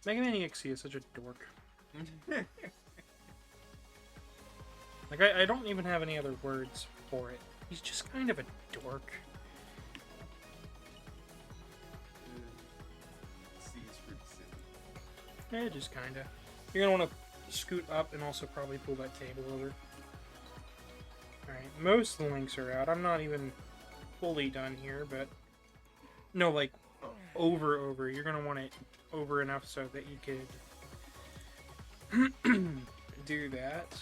Megaman.exe is such a dork. Like, I don't even have any other words for it. He's just kind of a dork. Yeah, just kinda. You're gonna want to scoot up and also probably pull that table over. Alright, most of the links are out. I'm not even fully done here, but... No, like, over. You're gonna want it over enough so that you could do that.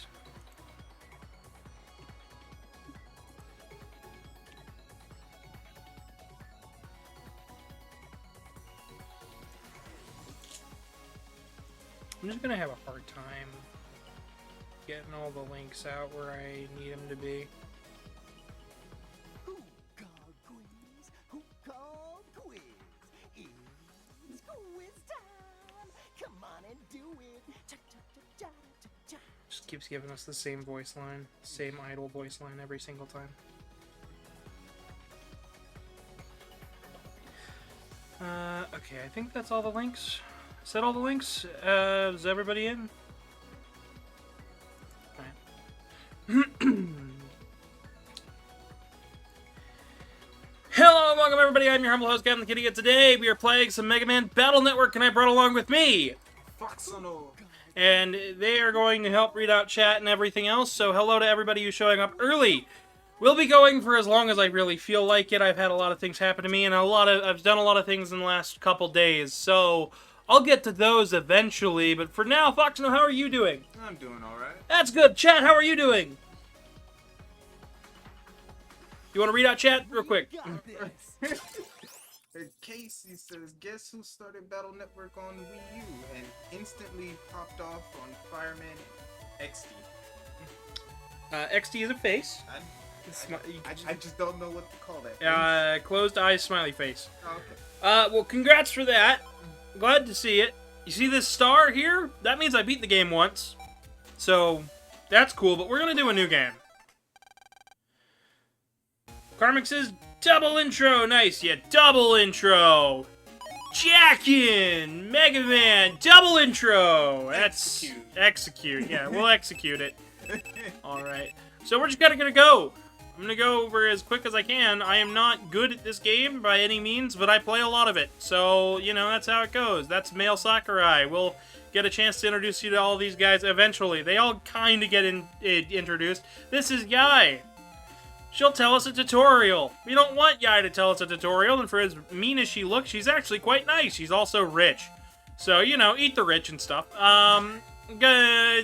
I'm just gonna have a hard time getting all the links out where I need them to be. Who called quiz? Who called quiz? It's quiz time. Come on and do it. Just keeps giving us the same voice line, same idle voice line every single time. Okay, I think that's all the links. Is that all the links? Is everybody in? Alright. Hello and welcome everybody, I'm your humble host Gavin the Kitty, and today we are playing some Mega Man Battle Network, and I brought along with me Foxono. and they are going to help read out chat and everything else, so hello to everybody who's showing up early. We'll be going for as long as I really feel like it. I've had a lot of things happen to me, and I've done a lot of things in the last couple days, so I'll get to those eventually, but for now, Foxono, how are you doing? I'm doing alright. That's good. Chat, how are you doing? You want to read out chat real quick? Casey says, guess who started Battle Network on Wii U and instantly popped off on Fireman.exe? XD is a face. I just don't know what to call that. Closed eyes, smiley face. Oh, okay. Well, congrats for that. Glad to see it. You see this star here? That means I beat the game once. So, that's cool, but we're gonna do a new game. Karmic says, double intro! Nice, yeah, double intro! Jackin! Mega Man! Double intro! That's... Execute. Yeah, we'll execute it. Alright. So we're just gonna go. I'm gonna go over as quick as I can. I am not good at this game by any means, but I play a lot of it. So, you know, that's how it goes. That's Male Sakurai. We'll get a chance to introduce you to all these guys eventually. They all kind of get introduced. This is Yai. She'll tell us a tutorial. We don't want Yai to tell us a tutorial, and for as mean as she looks, she's actually quite nice. She's also rich. So, you know, eat the rich and stuff. Yeah,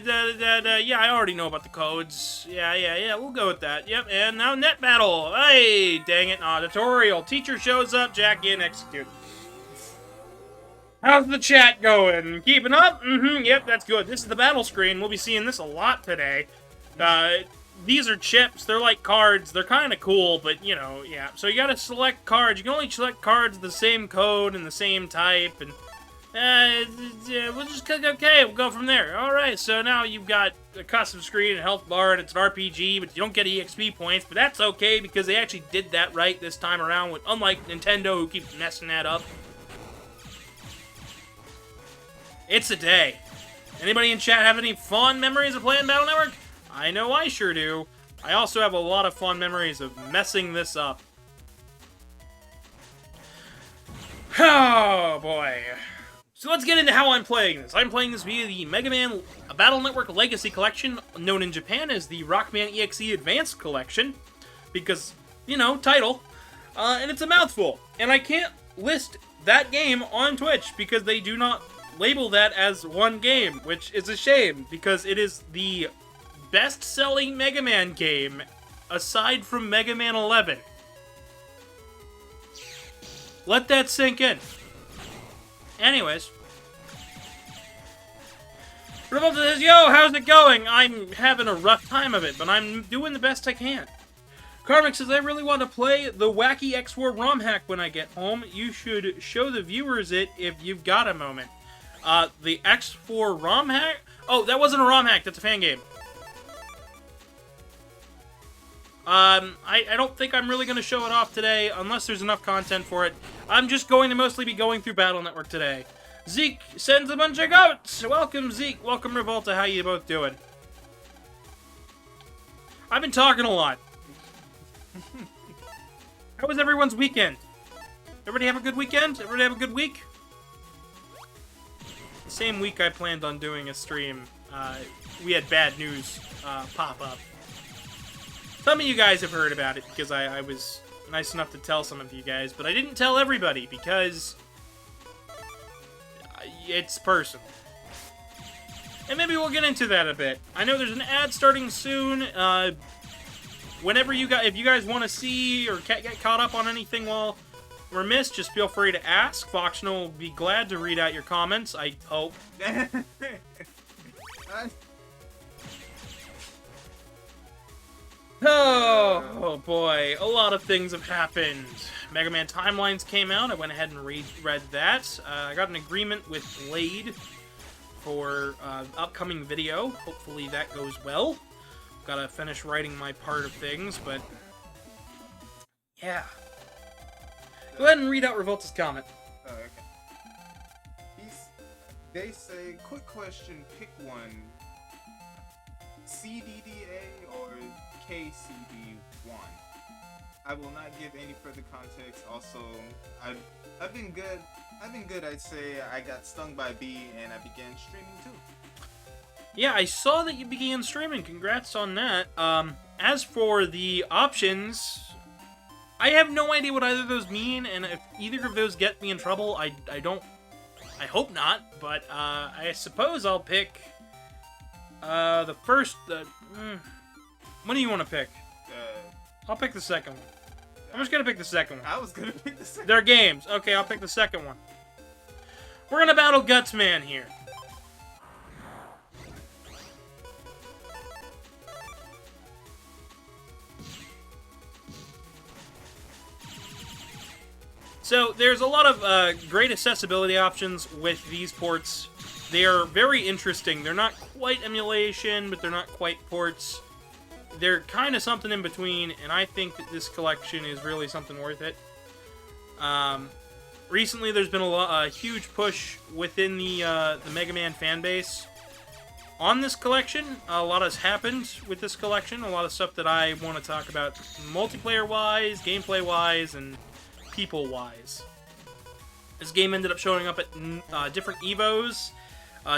I already know about the codes. Yeah, we'll go with that. Yep, and now net battle. Hey, dang it. Tutorial. Teacher shows up, jack in, execute. How's the chat going? Keeping up? Yep, that's good. This is the battle screen. We'll be seeing this a lot today. These are chips. They're like cards. They're kind of cool, but, you know, yeah. So you gotta select cards. You can only select cards of the same code and the same type, and... we'll just click OK, we'll go from there. Alright, so now you've got a custom screen and health bar, and it's an RPG, but you don't get EXP points, but that's okay, because they actually did that right this time around, unlike Nintendo, who keeps messing that up. It's a day. Anybody in chat have any fond memories of playing Battle Network? I know I sure do. I also have a lot of fond memories of messing this up. Oh, boy. So let's get into how I'm playing this. I'm playing this via the Mega Man Battle Network Legacy Collection, known in Japan as the Rockman.exe Advanced Collection, because, you know, title, and it's a mouthful. And I can't list that game on Twitch, because they do not label that as one game, which is a shame, because it is the best-selling Mega Man game, aside from Mega Man 11. Let that sink in. Anyways. Revolta says, yo, how's it going? I'm having a rough time of it, but I'm doing the best I can. Karmic says, I really want to play the wacky X4 ROM hack when I get home. You should show the viewers it if you've got a moment. The X4 ROM hack? Oh, that wasn't a ROM hack. That's a fan game. I don't think I'm really going to show it off today, unless there's enough content for it. I'm just going to mostly be going through Battle Network today. Zeke sends a bunch of goats! Welcome, Zeke. Welcome, Revolta. How you both doing? I've been talking a lot. How was everyone's weekend? Everybody have a good weekend? Everybody have a good week? The same week I planned on doing a stream, we had bad news pop up. Some of you guys have heard about it because I was nice enough to tell some of you guys, but I didn't tell everybody because it's personal. And maybe we'll get into that a bit. I know there's an ad starting soon. Whenever you guys, if you guys want to see or get caught up on anything while we're missed, just feel free to ask. Foxono will be glad to read out your comments, I hope. Oh boy, a lot of things have happened. Mega Man Timelines came out. I went ahead and read that. I got an agreement with Blade for upcoming video. Hopefully that goes well. Gotta finish writing my part of things, but yeah. Go ahead and read out Revolta's comment. Oh, okay. They say, quick question, pick one. CDDA or KCD1? I will not give any further context. Also, I've been good. I'd say I got stung by a bee and I began streaming too. Yeah, I saw that you began streaming. Congrats on that. As for the options, I have no idea what either of those mean, and if either of those get me in trouble, I hope not, but I suppose I'll pick the first. What do you want to pick? I'll pick the second one. I'm just gonna pick the second one. I was gonna pick the second. They're games. Okay, I'll pick the second one. We're gonna battle Gutsman here. So, there's a lot of great accessibility options with these ports. They are very interesting. They're not quite emulation, but they're not quite ports. They're kind of something in between, and I think that this collection is really something worth it. Recently, there's been a huge push within the Mega Man fan base on this collection. A lot has happened with this collection. A lot of stuff that I want to talk about multiplayer-wise, gameplay-wise, and people-wise. This game ended up showing up at different EVOs,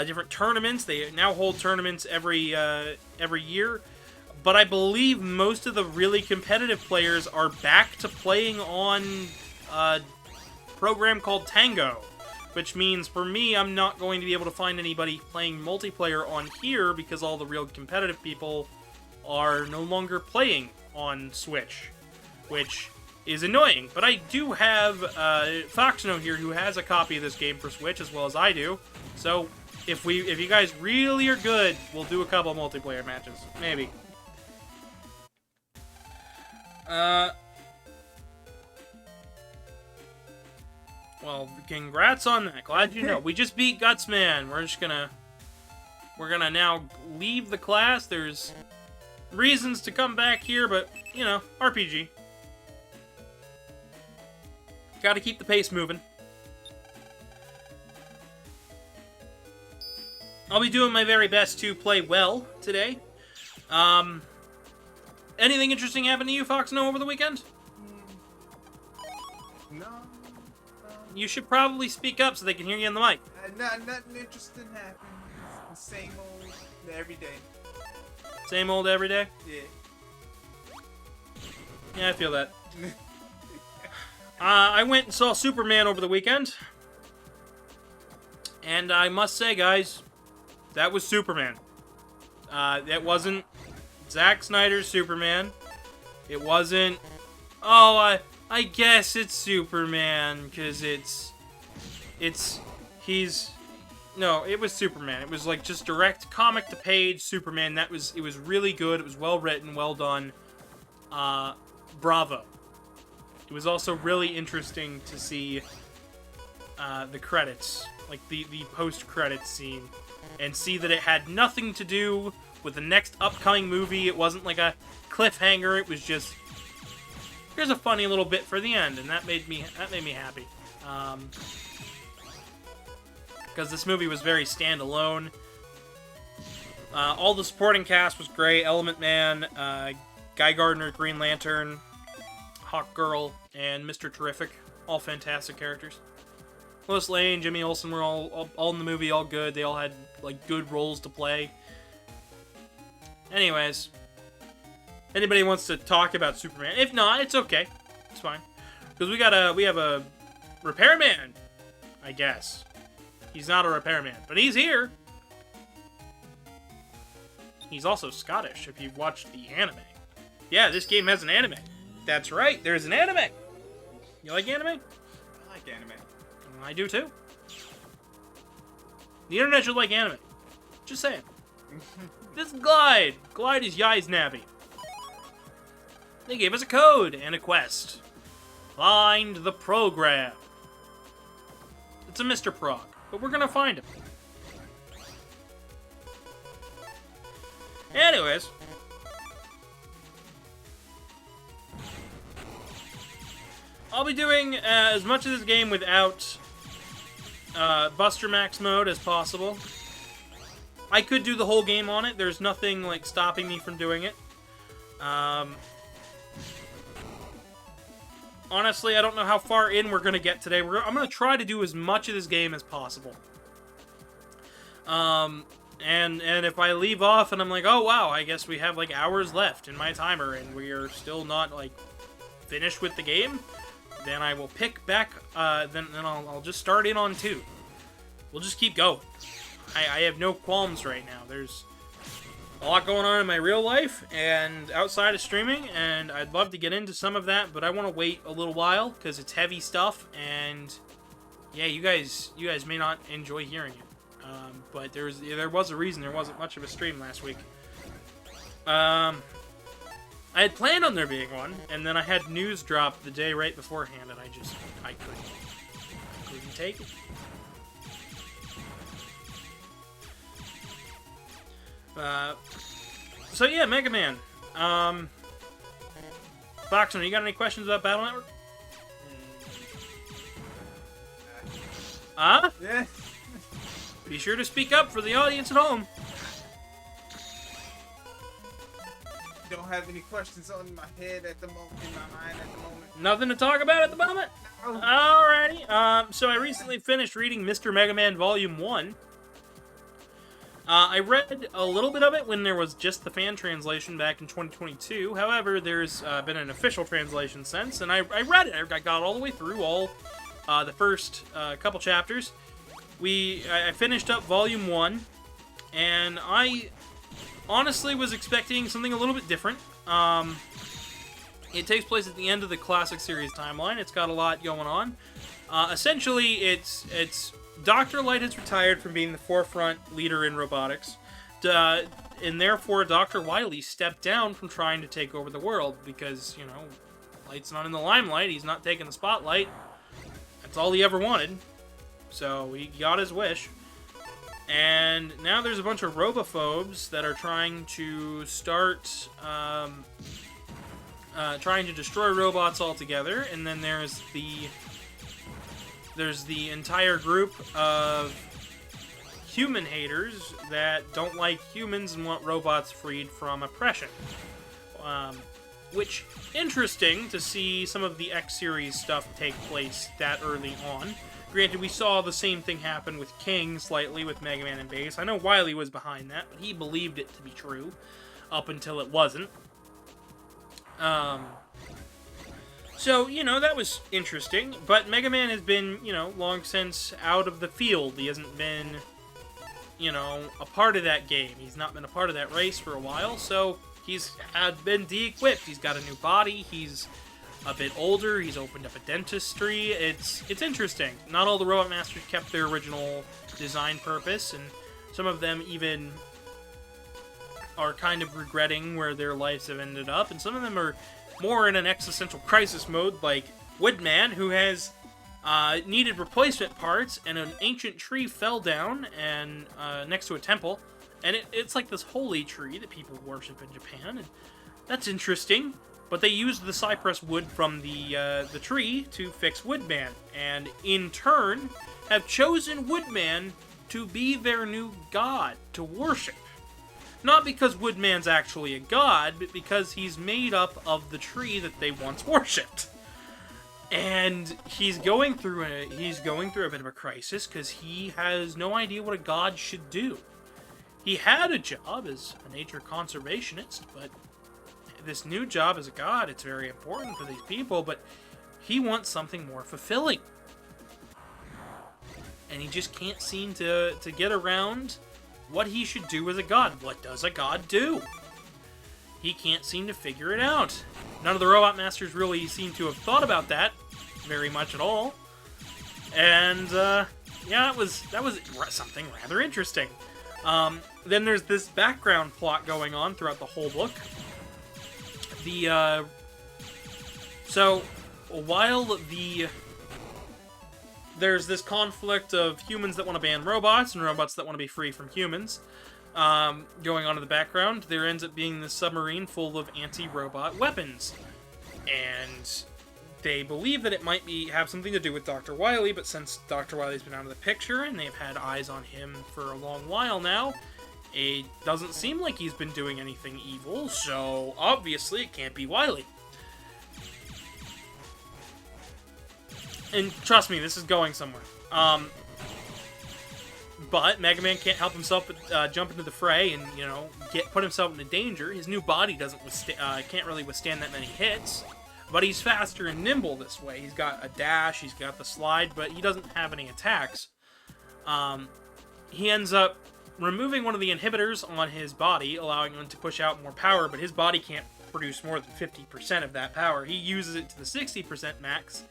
different tournaments. They now hold tournaments every year. But I believe most of the really competitive players are back to playing on a program called Tango. Which means, for me, I'm not going to be able to find anybody playing multiplayer on here because all the real competitive people are no longer playing on Switch. Which is annoying. But I do have Foxono here who has a copy of this game for Switch as well as I do. So, if you guys really are good, we'll do a couple of multiplayer matches. Maybe. Well, congrats on that. Glad you know. We just beat Gutsman. We're gonna now leave the class. There's reasons to come back here, but, you know, RPG. Gotta keep the pace moving. I'll be doing my very best to play well today. Anything interesting happen to you, Foxono, over the weekend? No. You should probably speak up so they can hear you on the mic. Nothing interesting happened. It's the same old every day. Same old every day? Yeah. Yeah, I feel that. I went and saw Superman over the weekend. And I must say, guys, that was Superman. That wasn't Zack Snyder's Superman. It wasn't, I guess it's Superman, because no, it was Superman. It was like just direct comic to page Superman. It was really good. It was well written, well done. Bravo. It was also really interesting to see the credits, like the post-credits scene, and see that it had nothing to do with the next upcoming movie. It wasn't like a cliffhanger. It was just, here's a funny little bit for the end, and that made me happy. Because this movie was very standalone. All the supporting cast was great. Element Man, Guy Gardner, Green Lantern, Hawk Girl, and Mr. Terrific. All fantastic characters. Lois Lane, Jimmy Olsen were all in the movie, all good. They all had like good roles to play. Anyways, anybody wants to talk about Superman? If not, it's okay. It's fine. Because we have a repairman, I guess. He's not a repairman, but he's here. He's also Scottish, if you've watched the anime. Yeah, this game has an anime. That's right, there's an anime. You like anime? I like anime. I do too. The internet should like anime. Just saying. This Glide is Yai's Navi. They gave us a code and a quest. Find the program. It's a Mr. Prog, but we're gonna find him. Anyways. I'll be doing as much of this game without Buster Max mode as possible. I could do the whole game on it. There's nothing like stopping me from doing it. Honestly, I don't know how far in we're gonna get today. I'm gonna try to do as much of this game as possible. And if I leave off and I'm like, oh wow, I guess we have like hours left in my timer and we are still not like finished with the game, then I will pick back. Then I'll just start in on 2. We'll just keep going. I have no qualms right now. There's a lot going on in my real life and outside of streaming, and I'd love to get into some of that, but I want to wait a little while because it's heavy stuff, and yeah, you guys may not enjoy hearing it. But there was a reason there wasn't much of a stream last week. I had planned on there being one, and then I had news drop the day right beforehand, and I couldn't take it. So yeah, Mega Man. Foxono, you got any questions about Battle Network? Huh? Yeah. Be sure to speak up for the audience at home. Don't have any questions on my head at the moment, in my mind at the moment. Nothing to talk about at the moment? No. Alrighty. So I recently finished reading Mr. Mega Man Volume 1. I read a little bit of it when there was just the fan translation back in 2022. However, there's been an official translation since, and I read it. I got all the way through the first couple chapters. I finished up Volume 1, and I honestly was expecting something a little bit different. It takes place at the end of the classic series timeline. It's got a lot going on. Essentially, it's Dr. Light has retired from being the forefront leader in robotics, and therefore Dr. Wily stepped down from trying to take over the world because, you know, Light's not in the limelight. He's not taking the spotlight. That's all he ever wanted. So he got his wish. And now there's a bunch of robophobes that are trying to start trying to destroy robots altogether. And then there's the entire group of human haters that don't like humans and want robots freed from oppression. Which, interesting to see some of the X series stuff take place that early on. Granted, we saw the same thing happen with King slightly with Mega Man and Base. I know Wily was behind that, but he believed it to be true up until it wasn't. So, you know, that was interesting. But Mega Man has been, you know, long since out of the field. He hasn't been, you know, a part of that game. He's not been a part of that race for a while, so he's been de-equipped. He's got a new body. He's a bit older. He's opened up a dentistry. It's interesting. Not all the Robot Masters kept their original design purpose, and some of them even are kind of regretting where their lives have ended up, and some of them are more in an existential crisis mode, like Woodman, who has needed replacement parts, and an ancient tree fell down and next to a temple, and it's like this holy tree that people worship in Japan, and that's interesting. But they used the cypress wood from the tree to fix Woodman, and in turn have chosen Woodman to be their new god to worship. Not because Woodman's actually a god, but because he's made up of the tree that they once worshipped. And he's going through a bit of a crisis because he has no idea what a god should do. He had a job as a nature conservationist, but this new job as a god, it's very important for these people, but he wants something more fulfilling. And he just can't seem to get around what he should do as a god. What does a god do? He can't seem to figure it out. None of the Robot Masters really seem to have thought about that very much at all. And, yeah, that was something rather interesting. Then there's this background plot going on throughout the whole book. So, while there's this conflict of humans that want to ban robots and robots that want to be free from humans going on in the background, there ends up being this submarine full of anti-robot weapons. And they believe that it might have something to do with Dr. Wily, but since Dr. Wily's been out of the picture and they've had eyes on him for a long while now, it doesn't seem like he's been doing anything evil, so obviously it can't be Wily. And trust me, this is going somewhere. But Megaman can't help himself but jump into the fray and, put himself into danger. His new body can't really withstand that many hits, but he's faster and nimble this way. He's got a dash, he's got the slide, but he doesn't have any attacks. He ends up removing one of the inhibitors on his body, allowing him to push out more power, but his body can't produce more than 50% of that power. He uses it to the 60% max,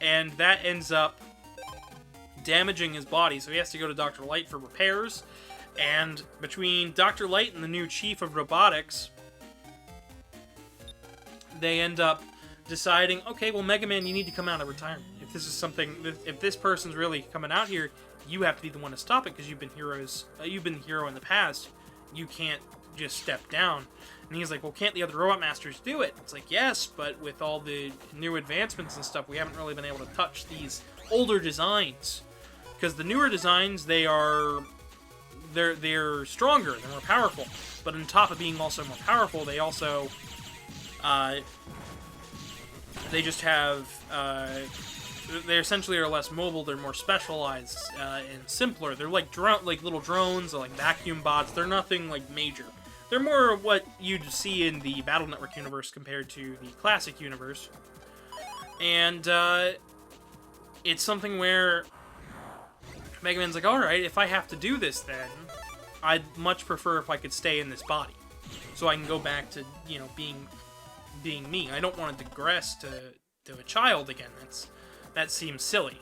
and that ends up damaging his body, so he has to go to Dr. Light for repairs. And between Dr. Light and the new chief of robotics, they end up deciding, okay, well, Mega Man, you need to come out of retirement. If this person's really coming out here, you have to be the one to stop it because you've been the hero in the past. You can't just step down. And he's like, well, can't the other Robot Masters do it? It's like, yes, but with all the new advancements and stuff, we haven't really been able to touch these older designs. Because the newer designs, they're stronger, they're more powerful. But on top of being also more powerful, they also, they just have, they essentially are less mobile, they're more specialized, and simpler. They're like little drones, or like vacuum bots. They're nothing like major. They're more of what you'd see in the Battle Network universe compared to the classic universe. And, it's something where Mega Man's like, alright, if I have to do this then, I'd much prefer if I could stay in this body. So I can go back to, being me. I don't want to digress to a child again. That seems silly.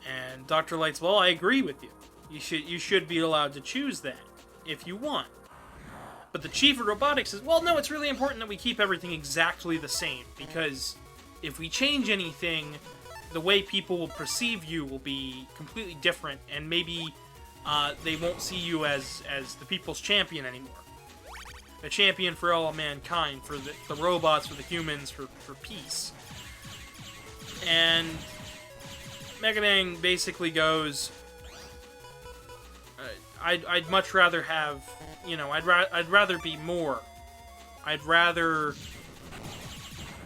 And Dr. Light's, well, I agree with you. You should be allowed to choose that, if you want. But the chief of robotics says, well, no, it's really important that we keep everything exactly the same, because if we change anything, the way people will perceive you will be completely different, and maybe they won't see you as the people's champion anymore. A champion for all mankind, for the robots, for the humans, for peace. And Mega Man basically goes, I'd much rather have, I'd rather be more. I'd rather,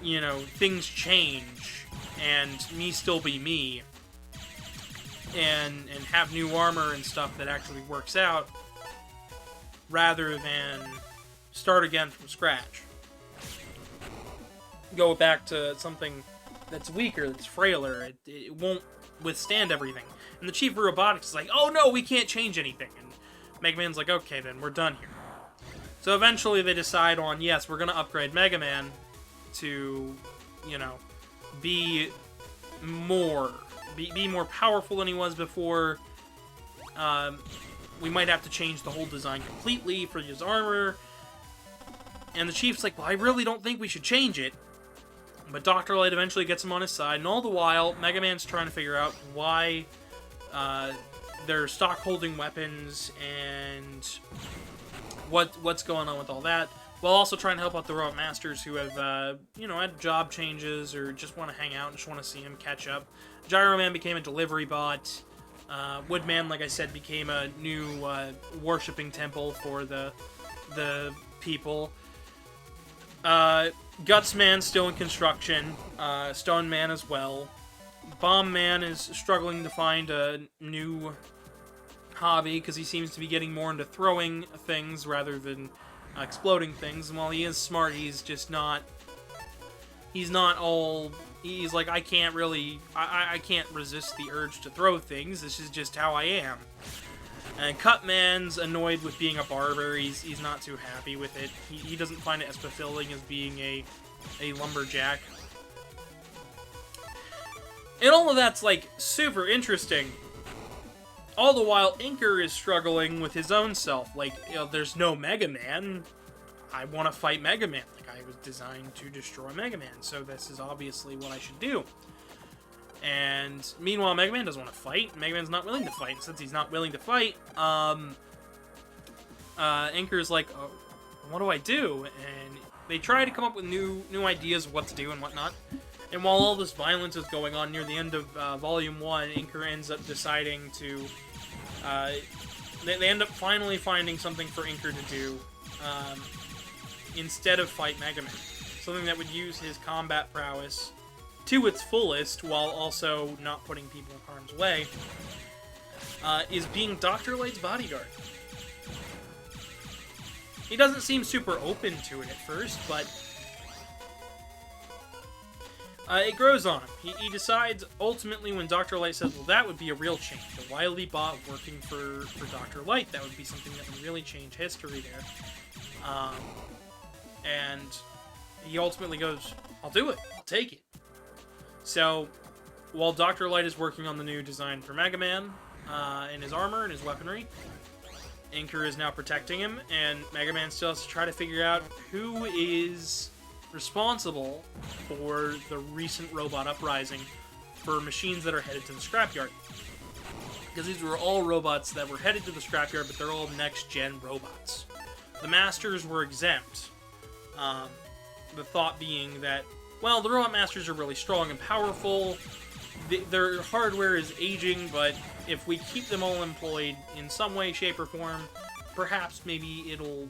things change and me still be me, and have new armor and stuff that actually works out, rather than start again from scratch. Go back to something that's weaker, that's frailer, it won't withstand everything. And the chief of robotics is like, oh no, we can't change anything. And Mega Man's like, okay then, we're done here. So eventually they decide on, yes, we're going to upgrade Mega Man to you know, be more powerful than he was before. We might have to change the whole design completely for his armor. And the Chief's like, well, I really don't think we should change it. But Dr. Light eventually gets him on his side, and all the while, Mega Man's trying to figure out why they're stockholding weapons and what's going on with all that, while also trying to help out the Robot Masters who have, you know, had job changes or just want to hang out and just want to see him catch up. Gyro Man became a delivery bot. Woodman, like I said, became a new worshipping temple for the people. Guts Man still in construction. Stone Man as well. Bomb Man is struggling to find a new hobby because he seems to be getting more into throwing things rather than exploding things. And while he is smart, he's just not. He's not all. He's like, I can't really. I can't resist the urge to throw things. This is just how I am. And Cutman's annoyed with being a barber. He's not too happy with it. He doesn't find it as fulfilling as being a lumberjack. And all of that's, like, super interesting. All the while, Inker is struggling with his own self. Like, you know, there's no Mega Man. I want to fight Mega Man. Like, I was designed to destroy Mega Man, so this is obviously what I should do. And meanwhile, Mega Man doesn't want to fight. Mega Man's not willing to fight. And since he's not willing to fight, Inker's like, oh, what do I do? And they try to come up with new ideas of what to do and whatnot. And while all this violence is going on near the end of Volume 1, Inker ends up deciding to... they end up finally finding something for Inker to do instead of fight Mega Man. Something that would use his combat prowess to its fullest, while also not putting people in harm's way, is being Dr. Light's bodyguard. He doesn't seem super open to it at first, but it grows on him. He decides, ultimately, when Dr. Light says, well, that would be a real change. A wily bot working for Dr. Light, that would be something that would really change history there. And he ultimately goes, I'll do it. I'll take it. So, while Dr. Light is working on the new design for Mega Man, and his armor and his weaponry, Inker is now protecting him, and Mega Man still has to try to figure out who is responsible for the recent robot uprising for machines that are headed to the scrapyard. Because these were all robots that were headed to the scrapyard, but they're all next-gen robots. The Masters were exempt. The thought being that, well, the Robot Masters are really strong and powerful. Their hardware is aging, but if we keep them all employed in some way, shape, or form, perhaps maybe it'll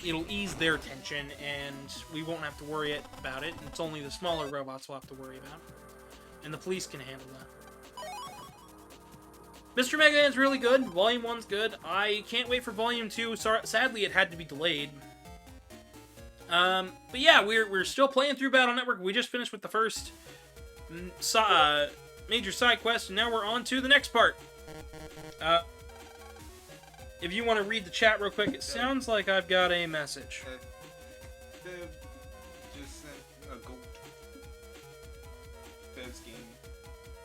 ease their tension, and we won't have to worry about it. It's only the smaller robots we'll have to worry about. And the police can handle that. Mr. Mega Man's really good. Volume 1's good. I can't wait for Volume 2. Sadly, it had to be delayed. But yeah, we're still playing through Battle Network. We just finished with the first major side quest, and now we're on to the next part. If you want to read the chat real quick, it sounds like I've got a message. Bev just sent a goat. Bev's game.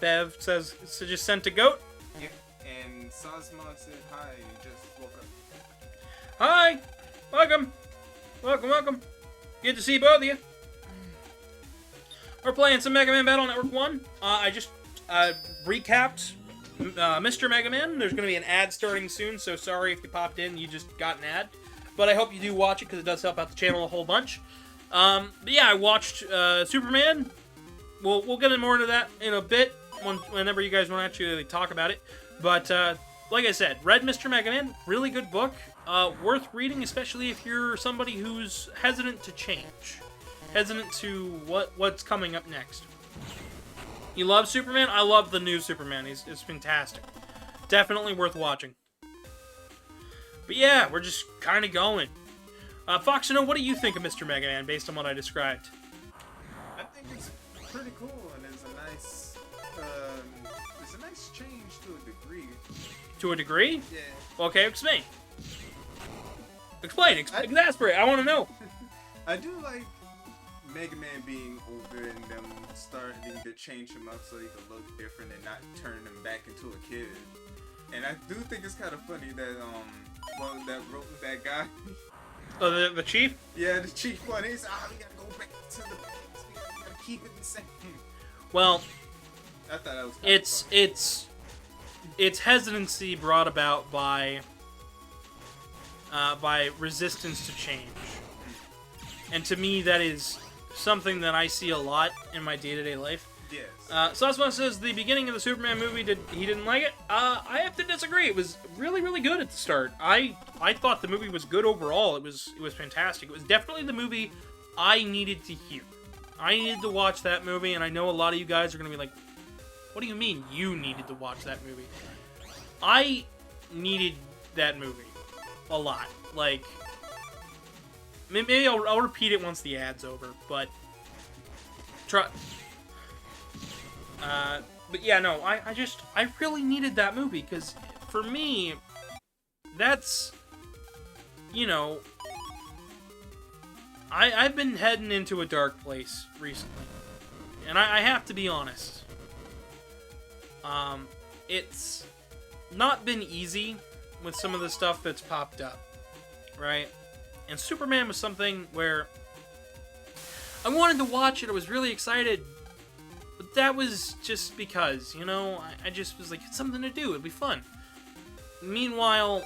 Bev says, so just sent a goat? Yep, and Sosma said hi, just woke up. Hi! Welcome! Welcome. Good to see both of you. We're playing some Mega Man Battle Network 1. I just recapped Mr. Mega Man. There's going to be an ad starting soon, so sorry if you popped in, you just got an ad. But I hope you do watch it, because it does help out the channel a whole bunch. But yeah, I watched Superman. We'll get more into that in a bit, whenever you guys want to actually talk about it. But, like I said, read Mr. Mega Man. Really good book. Worth reading, especially if you're somebody who's hesitant to change. Hesitant to what's coming up next. You love Superman? I love the new Superman. It's fantastic. Definitely worth watching. But yeah, we're just kind of going. Foxono, what do you think of Mr. Mega Man based on what I described? I think it's pretty cool, and it's a nice change to a degree. To a degree? Yeah. Okay, explain. Explain. Exasperate. I want to know. I do like Mega Man being older and them starting to change him up so he could look different and not turn him back into a kid. And I do think it's kind of funny that that guy. Oh, the chief? Yeah, the chief one. He's we gotta go back to the past. We gotta keep it the same. Well, I thought that was kind of funny. it's hesitancy brought about by resistance to change, and to me that is something that I see a lot in my day-to-day life. Yes. Sauceman says the beginning of the Superman movie he didn't like it. I have to disagree. It was really, really good at the start. I thought the movie was good overall. It was fantastic. It was definitely the movie I needed to hear. I needed to watch that movie, and I know a lot of you guys are gonna be like, "What do you mean you needed to watch that movie?" I needed that movie a lot. Like, maybe I'll repeat it once the ad's over, but but yeah, no, I really needed that movie, because for me, that's, you know, I've been heading into a dark place recently, and I have to be honest. It's not been easy with some of the stuff that's popped up, right? And Superman was something where I wanted to watch it, I was really excited, but that was just because, you know, I just was like, it's something to do, it'd be fun. Meanwhile,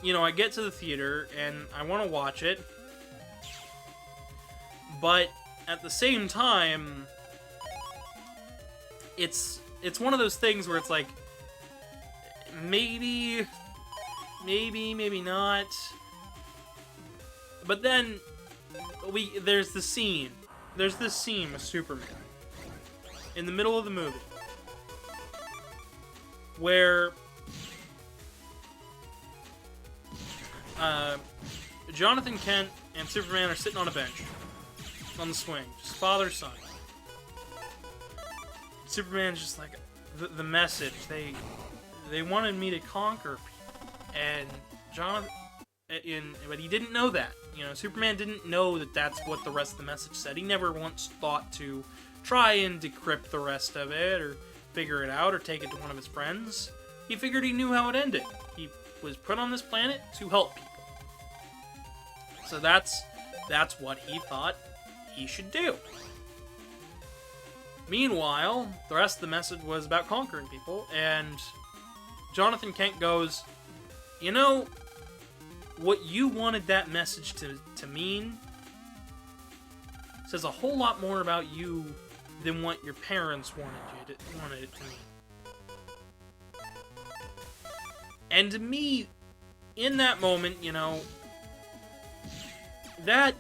you know, I get to the theater, and I want to watch it, but at the same time, it's one of those things where it's like, maybe not, but then there's this scene with Superman in the middle of the movie where Jonathan Kent and Superman are sitting on a bench on the swing, just father-son. Superman's just like, the message, they wanted me to conquer people, and Jonathan, but he didn't know that. You know, Superman didn't know that that's what the rest of the message said. He never once thought to try and decrypt the rest of it, or figure it out, or take it to one of his friends. He figured he knew how it ended. He was put on this planet to help people. So that's what he thought he should do. Meanwhile, the rest of the message was about conquering people, and Jonathan Kent goes, you know, what you wanted that message to mean says a whole lot more about you than what your parents wanted it to mean. And to me, in that moment, you know, that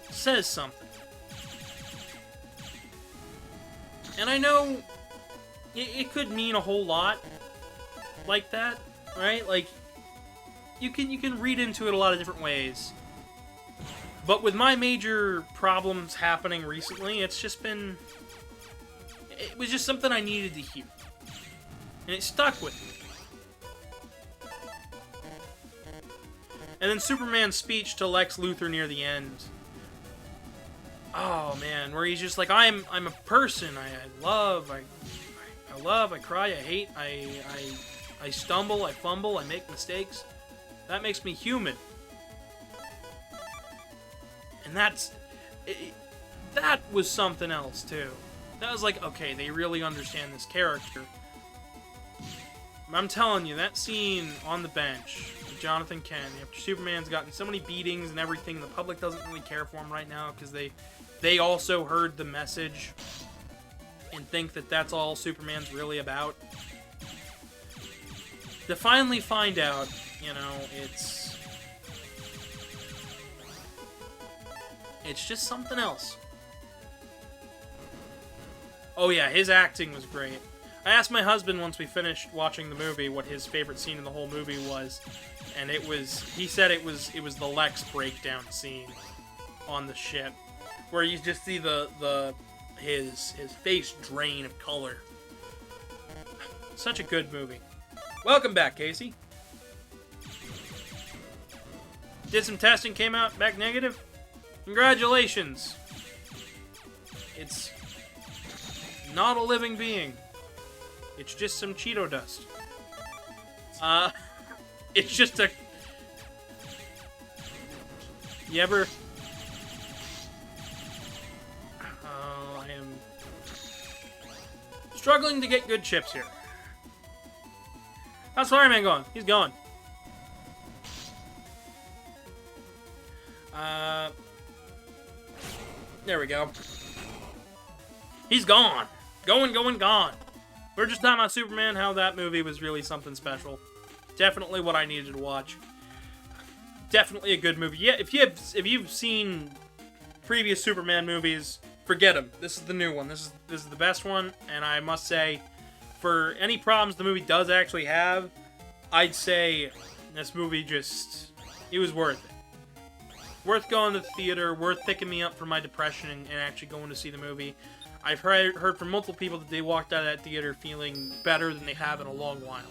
says something. And I know it could mean a whole lot like that, right? Like, you can read into it a lot of different ways. But with my major problems happening recently, it was just something I needed to hear. And it stuck with me. And then Superman's speech to Lex Luthor near the end. Oh man, where he's just like, I'm a person. I love, I cry, I hate, I stumble, I fumble, I make mistakes. That makes me human. And that was something else too. That was like, okay, they really understand this character. I'm telling you, that scene on the bench with Jonathan Kent, after Superman's gotten so many beatings and everything, the public doesn't really care for him right now because they also heard the message and think that that's all Superman's really about. To finally find out, you know, it's just something else. Oh yeah, his acting was great. I asked my husband once we finished watching the movie what his favorite scene in the whole movie was, and he said it was the Lex breakdown scene on the ship, where you just see his face drain of color. Such a good movie. Welcome back, Casey. Did some testing, came out back negative. Congratulations. It's not a living being. It's just some Cheeto dust. It's just a... You ever... I am struggling to get good chips here. How's Fireman going? He's going. There we go. He's gone. Gone. We're just talking about Superman, how that movie was really something special. Definitely what I needed to watch. Definitely a good movie. Yeah, if you've seen previous Superman movies, forget them. This is the new one. This is the best one, and I must say, for any problems the movie does actually have, I'd say this movie it was worth it. Worth going to the theater, worth picking me up for my depression and actually going to see the movie. I've heard from multiple people that they walked out of that theater feeling better than they have in a long while.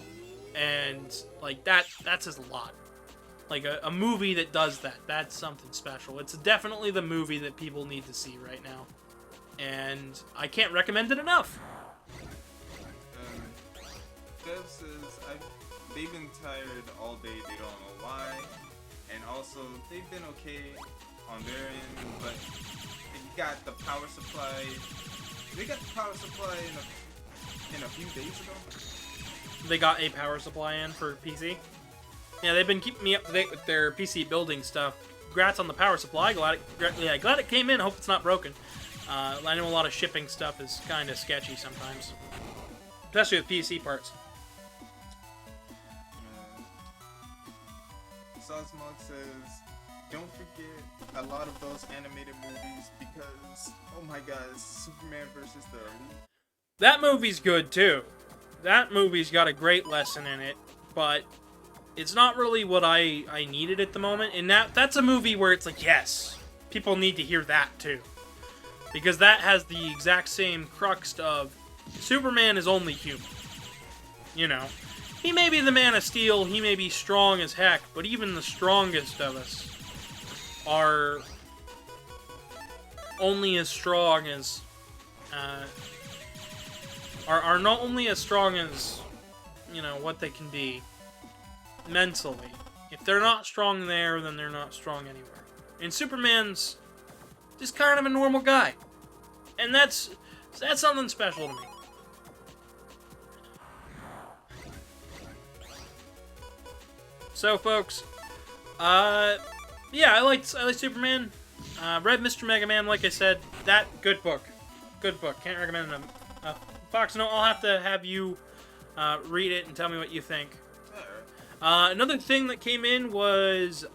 And, like, that says a lot. Like, a movie that does that, that's something special. It's definitely the movie that people need to see right now. And I can't recommend it enough. Dev says, they've been tired all day, they don't know why. And also, they've been okay on their end, but they got the power supply. They got the power supply in a few days ago. They got a power supply in for PC. Yeah, they've been keeping me up to date with their PC building stuff. Congrats on the power supply. Glad it came in. Hope it's not broken. I know a lot of shipping stuff is kind of sketchy sometimes, especially with PC parts. Sosmog says, don't forget a lot of those animated movies because, oh my god, it's Superman versus the Elite. That movie's good too. That movie's got a great lesson in it, but it's not really what I needed at the moment. And that's a movie where it's like, yes, people need to hear that too. Because that has the exact same crux of Superman is only human. You know? He may be the Man of Steel, he may be strong as heck, but even the strongest of us are only as strong as, are not only as strong as, you know, what they can be mentally. If they're not strong there, then they're not strong anywhere. And Superman's just kind of a normal guy. And that's something special to me. So, folks, yeah, I like Superman. Read Mr. Megaman, like I said. That, good book. Good book. Can't recommend them. Foxono, I'll have to have you read it and tell me what you think. Another thing that came in was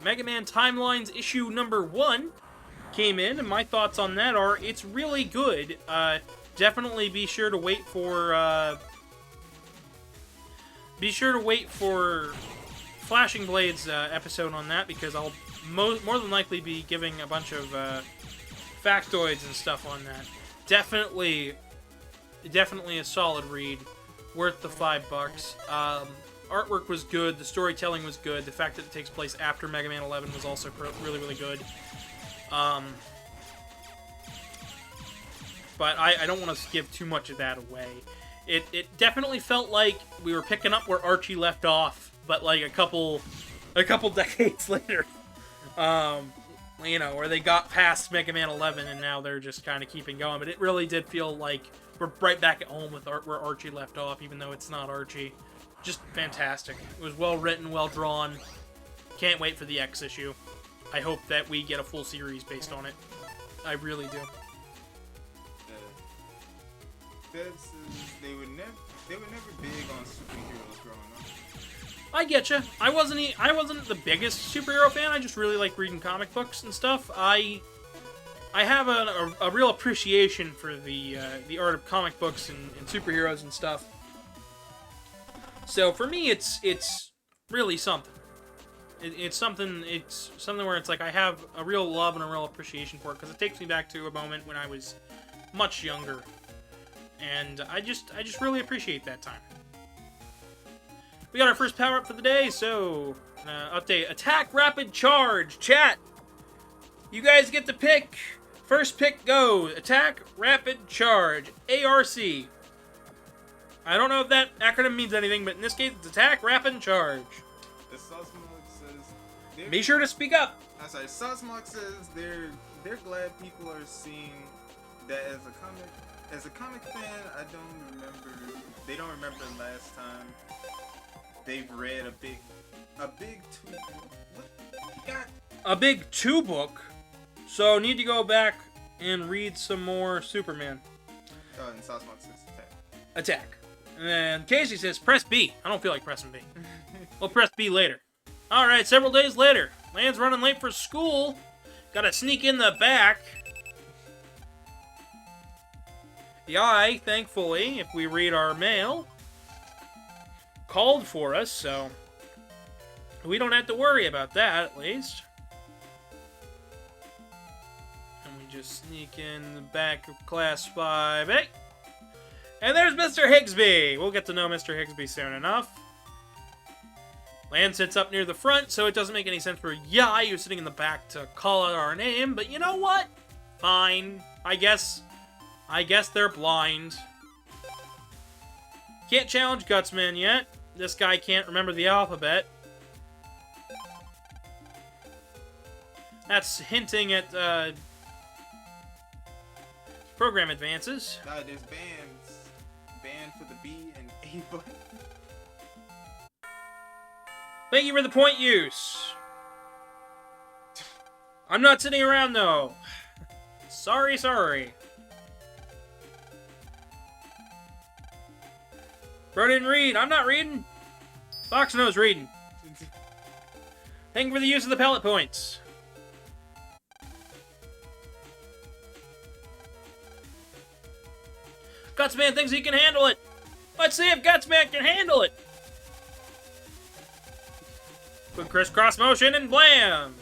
Mega Man Timelines issue number 1 came in, and my thoughts on that are it's really good. Definitely be sure to wait for Flashing Blades episode on that, because I'll more than likely be giving a bunch of factoids and stuff on that. Definitely a solid read, worth the $5. Artwork was good, the storytelling was good, the fact that it takes place after Mega Man 11 was also really, really good. But I don't want to give too much of that away. It definitely felt like we were picking up where Archie left off, but like a couple decades later. You know, where they got past Mega Man 11 and now they're just kind of keeping going. But it really did feel like we're right back at home with where Archie left off, even though it's not Archie. Just fantastic. It was well written, well drawn. Can't wait for the X issue. I hope that we get a full series based on it. I really do. They were never big on superheroes growing up. I getcha. I wasn't the biggest superhero fan. I just really like reading comic books and stuff. I have a real appreciation for the art of comic books and superheroes and stuff. So for me, it's really something. It's something where it's like I have a real love and a real appreciation for it, because it takes me back to a moment when I was much younger, and I just really appreciate that time. We got our first power up for the day, so update: attack, rapid charge, chat. You guys get to pick. First pick goes Attack, Rapid, Charge, ARC. I don't know if that acronym means anything, but in this case, it's Attack, Rapid, and Charge. The Sosmog says... Be sure to speak up. I'm sorry, Sosmog says they're glad people are seeing that as a comic fan. They don't remember the last time they've read a big two. What? God. A big 2-book. So need to go back and read some more Superman. Oh, and Sosmog says attack. Attack. And then Casey says press B. I don't feel like pressing B. We'll press B later. Alright, several days later. Land's running late for school. Gotta sneak in the back. The eye, thankfully, if we read our mail, called for us, so we don't have to worry about that, at least. And we just sneak in the back of Class 5A. And there's Mr. Higsby! We'll get to know Mr. Higsby soon enough. Land sits up near the front, so it doesn't make any sense for Yai, who's sitting in the back, to call out our name, but you know what? Fine. I guess they're blind. Can't challenge Gutsman yet. This guy can't remember the alphabet. That's hinting at, program advances. There's bands. Band for the B and A button. Thank you for the point use. I'm not sitting around, though. Sorry. Bro didn't read. I'm not reading. Foxono's reading. Thank you for the use of the pellet points. Gutsman thinks he can handle it. Let's see if Gutsman can handle it. Quick crisscross motion and blam!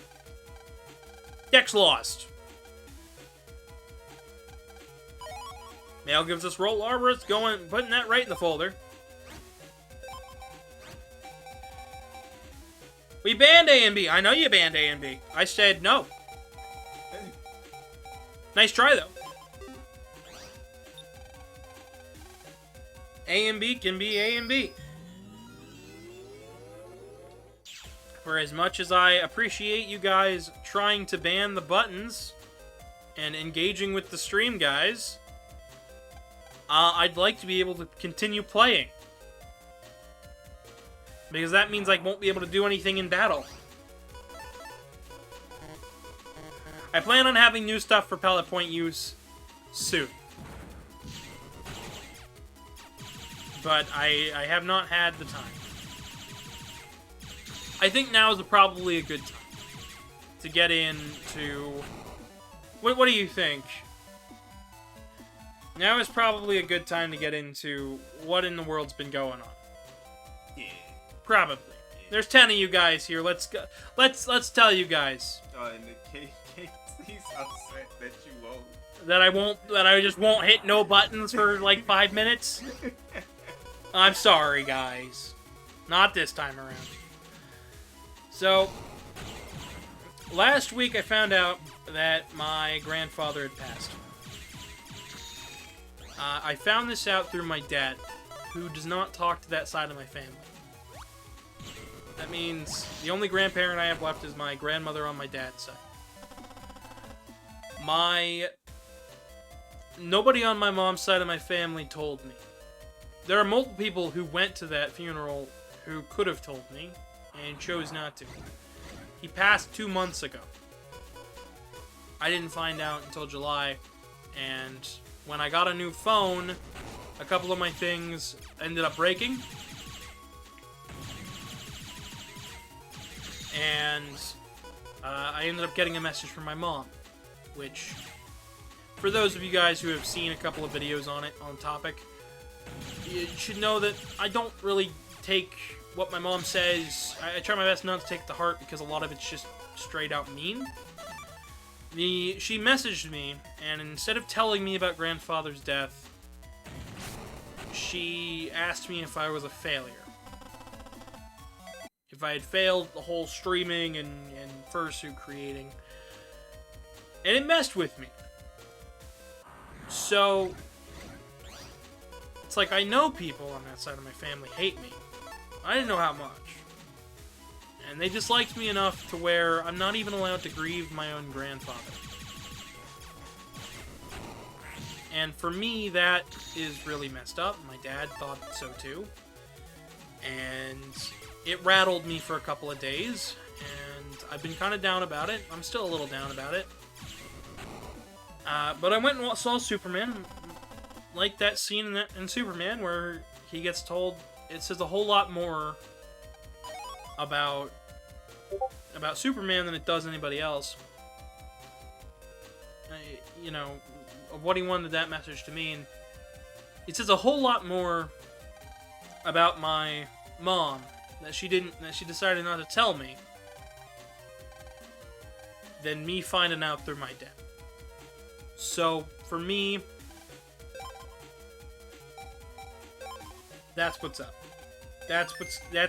Dex lost. Mail gives us roll arbor. It's putting that right in the folder. We banned A and B. I know you banned A and B. I said no. Nice try, though. A and B can be A and B. For as much as I appreciate you guys trying to ban the buttons and engaging with the stream, guys, I'd like to be able to continue playing. Because that means I won't be able to do anything in battle. I plan on having new stuff for pellet point use soon. But I have not had the time. I think now is probably a good time to get into... What do you think? Now is probably a good time to get into what in the world's been going on. Yeah. Probably. Yeah. There's 10 of you guys here. Let's go. Let's tell you guys. And the Casey's upset that you won't. That I just won't hit no buttons for like 5 minutes. I'm sorry, guys. Not this time around. So, last week I found out that my grandfather had passed. I found this out through my dad, who does not talk to that side of my family. That means the only grandparent I have left is my grandmother on my dad's side. Nobody on my mom's side of my family told me. There are multiple people who went to that funeral who could have told me, and chose not to. He passed 2 months ago. I didn't find out until July, and when I got a new phone, a couple of my things ended up breaking. And I ended up getting a message from my mom, which, for those of you guys who have seen a couple of videos on the topic, you should know that I don't really take what my mom says. I try my best not to take it to heart because a lot of it's just straight out mean. She messaged me, and instead of telling me about grandfather's death, she asked me if I was a failure. If I had failed the whole streaming and fursuit creating. And it messed with me. So, it's like I know people on that side of my family hate me. I didn't know how much. And they disliked me enough to where I'm not even allowed to grieve my own grandfather. And for me, that is really messed up. My dad thought so too. And it rattled me for a couple of days. And I've been kind of down about it. I'm still a little down about it. But I went and saw Superman. Like that scene in Superman where he gets told, it says a whole lot more about Superman than it does anybody else. You know, of what he wanted that message to mean. It says a whole lot more about my mom that she decided not to tell me than me finding out through my dad. So for me, that's what's up. That's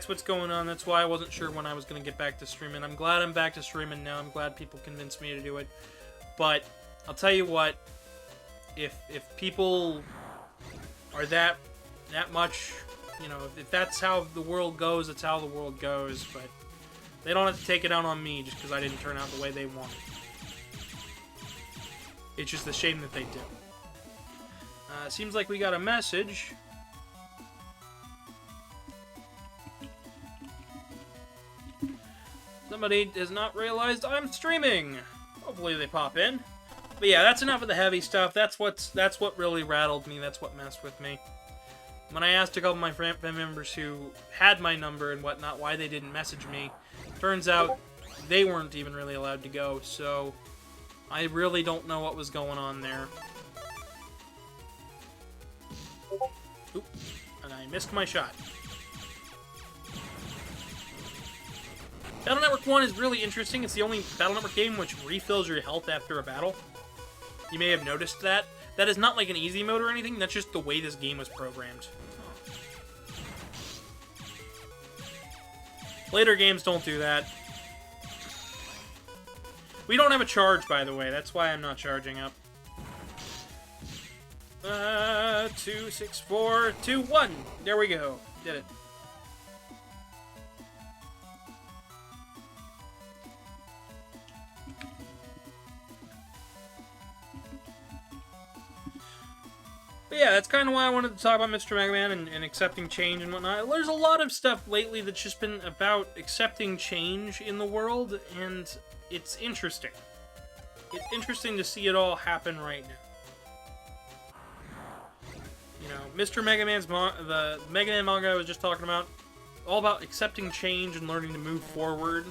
what's going on. That's why I wasn't sure when I was going to get back to streaming. I'm glad I'm back to streaming now. I'm glad people convinced me to do it. But I'll tell you what, if people are that much, you know, if that's how the world goes, it's how the world goes. But they don't have to take it out on me just because I didn't turn out the way they wanted. It's just a shame that they do. Seems like we got a message. Somebody has not realized I'm streaming. Hopefully they pop in. But yeah, that's enough of the heavy stuff. That's what really rattled me. That's what messed with me. When I asked a couple of my family members who had my number and whatnot why they didn't message me, turns out they weren't even really allowed to go. So I really don't know what was going on there. Oop, and I missed my shot. Battle Network 1 is really interesting. It's the only Battle Network game which refills your health after a battle. You may have noticed that. That is not like an easy mode or anything. That's just the way this game was programmed. Later games don't do that. We don't have a charge, by the way. That's why I'm not charging up. 2, 6, 4, 2, 1. There we go. Did it. But yeah, that's kind of why I wanted to talk about Mr. Mega Man and accepting change and whatnot. There's a lot of stuff lately that's just been about accepting change in the world, and it's interesting. It's interesting to see it all happen right now. You know, Mr. Mega Man's the Mega Man manga I was just talking about, all about accepting change and learning to move forward.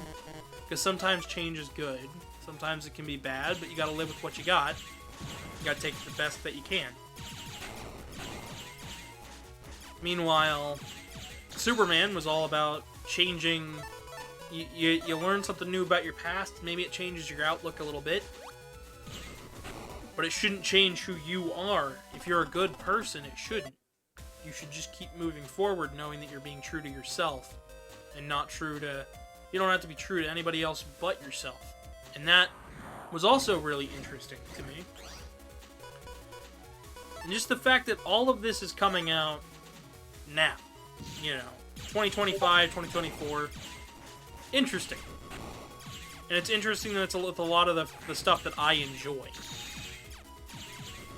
Because sometimes change is good, sometimes it can be bad, but you gotta live with what you got. You gotta take the best that you can. Meanwhile, Superman was all about changing. You learn something new about your past. Maybe it changes your outlook a little bit. But it shouldn't change who you are. If you're a good person, it shouldn't. You should just keep moving forward knowing that you're being true to yourself. And not true to... You don't have to be true to anybody else but yourself. And that was also really interesting to me. And just the fact that all of this is coming out now. You know, 2025, 2024. Interesting. And it's interesting that it's with a lot of the stuff that I enjoy.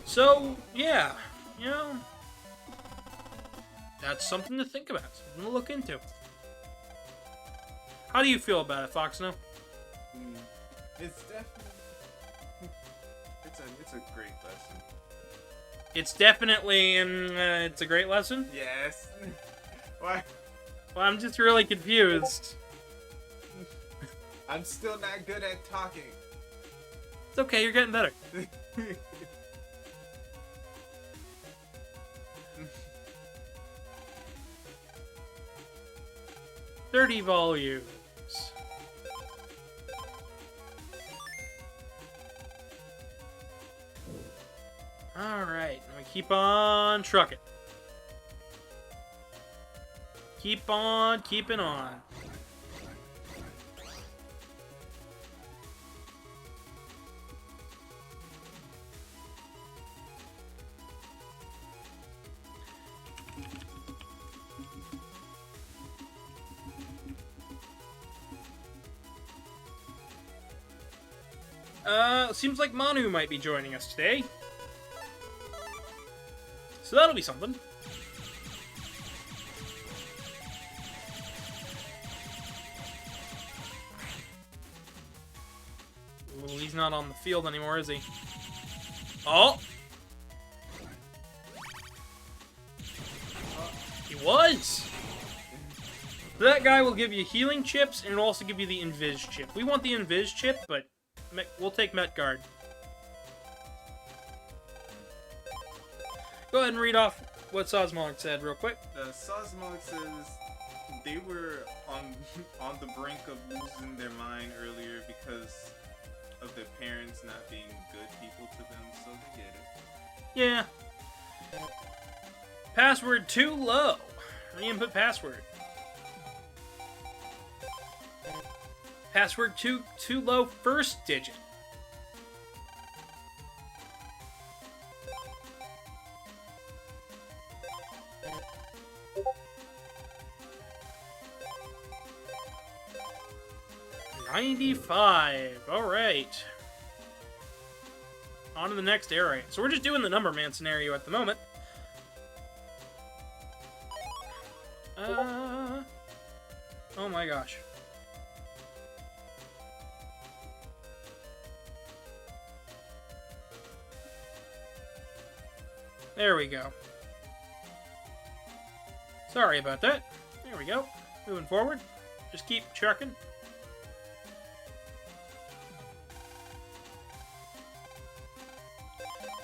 So, yeah. You know, that's something to think about. Something to look into. How do you feel about it, Foxono? It's definitely... It's a great lesson. It's definitely... it's a great lesson? Yes. Why? Well, I'm just really confused. I'm still not good at talking. It's okay, you're getting better. 30 volumes. Alright, now we keep on trucking. Keep on keeping on. Seems like Manu might be joining us today. So that'll be something. Ooh, he's not on the field anymore, is he? Oh! He was! That guy will give you healing chips, and it'll also give you the Invis chip. We want the Invis chip, but we'll take Met Guard. Go ahead and read off what Sosmolic said real quick. Sosmolic says they were on the brink of losing their mind earlier because of their parents not being good people to them, so they get it. Yeah. Password too low. Re-input password. Password too low first digit. $95. Alright. On to the next area. So we're just doing the Number Man scenario at the moment. Oh my gosh. There we go. Sorry about that. There we go. Moving forward. Just keep chucking.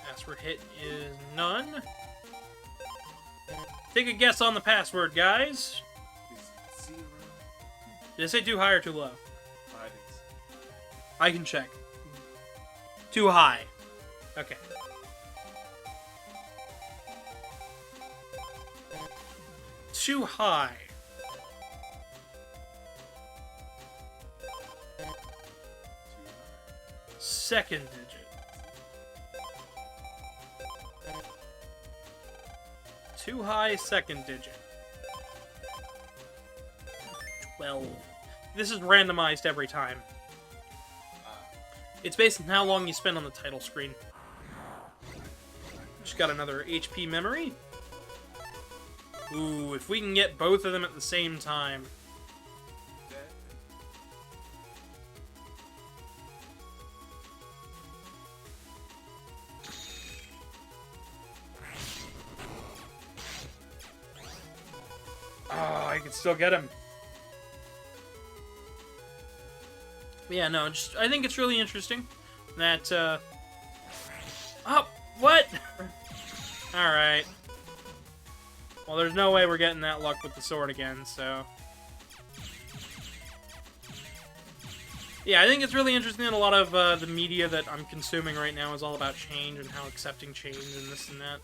Password hit is none. Take a guess on the password, guys. Is 0? Did I say too high or too low? I can check. Too high. Okay. Too high. Second digit. Too high, second digit. 12. This is randomized every time. It's based on how long you spend on the title screen. Just got another HP memory. Ooh, if we can get both of them at the same time. Oh, I can still get him. But yeah, no, just I think it's really interesting that, Oh, what? Alright. Well, there's no way we're getting that luck with the sword again, so... Yeah, I think it's really interesting that a lot of the media that I'm consuming right now is all about change and how accepting change and this and that.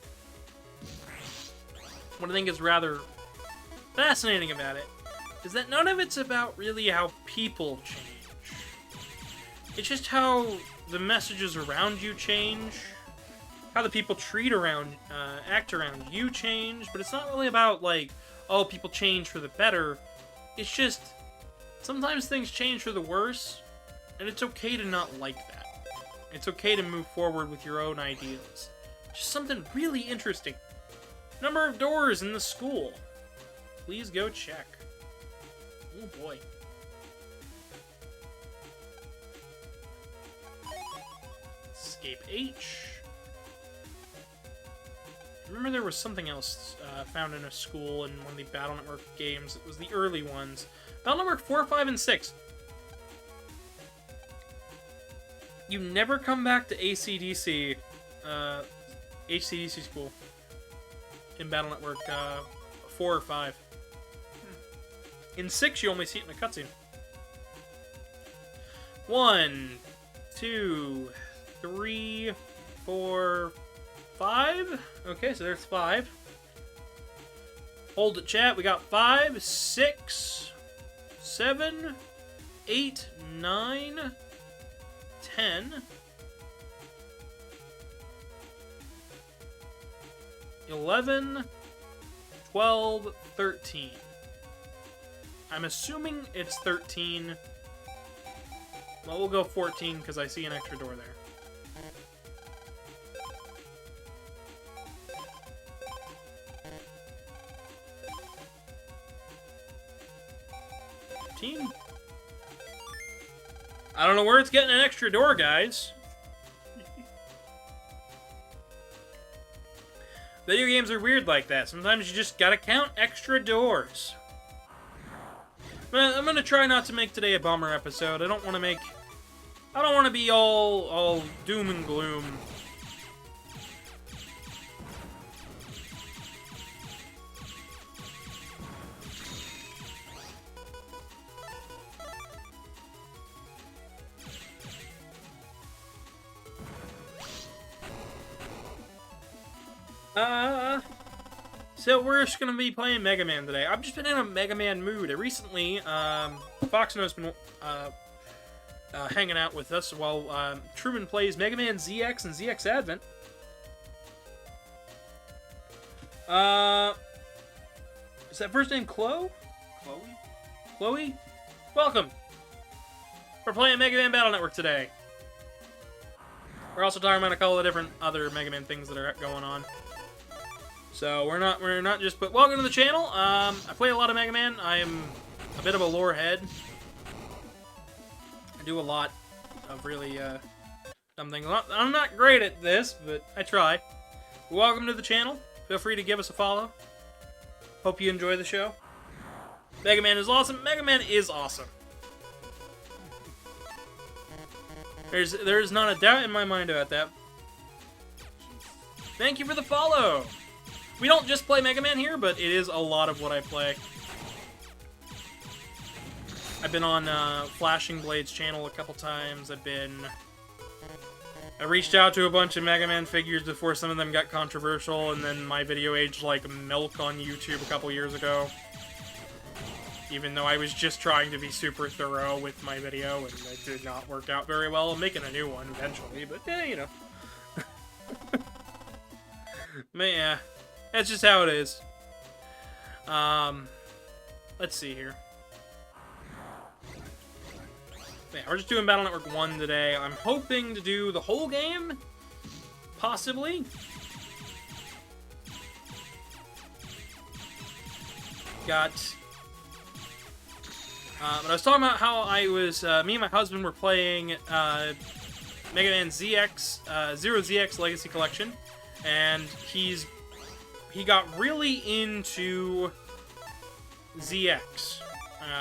What I think is rather fascinating about it is that none of it's about really how people change. It's just how the messages around you change, how the people act around you change, but it's not really about, like, oh, people change for the better. It's just, sometimes things change for the worse, and it's okay to not like that. It's okay to move forward with your own ideals. Just something really interesting. Number of doors in the school. Please go check. Oh boy. Escape H. Remember there was something else found in a school in one of the Battle Network games. It was the early ones. Battle Network 4, 5, and 6. You never come back to ACDC, HCDC school in Battle Network 4 or 5. In 6, you only see it in a cutscene. 1, 2, 3, 4, 5. Okay, so there's 5. Hold it, chat. We got 5, 6, 7, 8, 9, 10, 11, 12, 13. I'm assuming it's 13. Well, we'll go 14 because I see an extra door there. I don't know where it's getting an extra door, guys. Video games are weird like that. Sometimes you just gotta count extra doors. But I'm gonna try not to make today a bummer episode. I don't want to be all doom and gloom. So we're just gonna be playing Mega Man today. I've just been in a Mega Man mood. Recently, Foxono's been hanging out with us while Truman plays Megaman.exe and ZX Advent. Is that first name Chloe? Chloe? Welcome. We're playing Mega Man Battle Network today. We're also talking about a couple of different other Mega Man things that are going on. So we're not just, but welcome to the channel. I play a lot of Mega Man. I am a bit of a lore head. I do a lot of really dumb things. I'm not great at this, but I try. Welcome to the channel. Feel free to give us a follow. Hope you enjoy the show. Mega Man is awesome. Mega Man is awesome. There's not a doubt in my mind about that. Thank you for the follow. We don't just play Mega Man here, but it is a lot of what I play. I've been on Flashing Blade's channel a couple times. I reached out to a bunch of Mega Man figures before some of them got controversial, and then my video aged like milk on YouTube a couple years ago. Even though I was just trying to be super thorough with my video, and it did not work out very well. I'm making a new one eventually, but yeah, you know. But yeah, that's just how it is. Let's see here. Yeah, we're just doing Battle Network 1 today. I'm hoping to do the whole game, possibly. But I was talking about how I was, me and my husband were playing Mega Man ZX, Zero ZX Legacy Collection, and he got really into ZX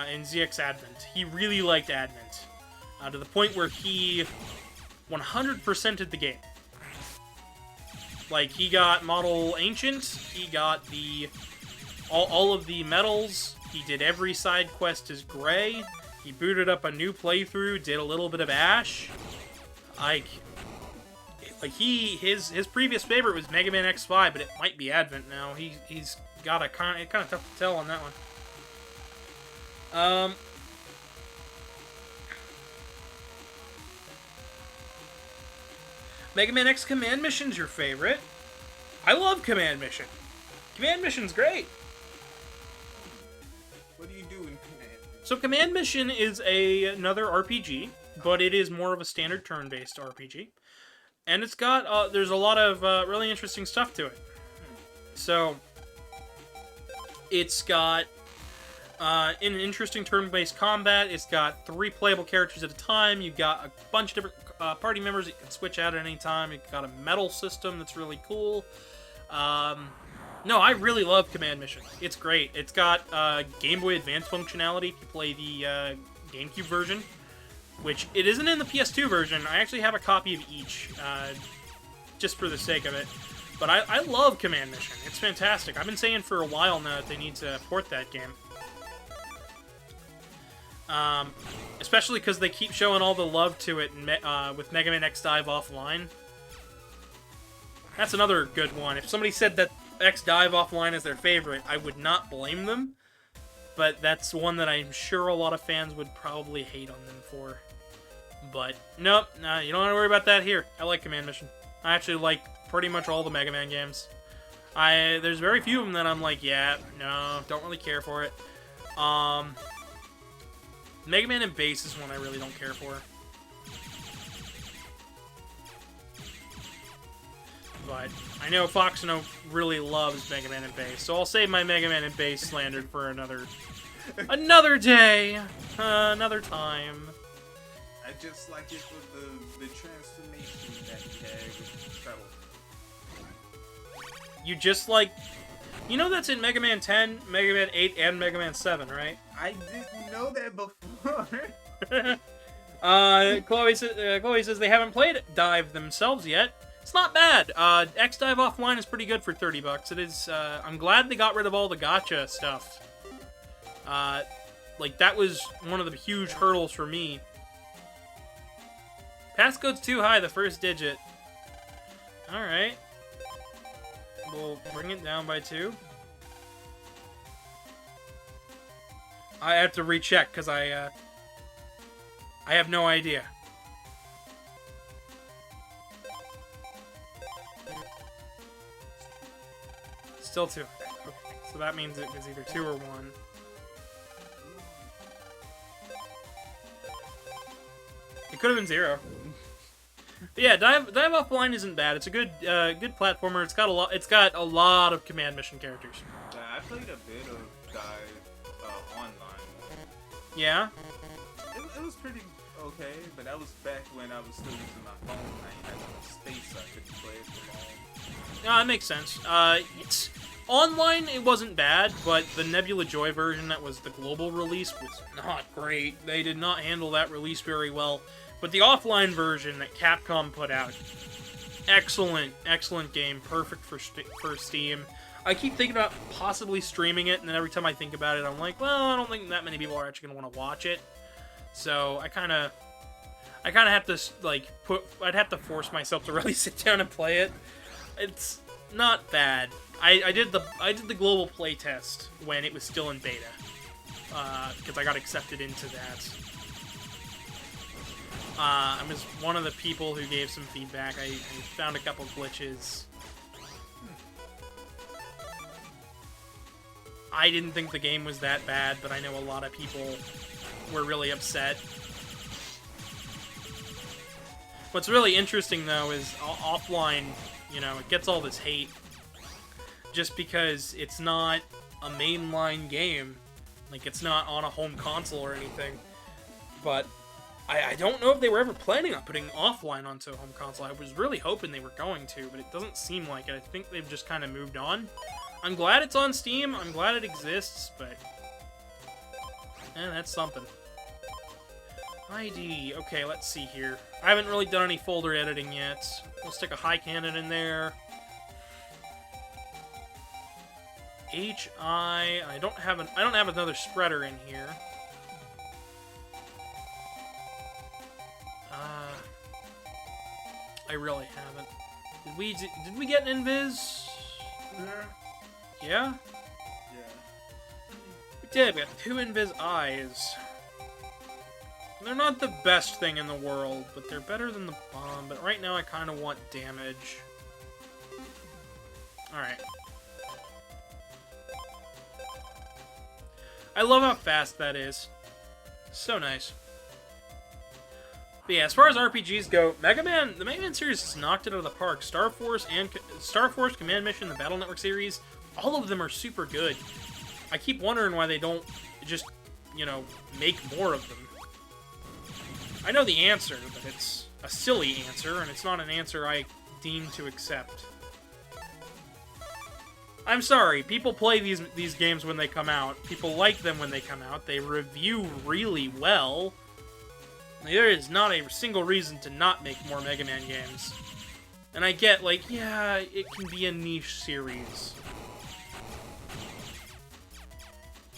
and ZX Advent. He really liked Advent, to the point where he 100%ed the game. Like, he got Model Ancient, he got all of the medals. He did every side quest as Gray. He booted up a new playthrough, did a little bit of Ash. His previous favorite was Mega Man.exe, but it might be Advent now. He's got a kind of tough to tell on that one. Mega Man.exe Command Mission's your favorite. I love Command Mission. Command Mission's great. What do you do in Command? So Command Mission is another RPG, but it is more of a standard turn-based RPG. And it's got, there's a lot of really interesting stuff to it. So, it's got an interesting turn-based combat. It's got 3 playable characters at a time. You've got a bunch of different party members that you can switch out at any time. You've got a medal system that's really cool. No, I really love Command Mission. It's great. It's got Game Boy Advance functionality if you play the GameCube version, which it isn't in the PS2 version. I actually have a copy of each, just for the sake of it. But I love Command Mission. It's fantastic. I've been saying for a while now that they need to port that game. Especially because they keep showing all the love to it with Mega Man.exe Dive Offline. That's another good one. If somebody said that X Dive Offline is their favorite, I would not blame them. But that's one that I'm sure a lot of fans would probably hate on them for. But, nope, nah, you don't have to worry about that here. I like Command Mission. I actually like pretty much all the Mega Man games. There's very few of them that I'm like, yeah, no, don't really care for it. Mega Man and Bass is one I really don't care for. but I know Foxono really loves Mega Man and Bass, so I'll save my Mega Man and Bass slander for another day, another time. I just like it for the transformation that he had with Treble. You just like, you know that's in Mega Man 10, Mega Man 8, and Mega Man 7, right? I didn't know that before. Chloe says they haven't played Dive themselves yet. It's not bad. X Dive Offline is pretty good for $30. It is. I'm glad they got rid of all the gacha stuff. Like that was one of the huge hurdles for me. Passcode's too high, the first digit. All right. We'll bring it down by 2. I have to recheck because I have no idea. Still 2. Okay. So that means it was either 2 or 1. It could have been 0. But yeah, Dive Offline isn't bad. It's a good good platformer. It's got a lot of command mission characters. Yeah, I played a bit of Dive online. Yeah. It was pretty okay, but that was back when I was still using my phone. I ain't had enough space, so I couldn't play it for long. That makes sense. It's online. It wasn't bad, but the Nebula Joy version that was the global release was not great. They did not handle that release very well. But the offline version that Capcom put out, excellent, excellent game, perfect for Steam. I keep thinking about possibly streaming it, and then every time I think about it, I'm like, well, I don't think that many people are actually gonna want to watch it. So I kind of have to like I'd have to force myself to really sit down and play it. It's not bad. I did the global playtest when it was still in beta, because I got accepted into that. I was one of the people who gave some feedback. I found a couple glitches. I didn't think the game was that bad, but I know a lot of people were really upset. What's really interesting, though, is offline, you know, it gets all this hate just because it's not a mainline game. Like, it's not on a home console or anything. But I don't know if they were ever planning on putting offline onto a home console. I was really hoping they were going to, but it doesn't seem like it. I think they've just kind of moved on. I'm glad it's on Steam. I'm glad it exists, but that's something. ID. Okay, let's see here. I haven't really done any folder editing yet. We'll stick a high cannon in there. HI. I don't have another spreader in here. I really haven't. Did we get an invis? Yeah? Yeah. We did. We got 2 invis eyes. They're not the best thing in the world, but they're better than the bomb. But right now I kind of want damage. Alright. I love how fast that is. So nice. But yeah, as far as RPGs go, the Mega Man series has knocked it out of the park. Star Force, Command Mission, the Battle Network series, all of them are super good. I keep wondering why they don't just, you know, make more of them. I know the answer, but it's a silly answer, and it's not an answer I deem to accept. I'm sorry, people play these games when they come out. People like them when they come out. They review really well. There is not a single reason to not make more Mega Man games. And I get, like, yeah, it can be a niche series.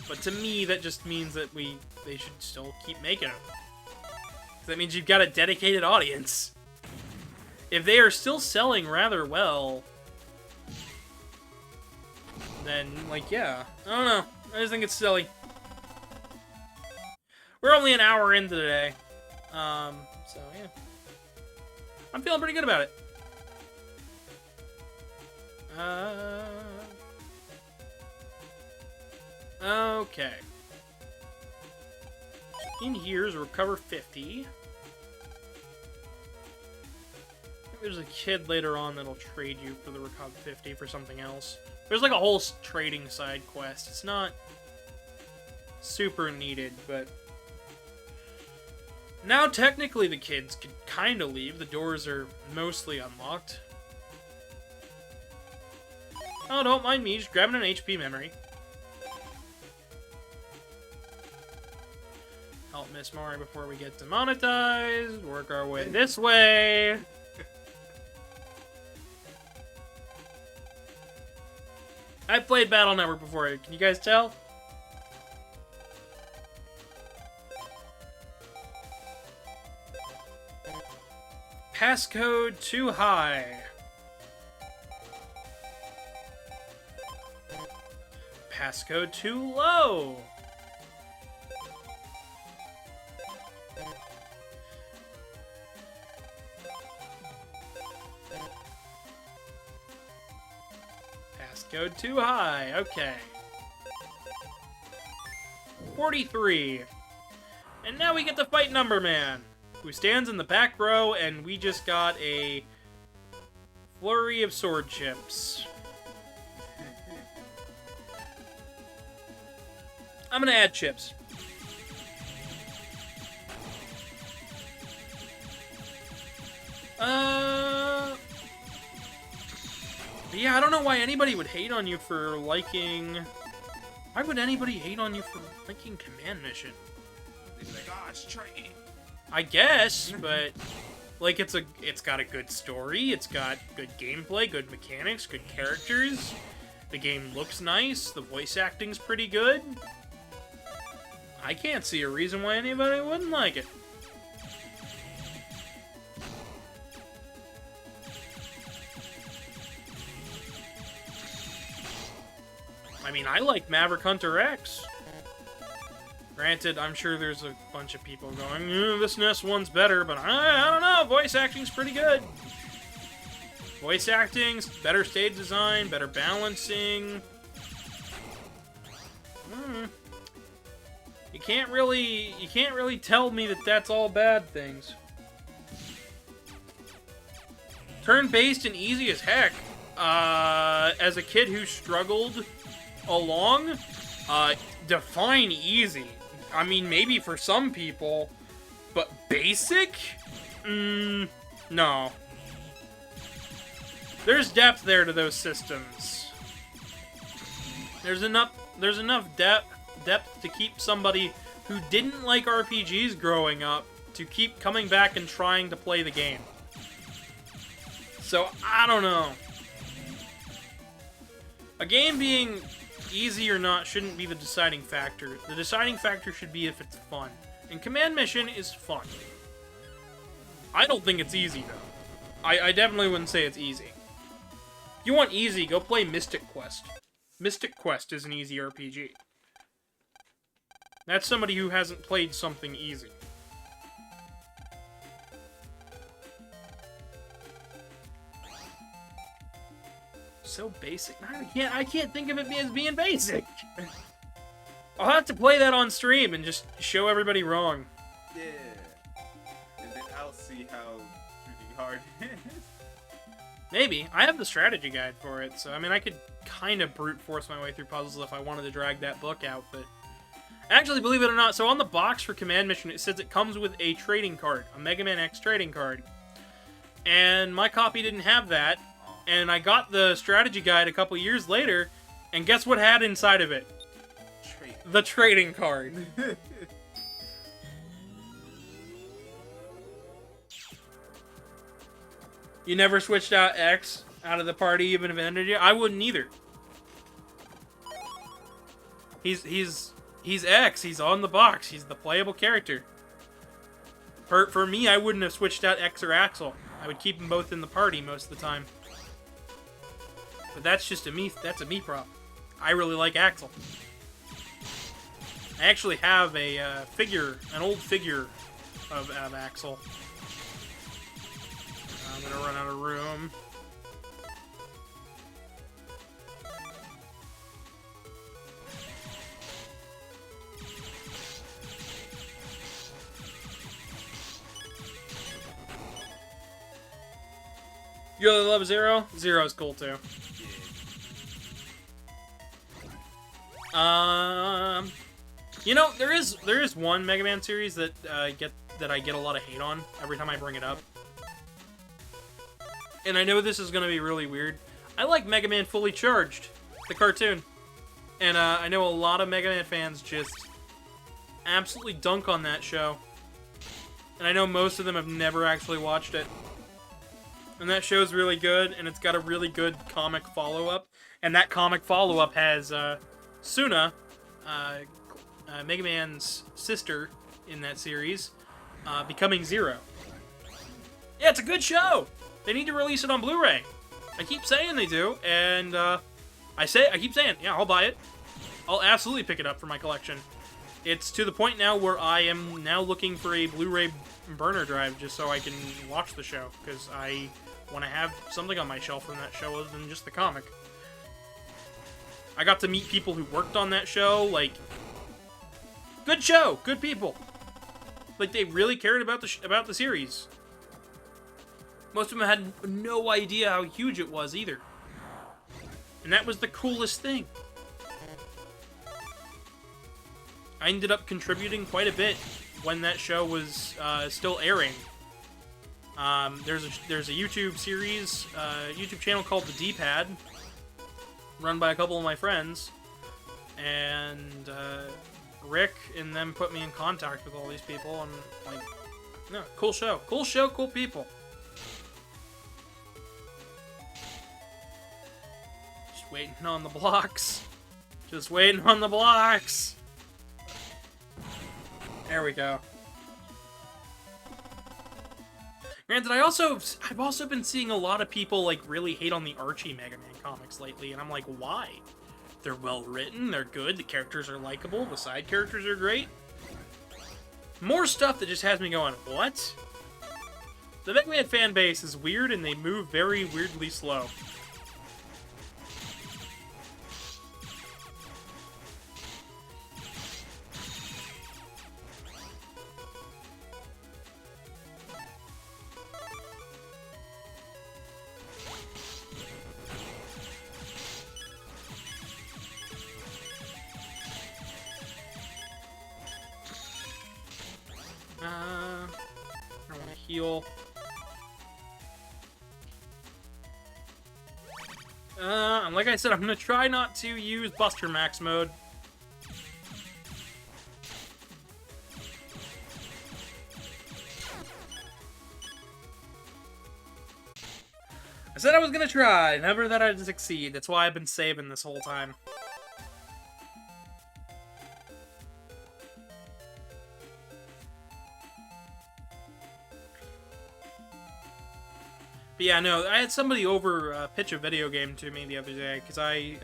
But to me, that just means that they should still keep making them. That means you've got a dedicated audience. If they are still selling rather well, then, like, yeah. I don't know. I just think it's silly. We're only an hour into today. So, yeah. I'm feeling pretty good about it. Okay. In here is recover 50. there's a kid later on that'll trade you for the Recog 50 for something else. There's like a whole trading side quest. It's not super needed, but now technically the kids can kind of leave. The doors are mostly unlocked. Oh, don't mind me, just grabbing an HP memory. Help Miss Mari before we get demonetized. Work our way this way. I've played Battle Network before. Can you guys tell? Passcode too high. Passcode too low. Passcode too high. Okay. 43. And now we get to fight Number Man, who stands in the back row, and we just got a flurry of sword chips. I'm gonna add chips. Yeah, I don't know why anybody would hate on you for liking... Why would anybody hate on you for liking Command Mission? They'd be like, oh, it's training. I guess, but... Like, it's got a good story, it's got good gameplay, good mechanics, good characters. The game looks nice, the voice acting's pretty good. I can't see a reason why anybody wouldn't like it. I mean, I like Maverick Hunter X. Granted, I'm sure there's a bunch of people going, this NES one's better, but I don't know, voice acting's pretty good. Voice acting's better stage design, better balancing. You can't really tell me that that's all bad things. Turn-based and easy as heck. As a kid who struggled along, define easy. I mean, maybe for some people, but basic? No. There's depth there to those systems. There's enough depth to keep somebody who didn't like RPGs growing up to keep coming back and trying to play the game. So, I don't know. A game being easy or not shouldn't be the deciding factor. The deciding factor should be if it's fun. And Command Mission is fun. I don't think it's easy, though. I definitely wouldn't say it's easy. If you want easy, go play Mystic Quest. Mystic Quest is an easy RPG. That's somebody who hasn't played something easy. So basic. I can't think of it as being basic. I'll have to play that on stream and just show everybody wrong. Yeah. And then I'll see how really hard it is. Maybe. I have the strategy guide for it, so I mean I could kind of brute force my way through puzzles if I wanted to drag that book out, but... Actually, believe it or not, so on the box for Command Mission, it says it comes with a trading card, a Megaman.exe trading card. And my copy didn't have that, and I got the strategy guide a couple years later, and guess what had inside of it? The trading card. You never switched out X out of the party even if it ended you? I wouldn't either. He's X. He's on the box. He's the playable character. For me, I wouldn't have switched out X or Axel. I would keep them both in the party most of the time. But that's just a me problem. I really like Axel. I actually have a an old figure of Axel. I'm gonna run out of room. You really love Zero? Zero's cool too. You know, there is one Mega Man series that I get a lot of hate on every time I bring it up. And I know this is gonna be really weird. I like Mega Man Fully Charged, the cartoon. And I know a lot of Mega Man fans just absolutely dunk on that show. And I know most of them have never actually watched it. And that show's really good, and it's got a really good comic follow-up. And that comic follow-up has Suna, Mega Man's sister in that series, becoming Zero. Yeah, it's a good show! They need to release it on Blu-ray. I keep saying they do, and I keep saying, yeah, I'll buy it. I'll absolutely pick it up for my collection. It's to the point now where I am now looking for a Blu-ray burner drive just so I can watch the show, because I want to have something on my shelf from that show other than just the comic. I got to meet people who worked on that show, like, good show, good people. Like, they really cared about the series. Most of them had no idea how huge it was either. And that was the coolest thing. I ended up contributing quite a bit when that show was still airing. There's a YouTube series, YouTube channel called The D-Pad, run by a couple of my friends, and Rick and them put me in contact with all these people, and like, no, cool show, cool people. Just waiting on the blocks. Just waiting on the blocks. There we go. Granted, I've also been seeing a lot of people like really hate on the Archie Mega Man comics lately, and I'm like, why? They're well written, they're good, the characters are likable, the side characters are great. More stuff that just has me going, what? The Mega Man fan base is weird, and they move very weirdly slow. I want to heal. Like I said, I'm gonna try not to use Buster Max mode. I said I was gonna try, never that I'd succeed. That's why I've been saving this whole time. But yeah, no, I had somebody over pitch a video game to me the other day, because I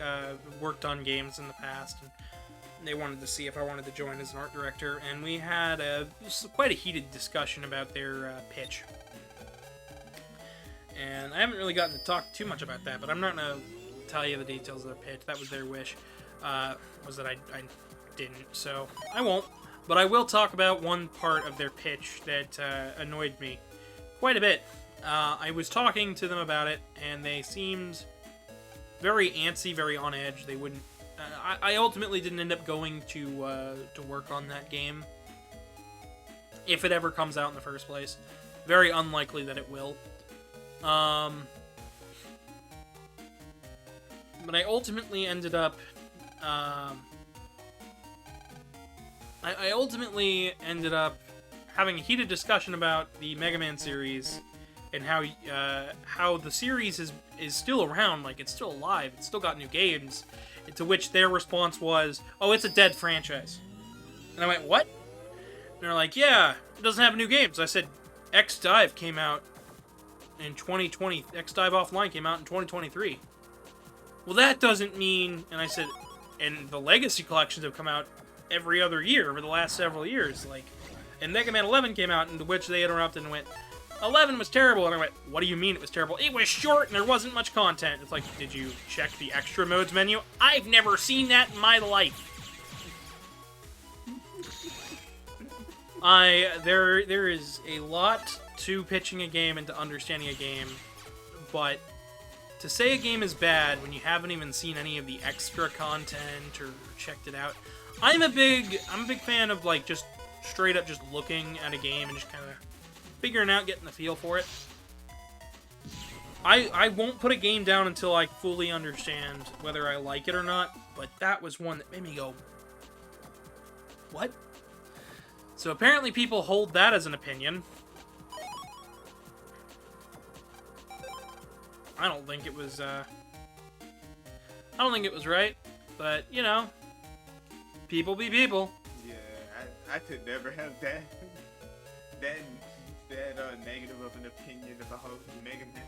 worked on games in the past, and they wanted to see if I wanted to join as an art director, and we had quite a heated discussion about their pitch. And I haven't really gotten to talk too much about that, but I'm not going to tell you the details of their pitch. That was their wish, was that I didn't, so I won't. But I will talk about one part of their pitch that annoyed me quite a bit. I was talking to them about it, and they seemed very antsy, very on edge. They wouldn't. I ultimately didn't end up going to work on that game, if it ever comes out in the first place. Very unlikely that it will. But I ultimately ended up. I ultimately ended up having a heated discussion about the Mega Man series. And how the series is still around, like, it's still alive, it's still got new games, to which their response was, oh, it's a dead franchise. And I went, what? And they're like, yeah, it doesn't have new games. I said, X-Dive came out in 2020, X-Dive Offline came out in 2023. Well, that doesn't mean, and I said, and the Legacy collections have come out every other year over the last several years, like, and Mega Man 11 came out, into which they interrupted and went, 11 was terrible, and I went, what do you mean it was terrible? It was short, and there wasn't much content. It's like, did you check the extra modes menu? I've never seen that in my life. There is a lot to pitching a game and to understanding a game, but to say a game is bad when you haven't even seen any of the extra content or checked it out, I'm a big fan of like just straight up just looking at a game and just kind of figuring out, getting the feel for it. I won't put a game down until I fully understand whether I like it or not, but that was one that made me go, what? So apparently people hold that as an opinion. I don't think it was right, but, you know, people be people. Yeah, I could never have that negative of an opinion about Megaman.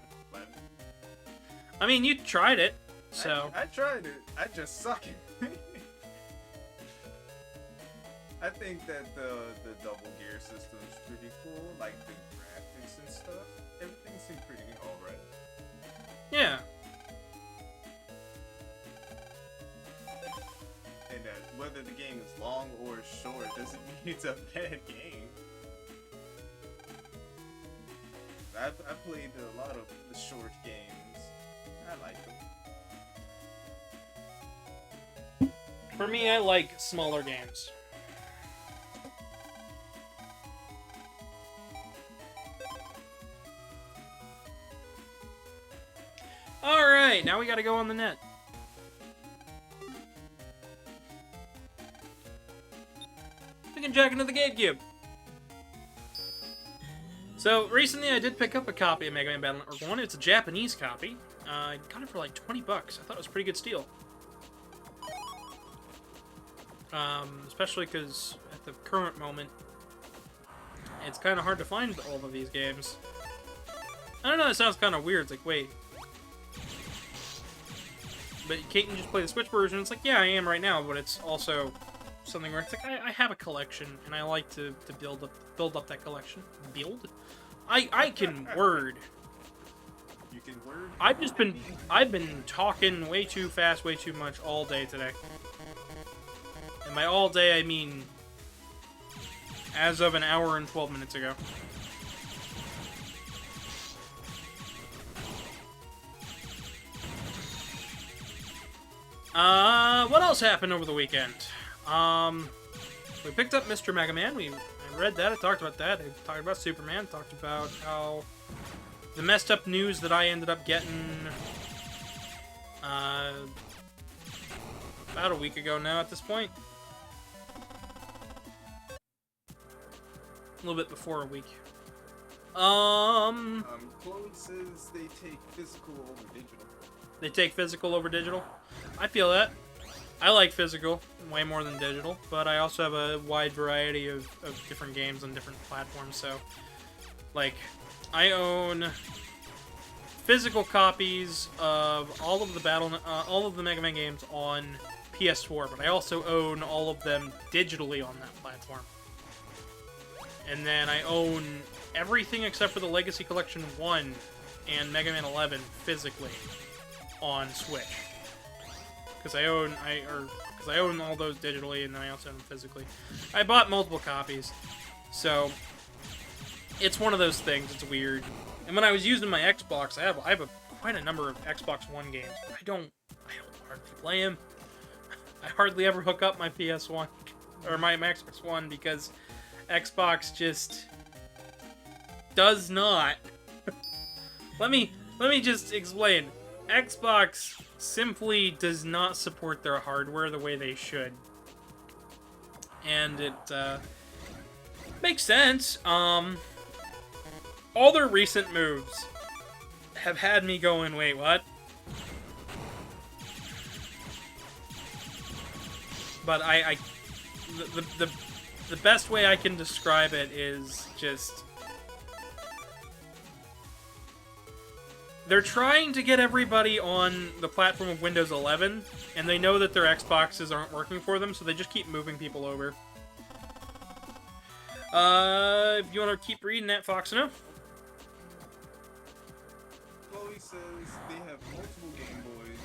I mean, you tried it, so... I tried it. I just suck it. I think that the double gear system is pretty cool, like the graphics and stuff. Everything seemed pretty alright. Yeah. And whether the game is long or short doesn't mean it's a bad game. I played a lot of the short games. I like them. For me, I like smaller games. Alright, now we gotta go on the net. We can jack into the GameCube. So, recently I did pick up a copy of Mega Man Battle Network 1. It's a Japanese copy. I got it for like 20 bucks. I thought it was a pretty good steal. Especially because at the current moment, it's kind of hard to find all of these games. I don't know, it sounds kind of weird. It's like, wait. But can't you just play the Switch version? It's like, yeah, I am right now, but it's also something where it's like, I have a collection, and I like to build up that collection. Build? I can word. You can word? I've been talking way too fast, way too much all day today. And by all day, I mean as of an hour and 12 minutes ago. What else happened over the weekend? We picked up Mr. Megaman. I read that. I talked about that. I talked about Superman. Talked about how the messed up news that I ended up getting about a week ago now at this point. A little bit before a week. Chloe says they take physical over digital. They take physical over digital? I feel that. I like physical way more than digital, but I also have a wide variety of different games on different platforms, so... Like, I own physical copies of all of the Mega Man games on PS4, but I also own all of them digitally on that platform. And then I own everything except for the Legacy Collection 1 and Mega Man 11 physically on Switch. Because I own all those digitally, and then I also own them physically. I bought multiple copies, so it's one of those things. It's weird. And when I was using my Xbox, I have quite a number of Xbox One games. But I don't hardly play them. I hardly ever hook up my PS1 or my Xbox One because Xbox just does not. Let me just explain. Xbox simply does not support their hardware the way they should. And it makes sense. All their recent moves have had me going, wait, what? But the best way I can describe it is just... They're trying to get everybody on the platform of Windows 11, and they know that their Xboxes aren't working for them, so they just keep moving people over. If you want to keep reading that, Foxono? Chloe says they have multiple Game Boys,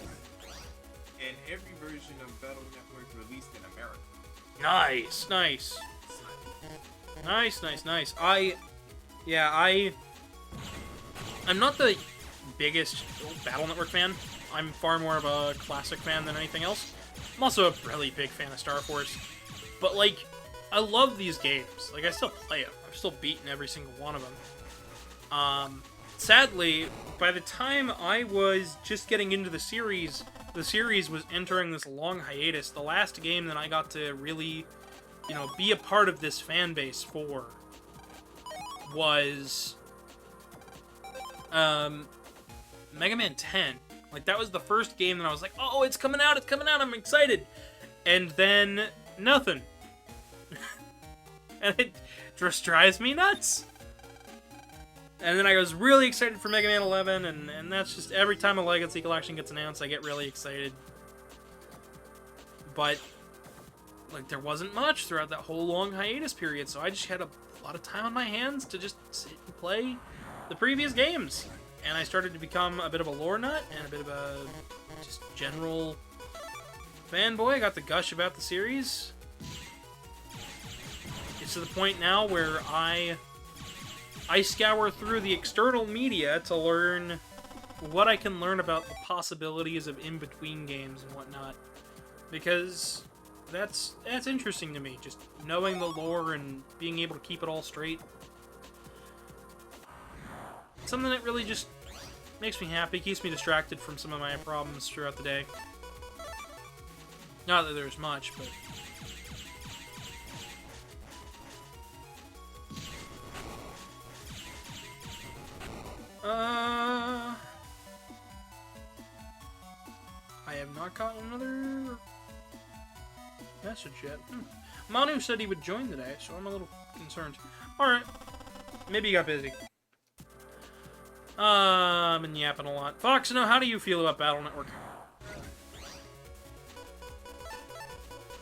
and every version of Battle Network released in America. Nice, nice. Nice, nice, nice. I'm not the biggest Battle Network fan. I'm far more of a classic fan than anything else. I'm also a really big fan of Star Force. But, like, I love these games. Like, I still play them. I've still beaten every single one of them. Sadly, by the time I was just getting into the series was entering this long hiatus. The last game that I got to really, you know, be a part of this fan base for was Megaman 10. Like, that was the first game that I was like, oh, it's coming out, I'm excited. And then, nothing. And it just drives me nuts. And then I was really excited for Mega Man 11, and that's just, every time a Legacy Collection gets announced, I get really excited. But, like, there wasn't much throughout that whole long hiatus period, so I just had a lot of time on my hands to just sit and play the previous games. And I started to become a bit of a lore nut, and a bit of a just general fanboy. I got to gush about the series. It's to the point now where I scour through the external media to learn what I can learn about the possibilities of in-between games and whatnot. Because that's interesting to me, just knowing the lore and being able to keep it all straight. Something that really just makes me happy, keeps me distracted from some of my problems throughout the day. Not that there's much, but... I have not gotten another message yet. Manu said he would join today, so I'm a little concerned. Alright. Maybe he got busy. I've been yapping a lot. Foxono, how do you feel about Battle Network?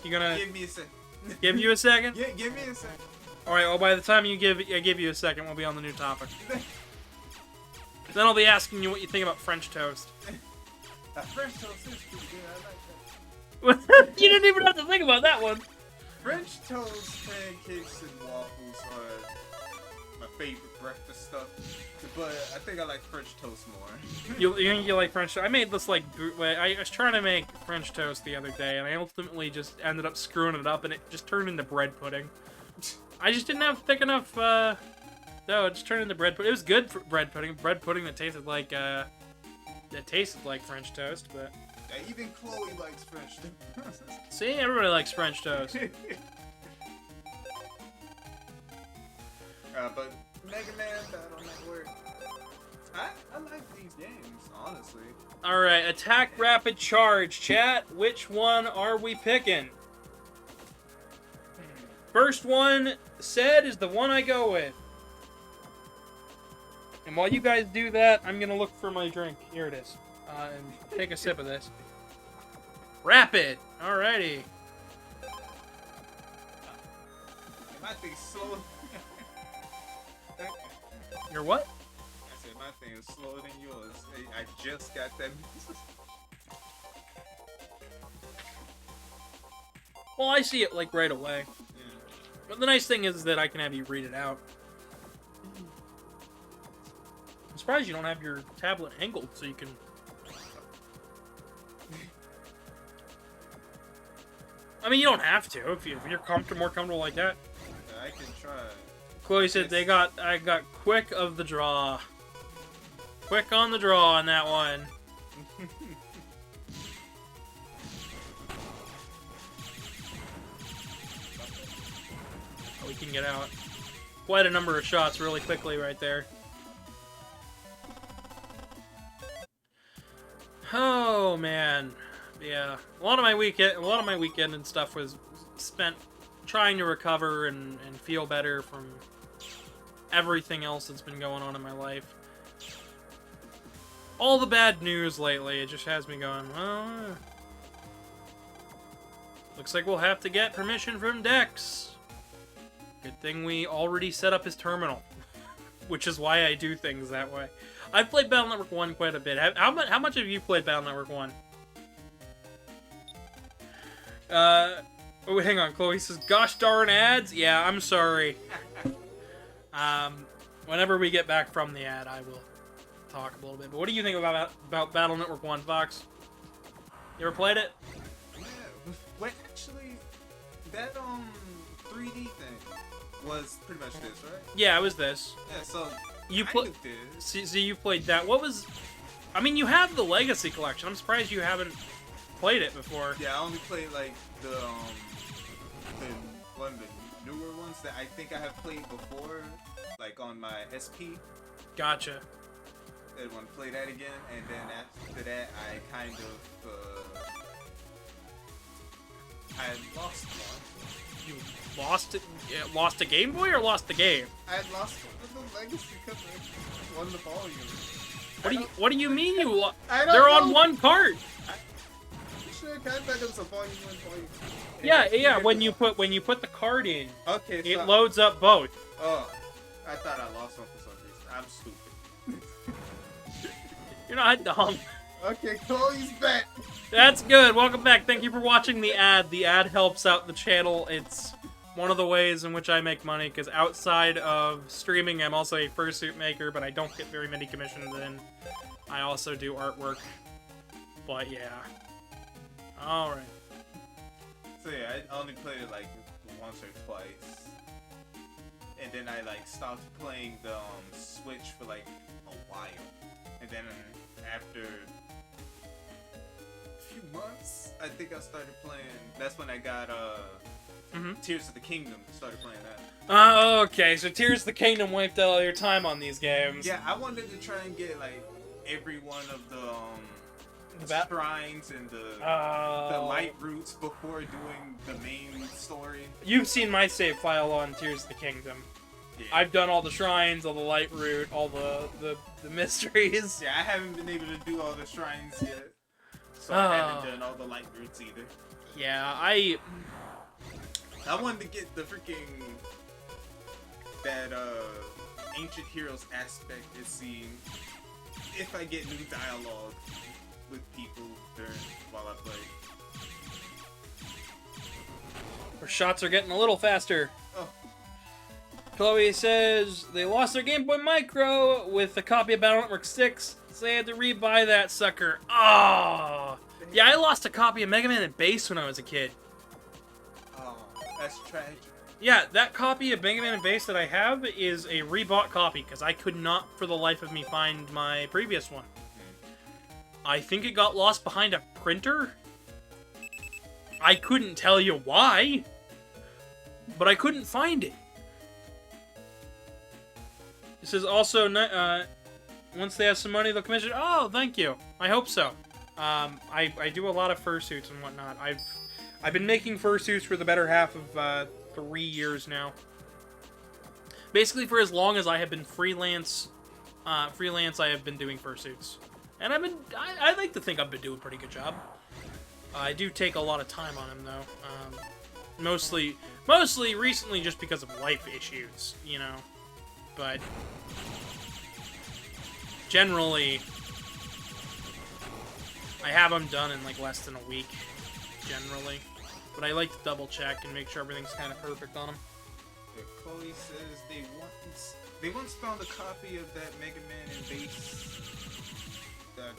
You gonna... Give me a second. Give you a second? Yeah, give me a second. Alright, well, by the time I give you a second, we'll be on the new topic. Then I'll be asking you what you think about French toast. French toast is pretty good. I like that. You didn't even have to think about that one. French toast, pancakes, and waffles are my favorite breakfast stuff. But I think I like French toast more. You like French toast? I made this, like, I was trying to make French toast the other day, and I ultimately just ended up screwing it up, and it just turned into bread pudding. I just didn't have thick enough, no, it just turned into bread pudding. It was good for bread pudding. Bread pudding that tasted like French toast, but... Yeah, even Chloe likes French toast. See? Everybody likes French toast. But Mega Man, Battle Network... I like these games, honestly. Alright, Attack Rapid Charge, chat. Which one are we picking? First one said is the one I go with. And while you guys do that, I'm gonna look for my drink. Here it is. And take a sip of this. Rapid! Alrighty. My thing's slow. Your what? I said my thing is slower than yours. I just got that. Well, I see it, like, right away. Yeah. But the nice thing is that I can have you read it out. I'm surprised you don't have your tablet angled so you can... I mean, you don't have to if you're more comfortable like that. I can try. Chloe said I got quick of the draw. Quick on the draw on that one. Oh, we can get out. Quite a number of shots really quickly right there. Oh man, yeah. A lot of my weekend and stuff was spent trying to recover and feel better from everything else that's been going on in my life. All the bad news lately, it just has me going, well, looks like we'll have to get permission from Dex. Good thing we already set up his terminal, which is why I do things that way. I've played Battle Network 1 quite a bit. How much have you played Battle Network 1? Oh, hang on. Chloe says, gosh darn ads? Yeah, I'm sorry. Whenever we get back from the ad, I will talk a little bit. But what do you think about Battle Network 1, Fox? You ever played it? Yeah. Wait, actually, that 3D thing was pretty much this, right? Yeah, it was this. Yeah. So You kind put. of this. See, you played that. What was? I mean, you have the Legacy Collection. I'm surprised you haven't played it before. Yeah, I only played like the one of the newer ones that I think I have played before, like on my SP. Gotcha. I want to play that again, and then after that, I kind of I had lost one. You lost it? Lost a Game Boy or lost the game? I had lost one of the Legacy because I won the volume. What do you mean you lost? I don't They're know. on one cart. Sure, I thought it was a volume 1, volume 2. Yeah. When you put the card in, Okay, so it loads up both. Oh, I thought I lost one for some reason. I'm stupid. You're not dumb. Okay, Chloe's back. That's good. Welcome back. Thank you for watching the ad. The ad helps out the channel. It's one of the ways in which I make money, because outside of streaming, I'm also a fursuit maker, but I don't get very many commissions in. I also do artwork. But yeah. Alright. So yeah, I only played it like once or twice, and then I like stopped playing the Switch for like a while, and then after a few months, I think I started playing. That's when I got Tears of the Kingdom. Started playing that. Okay, so Tears of the Kingdom wiped out all your time on these games. Yeah, I wanted to try and get like every one of the shrines and the light roots before doing the main story. You've seen my save file on Tears of the Kingdom. Yeah. I've done all the shrines, all the light root, all the mysteries. Yeah, I haven't been able to do all the shrines yet, so I haven't done all the light roots either. Yeah, I wanted to get the that ancient heroes aspect is seeing if I get new dialogue with people while I play. Our shots are getting a little faster. Oh. Chloe says they lost their Game Boy Micro with a copy of Battle Network 6, so they had to rebuy that sucker. Ah, yeah, I lost a copy of Megaman.exe when I was a kid. Oh, that's tragic. Yeah, that copy of Megaman.exe that I have is a rebought copy, because I could not for the life of me find my previous one. I think it got lost behind a printer. I couldn't tell you why, but I couldn't find it. It says also, once they have some money, they'll commission. Oh, thank you. I hope so. I do a lot of fursuits and whatnot. I've been making fursuits for the better half of 3 years now. Basically, for as long as I have been freelance, I have been doing fursuits. And I like to think I've been doing a pretty good job. I do take a lot of time on them, though. Mostly recently just because of life issues, you know. But generally, I have them done in like less than a week, generally. But I like to double check and make sure everything's kind of perfect on them. Chloe says they once found a copy of that Megaman.exe. The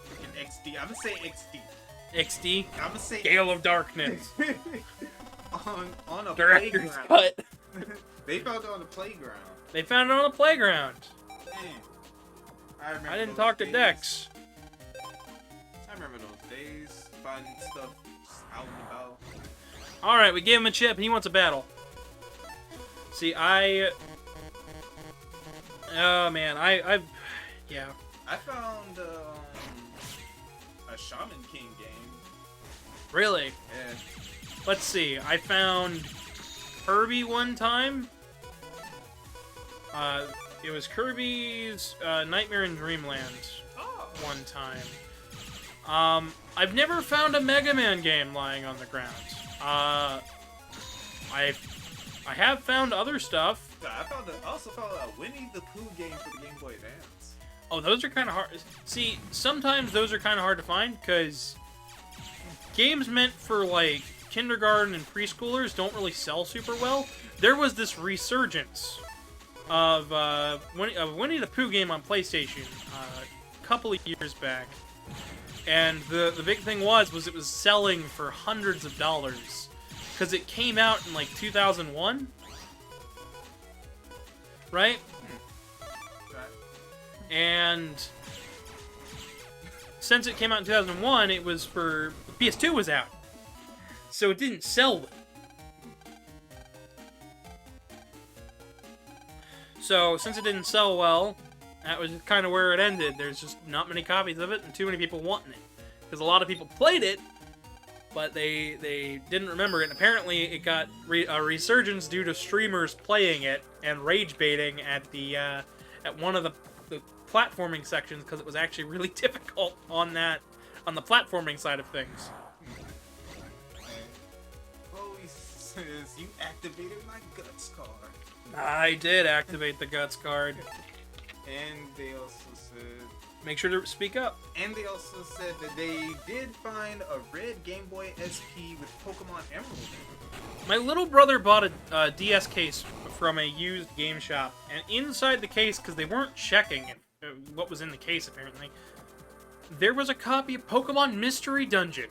freaking XD. I'm gonna say XD. XD? I'm gonna say Gale of Darkness. on a Director's playground. cut. They found it on the playground. They found it on the playground. Man, I didn't talk to days. Dex. I remember those days, finding stuff just out and about. Alright, we gave him a chip and he wants a battle. See, oh man, yeah. I found a Shaman King game. Really? Yeah. Let's see, I found Kirby one time. It was Kirby's Nightmare in Dreamland one time. I've never found a Mega Man game lying on the ground. I have found other stuff. I also found a Winnie the Pooh game for the Game Boy Advance. Oh, those are kind of hard. See, sometimes those are kind of hard to find, because games meant for, like, kindergarten and preschoolers don't really sell super well. There was this resurgence of Winnie the Pooh game on PlayStation a couple of years back, and the big thing was it was selling for hundreds of dollars because it came out in like 2001, right? And since it came out in 2001, it was for PS2 was out, so it didn't sell well. So, since it didn't sell well, that was kind of where it ended. There's just not many copies of it, and too many people wanting it. Because a lot of people played it, but they didn't remember it. And apparently, it got a resurgence due to streamers playing it and rage baiting at the at one of the platforming sections because it was actually really difficult on the platforming side of things. Chloe says you activated my guts card. I did activate the guts card. And they also said... Make sure to speak up. And they also said that they did find a red Game Boy SP with Pokemon Emerald. My little brother bought a DS case from a used game shop, and inside the case, because they weren't checking what was in the case apparently, there was a copy of Pokemon Mystery Dungeon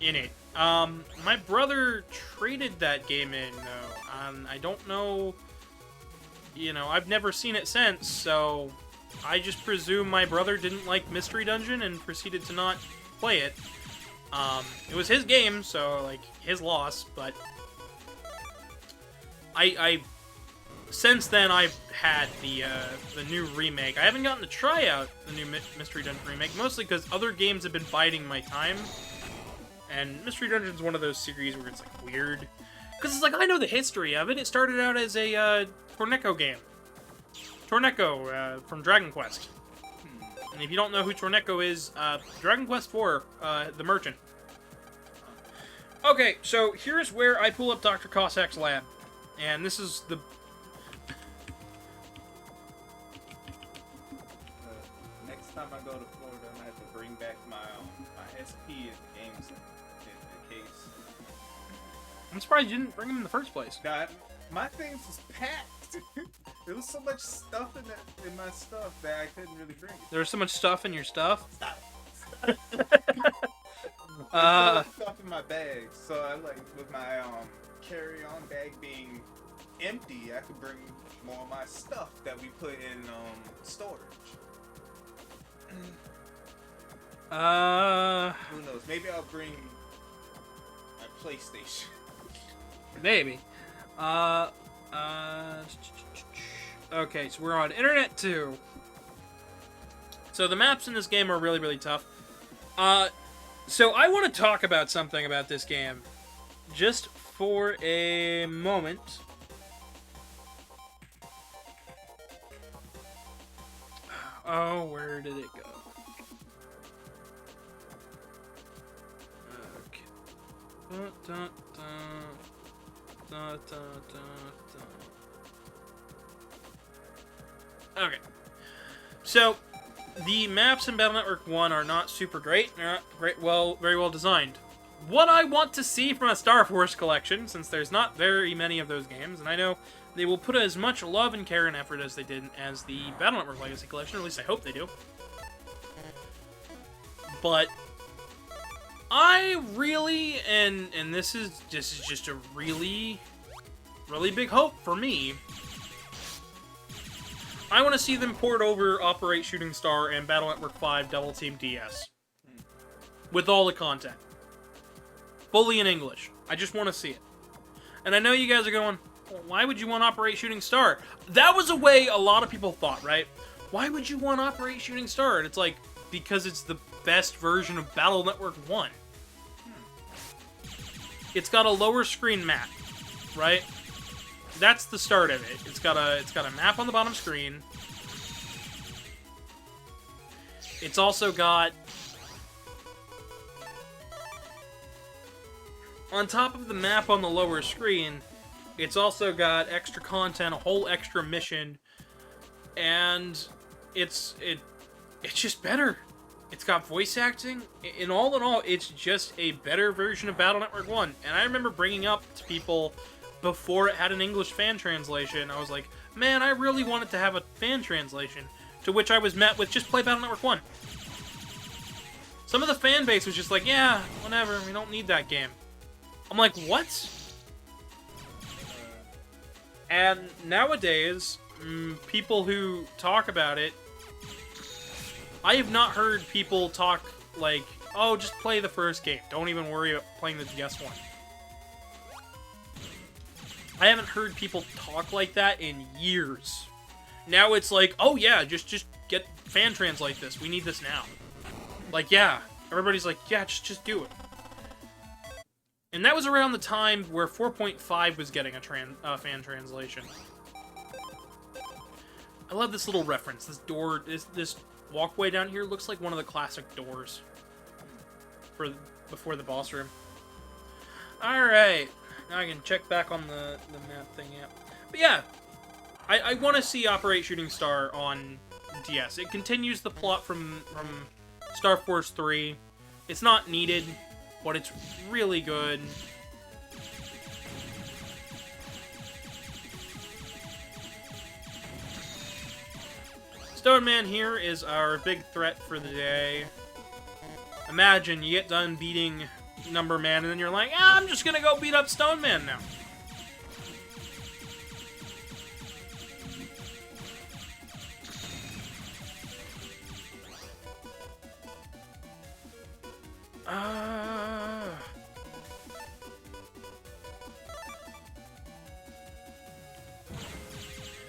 in it. My brother traded that game in, though. I don't know, I've never seen it since, so I just presume my brother didn't like Mystery Dungeon and proceeded to not play it. It was his game, so, like, his loss, but I since then, I've had the new remake. I haven't gotten to try out the new Mystery Dungeon remake, mostly because other games have been biding my time. And Mystery Dungeon's one of those series where it's, like, weird. Because it's like, I know the history of it. It started out as a Torneko game. Torneko from Dragon Quest. And if you don't know who Torneko is, Dragon Quest IV, the Merchant. Okay, so here's where I pull up Dr. Cossack's lab. And this is the... Next time I go to Florida, I'm gonna have to bring back my SP and games in the case. I'm surprised you didn't bring him in the first place. Nah, my things was packed. There was so much stuff in my stuff that I couldn't really bring it. There was so much stuff in your stuff? Stop. So much stuff in my bag, so I with my carry-on bag being empty, I could bring more of my stuff that we put in storage. Who knows? Maybe I'll bring my PlayStation. Maybe. Okay, so we're on Internet 2. So the maps in this game are really, really tough. So I want to talk about something about this game. Just for a moment. Oh, where did it go? Okay. Dun, dun, dun. Dun, dun, dun, dun. Okay. So, the maps in Battle Network 1 are not super great. They're not very well designed. What I want to see from a Star Force collection, since there's not very many of those games, and I know they will put as much love and care and effort as they did as the Battle Network Legacy Collection, or at least I hope they do. But I really, and this is just a really, really big hope for me. I want to see them port over Operate Shooting Star and Battle Network 5 Double Team DS. With all the content. Fully in English. I just want to see it. And I know you guys are going, well, why would you want Operate Shooting Star? That was a way a lot of people thought, right? Why would you want Operate Shooting Star? And it's like, because it's the best version of Battle Network 1. It's got a lower screen map, right? That's the start of it. It's got a map on the bottom screen. It's also got, on top of the map on the lower screen, it's also got extra content, a whole extra mission, and it's just better. It's got voice acting. In all, it's just a better version of Battle Network 1. And I remember bringing up to people before it had an English fan translation, I was like, man, I really wanted to have a fan translation. To which I was met with, just play Battle Network 1. Some of the fan base was just like, yeah, whatever, we don't need that game. I'm like, what? And nowadays, people who talk about it, I have not heard people talk like, oh, just play the first game. Don't even worry about playing the DS one. I haven't heard people talk like that in years. Now it's like, oh yeah, just get fan translate this. We need this now. Like, yeah. Everybody's like, yeah, just do it. And that was around the time where 4.5 was getting a fan translation. I love this little reference. This door, this walkway down here looks like one of the classic doors before the boss room. Alright. Now I can check back on the map thing, yeah. But yeah, I want to see Operate Shooting Star on DS. It continues the plot from Star Force 3. It's not needed, but it's really good. Stone Man here is our big threat for the day. Imagine you get done beating Number Man, and then you're like, I'm just gonna go beat up Stone Man now.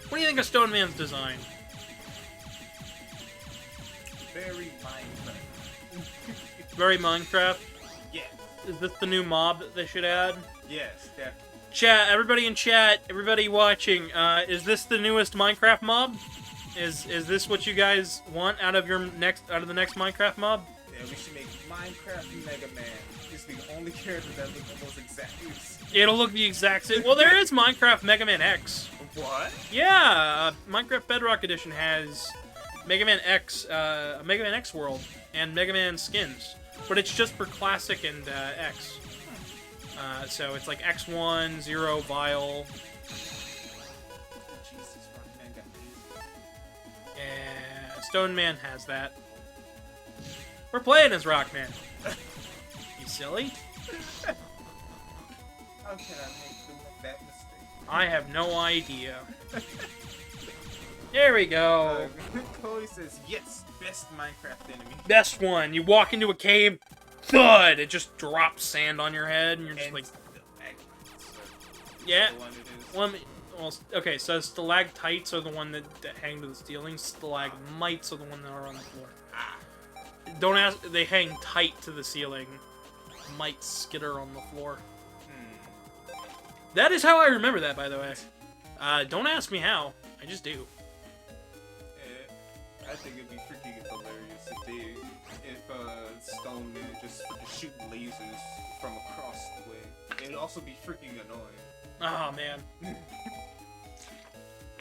What do you think of Stone Man's design? Very Minecraft. Very Minecraft? Yeah. Is this the new mob that they should add? Yes, definitely. Chat, everybody in chat, everybody watching, is this the newest Minecraft mob? Is this what you guys want out of the next Minecraft mob? Yeah, we should make Minecraft Megaman. He's the only character that looks almost exactly the same. It'll look the exact same. Well, there is Minecraft Megaman.exe. What? Yeah, Minecraft Bedrock Edition has Megaman.exe, a Megaman.exe world, and Megaman skins. But it's just for Classic and X. So it's like X1, Zero, Vile. Jesus, Rockman got these. Yeah, Stone Man has that. We're playing as Rockman. You silly? How can I make that mistake? I have no idea. There we go. Chloe says, yes, best Minecraft enemy. Best one. You walk into a cave, thud! It just drops sand on your head, and you're just And like, stalagmites. yeah. The one it is. Well, okay, so stalactites are the one that hang to the ceiling. Stalagmites are the one that are on the floor. Don't ask. They hang tight to the ceiling. Might skitter on the floor. That is how I remember that, by the way. Don't ask me how. I just do. I think it'd be freaking hilarious if Stone Man just shoot lasers from across the way. It'd also be freaking annoying. Oh man.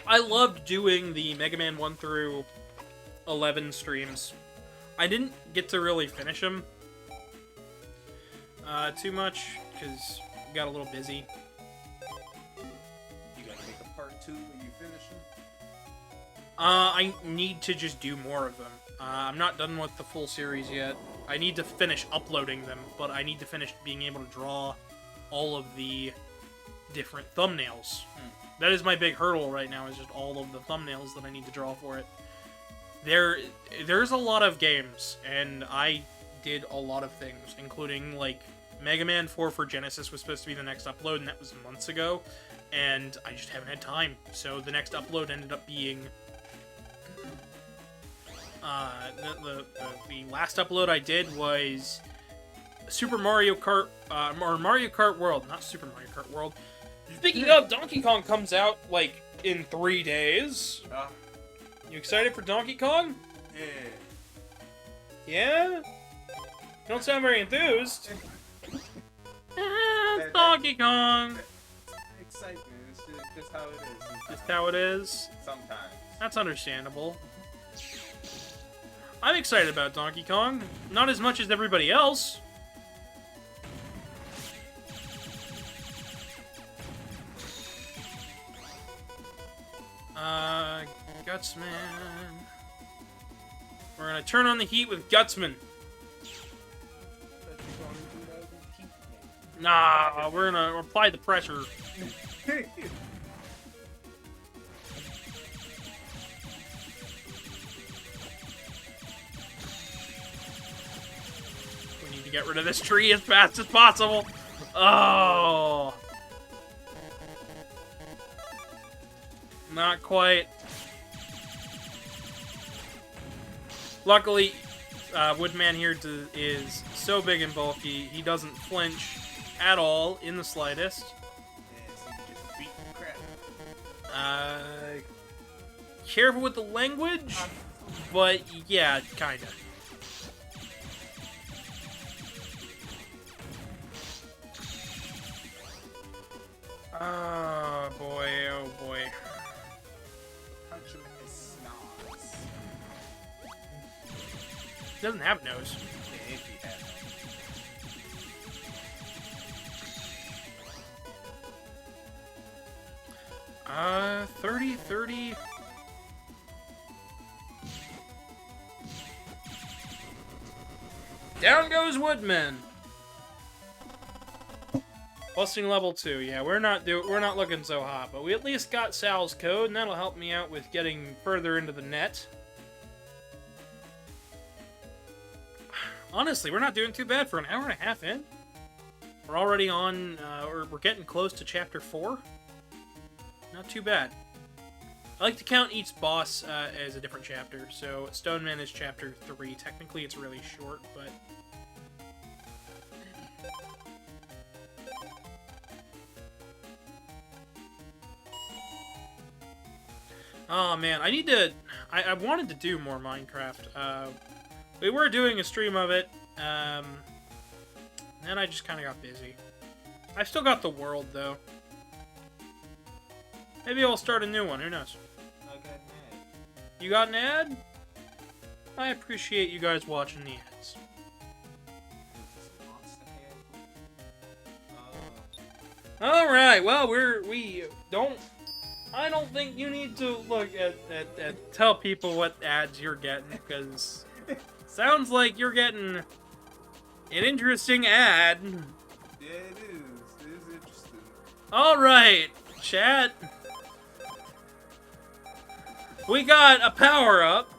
I loved doing the Mega Man 1 through 11 streams. I didn't get to really finish them too much because got a little busy. You gotta make a part 2 when you finish them? I need to just do more of them. I'm not done with the full series yet. I need to finish uploading them, but I need to finish being able to draw all of the different thumbnails. That is my big hurdle right now, is just all of the thumbnails that I need to draw for it. There's a lot of games, and I did a lot of things, including, like, Mega Man 4 for Genesis was supposed to be the next upload, and that was months ago, and I just haven't had time. So the next upload ended up being... the last upload I did was Super Mario Kart, or Mario Kart World, not Super Mario Kart World. Speaking of, Donkey Kong comes out, like, in 3 days. You excited for Donkey Kong? Yeah. Yeah? You don't sound very enthused. It's Donkey Kong. Excitement. It's just how it is. Just how it is. Sometimes. That's understandable. I'm excited about Donkey Kong. Not as much as everybody else. Gutsman. We're gonna turn on the heat with Gutsman. Nah, we're gonna apply the pressure. We need to get rid of this tree as fast as possible. Oh. Not quite. Luckily, Woodman here is so big and bulky, he doesn't flinch at all in the slightest. Careful with the language, but yeah, kinda. Oh boy, oh boy. Punch him in his snots. Doesn't have a nose. Yeah, if he had one. 30. Down goes Woodman. Busting level 2. Yeah, we're not looking so hot, but we at least got Sal's code, and that'll help me out with getting further into the net. Honestly, we're not doing too bad for an hour and a half in. We're already on, we're getting close to chapter 4. Not too bad. I like to count each boss as a different chapter. So Stoneman is chapter 3. Technically, it's really short, but oh man, I wanted to do more Minecraft. We were doing a stream of it, and then I just kind of got busy. I've still got the world though. Maybe I'll start a new one, who knows? I got mad. You got an ad? I appreciate you guys watching the ads. Is this a monster head? Alright, well, I don't think you need to look at tell people what ads you're getting, because sounds like you're getting an interesting ad. Yeah, it is. It is interesting. Alright, chat. We got a power-up.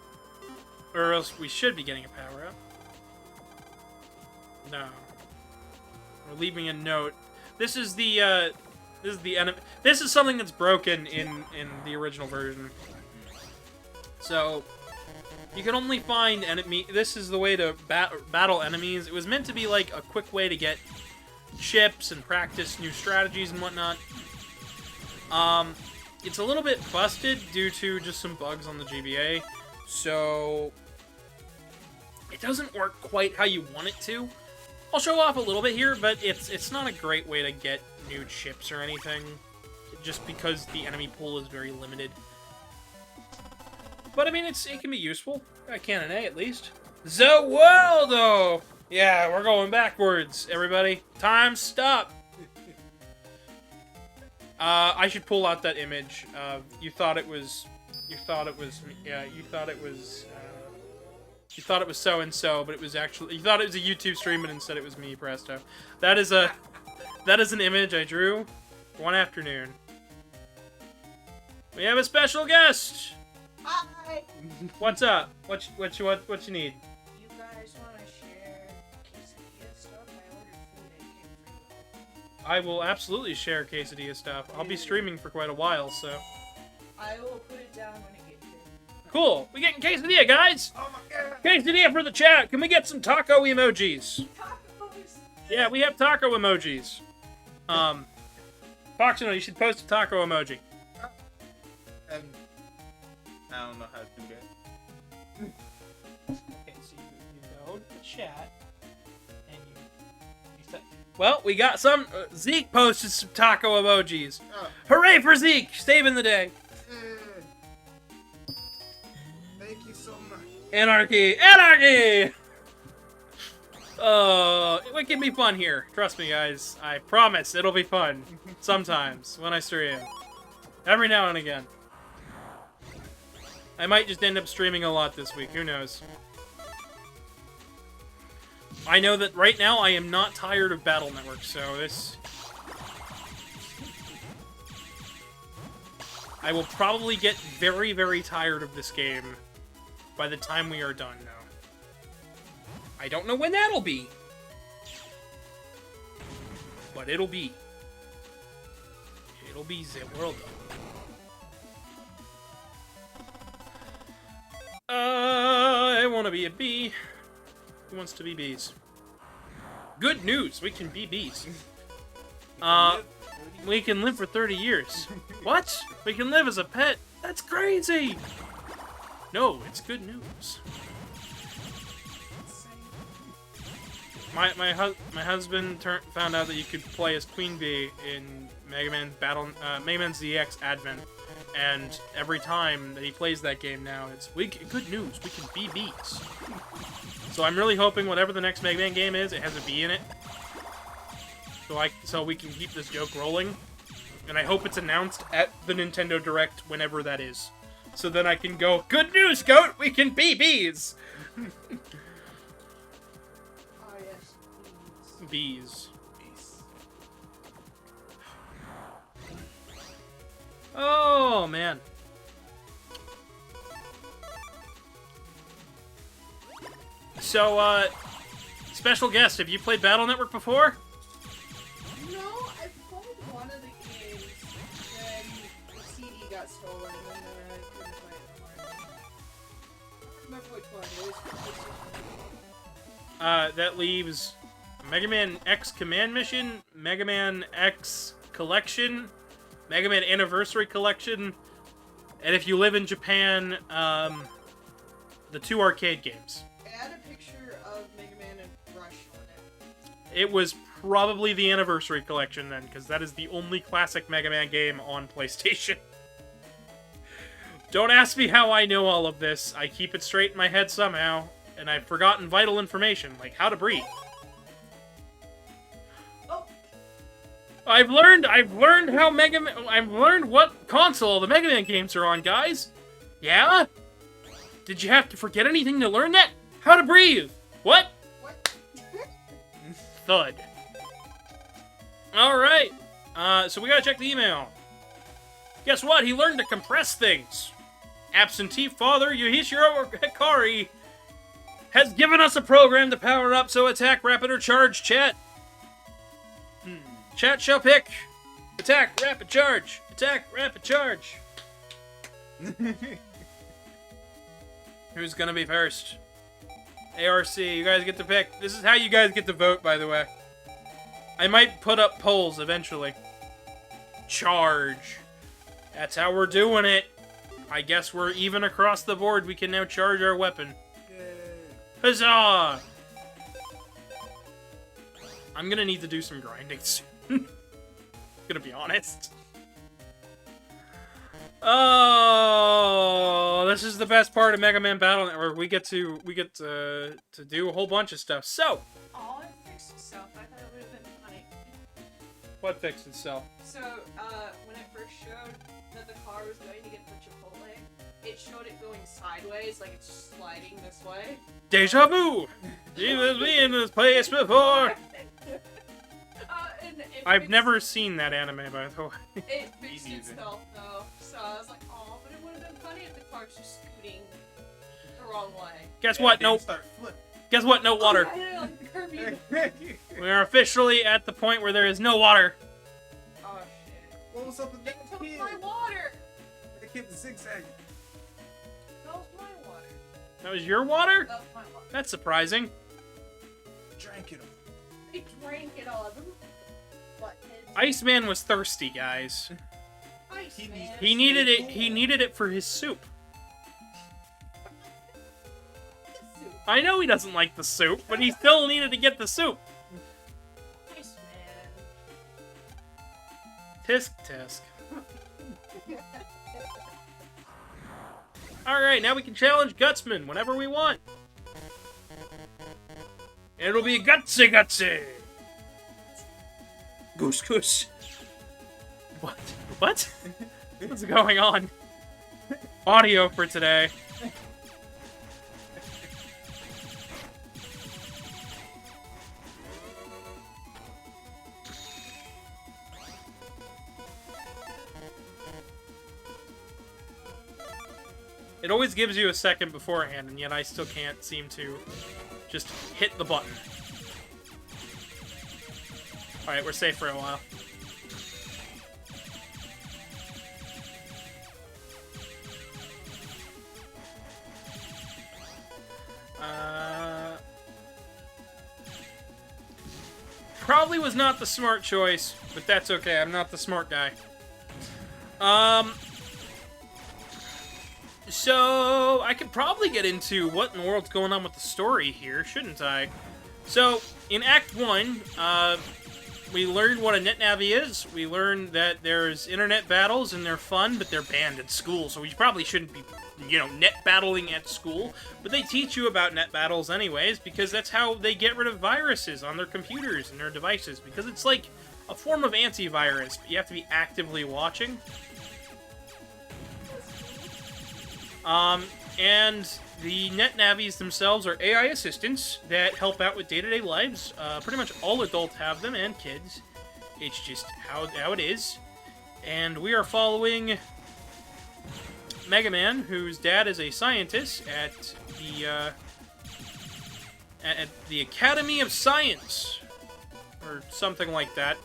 Or else we should be getting a power-up. No. We're leaving a note. This is the enemy. This is something that's broken in the original version. So you can only find enemy. This is the way to battle enemies. It was meant to be like a quick way to get chips and practice new strategies and whatnot. It's a little bit busted due to just some bugs on the GBA, so it doesn't work quite how you want it to. I'll show off a little bit here, but it's not a great way to get new chips or anything, just because the enemy pool is very limited. But I mean, it can be useful. Got Cannon A at least. The world, though. Yeah, we're going backwards, everybody. Time stop. I should pull out that image. You thought it was so and so, but it was actually, you thought it was a YouTube stream, but instead it was me, Presto. That is an image I drew one afternoon. We have a special guest. Hi! What's up? What you need? You guys want to share quesadilla stuff? I ordered food and it came free. I will absolutely share quesadilla stuff. I'll be streaming for quite a while, so. I will put it down when it gets here. Cool. We getting quesadilla, guys. Oh my god! Quesadilla for the chat. Can we get some taco emojis? Tacos! Yeah, we have taco emojis. Foxono, you should post a taco emoji. I don't know how to do that. Okay, so you go to the chat, and you say, well, we got some, Zeke posted some taco emojis. Oh. Hooray for Zeke, saving the day. Thank you so much. Anarchy, anarchy! It can be fun here. Trust me, guys. I promise it'll be fun. Sometimes, when I stream. Every now and again. I might just end up streaming a lot this week. Who knows? I know that right now I am not tired of Battle Network, so this... I will probably get very, very tired of this game by the time we are done, though. I don't know when that'll be. But it'll be. It'll be the world. I want to be a bee. Who wants to be bees? Good news, we can be bees. We can live for 30 years. What? We can live as a pet? That's crazy! No, it's good news. My husband found out that you could play as Queen Bee in Megaman.exe Advent, and every time that he plays that game now, it's good news. We can be bees. So I'm really hoping whatever the next Mega Man game is, it has a bee in it. So we can keep this joke rolling. And I hope it's announced at the Nintendo Direct whenever that is. So then I can go, good news, Goat! We can be bees! Oh, yes. Bees. Oh, man. So, special guest, have you played Battle Network before? No, I played one of the games, then the CD got stolen, and then I couldn't play it anymore. I don't remember which one it was. That leaves Megaman.exe Command Mission, Megaman.exe Collection, Megaman Anniversary Collection, and if you live in Japan, the 2 arcade games. Add a picture of Mega Man and Rush on it. It was probably the Anniversary Collection then, because that is the only classic Mega Man game on PlayStation. Don't ask me how I know all of this. I keep it straight in my head somehow, and I've forgotten vital information, like how to breathe. Oh, I've learned how I've learned what console the Mega Man games are on, guys. Yeah? Did you have to forget anything to learn that? How to breathe. What? what? Thud. Alright. So we gotta check the email. Guess what? He learned to compress things. Absentee father Yuhishiro Hikari has given us a program to power up, so attack, rapid, or charge, chat. Chat shall pick. Attack, rapid, charge. Attack, rapid, charge. Who's gonna be first? ARC, you guys get to pick. This is how you guys get to vote, by the way. I might put up polls eventually. Charge. That's how we're doing it. I guess we're even across the board. We can now charge our weapon. Huzzah! I'm gonna need to do some grinding soon. Gonna be honest. Oh, this is the best part of Mega Man Battle Network. We get to do a whole bunch of stuff. So, Oh, it fixed itself. I thought it would have been funny. what fixed itself? So, when it first showed that the car was going to get to Chipotle, it showed it going sideways, like it's sliding this way. Deja vu. You was me in this place before. And it I've fixed- never seen that anime, by the way. It fixed Easy. itself though, so I was like, oh, but it would have been funny if the car was just scooting the wrong way. Guess what? No. Start flipping. Guess what? No water. Oh, yeah, like the Kirby. We are officially at the point where there is no water. Oh shit. What was up with They that took kid? my water. The kid was zigzagging. That was my water. That was your water? That was my water. That's surprising. Drank it. They drank it all. But Iceman was thirsty, guys. Iceman. He needed it. He needed it for his soup. I know he doesn't like the soup, but he still needed to get the soup. Iceman. Tisk tisk. Alright, now we can challenge Gutsman whenever we want. It'll be gutsy gutsy. Goose goose. What? What? What's going on? audio for today. It always gives you a second beforehand, and yet I still can't seem to just hit the button. Alright, we're safe for a while. Probably was not the smart choice, but that's okay. I'm not the smart guy. So, I could probably get into what in the world's going on with the story here, shouldn't I? So, in Act 1, we learned what a NetNavi is. We learned that there's internet battles and they're fun, but they're banned at school, so we probably shouldn't be, you know, net battling at school. But they teach you about net battles anyways, because that's how they get rid of viruses on their computers and their devices, because it's like a form of antivirus, but you have to be actively watching. And the NetNavis themselves are AI assistants that help out with day-to-day lives. Pretty much all adults have them, and kids. It's just how it is. And we are following Megaman, whose dad is a scientist at the Academy of Science, or something like that.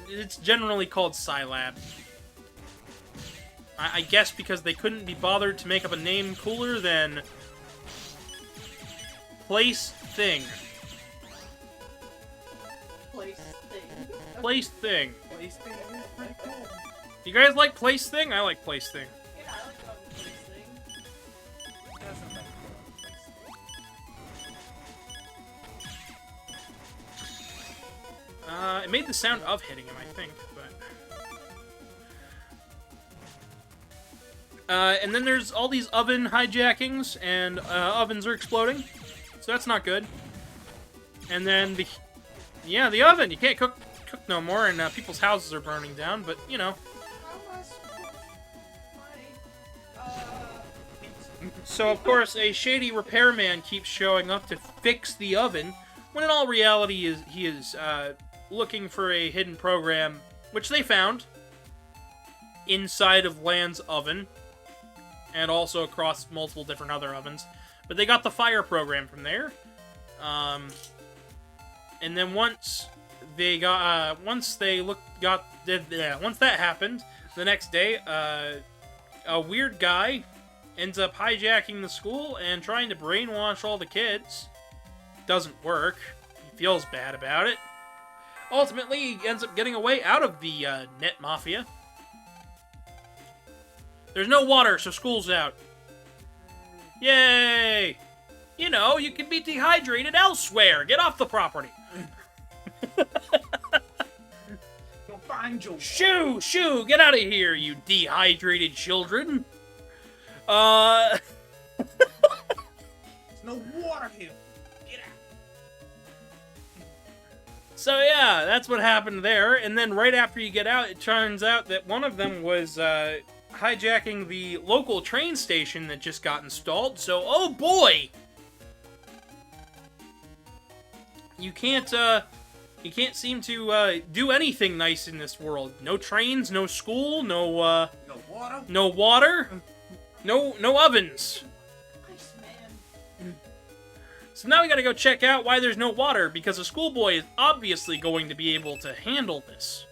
It's generally called Scilab. I guess because they couldn't be bothered to make up a name cooler than Place Thing. Place thing. Place Thing. Place thing is pretty cool. You guys like Place Thing? I like Place Thing. Yeah, I like calling it place thing. That's not like place thing. It made the sound of hitting him, I think, but... and then there's all these oven hijackings, and ovens are exploding, so that's not good. And then the oven, you can't cook no more, and people's houses are burning down, but, you know. How am I supposed to So, of course, a shady repairman keeps showing up to fix the oven, when in all reality he is looking for a hidden program, which they found inside of Land's oven, and also across multiple different other ovens. But they got the fire program from there. And then once that happened, the next day, a weird guy ends up hijacking the school and trying to brainwash all the kids. Doesn't work. He feels bad about it. Ultimately, he ends up getting away out of the net mafia. There's no water, so school's out. Yay! You know, you can be dehydrated elsewhere. Get off the property. Go find your Shoo! Get out of here, you dehydrated children. There's no water here. Get out. So yeah, that's what happened there. And then right after you get out, it turns out that one of them was hijacking the local train station that just got installed. So, oh boy! You can't seem to do anything nice in this world. No trains, no school, no water, no ovens. Nice, man. So now we gotta go check out why there's no water, because a schoolboy is obviously going to be able to handle this.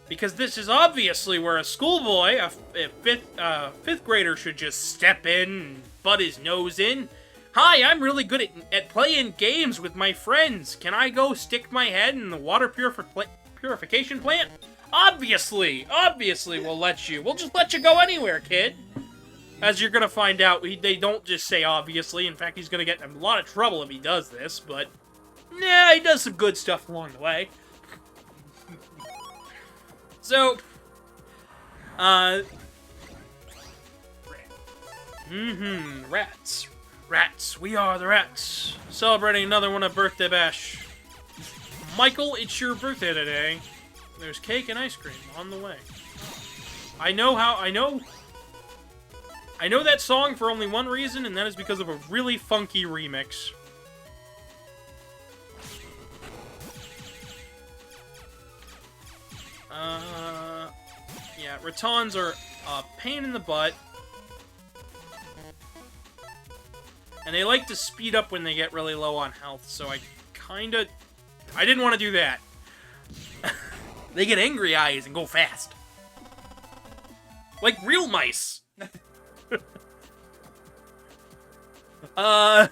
Because this is obviously where a schoolboy, a fifth grader, should just step in and butt his nose in. Hi, I'm really good at playing games with my friends. Can I go stick my head in the water purification plant? Obviously we'll let you. We'll just let you go anywhere, kid. As you're gonna find out, they don't just say obviously. In fact, he's gonna get in a lot of trouble if he does this, but... yeah, he does some good stuff along the way. So, rats. Rats, we are the rats. Celebrating another one of Birthday Bash. Michael, it's your birthday today. There's cake and ice cream on the way. I know that song for only one reason, and that is because of a really funky remix. Yeah, Ratons are a pain in the butt. And they like to speed up when they get really low on health, so I didn't want to do that. They get angry eyes and go fast. Like real mice. Yeah,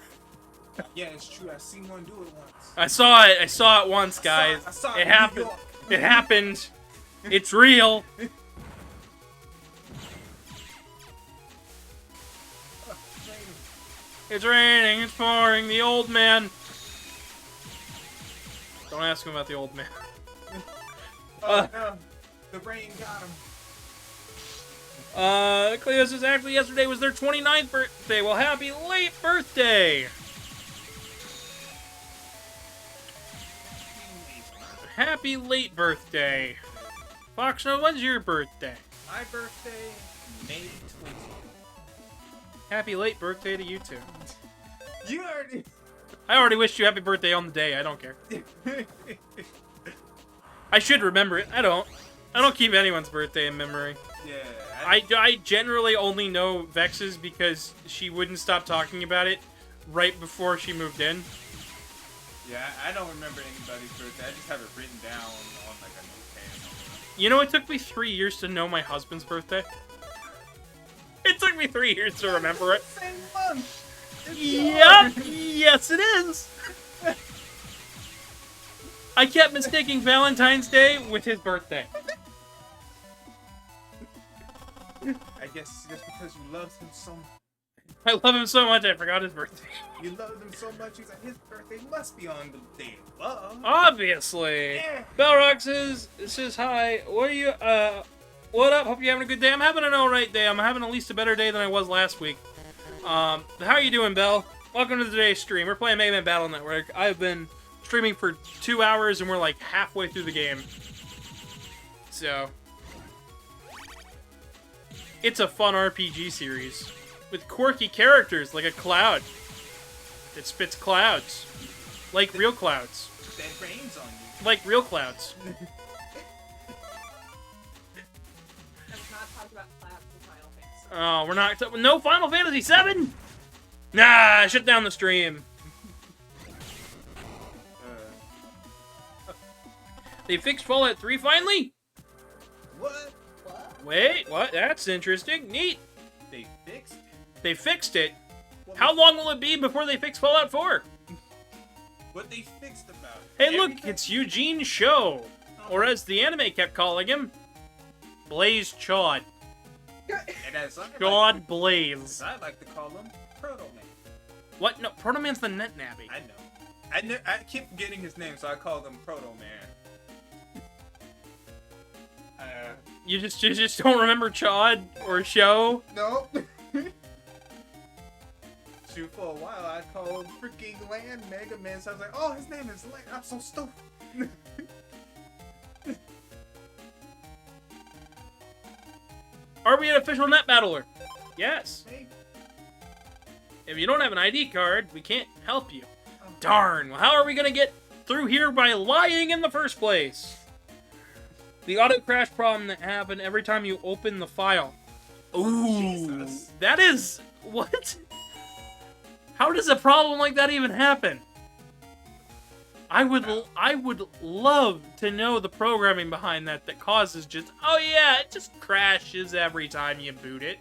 it's true. I seen one do it once. I saw it once, guys. I saw It in happened. New York. It happened. It's real. It's raining, it's pouring, the old man. Don't ask him about the old man. Oh no, the rain got him. Cleo says actually yesterday was their 29th birthday. Well, happy late birthday! Happy late birthday. Foxono, when's your birthday? My birthday, May 20th. Happy late birthday to you two. You already. I already wished you happy birthday on the day. I don't care. I should remember it. I don't keep anyone's birthday in memory. Yeah. I generally only know Vex's because she wouldn't stop talking about it right before she moved in. Yeah, I don't remember anybody's birthday. I just have it written down on like a notepad. You know, it took me 3 years to know my husband's birthday. It took me 3 years to remember it. Same month. Yep. Yes, it is. I kept mistaking Valentine's Day with his birthday. I guess it's just because you love him so much. I love him so much I forgot his birthday. You love him so much, he's like, his birthday must be on the day of love. Obviously. Yeah. Belrock says hi. What are you, what up? Hope you're having a good day. I'm having an alright day. I'm having at least a better day than I was last week. How are you doing, Bell? Welcome to today's stream. We're playing Megaman Battle Network. I've been streaming for 2 hours and we're like halfway through the game. So, it's a fun RPG series with quirky characters like a cloud that spits clouds. Like real clouds. That rains on you. Like real clouds. Let's not talk about clouds in Final Fantasy. Oh, we're not. No Final Fantasy VII? Nah, shut down the stream. They fixed Fallout 3 finally? What? Wait, what? That's interesting. Neat. They fixed it? They fixed it. What How long will it be before they fix Fallout 4? What they fixed about it? Hey, look, Everything? it's Eugene Show. Or as the anime kept calling him, Blaze Chod. And as I God like, Blaze. as I like to call him, Proto Man. What? No, Proto Man's the Net Nabby. I know. I keep forgetting his name, so I call him Proto Man. You just don't remember Chod or Show? No. Shoot, for a while I called freaking Land Mega Man, so I was like, oh, his name is Land. I'm so stupid. Are we an official net battler? Yes. Hey. If you don't have an ID card, we can't help you. Darn. Well, how are we gonna get through here by lying in the first place? The auto crash problem that happened every time you open the file. Ooh. Jesus. That is... What? How does a problem like that even happen? I would love to know the programming behind that causes just... Oh yeah, it just crashes every time you boot it.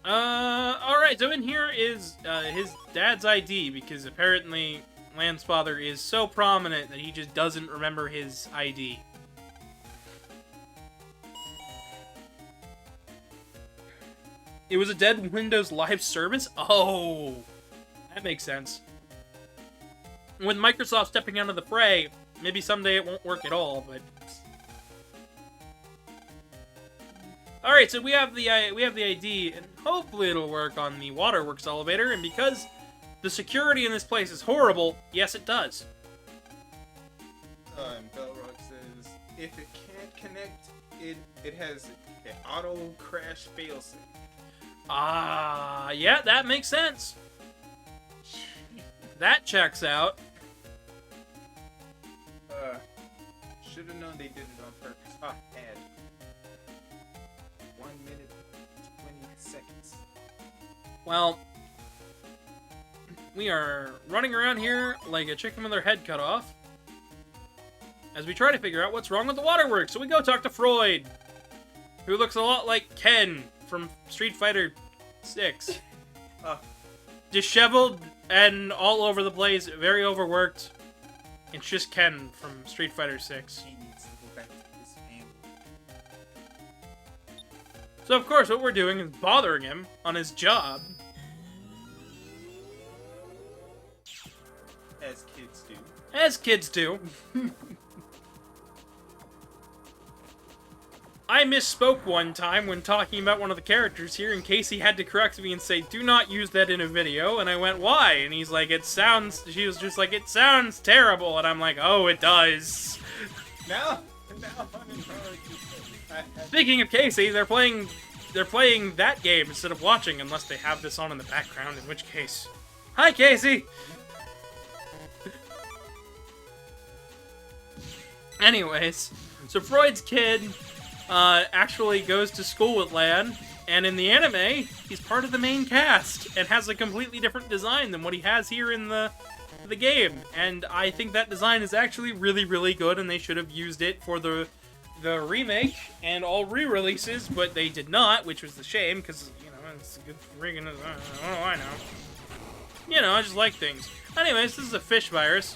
Alright, so in here is his dad's ID, because apparently Land's father is so prominent that he just doesn't remember his ID. It was a dead Windows live service? Oh, that makes sense. With Microsoft stepping out of the fray, maybe someday it won't work at all, but... Alright, so we have the ID, and hopefully it'll work on the Waterworks elevator, and because the security in this place is horrible, yes it does. And Belrock says, if it can't connect, it has an auto crash failsafe. Ah, yeah, that makes sense. That checks out. Should have known they did it on purpose. Ah, ad. 1 minute 20 seconds. Well, we are running around here like a chicken with their head cut off as we try to figure out what's wrong with the waterworks. So we go talk to Freud, who looks a lot like Ken from Street Fighter 6. Disheveled and all over the place, very overworked. It's just Ken from Street Fighter 6. He needs to go back to his family. So of course what we're doing is bothering him on his job. As kids do. As kids do. I misspoke one time when talking about one of the characters here, and Casey had to correct me and say, do not use that in a video, and I went, why? And he's like, she was just like, it sounds terrible, and I'm like, oh, it does. Now I'm encouraged. Speaking of Casey, they're playing that game instead of watching, unless they have this on in the background, in which case, hi, Casey! Anyways, so Freud's kid actually goes to school with Lan, and in the anime, he's part of the main cast, and has a completely different design than what he has here in the game. And I think that design is actually really, really good, and they should have used it for the remake and all re-releases, but they did not, which was the shame, because, you know, it's a good friggin', I know. You know, I just like things. Anyways, this is a fish virus.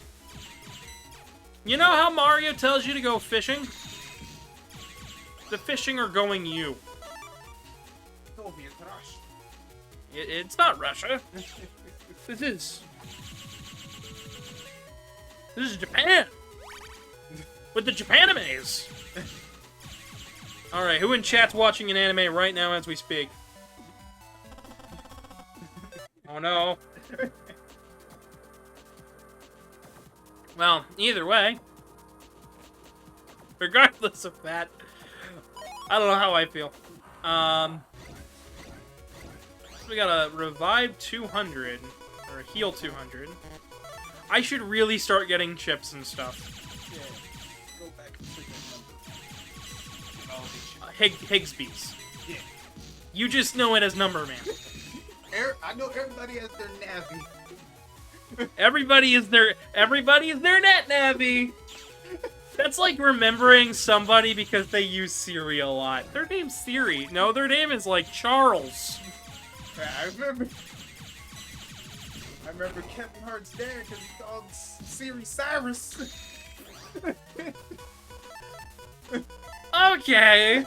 You know how Mario tells you to go fishing? The fishing are going you. Soviet Russia. It's not Russia. This is Japan. With the Japanimes. Alright, who in chat's watching an anime right now as we speak? Oh no. Well, either way, regardless of that, I don't know how I feel. We got a revive 200, or a heal 200. I should really start getting chips and stuff. Yeah. Go back and click that number. Higsby's. Yeah. You just know it as Number Man. I know everybody has their Navi. Everybody is their net navy. That's like remembering somebody because they use Siri a lot. Their name's Siri. No, their name is like Charles. I remember Kevin Hart's dad because he called Siri Cyrus. Okay.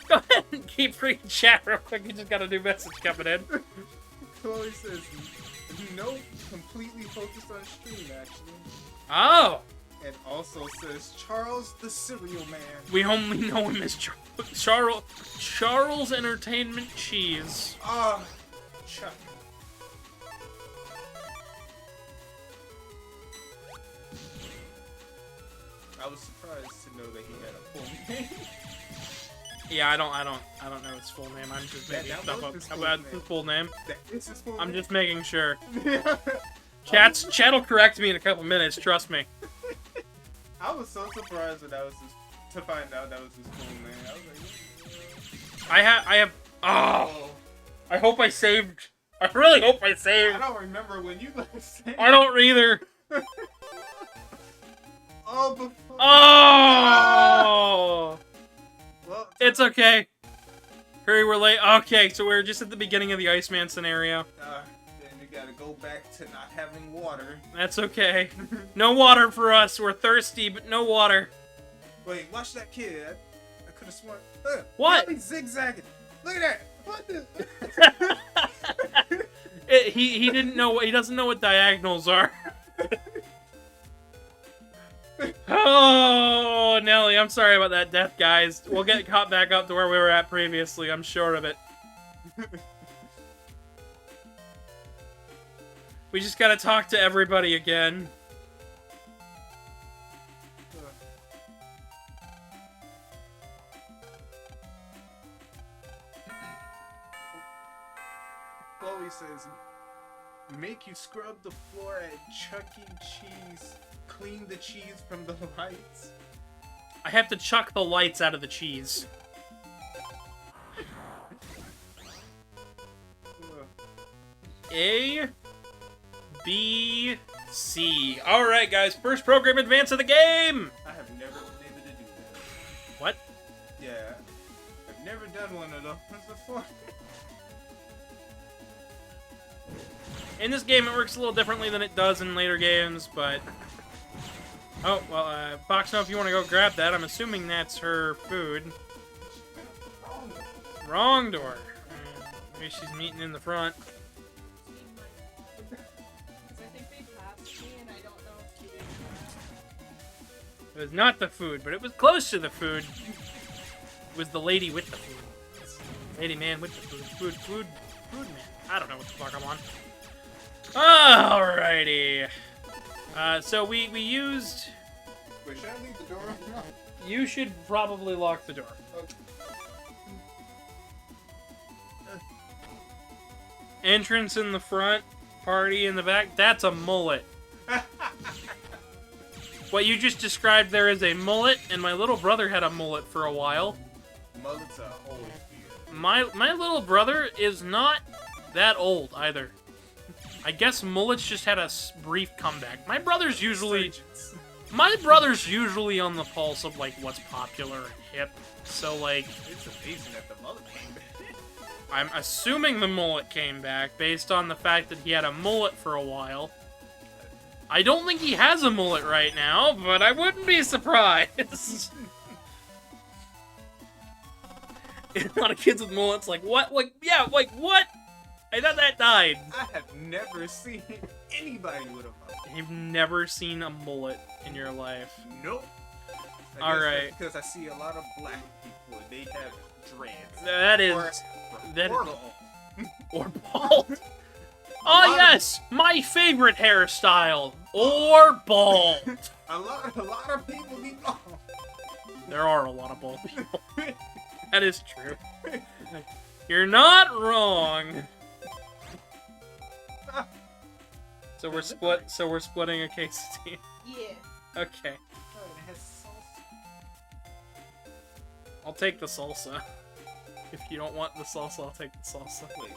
Go ahead and keep reading chat real quick. You just got a new message coming in. Chloe says, no, completely focused on stream, actually. Oh. And also says, Charles the Cereal Man. We only know him as Charles Entertainment Cheese. Ah, Chuck. I was surprised to know that he had a full name. Yeah, I don't know his full name. I'm just making stuff up about his full name. That is his full I'm name? just making sure. Chat'll correct me in a couple minutes. Trust me. I was so surprised that to find out that was his full name. I was like, I have. Oh, I hope I saved. I really hope I saved. I don't remember when you last saved. I don't either. Oh, before. Oh. Well, It's okay. Hurry, we're late. Okay, so we're just at the beginning of the Iceman scenario. then you gotta go back to not having water. That's okay. No water for us. We're thirsty, but no water. Wait, watch that kid. I could have sworn. What? He's zigzagging. Look at that. What the? He didn't know. He doesn't know what diagonals are. Oh, Nelly, I'm sorry about that death, guys. We'll get caught back up to where we were at previously. I'm sure of it. We just gotta talk to everybody again. always says, make you scrub the floor at Chuck E. Cheese, clean the cheese from the lights. I have to chuck the lights out of the cheese. A, B, C. Alright, guys, first program advance of the game! I have never been able to do that. What? Yeah, I've never done one of those before. In this game, it works a little differently than it does in later games, but... Oh, well, Foxono, if you want to go grab that, I'm assuming that's her food. Wrong door. Maybe she's meeting in the front. Because I think they passed me and I don't know if you did. It was not the food, but it was close to the food. It was the lady with the food. Lady man with the food. Food man. I don't know what the fuck I'm on. Alrighty. So we used... Wait, should I leave the door open? You should probably lock the door. Okay. Entrance in the front, party in the back. That's a mullet. What you just described there is a mullet, and my little brother had a mullet for a while. Mullets are always weird. My little brother is not that old either. I guess mullets just had a brief comeback. My brother's usually on the pulse of like what's popular and hip. So like, It's amazing that the mullet came back. I'm assuming the mullet came back based on the fact that he had a mullet for a while. I don't think he has a mullet right now, but I wouldn't be surprised. A lot of kids with mullets like, what? Like, yeah, like, what? I thought that died. I have never seen anybody with a mullet. You've never seen a mullet in your life. Nope. All right. Because I see a lot of black people. They have dreads. That is... that- or bald. Or bald. Oh, yes! My favorite hairstyle. Or bald. A lot of people be bald. There are a lot of bald people. That is true. You're not wrong. So we're splitting a quesadilla. Yeah. Okay. Oh, it has sauce. I'll take the salsa. If you don't want the salsa, I'll take the salsa. Wait.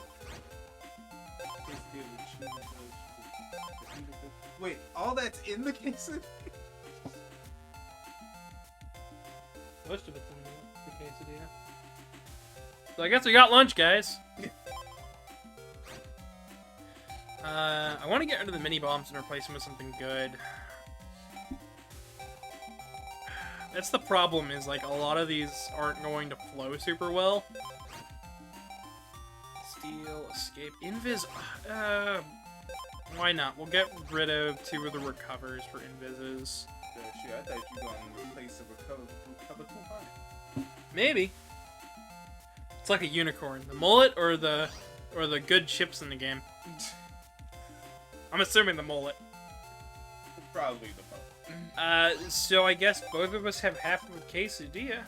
It's good with cheese. Wait, all that's in the quesadilla? Most of it's in the quesadilla. So I guess we got lunch, guys. I want to get rid of the mini bombs and replace them with something good. That's the problem, is like a lot of these aren't going to flow super well. Steal, escape, invis. Why not? We'll get rid of 2 of the recovers for invises. Shit, I thought you were going to replace the recover 200. Maybe. It's like a unicorn. The mullet or the good chips in the game. I'm assuming the mullet. Probably the mullet. So I guess both of us have half of a quesadilla.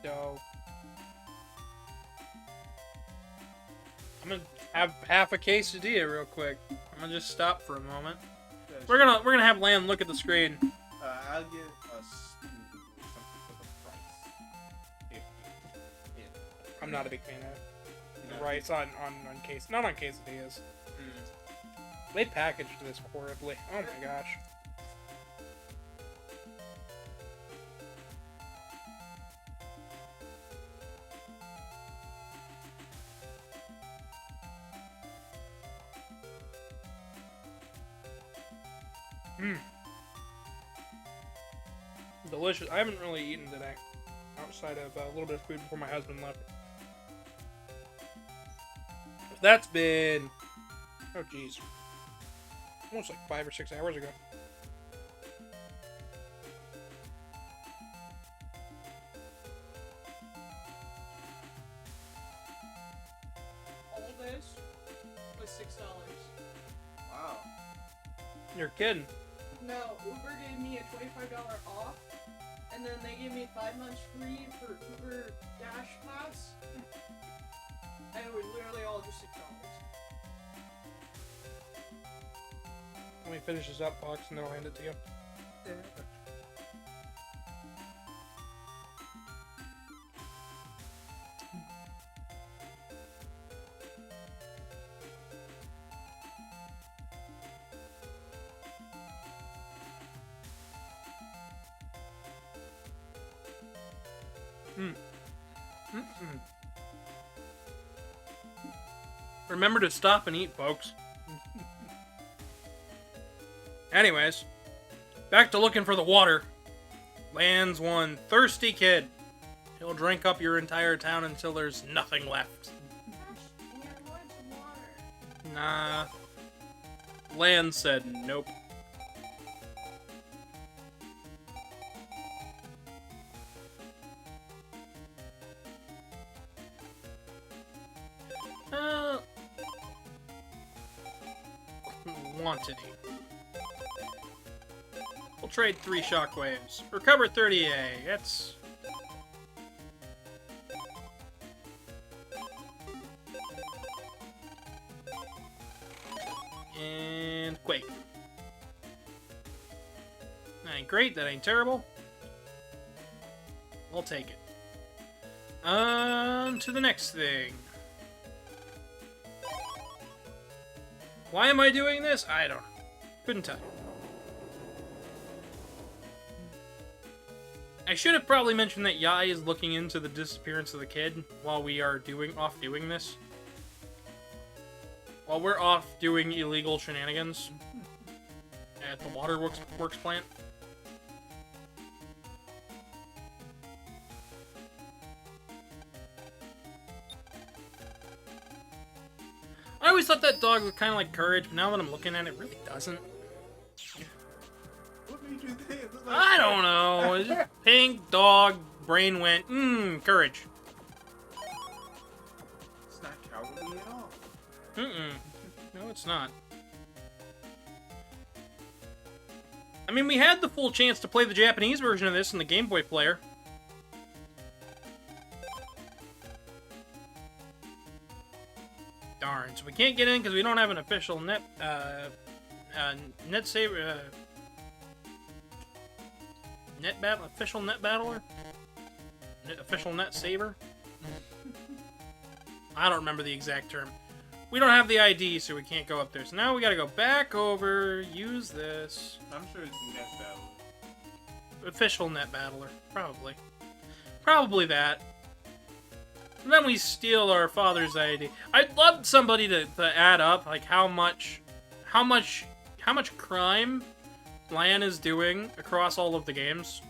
So I'm gonna have half a quesadilla real quick. I'm gonna just stop for a moment. We're gonna have Lan look at the screen. I'll get a stew or something for the price. If I'm not a big fan of the rice on case, not on quesadillas. They packaged this horribly. Oh my gosh. Delicious. I haven't really eaten today, outside of a little bit of food before my husband left. That's been... oh jeez. Almost like 5 or 6 hours ago. All this was $6. wow. You're kidding. No, Uber gave me a $25 off, and then they gave me 5 months free for Uber Dash Pass. And it was literally all just $6. Let me finish this up, Fox, and then I'll hand it to you. Remember to stop and eat, folks. Anyways, back to looking for the water. Lands one thirsty kid. He'll drink up your entire town until there's nothing left. Nah. Land said nope. Quantity. We'll trade 3 shockwaves. Recover 30A. That's... And Quake. That ain't great, that ain't terrible. We'll take it. On to the next thing. Why am I doing this? I don't know. Couldn't tell you. I should have probably mentioned that Yai is looking into the disappearance of the kid while we are off doing this. While we're off doing illegal shenanigans at the waterworks plant. I always thought that dog looked kind of like Courage, but now that I'm looking at it, it really doesn't. What made you think it looked like I don't know. It's just pink dog, brain went, Courage. It's not cowardly at all. No, it's not. I mean, we had the full chance to play the Japanese version of this in the Game Boy player. Darn, so we can't get in because we don't have an official net saver, official net battler? Official net saver? I don't remember the exact term. We don't have the ID, so we can't go up there. So now we gotta go back over, use this. I'm sure it's net battle. Official net battler. Probably. Probably that. And then we steal our father's ID. I'd love somebody to add up, like, how much crime Lan is doing across all of the games.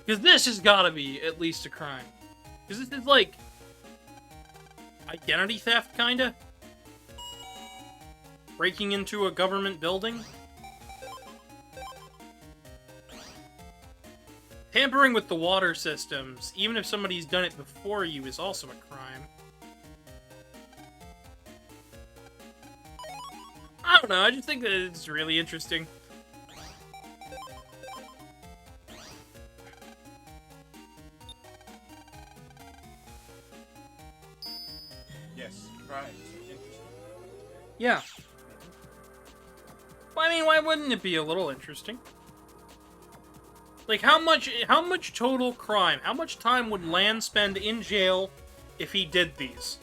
Because this has got to be at least a crime. Because this is like identity theft, kinda. Breaking into a government building. Tampering with the water systems, even if somebody's done it before you, is also a crime. I don't know, I just think that it's really interesting. Yes, right. Interesting. Yeah. Well, I mean, why wouldn't it be a little interesting? Like, how much total crime, how much time would Lan spend in jail if he did these?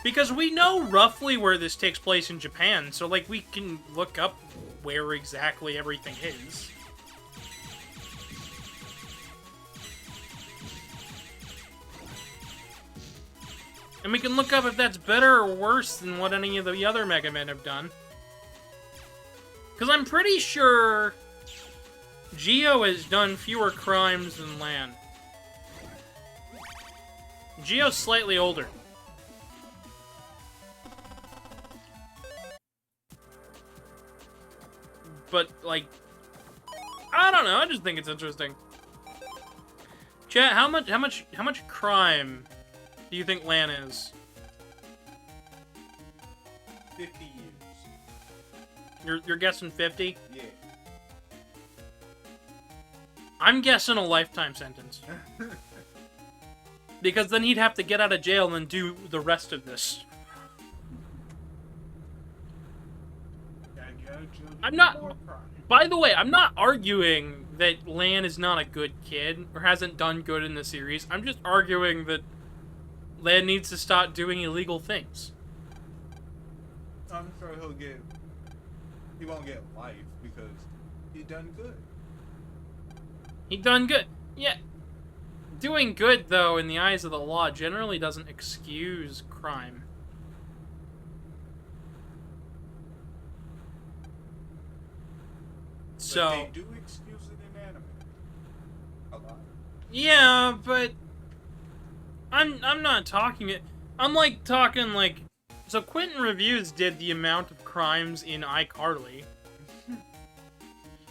Because we know roughly where this takes place in Japan, so, like, we can look up where exactly everything is. And we can look up if that's better or worse than what any of the other Mega Men have done. Because I'm pretty sure Geo has done fewer crimes than Lan. Geo's slightly older. But, like, I don't know, I just think it's interesting. Chat, how much crime do you think Lan is? 50 years. You're guessing 50? Yeah. I'm guessing a lifetime sentence. Because then he'd have to get out of jail and do the rest of this. I'm not... By the way, I'm not arguing that Lan is not a good kid, or hasn't done good in the series. I'm just arguing that Lan needs to stop doing illegal things. I'm sure he won't get life because he done good. He done good. Yeah. Doing good, though, in the eyes of the law, generally doesn't excuse crime. So... But they do excuse it in anime. A lot. Yeah, but... I'm not talking it... I'm, like, talking, like... So Quentin Reviews did the amount of crimes in iCarly.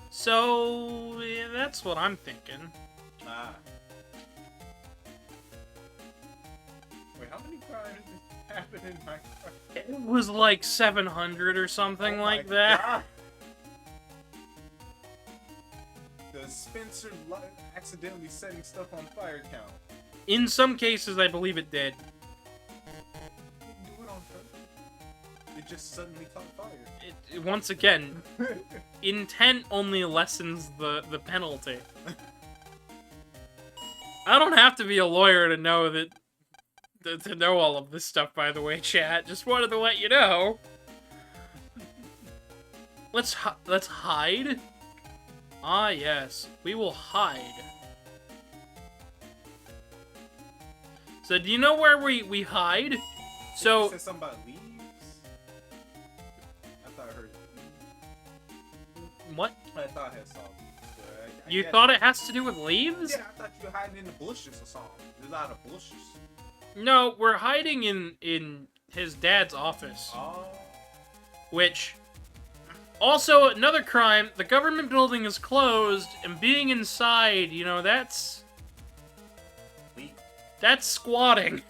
So... yeah, that's what I'm thinking. Ah. Wait, how many crimes happened in my car? It was like 700 or something Oh like my that. God. The Spencer accidentally setting stuff on fire count. In some cases, I believe it did. He didn't do it on purpose. It just suddenly caught fire. Once again, intent only lessens the penalty. I don't have to be a lawyer to know that... to know all of this stuff, by the way, chat. Just wanted to let you know. Let's hide. Ah, yes. We will hide. So, do you know where we hide? So... You said something about leaves? I thought I heard leaves. What? I thought I had saw leaves. But You thought it has to do with leaves? Yeah, I thought you were hiding in the bushes or something. There's a lot of bushes. No, we're hiding in his dad's office. Oh. Which... Also, another crime, the government building is closed, and being inside, you know, that's squatting.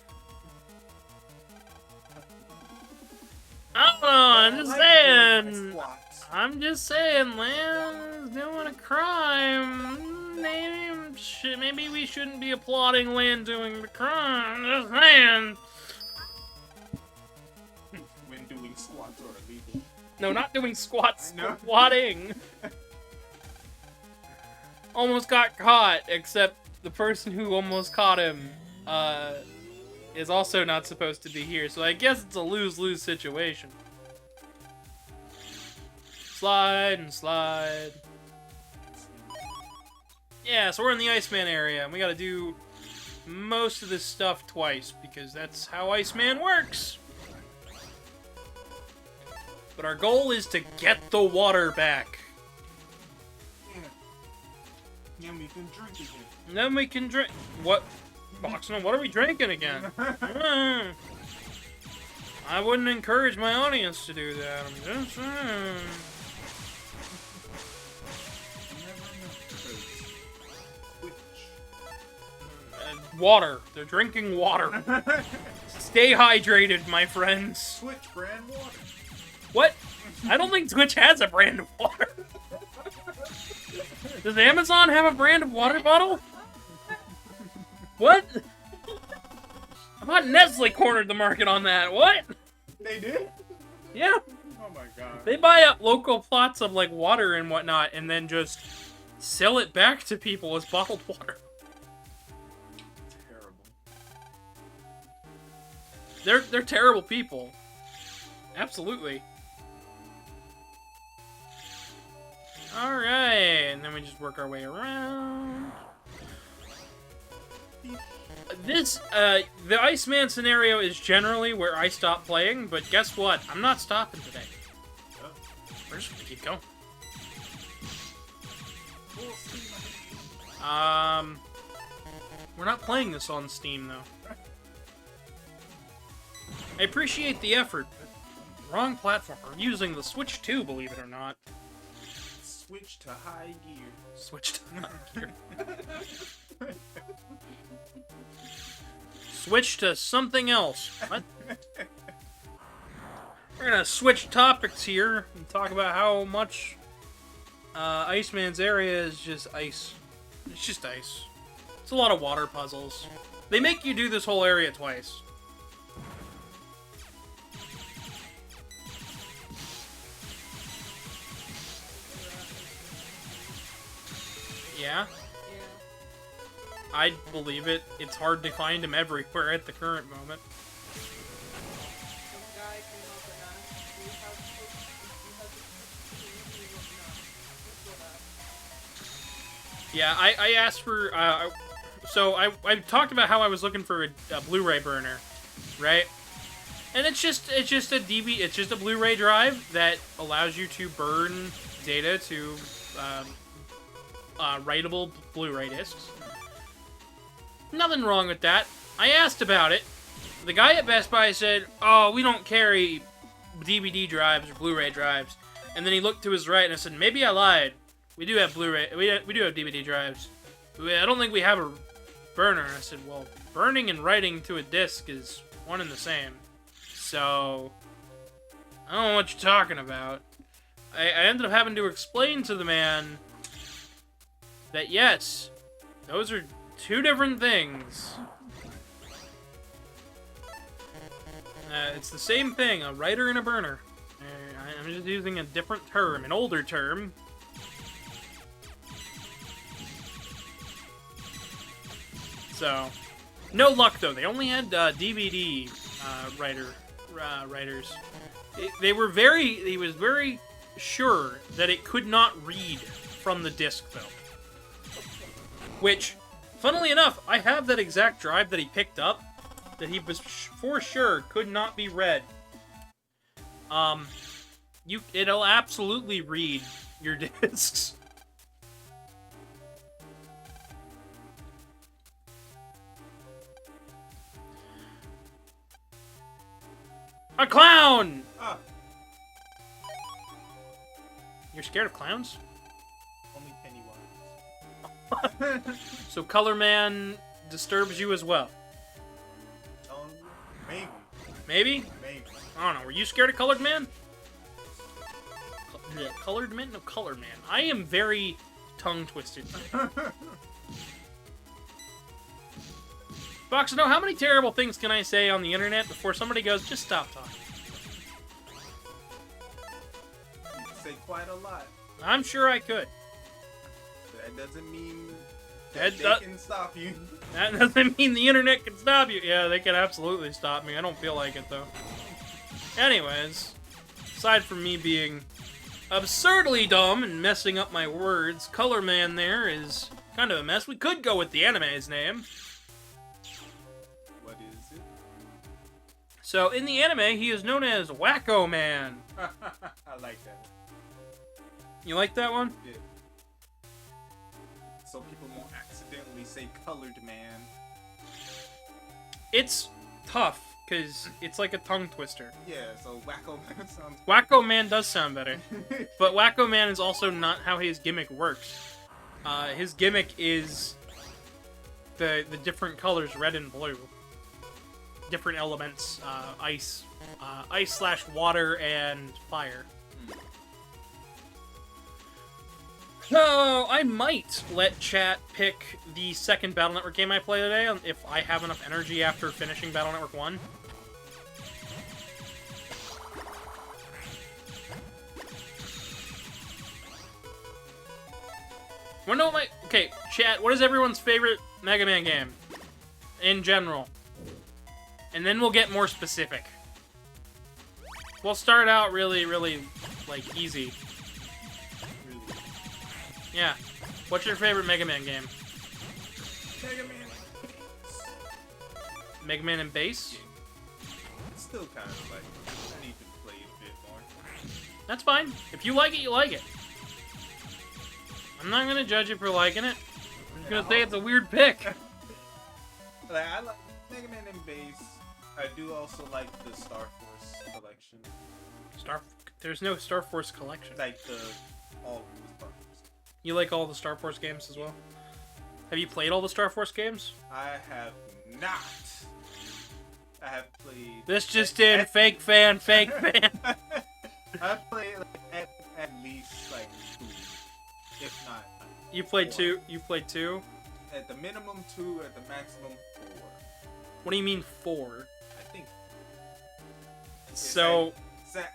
I don't know, I'm just saying, Lan's doing a crime. Maybe we shouldn't be applauding Lan doing the crime. Just saying. When doing squats are illegal. No, not doing squats. I know. Squatting. Almost got caught, except the person who almost caught him is also not supposed to be here. So I guess it's a lose-lose situation. Slide and slide. Yeah, so we're in the Iceman area, and we gotta do most of this stuff twice, because that's how Iceman works. But our goal is to get the water back. Yeah. Then we can drink again. And then we can drink... What? Foxono, what are we drinking again? I wouldn't encourage my audience to do that. I'm just saying. Water. They're drinking water. Stay hydrated, my friends. Switch brand water. What? I don't think Twitch has a brand of water. Does Amazon have a brand of water bottle? What? I thought Nestle cornered the market on that. What? They did? Yeah. Oh my god. They buy up local plots of, like, water and whatnot, and then just sell it back to people as bottled water. Terrible. They're terrible people. Absolutely. Alright, and then we just work our way around. This, the Iceman scenario is generally where I stop playing, but guess what? I'm not stopping today. We're just gonna keep going. We're not playing this on Steam, though. I appreciate the effort, but wrong platform. We're using the Switch 2, believe it or not. Switch to high gear. Switch to high gear. Switch to something else. What? We're gonna switch topics here and talk about how much Iceman's area is just ice. It's just ice. It's a lot of water puzzles. They make you do this whole area twice. Yeah? Yeah. I believe it. It's hard to find him everywhere at the current moment. Some guy came up and asked, do you have the Yeah, I asked for, so I talked about how I was looking for a Blu-ray burner, right? And it's just a Blu-ray drive that allows you to burn data to writable Blu-ray discs. Nothing wrong with that. I asked about it. The guy at Best Buy said, "Oh, we don't carry DVD drives or Blu-ray drives." And then he looked to his right and I said, "Maybe I lied. We do have Blu-ray. We do have DVD drives. I don't think we have a burner." And I said, "Well, burning and writing to a disc is one and the same. So I don't know what you're talking about." I ended up having to explain to the man that yes, those are two different things. It's the same thing, a writer and a burner. I'm just using a different term, an older term. So, no luck though. They only had DVD writers. He was very sure that it could not read from the disc though. Which, funnily enough, I have that exact drive that he picked up that he was for sure could not be read. It'll absolutely read your discs. A clown! Ah, You're scared of clowns? only Pennywise. So Color Man disturbs you as well? Maybe. Maybe? Maybe. I don't know. Were you scared of Colored Man? Colored Man? No, Colored Man. I am very tongue-twisted. Foxono, how many terrible things can I say on the internet before somebody goes, just stop talking? You can say quite a lot. I'm sure I could. That doesn't mean That that they can stop you. That doesn't mean the internet can stop you. Yeah, they can absolutely stop me. I don't feel like it, though. Anyways, aside from me being absurdly dumb and messing up my words, Color Man there is kind of a mess. We could go with the anime's name. What is it? So, in the anime, he is known as Wacko Man. I like that. You like that one? Yeah. So people won't accidentally say colored man. It's tough, because it's like a tongue twister. Yeah, so Wacko Man sounds... Wacko Man does sound better. But Wacko Man is also not how his gimmick works. His gimmick is the different colors, red and blue. Different elements, ice / water and fire. So, I might let chat pick the second Battle Network game I play today if I have enough energy after finishing Battle Network 1. Wanna know what okay, chat, what is everyone's favorite Mega Man game? In general. And then we'll get more specific. We'll start out really, like, easy. Yeah. What's your favorite Mega Man game? Mega Man. Mega Man and Bass? It's still kind of like, I need to play it a bit more. That's fine. If you like it, you like it. I'm not gonna judge you for liking it. I'm just gonna say it's a weird pick. Like, I like Mega Man and Bass. I do also like the Star Force collection. There's no Star Force collection. Like all of the Star Force. You like all the Star Force games as well? Have you played all the Star Force games? I have not. I have played... This just in, fake fan. I've played like, at least like 2, if not. You played 4. 2? You played 2? At the minimum 2, at the maximum 4. What do you mean 4? I think. So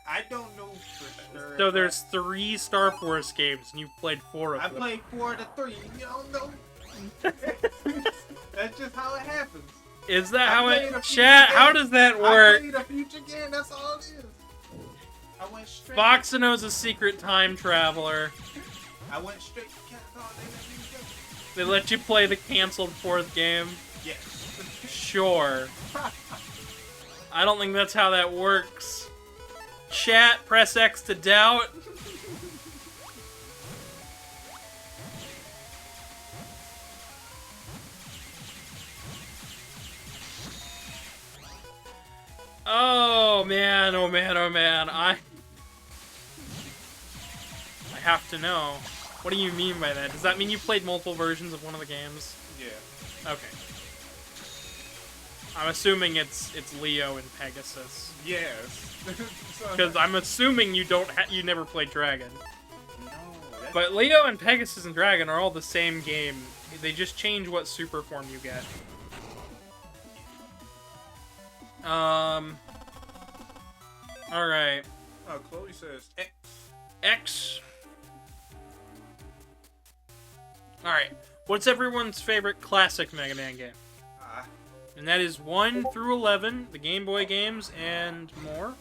I don't know for sure. so there's 3 Star Force games, and you played 4 of I them. played 4 to 3. You don't know. That's just how it happens. Is that I how played it? a few Chat, how games. does that I work? played a future game. That's all it is. I went straight. Foxono's a secret time traveler. I went straight to Capcom. They let you play the canceled 4th game. Yes. Sure. I don't think that's how that works. Chat, press X to doubt. Oh man, oh man, oh man. I have to know. What do you mean by that? Does that mean you played multiple versions of one of the games? Yeah. Okay. I'm assuming it's Leo and Pegasus. Yes. Because I'm assuming you you never played Dragon. No. But Leo and Pegasus and Dragon are all the same game. They just change what super form you get. Alright. Oh, Chloe says X. X. Alright. What's everyone's favorite classic Mega Man game? And that is 1 through 11, the Game Boy games, and more.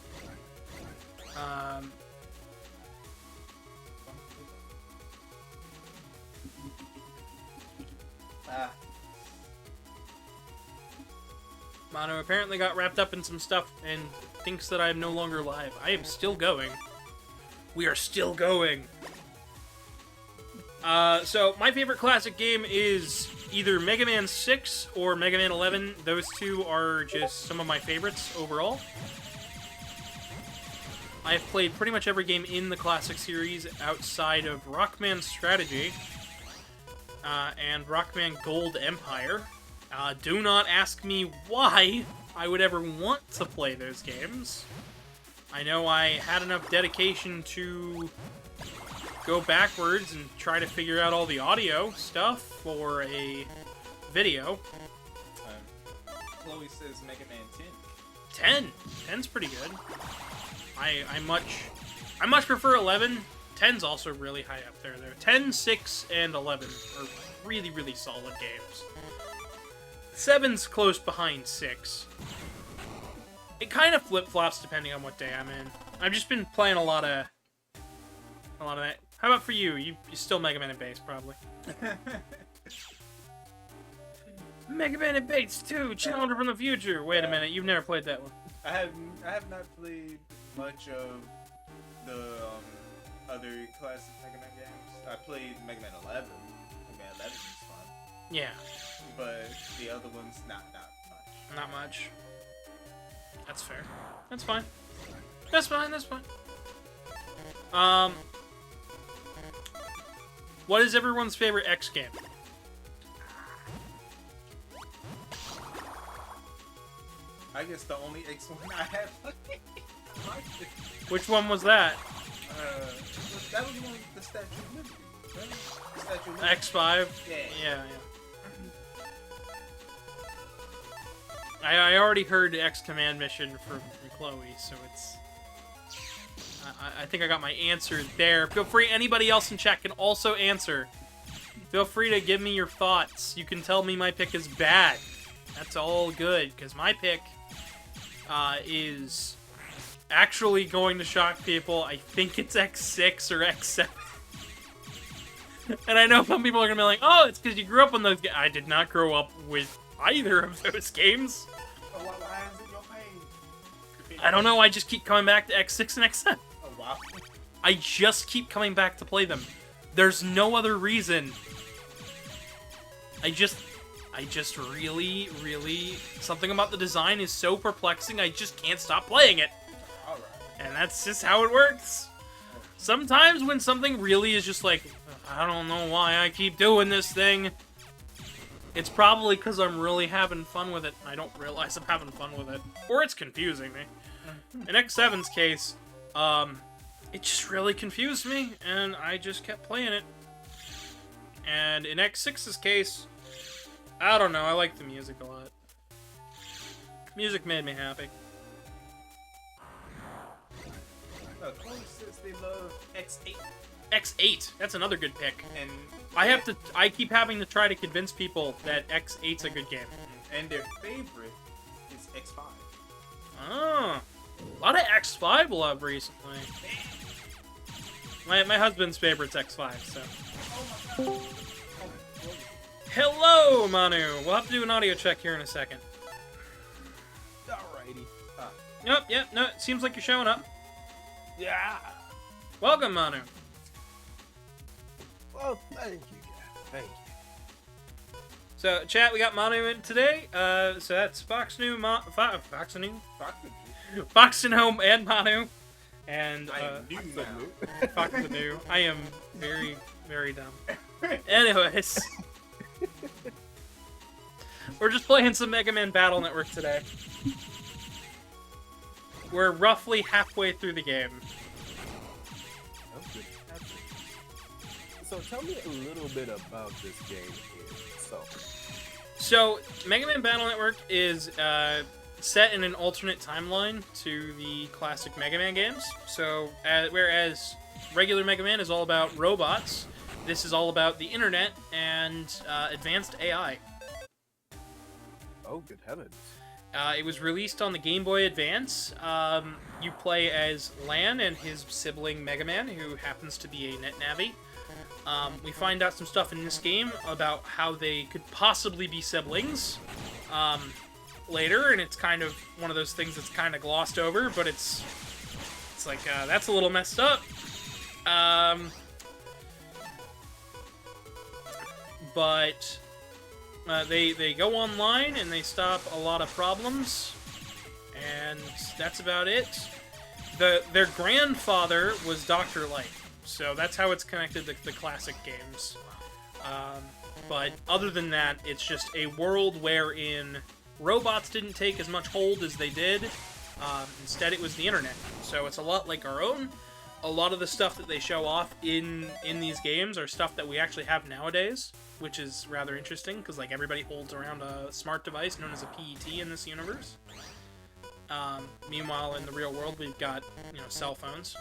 Manu apparently got wrapped up in some stuff and thinks that I am no longer live. I am still going. We are still going. So my favorite classic game is either Mega Man 6 or Mega Man 11. Those two are just some of my favorites overall. I have played pretty much every game in the classic series outside of Rockman Strategy and Rockman Gold Empire. Do not ask me why I would ever want to play those games. I know I had enough dedication to go backwards and try to figure out all the audio stuff for a video. Chloe says Mega Man 10. 10's pretty good. I much prefer 11. 10's also really high up there. 10, 6, and 11 are really, really solid games. 7's close behind 6. It kind of flip-flops depending on what day I'm in. I've just been playing a lot of that. How about for you? You still Mega Man and Base, probably. Mega Man and Base 2, Challenger from the Future. Wait a minute, you've never played that one. I have not played much of the other classic Mega Man games. I played Mega Man 11. Mega Man 11 is fun. Yeah. But the other ones, not much. Not much. That's fair. That's fine. That's fine, that's fine. What is everyone's favorite X game? I guess the only X one I have played. Which one was that? That was one with the Statue of Liberty. Right? The Statue of Liberty. X5? Yeah. Yeah. I already heard X Command mission from Chloe, so it's... I think I got my answer there. Feel free, anybody else in chat can also answer. Feel free to give me your thoughts. You can tell me my pick is bad. That's all good, because my pick is actually going to shock people. I think it's X6 or X7. And I know some people are going to be like, oh, it's because you grew up on those games. I did not grow up with either of those games. Oh, why is it your pain? I don't know, I just keep coming back to X6 and X7. Oh, wow. I just keep coming back to play them. There's no other reason. I just really, something about the design is so perplexing, I just can't stop playing it. Alright. And that's just how it works. Sometimes when something really is just like, I don't know why I keep doing this thing, it's probably because I'm really having fun with it. I don't realize I'm having fun with it. Or it's confusing me. In X7's case, it just really confused me, and I just kept playing it. And in X6's case, I don't know, I like the music a lot. Music made me happy. Chloe says they love X8. X8, that's another good pick. And I keep having to try to convince people that X8's a good game. and their favorite is X5. Oh, a lot of X5 love recently. My husband's favorite's X5, so. Hello, Manu. We'll have to do an audio check here in a second. Alrighty. Yep, no, it seems like you're showing up. Yeah. Welcome, Manu. Well, thank you, Gavin. Thank you. So, chat, we got Manu in today. So that's Foxono, Foxono and Manu. And, I am new now. Foxono. I am very, very dumb. Anyways. We're just playing some Mega Man Battle Network today. We're roughly halfway through the game. That's good. That's good. So tell me a little bit about this game here. So, Mega Man Battle Network is set in an alternate timeline to the classic Mega Man games. So, whereas regular Mega Man is all about robots, this is all about the internet and advanced AI. Oh, good heavens. It was released on the Game Boy Advance. You play as Lan and his sibling Mega Man, who happens to be a NetNavi. We find out some stuff in this game about how they could possibly be siblings later, and it's kind of one of those things that's kind of glossed over, but it's like, that's a little messed up. But they go online and they stop a lot of problems, and that's about it. Their grandfather was Dr. Light, so that's how it's connected to the classic games. But other than that, it's just a world wherein robots didn't take as much hold as they did. Instead, it was the internet. So it's a lot like our own. A lot of the stuff that they show off in these games are stuff that we actually have nowadays, which is rather interesting, because like everybody holds around a smart device known as a PET in this universe. Meanwhile, in the real world, we've got, cell phones.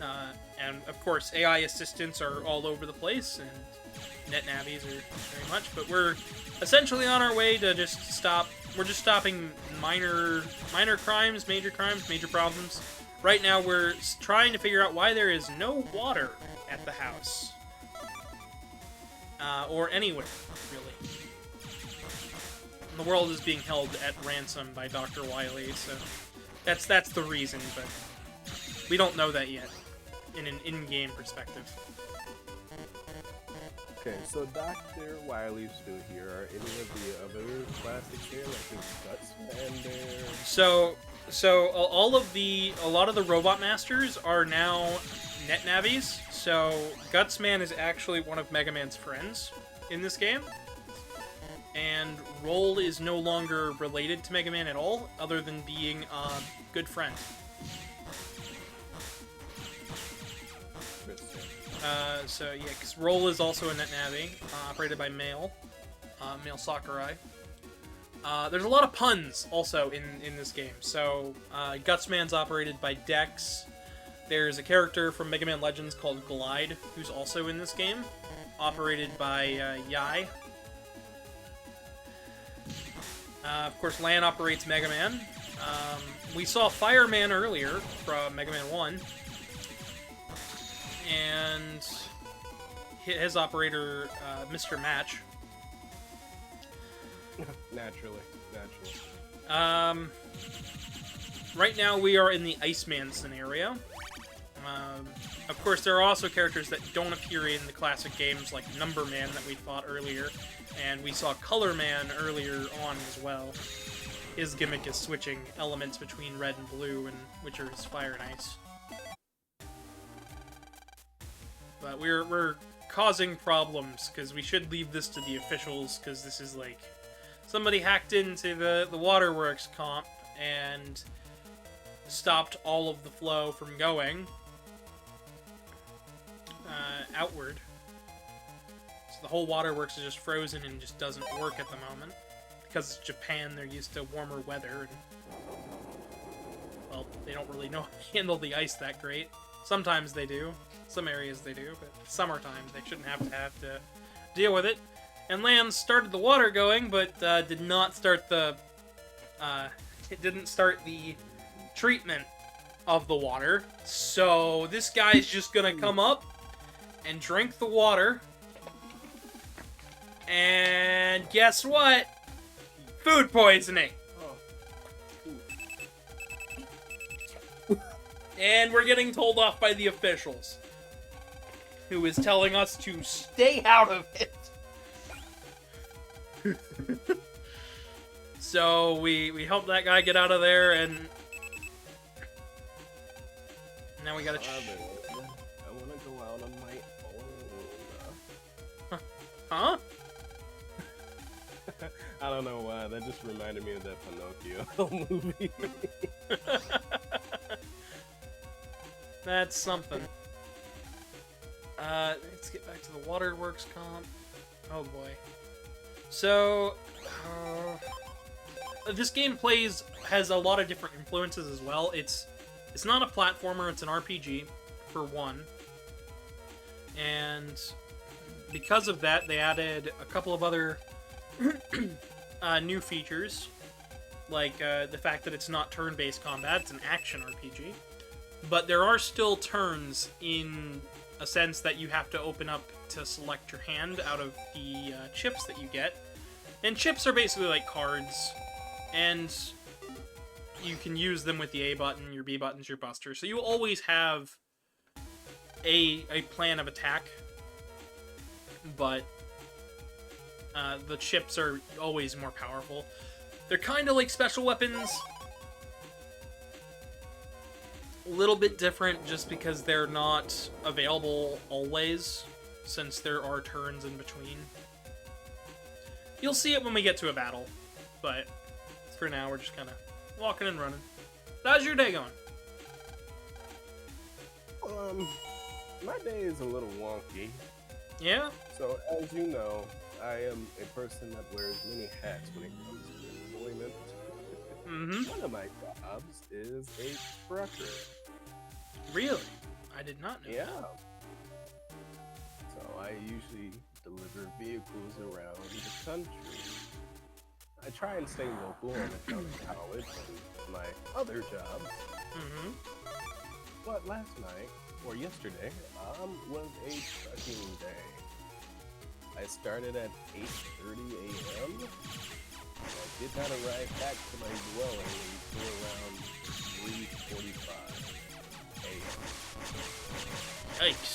And of course, AI assistants are all over the place, and NetNavis are very much, but we're essentially on our way to we're just stopping minor crimes, major problems. Right now, we're trying to figure out why there is no water at the house. Or anywhere, really. The world is being held at ransom by Dr. Wily, so that's the reason, but we don't know that yet, in an in-game perspective. Okay, so Dr. Wily's still here. Are any of the other classics here, like his Gutsman there? So a lot of the Robot Masters are now NetNavis. So Gutsman is actually one of Mega Man's friends in this game, and Roll is no longer related to Mega Man at all, other than being a good friend. So yeah, because Roll is also a NetNavi, operated by Mail Sakurai. There's a lot of puns also in this game. So Gutsman's operated by Dex. There's a character from Mega Man Legends called Glide, who's also in this game, operated by Yai. Of course, Lan operates Mega Man. We saw Fireman earlier from Mega Man 1. And his operator, Mr. Match. Naturally. Right now we are in the Iceman scenario. Of course, there are also characters that don't appear in the classic games, like Number Man that we fought earlier, and we saw Color Man earlier on as well. His gimmick is switching elements between red and blue, and which are his fire and ice. But we're causing problems, because we should leave this to the officials, because this is like... Somebody hacked into the Waterworks comp and stopped all of the flow from going outward. So the whole Waterworks is just frozen and just doesn't work at the moment. because it's Japan, they're used to warmer weather. And, well, they don't really know how to handle the ice that great. Sometimes they do. Some areas they do, but summertime they shouldn't have to deal with it. And Lance started the water going, but did not start the... it didn't start the treatment of the water. So this guy's just gonna come up and drink the water. And guess what? Food poisoning. And we're getting told off by the officials, who is telling us to stay out of it. So we helped that guy get out of there, and now we gotta. I wanna go out on my own. Huh? I don't know why. That just reminded me of that Pinocchio movie. That's something. Let's get back to the waterworks comp. Oh boy. So, this game has a lot of different influences as well. It's not a platformer, it's an RPG, for one. And because of that, they added a couple of other new features, like the fact that it's not turn-based combat, it's an action RPG. But there are still turns in a sense that you have to open up to select your hand out of the chips that you get. And chips are basically like cards, and you can use them with the A button, your B button's your buster. So you always have a plan of attack, but the chips are always more powerful. They're kind of like special weapons. A little bit different just because they're not available always, since there are turns in between. You'll see it when we get to a battle, but for now we're just kind of walking and running. How's your day going? My day is a little wonky. Yeah? So, as you know, I am a person that wears many hats when it comes to employment. Mm-hmm. One of my jobs is a trucker. Really? I did not know. Yeah. So I usually deliver vehicles around the country. I try and stay local on account of college and my other jobs. Mm-hmm. But last night, or yesterday, was a trucking day. I started at 8:30 a.m. I did not arrive back to my dwelling until around 3:45 a.m. Yikes.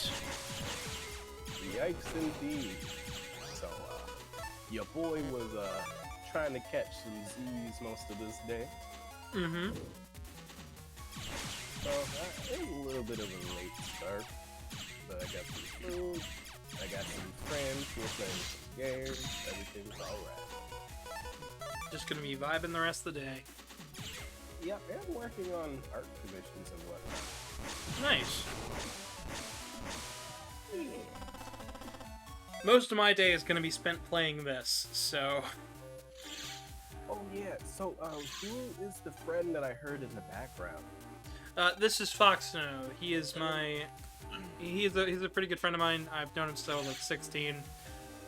Yikes indeed. So, your boy was trying to catch some Z's most of this day. Mm-hmm. So, it was a little bit of a late start. But I got some food, I got some friends, we're playing some games, everything's alright. Just gonna be vibing the rest of the day. Yep, and working on art commissions and whatnot. Nice. Most of my day is gonna be spent playing this, so... Oh yeah, so who is the friend that I heard in the background? This is Foxono. He is my... He's a pretty good friend of mine. I've known him since I was like 16.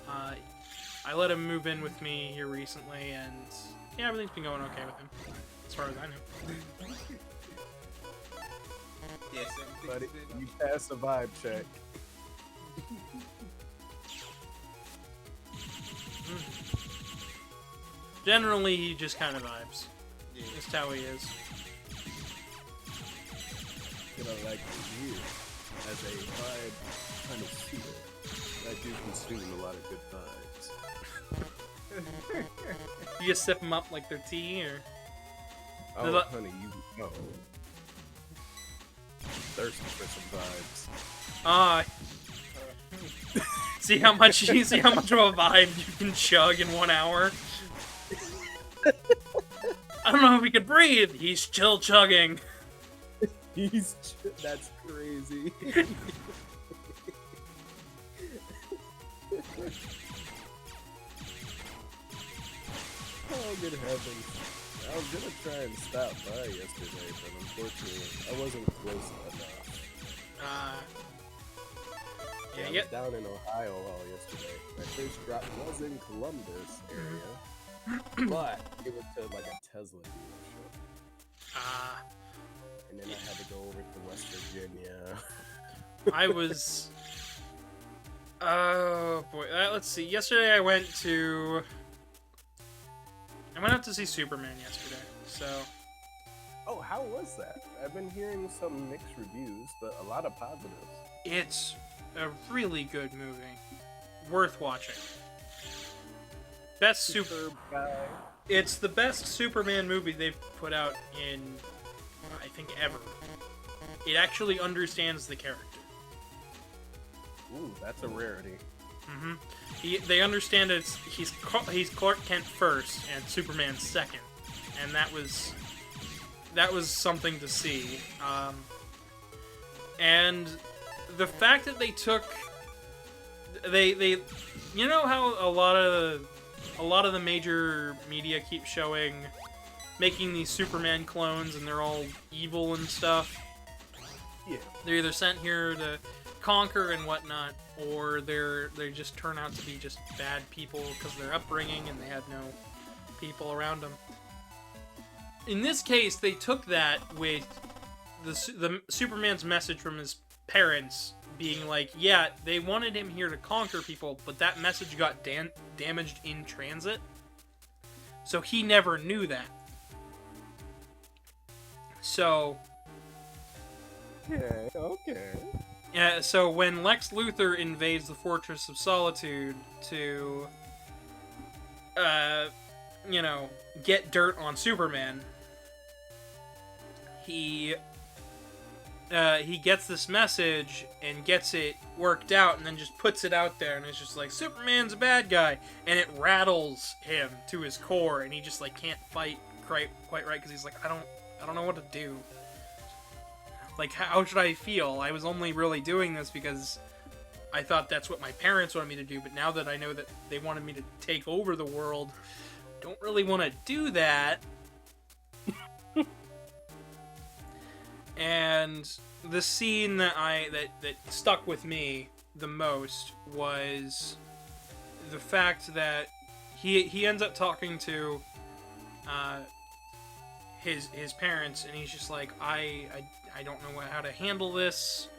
I let him move in with me here recently, and yeah, everything's been going okay with him, as far as I know. Yes, Buddy, everything's been... you passed the vibe check. Generally, he just kind of vibes. Yeah. Just how he is. You know, like you, as a vibe kind of seer, I do consume a lot of good vibes. You just sip them up like they're tea, or... Oh, honey, you know. Thirsty for some vibes. Ah. See how much of a vibe you can chug in 1 hour? I don't know if he could breathe. He's still chugging. That's crazy. Oh, good heavens. I was gonna try and stop by yesterday, but unfortunately, I wasn't close enough. I was down in Ohio all yesterday. My first drop was in Columbus area, but it was to like a Tesla dealership. And then I had to go over to West Virginia. I was... Oh, boy. Let's see. Yesterday I went out to see Superman yesterday, so... Oh, how was that? I've been hearing some mixed reviews, but a lot of positives. It's a really good movie. Worth watching. Best super... It's the best Superman movie they've put out in, I think, ever. It actually understands the character. Ooh, that's a rarity. They understand he's Clark Kent first and Superman second, and that was something to see. And the fact that they took they you know how a lot of the major media keep showing making these Superman clones and they're all evil and stuff. Yeah. They're either sent here to conquer and whatnot, or they just turn out to be just bad people because of their upbringing and they had no people around them. In this case, they took that with the Superman's message from his parents being like, yeah, they wanted him here to conquer people, but that message got damaged in transit, so he never knew that. So... Yeah, okay. Yeah, so when Lex Luthor invades the Fortress of Solitude to, get dirt on Superman, he gets this message and gets it worked out and then just puts it out there and it's just like, Superman's a bad guy, and it rattles him to his core and he just like can't fight quite right because he's like, I don't know what to do. Like, how should I feel? I was only really doing this because I thought that's what my parents wanted me to do, but now that I know that they wanted me to take over the world, don't really want to do that. And the scene that stuck with me the most was the fact that he ends up talking to his parents, and he's just like, I don't know how to handle this.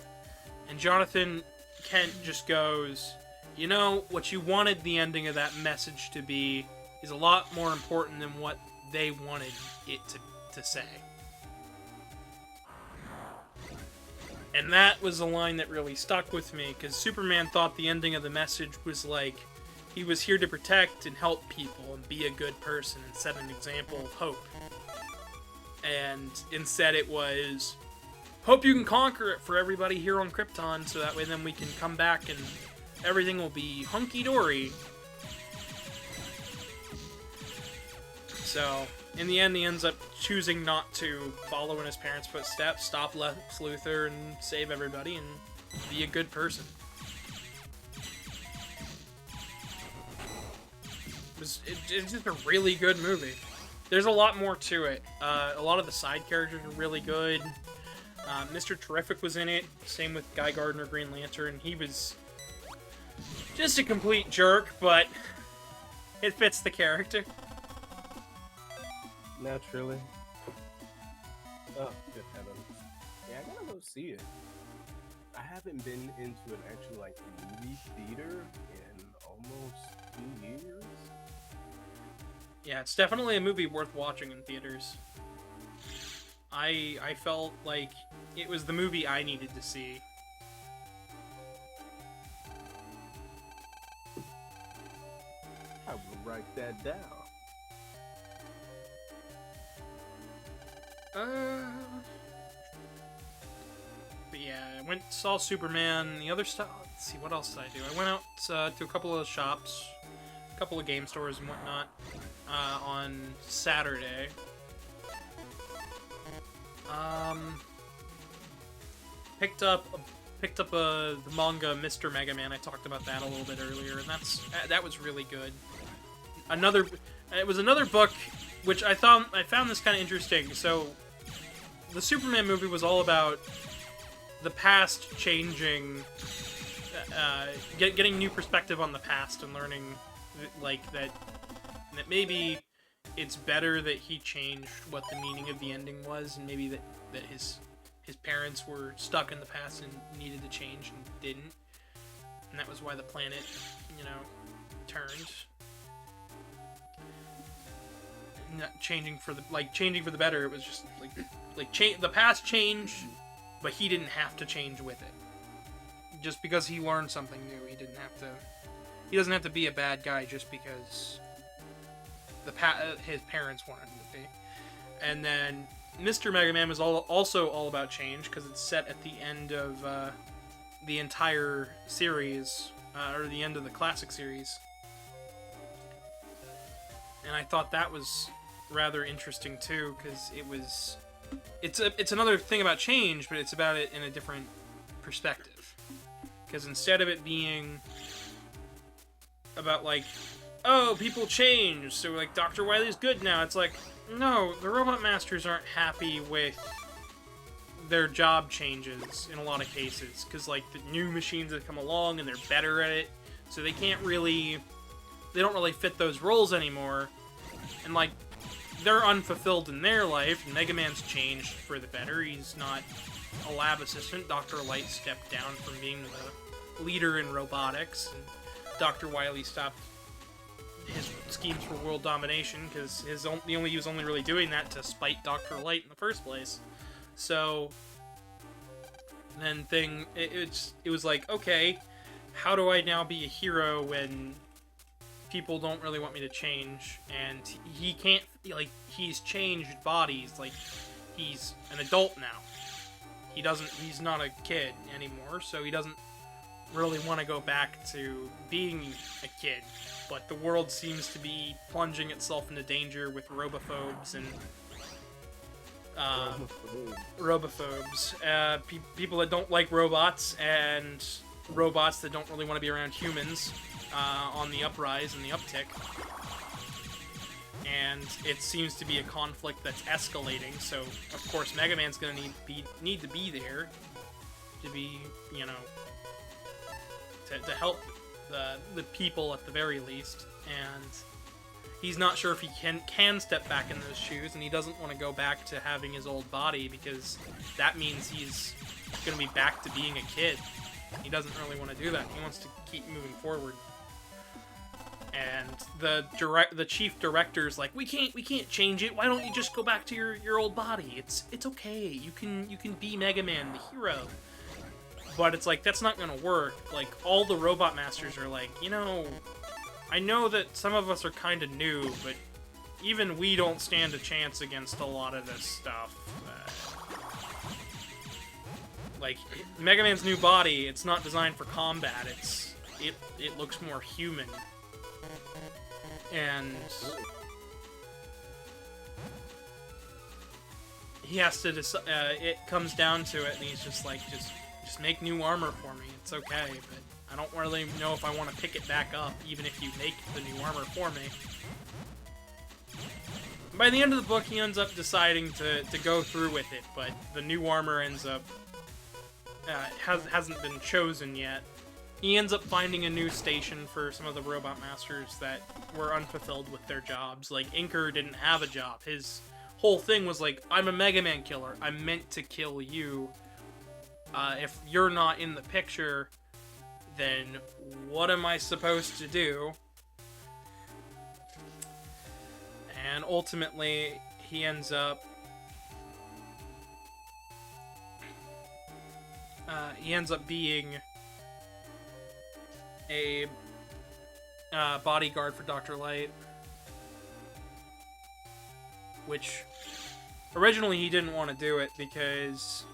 And Jonathan Kent just goes, you know, what you wanted the ending of that message to be is a lot more important than what they wanted it to say. And that was a line that really stuck with me, because Superman thought the ending of the message was like, he was here to protect and help people and be a good person and set an example of hope. And instead it was, hope you can conquer it for everybody here on Krypton, so that way then we can come back and everything will be hunky-dory. So, in the end, he ends up choosing not to follow in his parents' footsteps, stop Lex Luthor, and save everybody, and be a good person. It's just a really good movie. There's a lot more to it. A lot of the side characters are really good. Mr. Terrific was in it. Same with Guy Gardner, Green Lantern. He was just a complete jerk, but it fits the character. Naturally. Oh, good heavens. Yeah, I gotta go see it. I haven't been into an actual, movie theater in almost 2 years. Yeah, it's definitely a movie worth watching in theaters. I felt like it was the movie I needed to see. I will write that down. But yeah, I saw Superman. The other stuff. Let's see, what else did I do? I went out to a couple of shops, a couple of game stores and whatnot on Saturday. Picked up the manga Mr. Megaman. I talked about that a little bit earlier, and that was really good. It was another book, which I found this kind of interesting. So, the Superman movie was all about the past changing, getting new perspective on the past and learning, like, that maybe it's better that he changed what the meaning of the ending was, and maybe that his parents were stuck in the past and needed to change and didn't, and that was why the planet, turned. Not changing for the better. It was just the past changed, but he didn't have to change with it. Just because he learned something new, he doesn't have to be a bad guy just because his parents wanted him to be. And then Mr. Mega Man was also all about change, because it's set at the end of the entire series, or the end of the classic series. And I thought that was rather interesting too, because it's another thing about change, but it's about it in a different perspective. Because instead of it being about oh, people change, so Dr. Wily's good now, it's no, the Robot Masters aren't happy with their job changes in a lot of cases, because the new machines that come along and they're better at it, so they don't really fit those roles anymore, and they're unfulfilled in their life, and Mega Man's changed for the better. He's not a lab assistant. Dr. Light stepped down from being the leader in robotics, and Dr. Wily stopped his schemes for world domination, because he was only really doing that to spite Dr. Light in the first place. So then it was okay, how do I now be a hero when people don't really want me to change? And he can't, he's changed bodies, he's an adult now. He's not a kid anymore, so he doesn't really want to go back to being a kid. But the world seems to be plunging itself into danger with robophobes and people that don't like robots, and robots that don't really want to be around humans, on the uprise and the uptick. And it seems to be a conflict that's escalating, so of course Mega Man's gonna need to be there to be, to help the people at the very least. And he's not sure if he can step back in those shoes, and he doesn't want to go back to having his old body, because that means he's going to be back to being a kid. He doesn't really want to do that. He wants to keep moving forward. And the chief director's we can't change it. Why don't you just go back to your old body? It's okay. You can be Mega Man, the hero. But it's that's not gonna work. All the Robot Masters are I know that some of us are kind of new, but even we don't stand a chance against a lot of this stuff. Mega Man's new body, it's not designed for combat. It looks more human. And he has to decide. It comes down to it, and he's just just make new armor for me. It's okay, but I don't really know if I want to pick it back up, even if you make the new armor for me. By the end of the book, he ends up deciding to go through with it, but the new armor ends up hasn't been chosen yet. He ends up finding a new station for some of the Robot Masters that were unfulfilled with their jobs. Inker didn't have a job. His whole thing was I'm a Mega Man killer. I'm meant to kill you. If you're not in the picture, then what am I supposed to do? And ultimately, he ends up being a bodyguard for Dr. Light, which originally he didn't want to do it because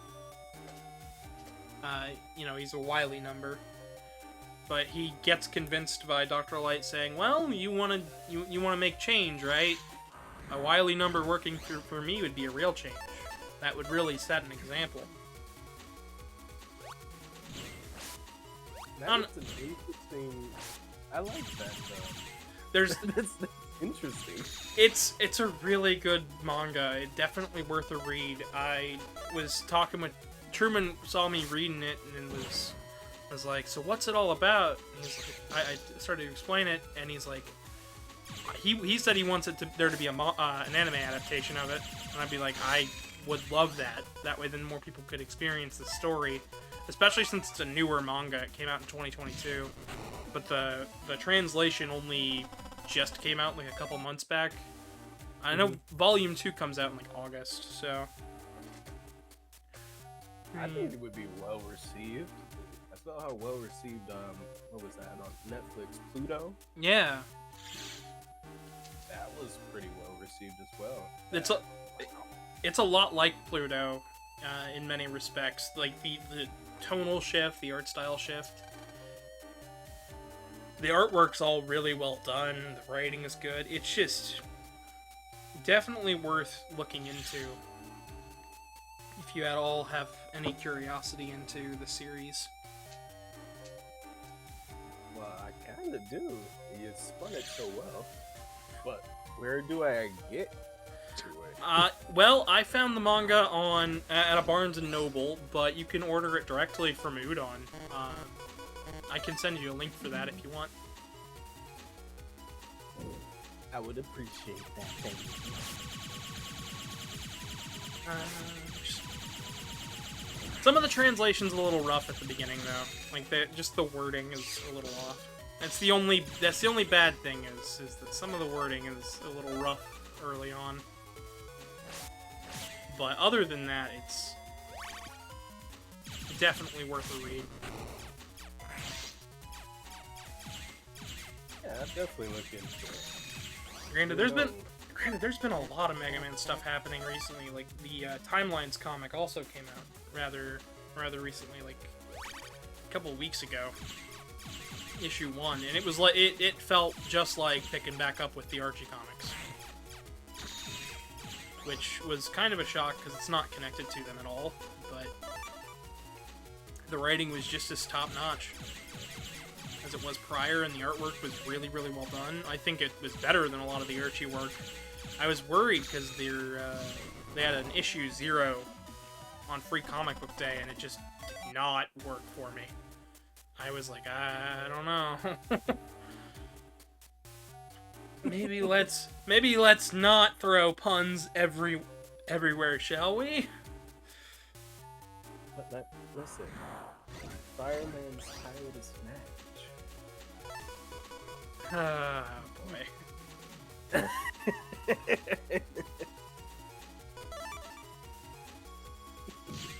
he's a Wily number. But he gets convinced by Dr. Light saying, well, you want to make change, right? A Wily number working for me would be a real change. That would really set an example. That's an interesting... I like that, though. There's... interesting. It's a really good manga. It's definitely worth a read. I was talking with Truman, saw me reading it, and was like, "So what's it all about?" And he's like, I started to explain it, and he's like, he said he wants there to be an anime adaptation of it, and I'd be like, I would love that. That way, then more people could experience the story, especially since it's a newer manga. It came out in 2022, but the translation only just came out like a couple months back. I know Volume 2 comes out in like August, so I think it would be well received. I saw how well received what was that on Netflix, Pluto? yeah. That was pretty well received as well. It's a lot like Pluto in many respects. Like the tonal shift, the art style shift. The artwork's all really well done. The writing is good. It's just definitely worth looking into if you at all have any curiosity into the series. Well, I kind of do. You spun it so well. But where do I get to it? Well, I found the manga at a Barnes & Noble, but you can order it directly from Udon. I can send you a link for that if you want. I would appreciate that. Thank you. Some of the translation's a little rough at the beginning, though. Like just the wording is a little off. That's the only bad thing is that some of the wording is a little rough early on. But other than that, it's definitely worth a read. Yeah, I've definitely looked into it. Granted, there's been a lot of Mega Man stuff happening recently. Like the Timelines comic also came out rather recently, like a couple of weeks ago. Issue 1, and it was like it felt just like picking back up with the Archie comics, which was kind of a shock because it's not connected to them at all. But the writing was just as top notch as it was prior, and the artwork was really, really well done. I think it was better than a lot of the Archie work. I was worried because they had an issue 0 on Free Comic Book Day, and it just did not work for me. I was like, I don't know. maybe let's not throw puns everywhere, shall we? But listen, Fireman's hired a snatch. Ah, boy.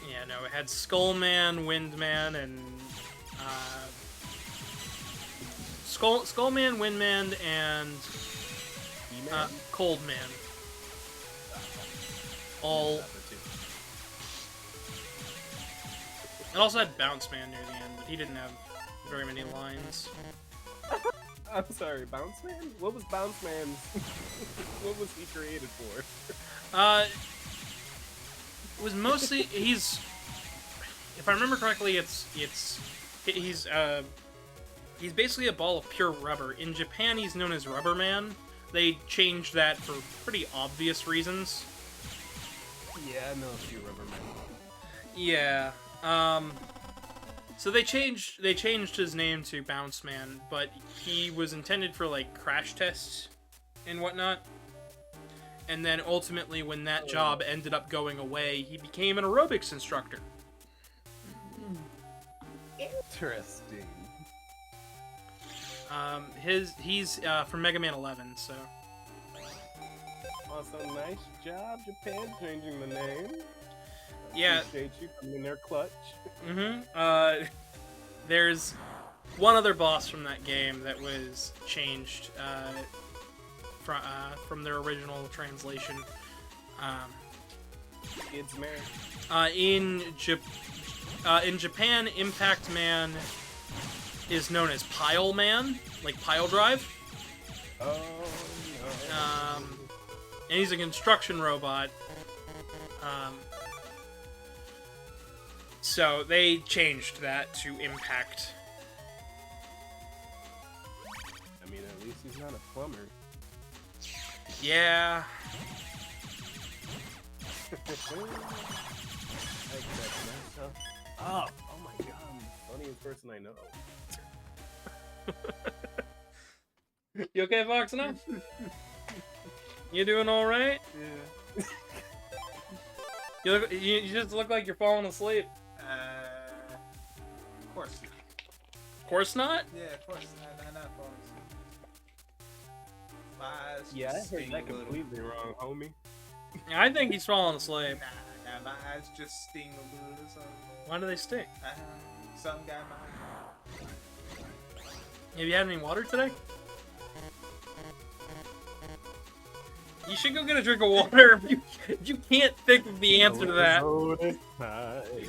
Yeah, no, it had Skullman, Windman, and Skullman, Windman, and Coldman. All. It also had Bounce Man near the end, but he didn't have very many lines. I'm sorry, Bounce Man? What was Bounce Man's... what was he created for? It was mostly... he's... If I remember correctly, he's basically a ball of pure rubber. In Japan, he's known as Rubber Man. They changed that for pretty obvious reasons. Yeah, I know a few Rubber Men. Yeah. So they changed his name to Bounce Man, but he was intended for like crash tests and whatnot. And then ultimately, when that job ended up going away, he became an aerobics instructor. Interesting. He's from Megaman.exe, so. Also, nice job, Japan, changing the name. Yeah. Appreciate you coming in there clutch. Mm-hmm. There's one other boss from that game that was changed from their original translation. Kids Man. In Japan, Impact Man is known as Pile Man, like Pile Drive. Oh, no. And he's a construction robot. So they changed that to Impact. I mean, at least he's not a plumber. Yeah. Oh my god, I'm the funniest person I know. You okay, Foxono? You doing all right? Yeah. You just look like you're falling asleep. Of course. Of course not. Yeah, of course. I'm not falling asleep. My eyes Yeah, I just heard sting that a little. completely wrong, homie. I think he's falling asleep. Nah, my eyes just sting a little. So, Why do they stink? some guy in my eye. Have you had any water today? You should go get a drink of water if you can't think of the answer to that.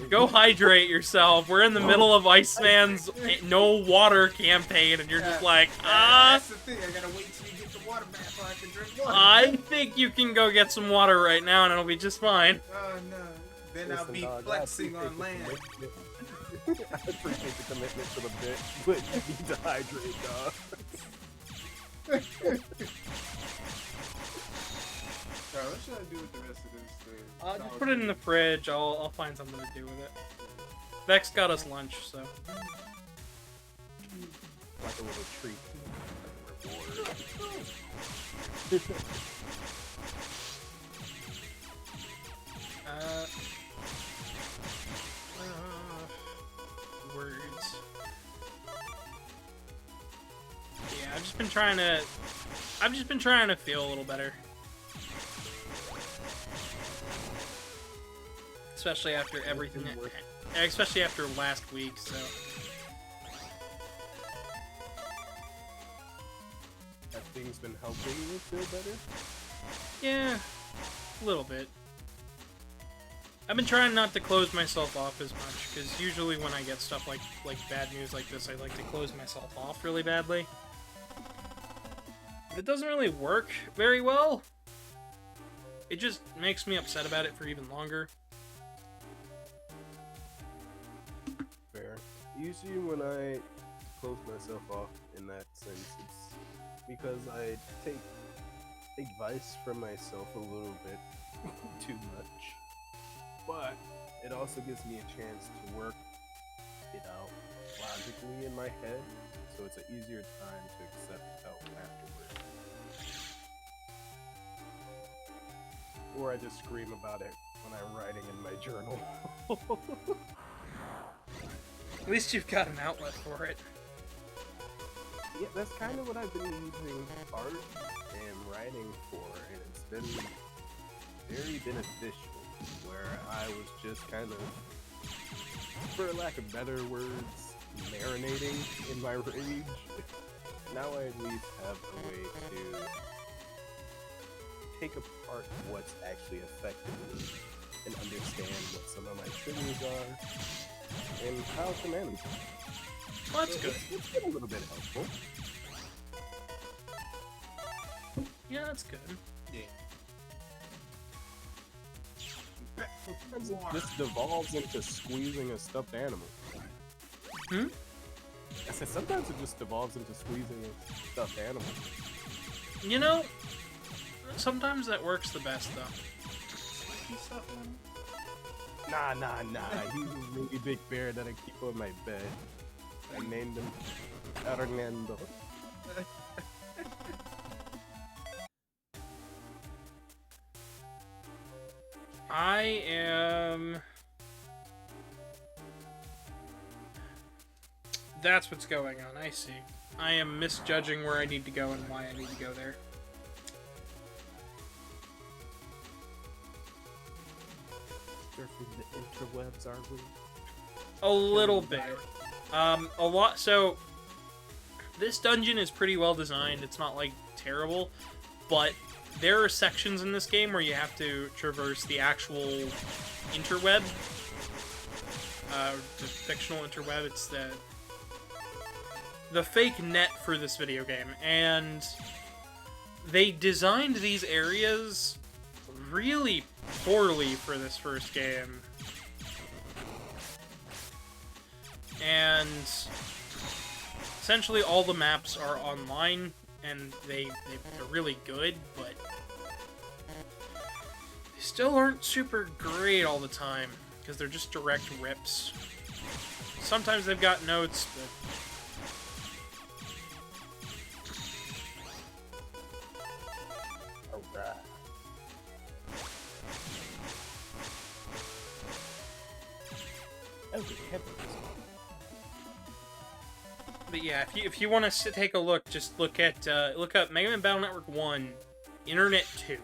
Go hydrate yourself. We're in the middle of Iceman's no water campaign, and you're just like, That's the thing. I gotta wait till you get the water back before I can drink water. I think you can go get some water right now, and it'll be just fine. Oh no. Then I'll be flexing on land. I appreciate the commitment to the bit, but you need to hydrate, dog. Bro, what should I do with the rest of this thing? Just put it in the fridge. I'll find something to do with it. Vex got us lunch, so. Like a little treat. Words. Yeah, I've just been trying to feel a little better. Especially after everything, especially after last week, so. Have things been helping you feel better? Yeah, a little bit. I've been trying not to close myself off as much, because usually when I get stuff like bad news like this, I like to close myself off really badly. But it doesn't really work very well. It just makes me upset about it for even longer. Fair. Usually when I close myself off in that sense, it's because I take advice from myself a little bit too much. But it also gives me a chance to work it out logically in my head, so it's an easier time to accept help afterward. Or I just scream about it when I'm writing in my journal. At least you've got an outlet for it. Yeah, that's kind of what I've been using art and writing for, and it's been very beneficial. Where I was just kind of, for lack of better words, marinating in my rage. Now I at least have a way to take apart what's actually affecting me and understand what some of my triggers are and how to manage them. Well, that's good. It's been a little bit helpful. Yeah, that's good. Yeah. Sometimes it just devolves into squeezing a stuffed animal. Hmm? I said sometimes it just devolves into squeezing a stuffed animal. You know, sometimes that works the best, though. Nah. He's a really big bear that I keep on my bed. I named him Hernando. I am... That's what's going on, I see. I am misjudging where I need to go and why I need to go there. Surfing the interwebs, are we? A little bit. A lot, so... This dungeon is pretty well designed, it's not, like, terrible, but there are sections in this game where you have to traverse the actual interweb. The fictional interweb, it's the fake net for this video game, and they designed these areas really poorly for this first game. And essentially all the maps are online, and they're really good, but they still aren't super great all the time, because they're just direct rips. Sometimes they've got notes, but... Alright. Okay, But yeah, if you want to take a look, just look up Megaman Battle Network 1, Internet 2.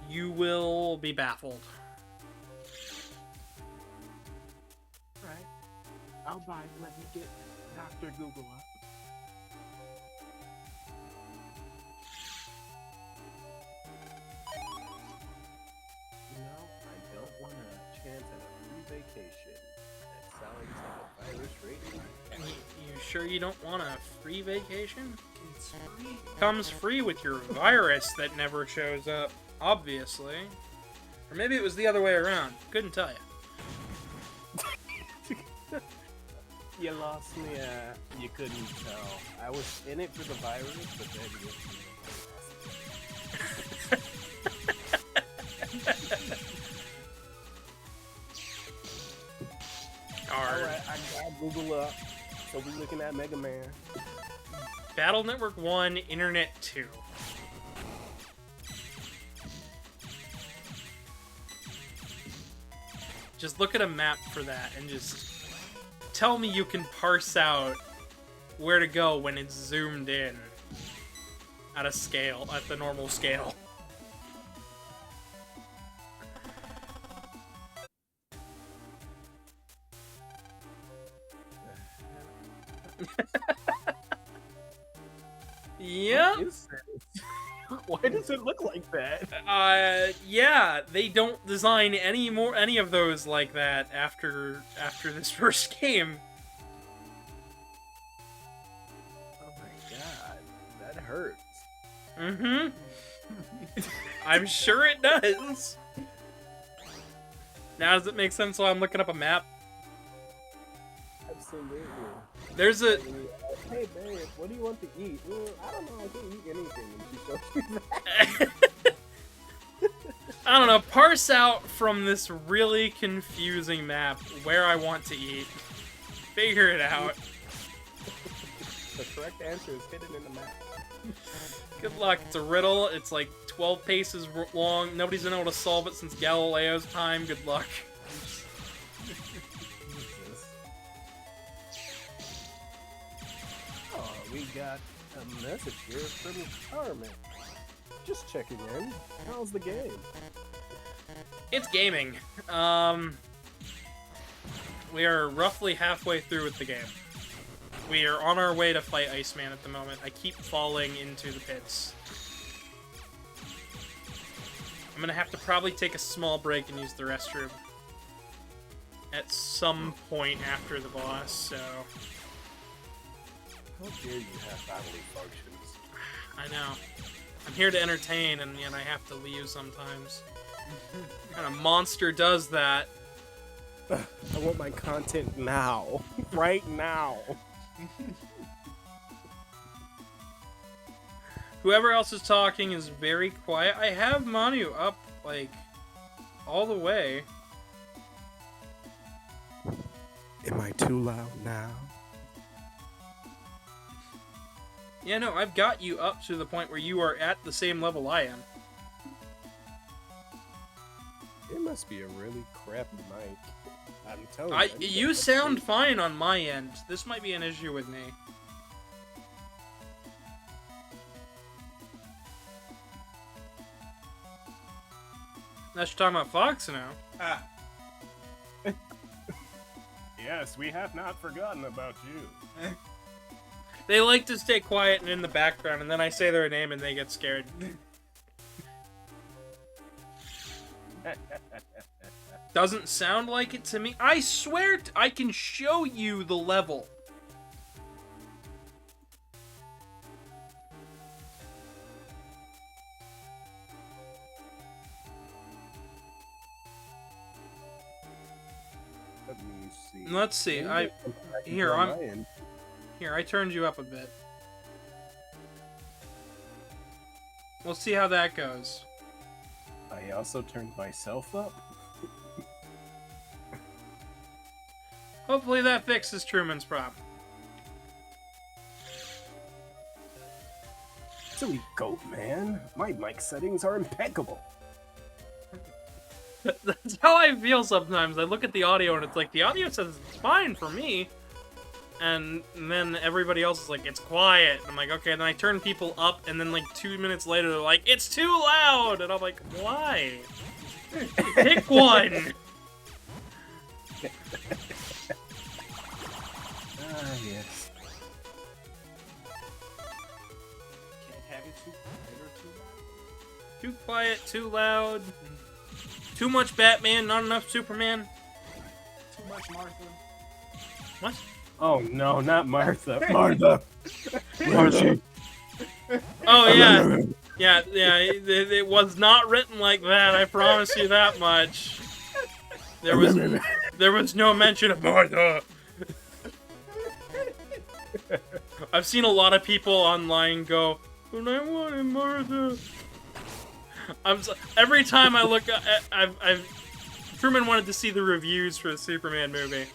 You will be baffled. Alright. I'll buy it. Let me get Dr. Google up. You know, I don't want a chance at a free vacation. That sounds like a virus rating. You sure you don't want a free vacation? It's free. Comes free with your virus that never shows up, obviously. Or maybe it was the other way around. Couldn't tell you. You lost me. You couldn't tell. I was in it for the virus, but then you... Alright, I got Google up. So we're looking at Mega Man. Battle Network 1, Internet 2. Just look at a map for that and just tell me you can parse out where to go when it's zoomed in at a scale, at the normal scale. Yeah. Why does it look like that? Yeah, they don't design any of those like that after this first game. Oh my god, that hurts. Mm-hmm. I'm sure it does. Now does it make sense why I'm looking up a map? Absolutely. There's a... Hey babe, what do you want to eat? Well, I don't know, I can eat anything. And she shows you that. I don't know, parse out from this really confusing map where I want to eat. Figure it out. The correct answer is hidden in the map. Good luck. It's a riddle. It's like 12 paces long. Nobody's been able to solve it since Galileo's time. Good luck. Oh, we got a message here from Carmen. Just checking in. How's the game? It's gaming. We are roughly halfway through with the game. We are on our way to fight Iceman at the moment. I keep falling into the pits. I'm gonna have to probably take a small break and use the restroom at some point after the boss, so... How dare you have bodily functions? I know. I'm here to entertain, and yet I have to leave sometimes. What kind of monster does that? I want my content now. Right now. Whoever else is talking is very quiet. I have Manu up, like, all the way. Am I too loud now? Yeah, no, I've got you up to the point where you are at the same level I am. It must be a really crappy mic. I'm telling you. You sound fine on my end. This might be an issue with me. Unless you're talking about Foxono. Ah, Yes, we have not forgotten about you. They like to stay quiet and in the background, and then I say their name and they get scared. Doesn't sound like it to me. I swear I can show you the level. Let me see. Let's see. I'm Here, on I'm- my end. Here, I turned you up a bit. We'll see how that goes. I also turned myself up. Hopefully that fixes Truman's problem. Silly goat, man. My mic settings are impeccable. That's how I feel sometimes. I look at the audio and it's like, the audio says it's fine for me. And then everybody else is like, it's quiet. And I'm like, okay. And then I turn people up, and then like 2 minutes later, they're like, it's too loud. And I'm like, why? Pick one. Ah, yes. Can't have it too quiet or too loud. Too quiet, too loud. Too much Batman, not enough Superman. Too much Martha. What? Oh no, not Martha. Martha! Martha! Oh yeah, yeah. It was not written like that. I promise you that much. There was no mention of Martha. I've seen a lot of people online go, "But I wanted Martha." Every time I look, Truman wanted to see the reviews for the Superman movie,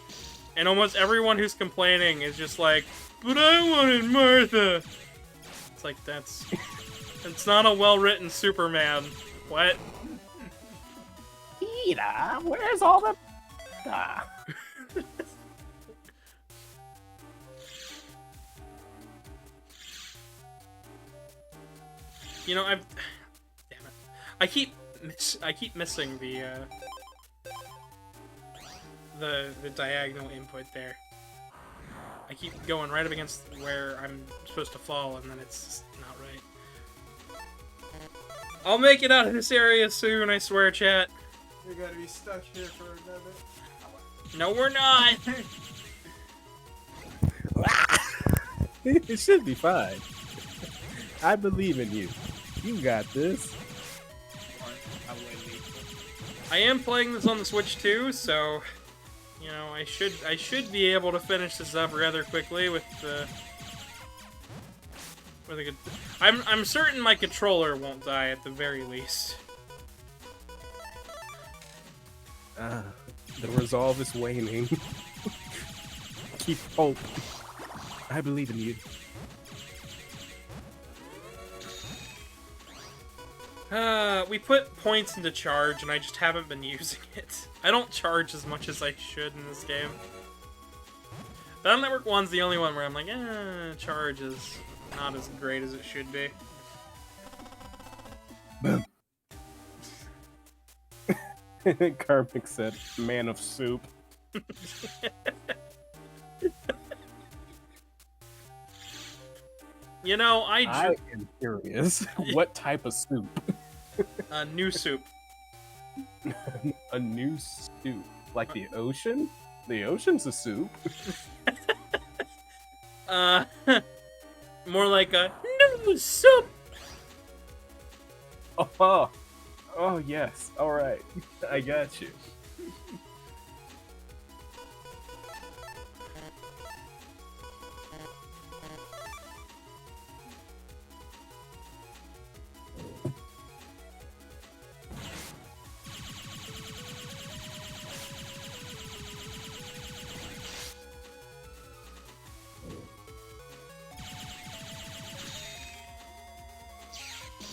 and almost everyone who's complaining is just like, "But I wanted Martha." It's like, it's not a well-written Superman. What? Peter, where's all the... Ah. You know, damn it. I keep missing the diagonal input there. I keep going right up against where I'm supposed to fall, and then it's just not right. I'll make it out of this area soon, I swear, chat. We're gonna be stuck here for another. No, we're not. It should be fine. I believe in you. You got this. I am playing this on the Switch too, so you know I should be able to finish this up rather quickly with a good. I'm certain my controller won't die at the very least. The resolve is waning. Keep hope. I believe in you. We put points into charge, and I just haven't been using it. I don't charge as much as I should in this game. Battle Network 1's the only one where I'm like, charge is not as great as it should be. Boom. Karmic said, "Man of soup." You know, I am curious. What type of soup? a new soup. A new soup, like the ocean? The ocean's a soup. More like a new soup. Oh yes. All right, I got you.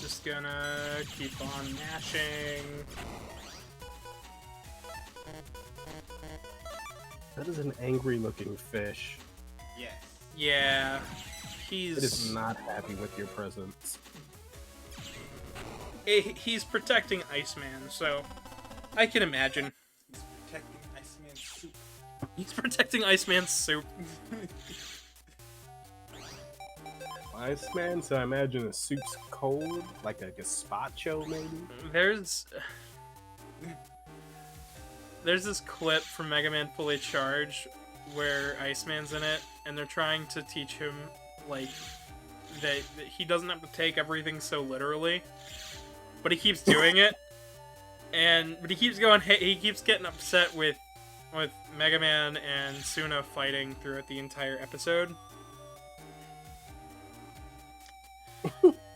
Just gonna keep on mashing. That is an angry-looking fish. Yes. Yeah, It is he's not happy with your presence. he's protecting Iceman, so I can imagine. He's protecting Iceman's soup. He's protecting Iceman's soup. Iceman, so I imagine the soup's cold, like a gazpacho, maybe? There's this clip from Megaman Fully Charged where Iceman's in it, and they're trying to teach him, like, that he doesn't have to take everything so literally, but he keeps doing it, but he keeps going, he keeps getting upset with Megaman and Suna fighting throughout the entire episode.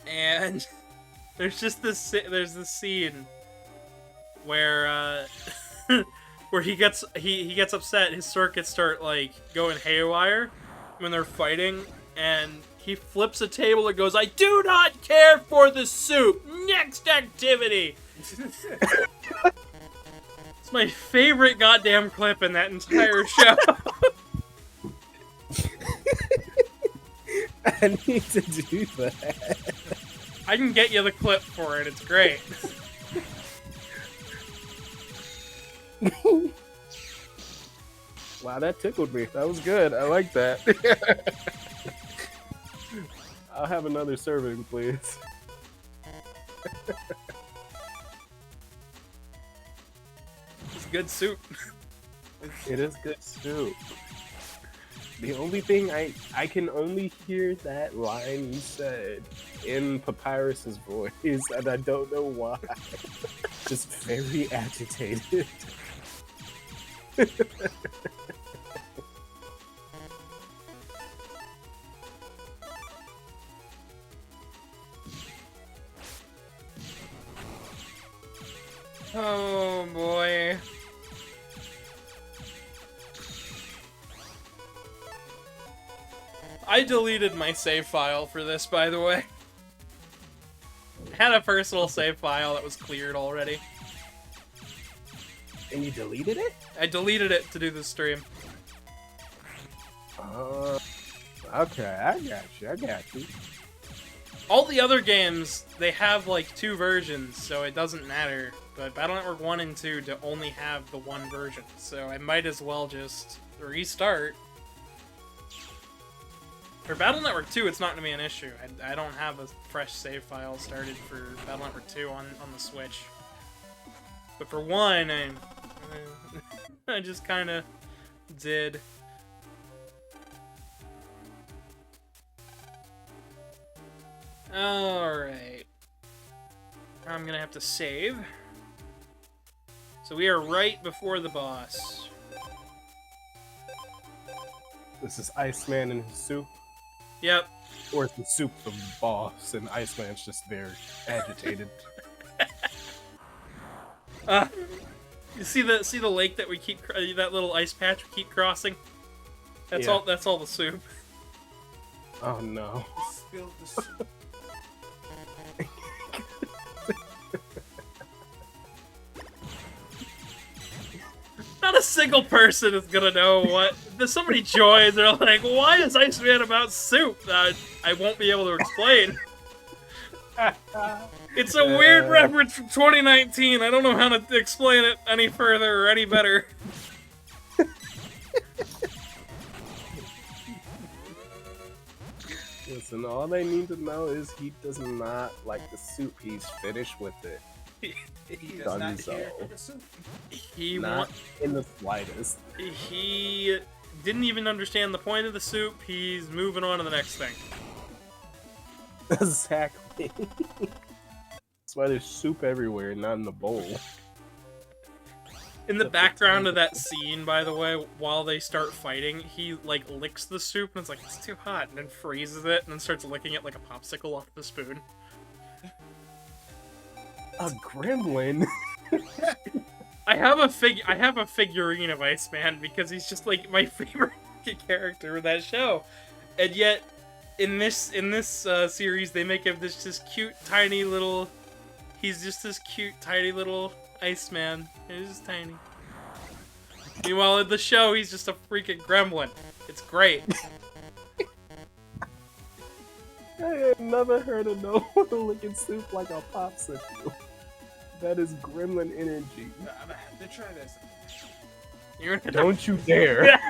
And there's just this scene where where he gets upset. His circuits start like going haywire when they're fighting, and he flips a table and goes, "I do not care for the soup. Next activity." It's my favorite goddamn clip in that entire show. I need to do that. I can get you the clip for it. It's great. Wow, that tickled me. That was good. I like that. I'll have another serving, please. It's good soup. It is good soup. The only thing I can only hear that line you said in Papyrus's voice, and I don't know why. Just very agitated. Oh boy. I deleted my save file for this, by the way. I had a personal save file that was cleared already. And you deleted it? I deleted it to do the stream. Okay, I got you. All the other games, they have like 2 versions, so it doesn't matter. But Battle Network 1 and 2 to only have the 1 version, so I might as well just restart. For Battle Network 2, it's not going to be an issue. I don't have a fresh save file started for Battle Network 2 on the Switch. But for 1, I just kind of did. Alright. I'm going to have to save. So we are right before the boss. This is Iceman and his soup? Yep. Or is the soup the boss and Iceman's just there agitated? You see the lake that we keep that little ice patch we keep crossing? That's Yeah. all. That's all the soup. Oh no. Spilled the soup. Not a single person is gonna know what. There's so many joys. They're like, why is Iceman about soup? I won't be able to explain. It's a weird reference from 2019. I don't know how to explain it any further or any better. Listen, all they need to know is he does not like the soup. He's finished with it. He does not Dunzo. care for the soup. He Not in the slightest. He didn't even understand the point of the soup. He's moving on to the next thing. Exactly. That's why there's soup everywhere, not in the bowl. In the background of that scene, by the way, while they start fighting, he, like, licks the soup, and it's like, it's too hot, and then freezes it, and then starts licking it like a popsicle off the spoon. A gremlin? I have a figurine of Iceman, because he's just, like, my favorite character in that show. And yet, in this series, they make him this just cute, tiny little... He's just this cute, tiny little Iceman. He's just tiny. Meanwhile, in the show, he's just a freaking gremlin. It's great. I have never heard of no one licking soup like a popsicle. That is gremlin energy. I'm gonna have to try this. You're gonna- Don't you dare.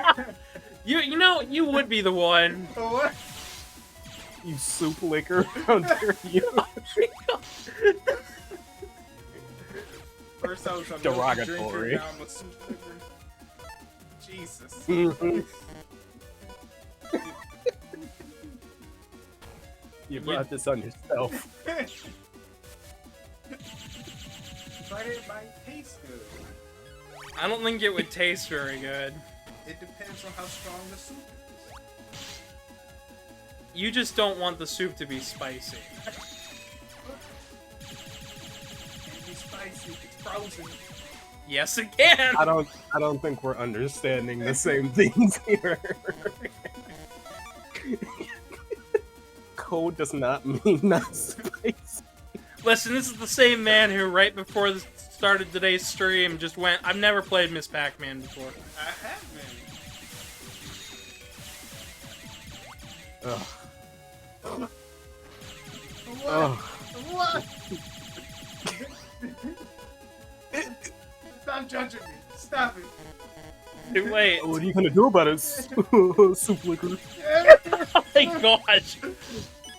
You know, you would be the one. For what? You soup licker. How dare you? First I was a Derogatory. Drinker, now I'm a soup licker. Jesus. You brought this on yourself. But it might taste good. I don't think it would taste very good. It depends on how strong the soup You just don't want the soup to be spicy. Can't be spicy. It's frozen. Yes, it can. I don't think we're understanding the same things here. Cold does not mean not spicy. Listen, this is the same man who, right before the started today's stream, just went, "I've never played Miss Pac-Man before." I have been. Ugh. What? Ugh. What? Stop judging me. Stop it. Too late. What are you gonna do about it, soup liquor? Oh my gosh.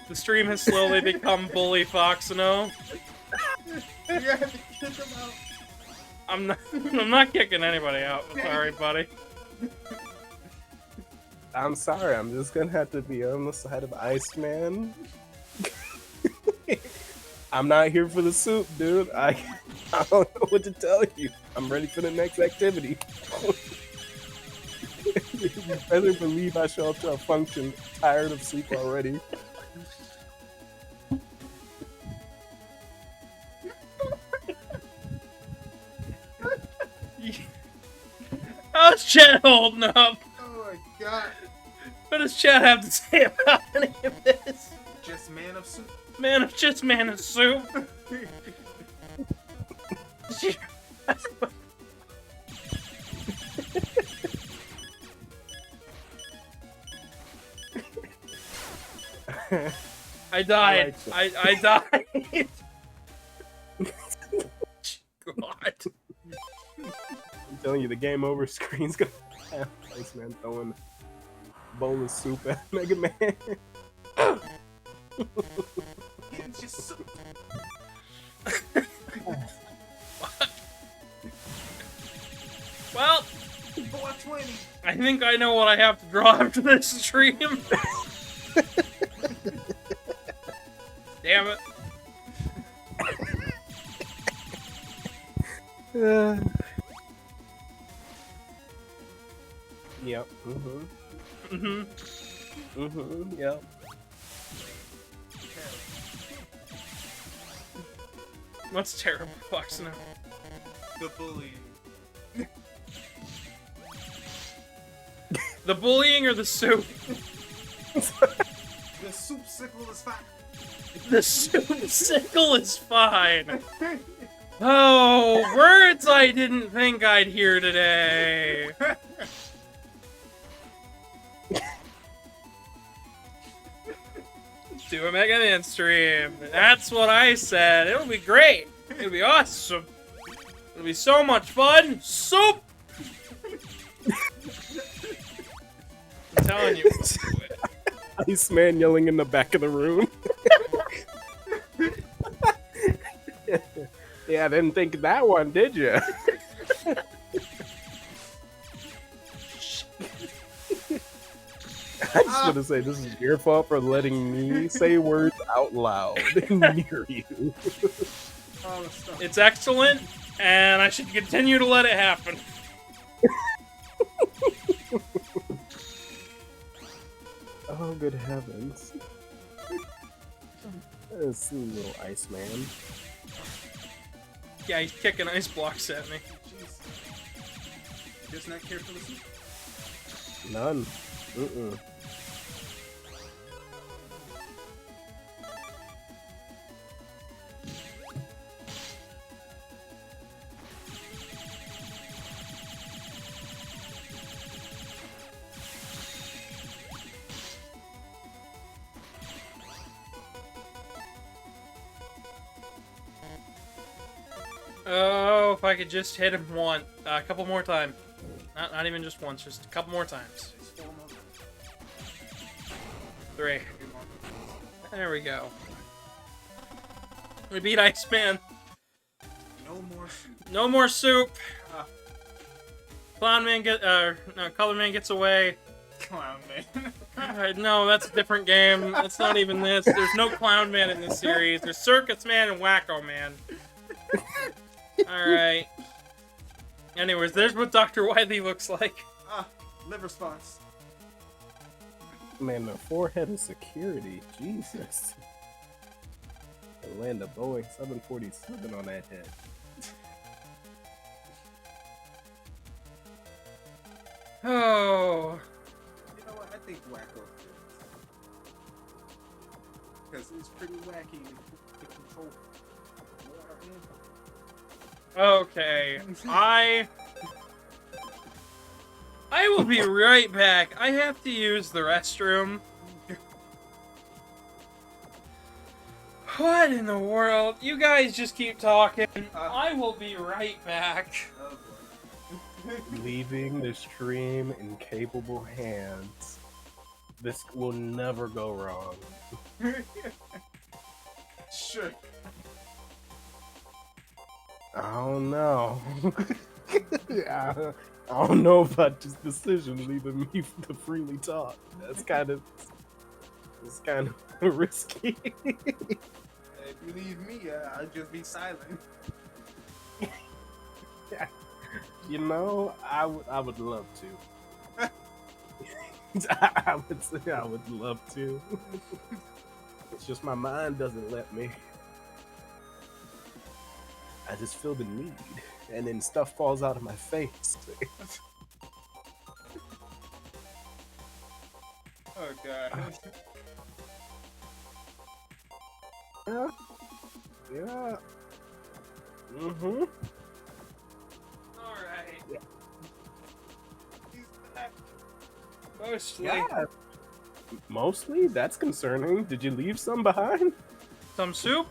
The stream has slowly become bully Foxono. You have to kick him out. I'm not kicking anybody out. Sorry, buddy. I'm sorry, I'm just gonna have to be on the side of Iceman. I'm not here for the soup, dude. I don't know what to tell you. I'm ready for the next activity. You better believe I show up to a function tired of soup already. How's Chet holding up? Oh my god. What does Chet have to say about any of this? Just man of soup. Man of soup. I died. I died. God. I'm telling you, the game over screen's gonna have Iceman throwing a bowl of soup at Mega Man. It's just soup. Well, 420. I think I know what I have to draw after this stream. Damn it. Yep. Yep. What's terrible, Foxono? The bullying. The bullying or the soup? The soup sickle is fine. The soup sickle is fine. Oh, words I didn't think I'd hear today. Do a Mega Man stream. That's what I said. It'll be great. It'll be awesome. It'll be so much fun. Soup! I'm telling you. Iceman yelling in the back of the room. Yeah, I didn't think of that one, did you? I just want to say this is your fault for letting me say words out loud near you. All the stuff. It's excellent, and I should continue to let it happen. Oh, good heavens. This little Iceman. Yeah, he's kicking ice blocks at me. Jeez. Just not care for the soup. None. Mm-mm. Oh, if I could just hit him a couple more times. Not even just once, just a couple more times. It's 4 more. 3. There we go. We beat Iceman. No more soup. No more soup. Clown Man no, Color Man gets away. Clown man. No, that's a different game. It's not even this. There's no Clown Man in this series. There's Circus Man and Wacko Man. Alright. Anyways, there's what Dr. Wily looks like. Liver spots. Man, the forehead of security. Jesus. And land a Boeing 747 on that head. Oh. You know what? I think Wacko fits. Because it's pretty wacky to control water in. Okay. I will be right back. I have to use the restroom. What in the world? You guys just keep talking. I will be right back. Oh boy. Leaving the stream in capable hands. This will never go wrong. Sure. I don't know. I don't know about this decision leaving me to freely talk. It's kind of risky. If you leave me, I'll just be silent. You know, I would love to. I would say I would love to. It's just my mind doesn't let me. I just feel the need, and then stuff falls out of my face. Oh god. Yeah. Mm-hmm. Alright. Yeah. He's back. Mostly. Yeah. Mostly? That's concerning. Did you leave some behind? Some soup?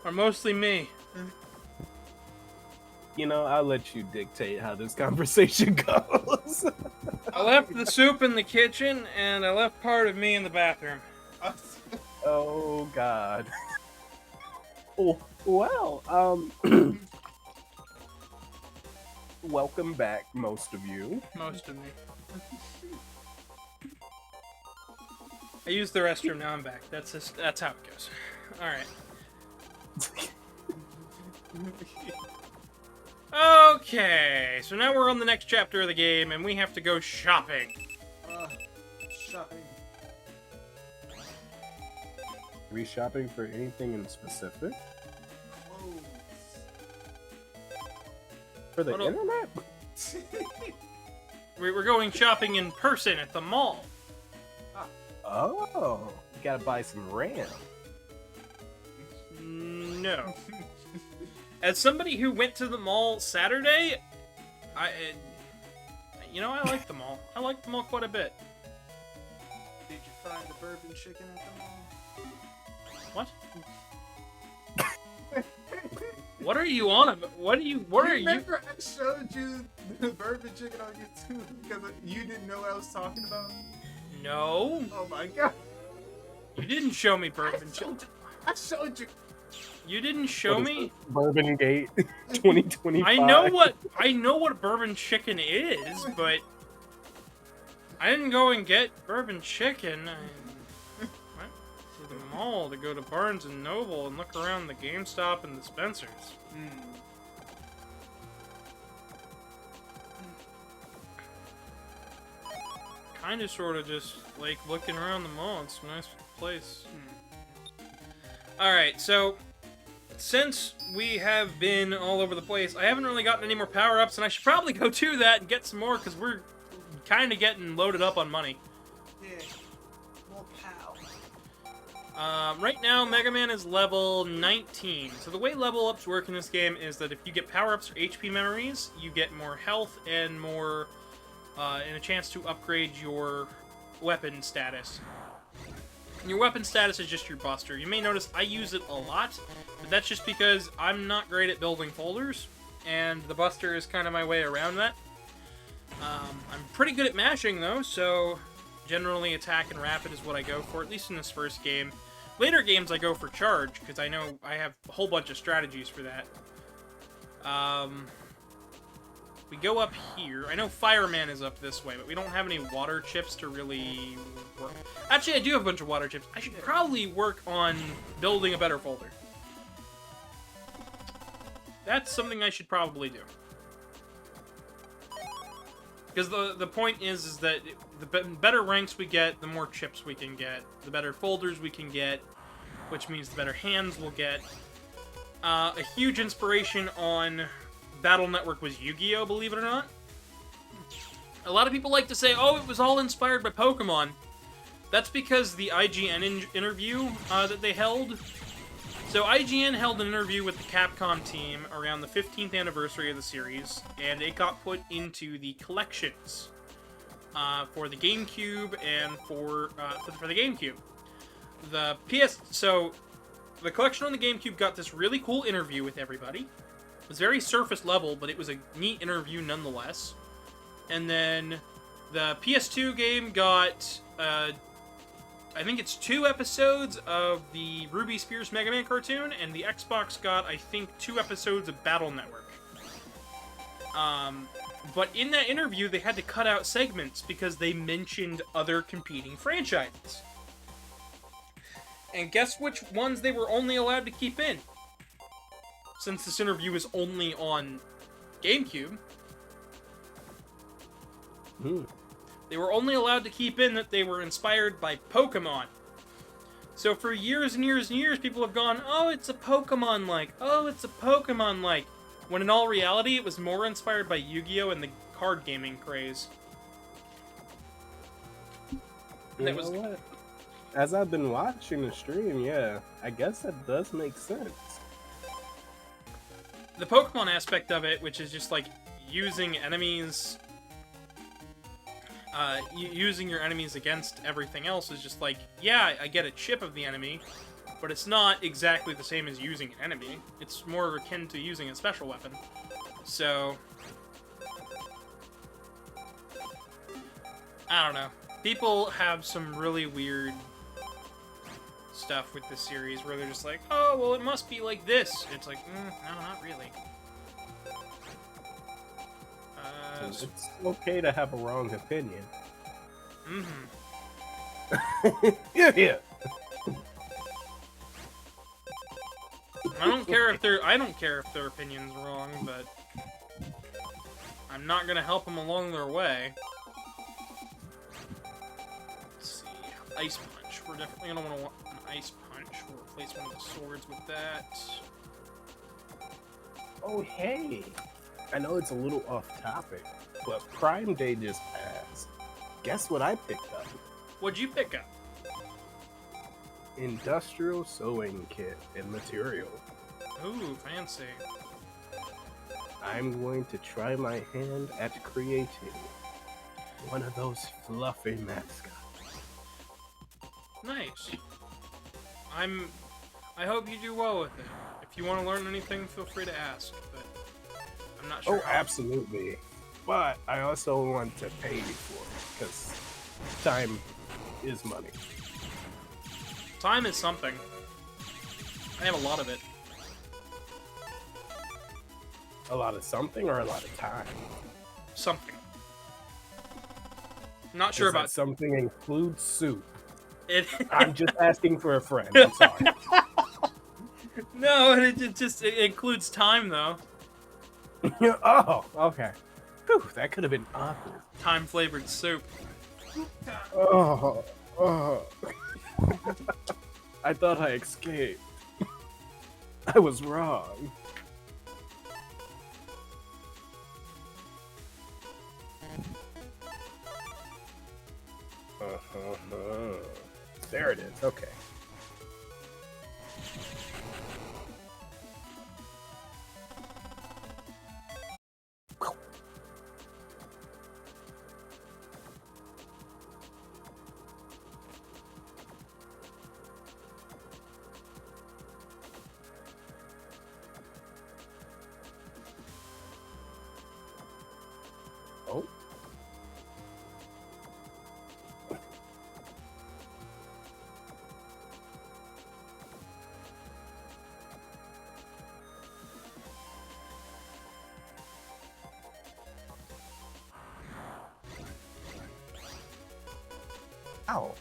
Or mostly me? You know, I'll let you dictate how this conversation goes. I left the soup in the kitchen, and I left part of me in the bathroom. Oh, God. Oh, well, welcome back, most of you. Most of me. I used the restroom, now I'm back. That's how it goes. Alright. Okay, so now we're on the next chapter of the game, and we have to go shopping. Shopping. Are we shopping for anything in specific? Clothes. For the Hold on. internet? We're going shopping in person at the mall. Oh, you gotta buy some RAM. No. As somebody who went to the mall Saturday, I like the mall. I like the mall quite a bit. Did you find the bourbon chicken at the mall? What? What are you on about? What are you? Remember I showed you the bourbon chicken on YouTube because you didn't know what I was talking about? No, Oh my god. you didn't show me bourbon. I showed you. You didn't show me. Bourbon Gate 2025. I know what bourbon chicken is, but I didn't go and get bourbon chicken. I went to the mall to go to Barnes and Noble and look around the GameStop and the Spencer's. Kind of, sort of, just like looking around the mall. It's a nice place. Alright, so since we have been all over the place, I haven't really gotten any more power-ups, and I should probably go to that and get some more, because we're kind of getting loaded up on money. Yeah. More pow. Right now, Megaman is level 19. So the way level ups work in this game is that if you get power-ups or HP memories, you get more health and more, and a chance to upgrade your weapon status. And your weapon status is just your buster. You may notice I use it a lot, but that's just because I'm not great at building folders, and the buster is kind of my way around that. I'm pretty good at mashing, though, so generally attack and rapid is what I go for, at least in this first game. Later games I go for charge, because I know I have a whole bunch of strategies for that. We go up here. I know Fireman is up this way, but we don't have any water chips to really work. Actually, I do have a bunch of water chips. I should probably work on building a better folder. That's something I should probably do. Because the point is that the better ranks we get, the more chips we can get. The better folders we can get, which means the better hands we'll get. A huge inspiration on Battle Network was Yu-Gi-Oh!, believe it or not. A lot of people like to say, oh, it was all inspired by Pokemon. That's because the IGN interview that they held. So IGN held an interview with the Capcom team around the 15th anniversary of the series, and it got put into the collections for the GameCube and for the GameCube. So the collection on the GameCube got this really cool interview with everybody. It was very surface level, but it was a neat interview nonetheless. And then the PS2 game got, I think it's 2 episodes of the Ruby Spears Mega Man cartoon, and the Xbox got, I think, 2 episodes of Battle Network. But in that interview, they had to cut out segments because they mentioned other competing franchises. And guess which ones they were only allowed to keep in? Since this interview was only on GameCube. They were only allowed to keep in that they were inspired by Pokemon. So for years and years and years, people have gone, oh, it's a Pokemon-like. Oh, it's a Pokemon-like. When in all reality, it was more inspired by Yu-Gi-Oh! And the card gaming craze. You know what? As I've been watching the stream, yeah, I guess that does make sense. The Pokemon aspect of it, which is just like using enemies... using your enemies against everything else is just like, yeah, I get a chip of the enemy, but it's not exactly the same as using an enemy. It's more akin to using a special weapon. So... I don't know. People have some really weird stuff with this series where they're just like, oh, well, it must be like this. It's like, no, not really. It's okay to have a wrong opinion. Yeah. I don't care if their opinion's wrong, but I'm not gonna help them along their way. Let's see, Ice Punch. We're definitely gonna want an Ice Punch. We'll replace one of the swords with that. Oh, hey. I know it's a little off topic, but Prime Day just passed. Guess what I picked up? What'd you pick up? Industrial sewing kit and material. Ooh, fancy. I'm going to try my hand at creating one of those fluffy mascots. Nice. I hope you do well with it. If you want to learn anything, feel free to ask, but I'm not sure. Oh, absolutely. But I also want to pay you for it, because time is money. Time is something. I have a lot of it. A lot of something or a lot of time? Something. Not sure Does that about something includes soup. it. I'm just asking for a friend. I'm sorry. No, it includes time though. Oh, okay. Whew, that could have been awkward. Time flavored soup. Oh. I thought I escaped. I was wrong. There it is. Okay. Oh. Ow.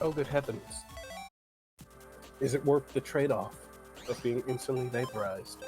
Oh, good heavens. Is it worth the trade-off of being instantly vaporized?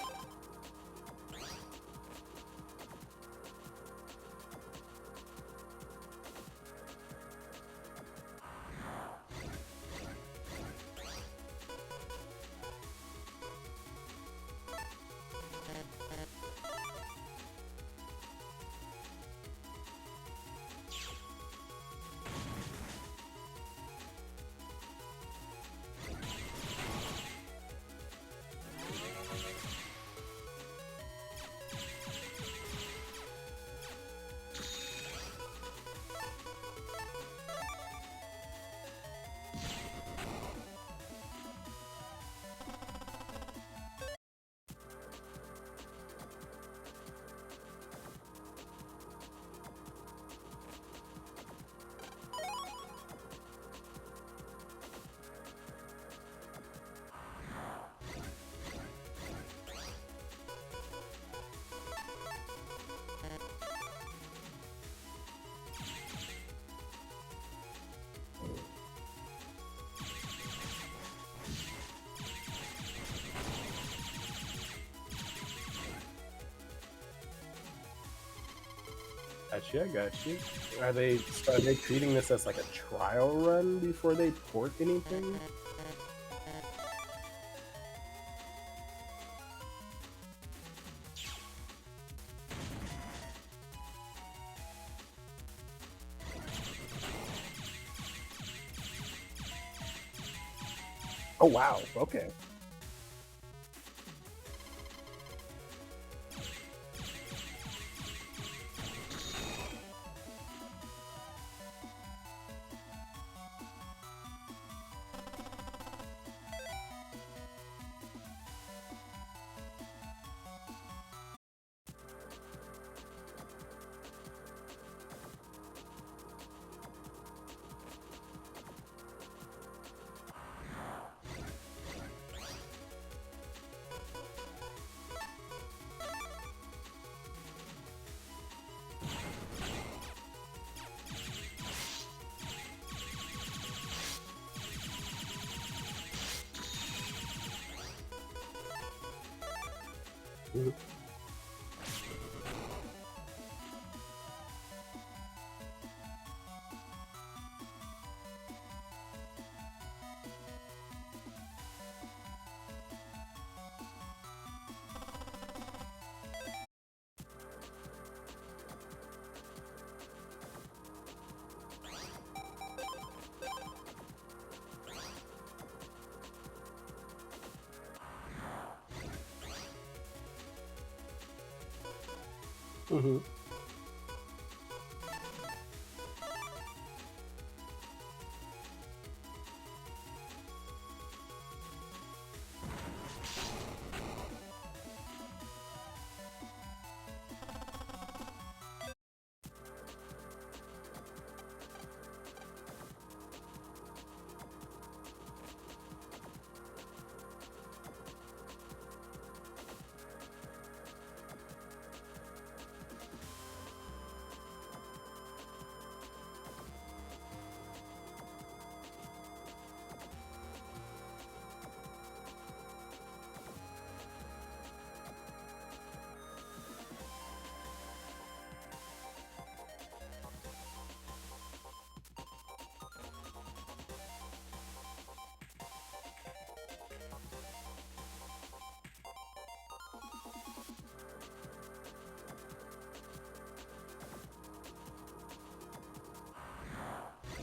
Got you. Are they treating this as like a trial run before they port anything? Oh wow, okay. Mhm. Mm-hmm.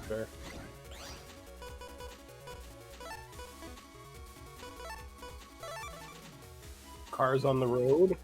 Fair. Cars on the road.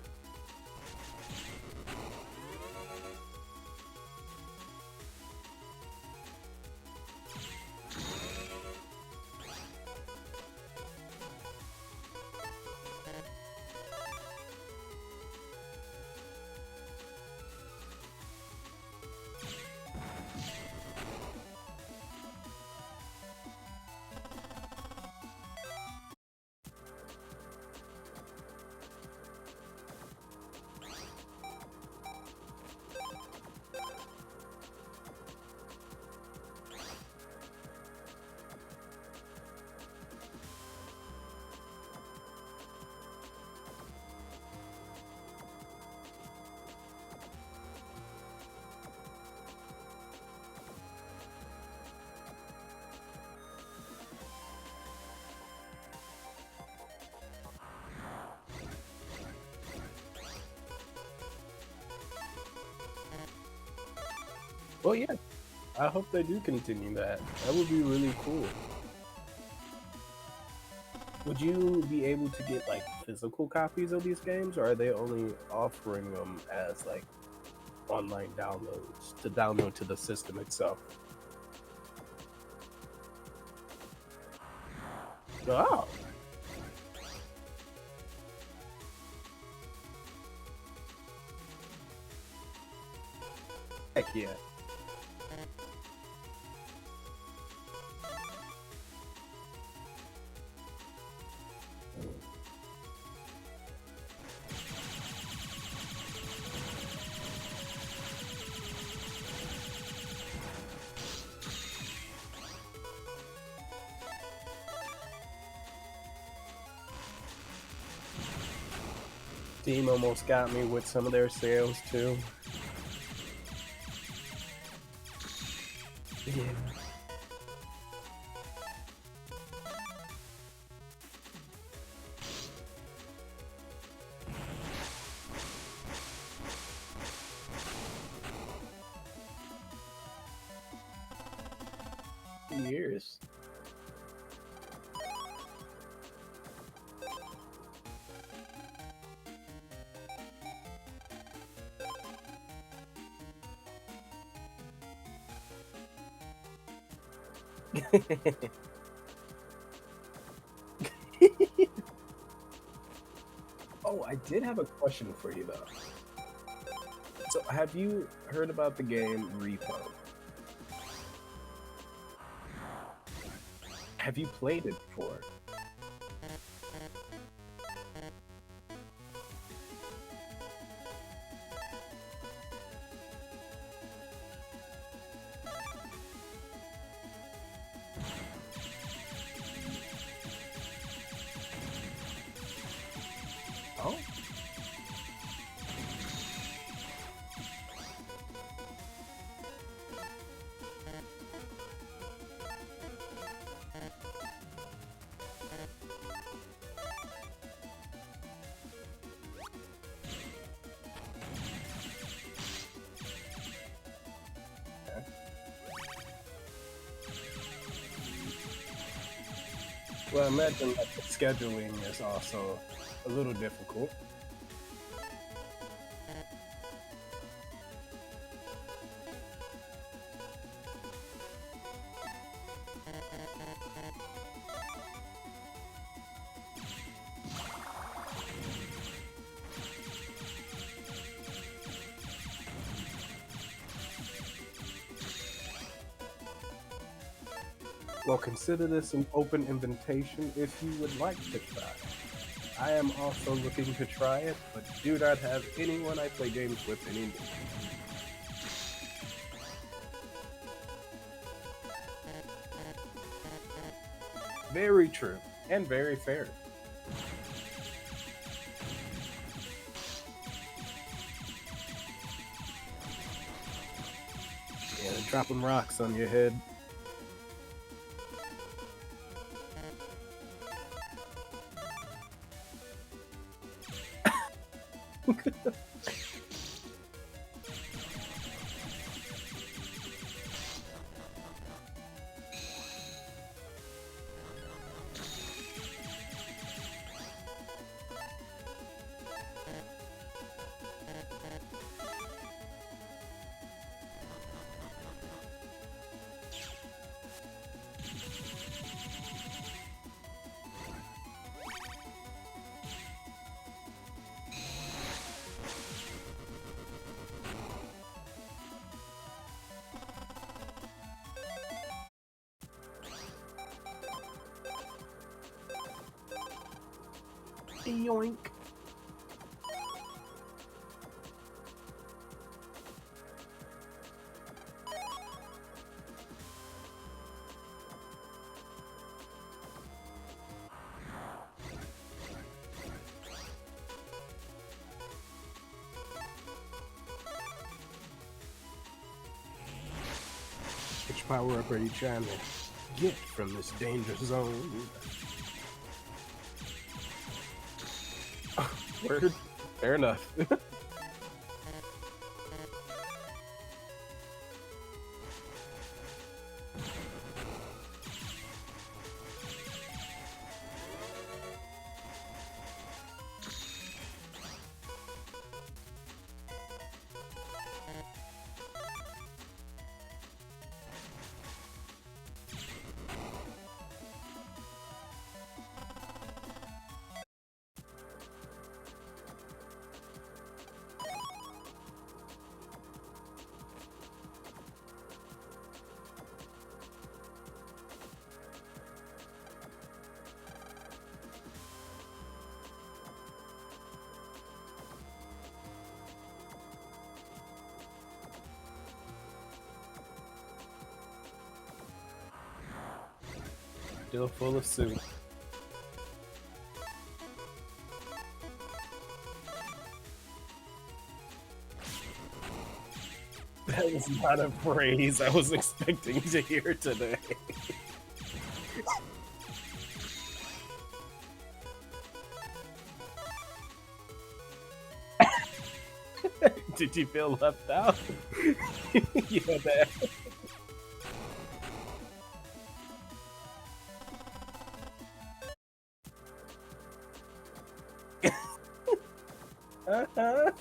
Well, yeah, I hope they do continue that. That would be really cool. Would you be able to get like physical copies of these games, or are they only offering them as like online downloads to download to the system itself? Oh, heck yeah. Steam almost got me with some of their sales too. Yeah. Years. Oh, I did have a question for you though. So, have you heard about the game Repo? Have you played it before? Oh, well, I imagine that the scheduling is also a little difficult. Well, consider this an open invitation if you would like to try. I am also looking to try it, but do not have anyone I play games with anymore. Very true, and very fair. Yeah, they're dropping rocks on your head. Yoink. Which power up are you trying to get from this danger zone? Word. Fair enough. Still full of soup. That was not a phrase I was expecting to hear today. Did you feel left out? Yeah, that. Uh-huh.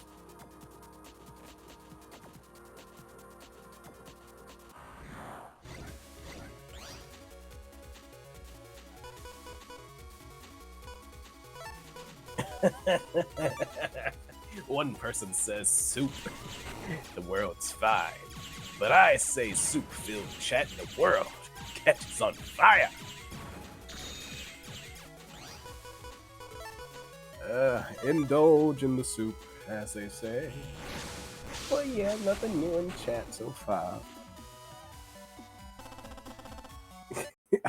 One person says soup. The world's fine. But I say soup-filled chat in the world catches on fire. Indulge in the soup, as they say. Well, yeah, nothing new in chat so far.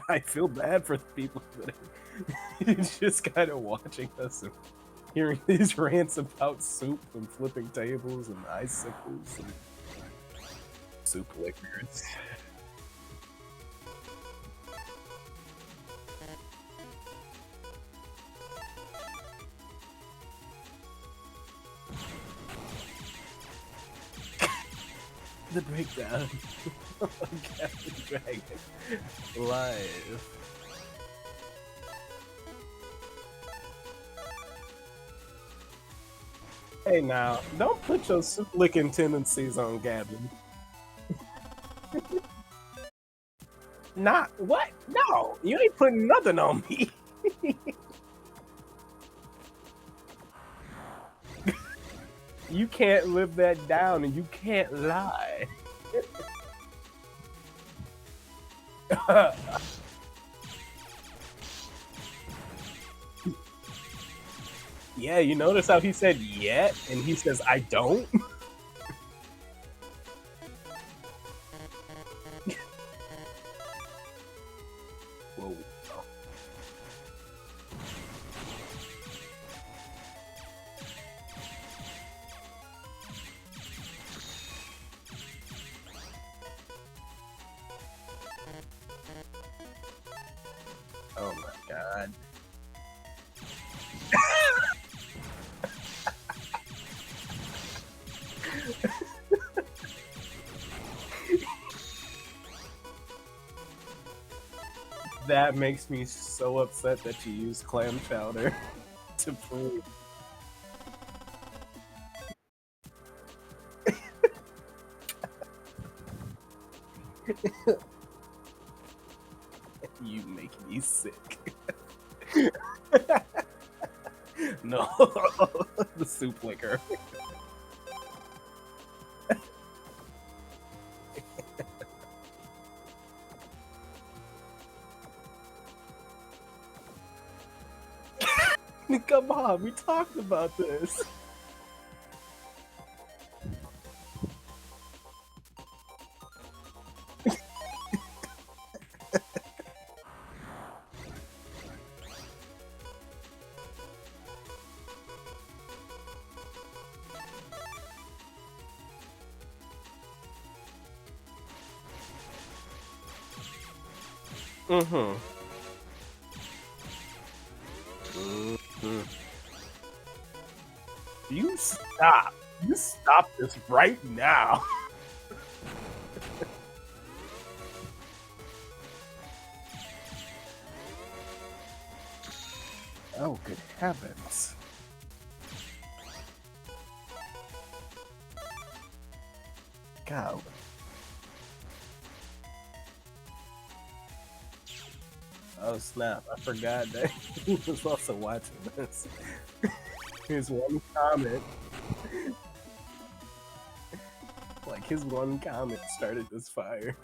I feel bad for the people that are just kind of watching us and hearing these rants about soup and flipping tables and icicles and soup liquors. The breakdown of Gavin Dragon live. Hey now, don't put your soup licking tendencies on Gavin. Not what? No, you ain't putting nothing on me. You can't live that down and you can't lie. Yeah, you notice how he said yet and he says I don't? Whoa. Oh my god. That makes me so upset that you use clam chowder to prove. You make me sick. No, the soup liquor. Come on, we talked about this. Mm-hmm. Mm-hmm. You stop. You stop this right now. Oh, good heavens. God. Oh snap, I forgot that he was also watching this. His one comment. Like, his one comment started this fire.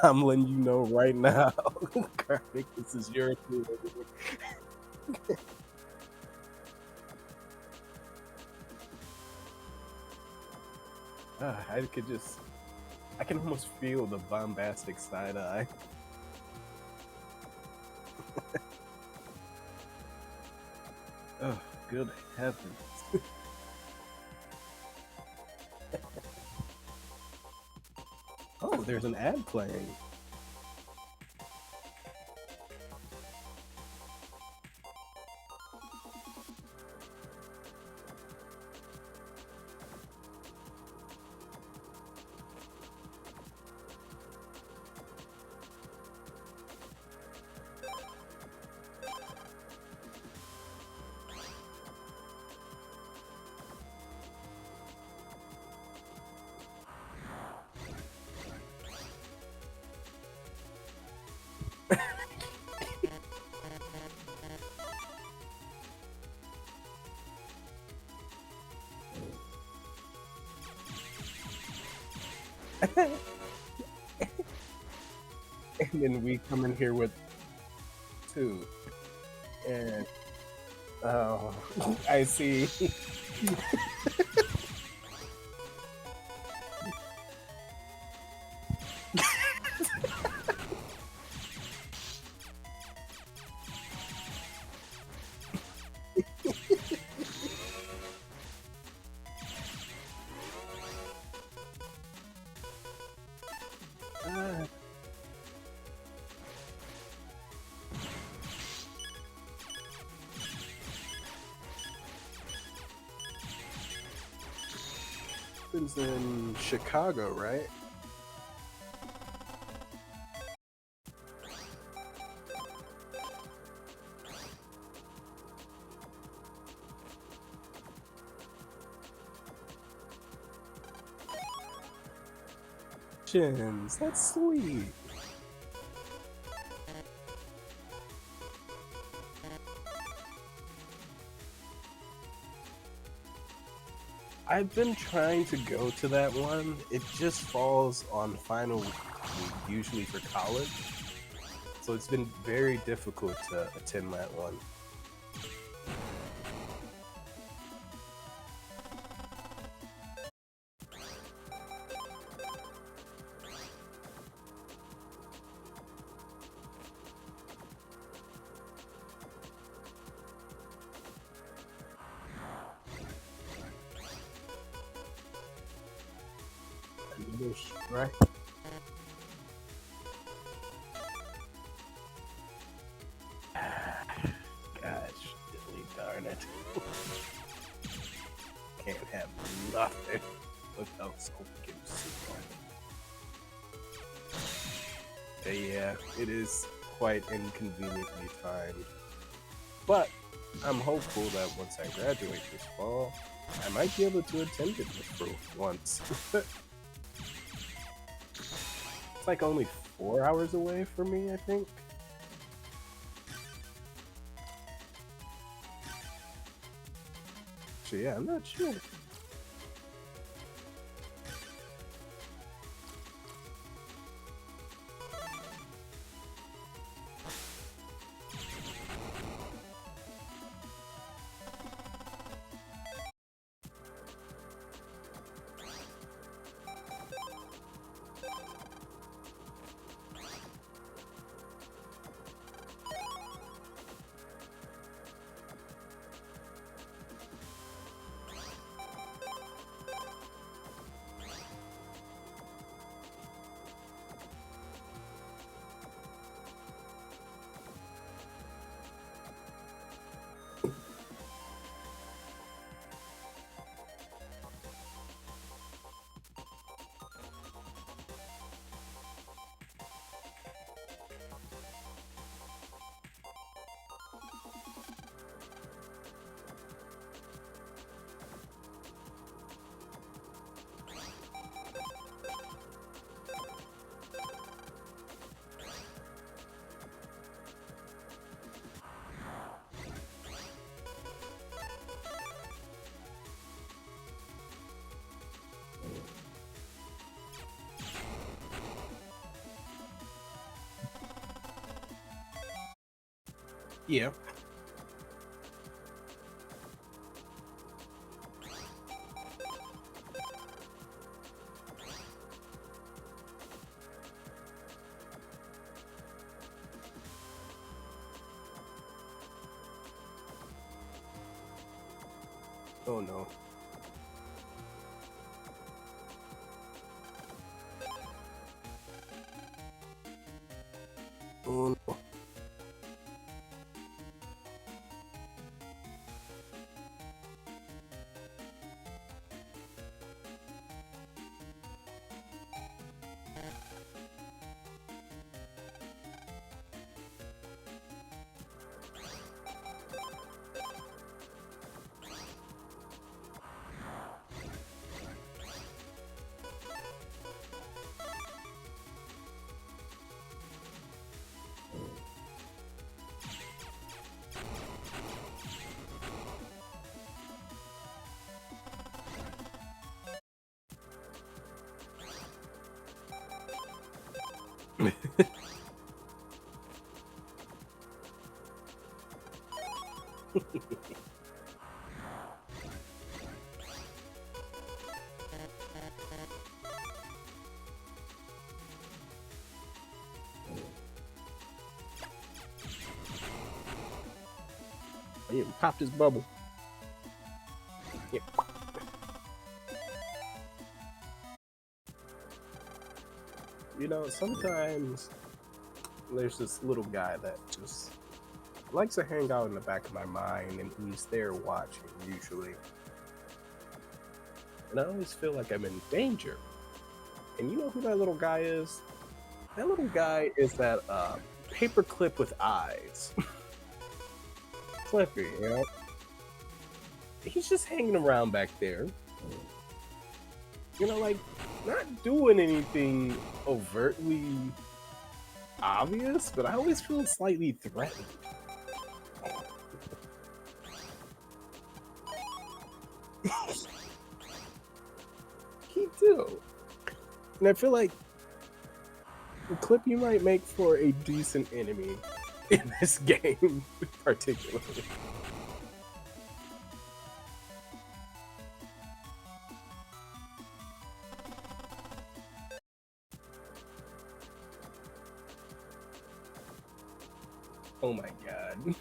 I'm letting you know right now, Karmic, this is your food. I could just I can almost feel the bombastic side eye. Oh, good heavens. Oh, there's an ad playing. And then we come in here with 2. And oh, I see. It's in Chicago, right? Chins, that's sweet. I've been trying to go to that one. It just falls on final week, usually for college. So it's been very difficult to attend that one. Right? Gosh, diddly darn it. Can't have nothing without something super. Yeah, it is quite inconveniently timed. But I'm hopeful that once I graduate this fall, I might be able to attend it for once. It's like only 4 hours away from me, I think. So yeah, I'm not sure. Yeah. Oh no. Oh no. Yeah, popped his bubble. Yeah. You know, sometimes there's this little guy that just likes to hang out in the back of my mind, and he's there watching, usually. And I always feel like I'm in danger. And you know who that little guy is? That little guy is that paperclip with eyes. Clippy, you know? He's just hanging around back there. You know, like, not doing anything overtly obvious, but I always feel slightly threatened. He do. And I feel like the clip you might make for a decent enemy in this game, particularly. Oh my god.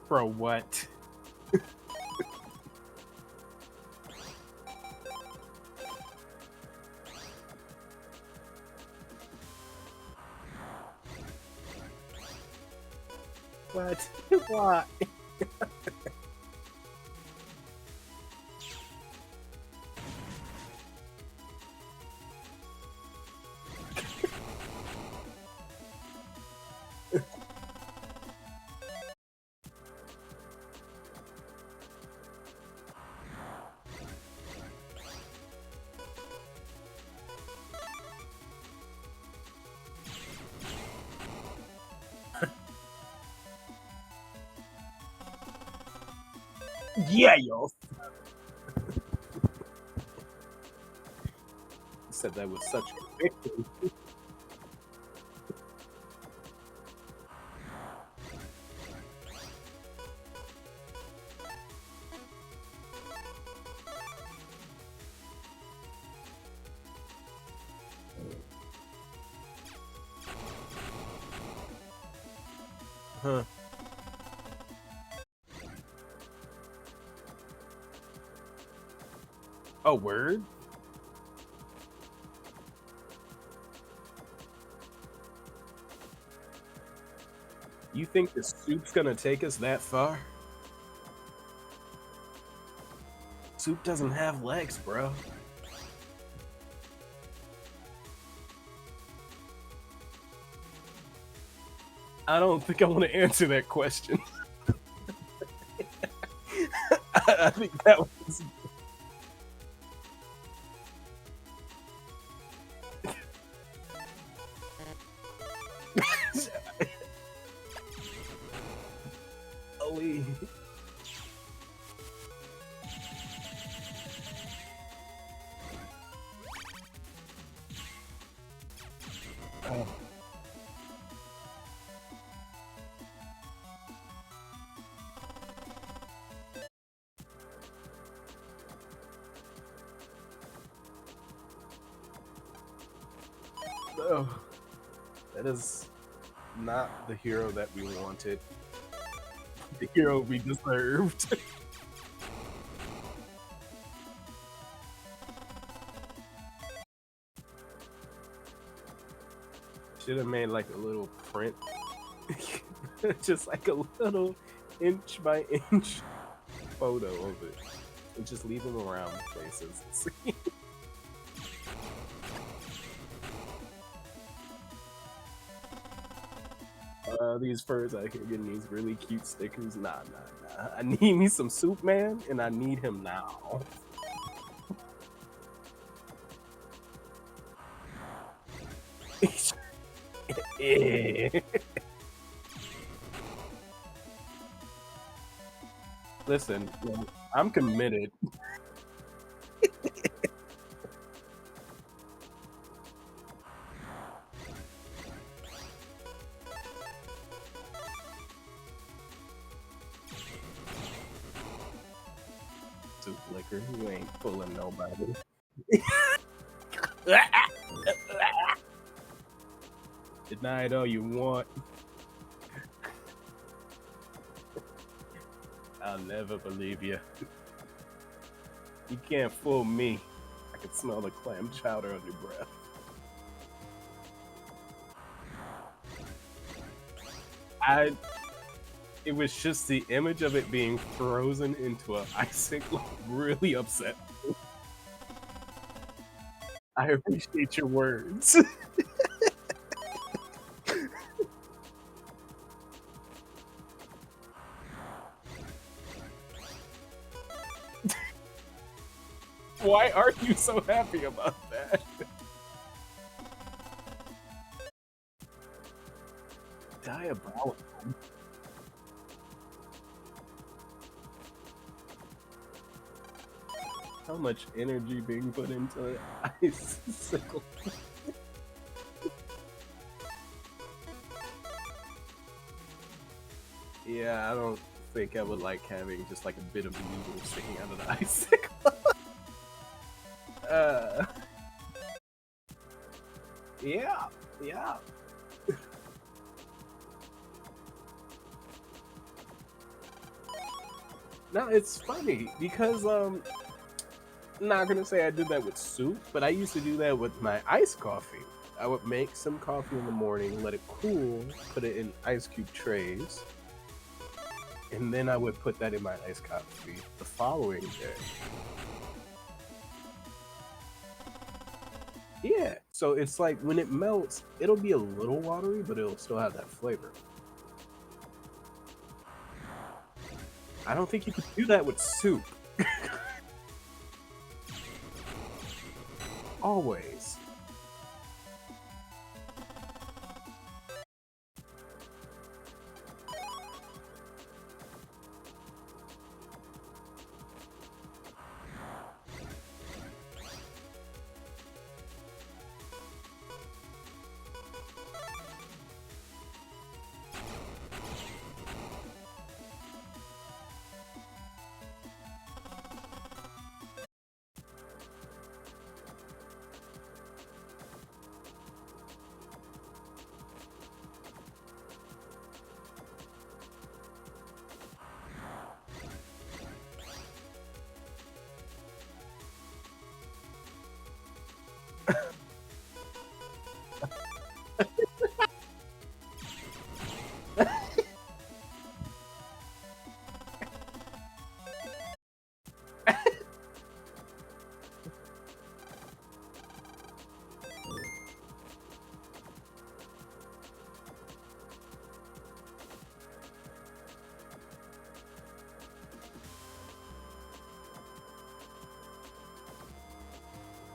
Bro, what? What? Why? Yeah, yo. Said that with such conviction. Huh. A word? You think the soup's gonna take us that far? Soup doesn't have legs, bro. I don't think I want to answer that question. I think that was. Ali. Oh. No, that is not the hero that we wanted. The hero we deserved. Should have made like a little print, just like a little inch by inch photo of it, and just leave them around places. These furs out here getting these really cute stickers. Nah. I need me some soup, man, and I need him now. Listen, I'm committed. Soup liquor, you ain't fooling nobody. Deny it all you want. I'll never believe you. You can't fool me. I can smell the clam chowder on your breath. It was just the image of it being frozen into an icicle really upset me. I appreciate your words. Why are you so happy about that? Diabolical. How much energy being put into an icicle? Yeah, I don't think I would like having just like a bit of noodle sticking out of the icicle. Yeah. No, it's funny because I'm not gonna say I did that with soup, but I used to do that with my iced coffee. I would make some coffee in the morning, let it cool, put it in ice cube trays, and then I would put that in my iced coffee the following day. Yeah, so it's like when it melts, it'll be a little watery, but it'll still have that flavor. I don't think you could do that with soup. Always.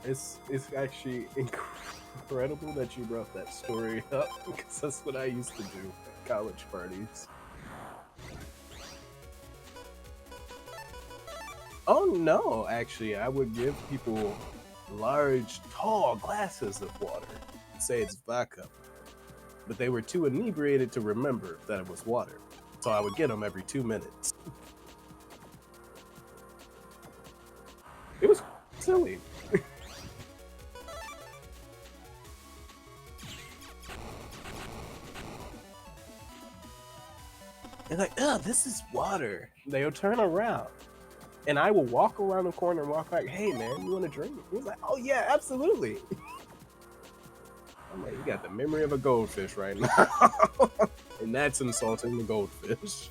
it's actually incredible that you brought that story up because that's what I used to do at college parties. Oh no, actually, I would give people large, tall glasses of water and say it's vodka, but they were too inebriated to remember that it was water, so I would get them every 2 minutes. It was silly. They're like, "Ugh, this is water." They'll turn around, and I will walk around the corner and walk back. Hey, man, you want a drink? He's like, "Oh yeah, absolutely." I'm like, "You got the memory of a goldfish right now," and that's insulting the goldfish.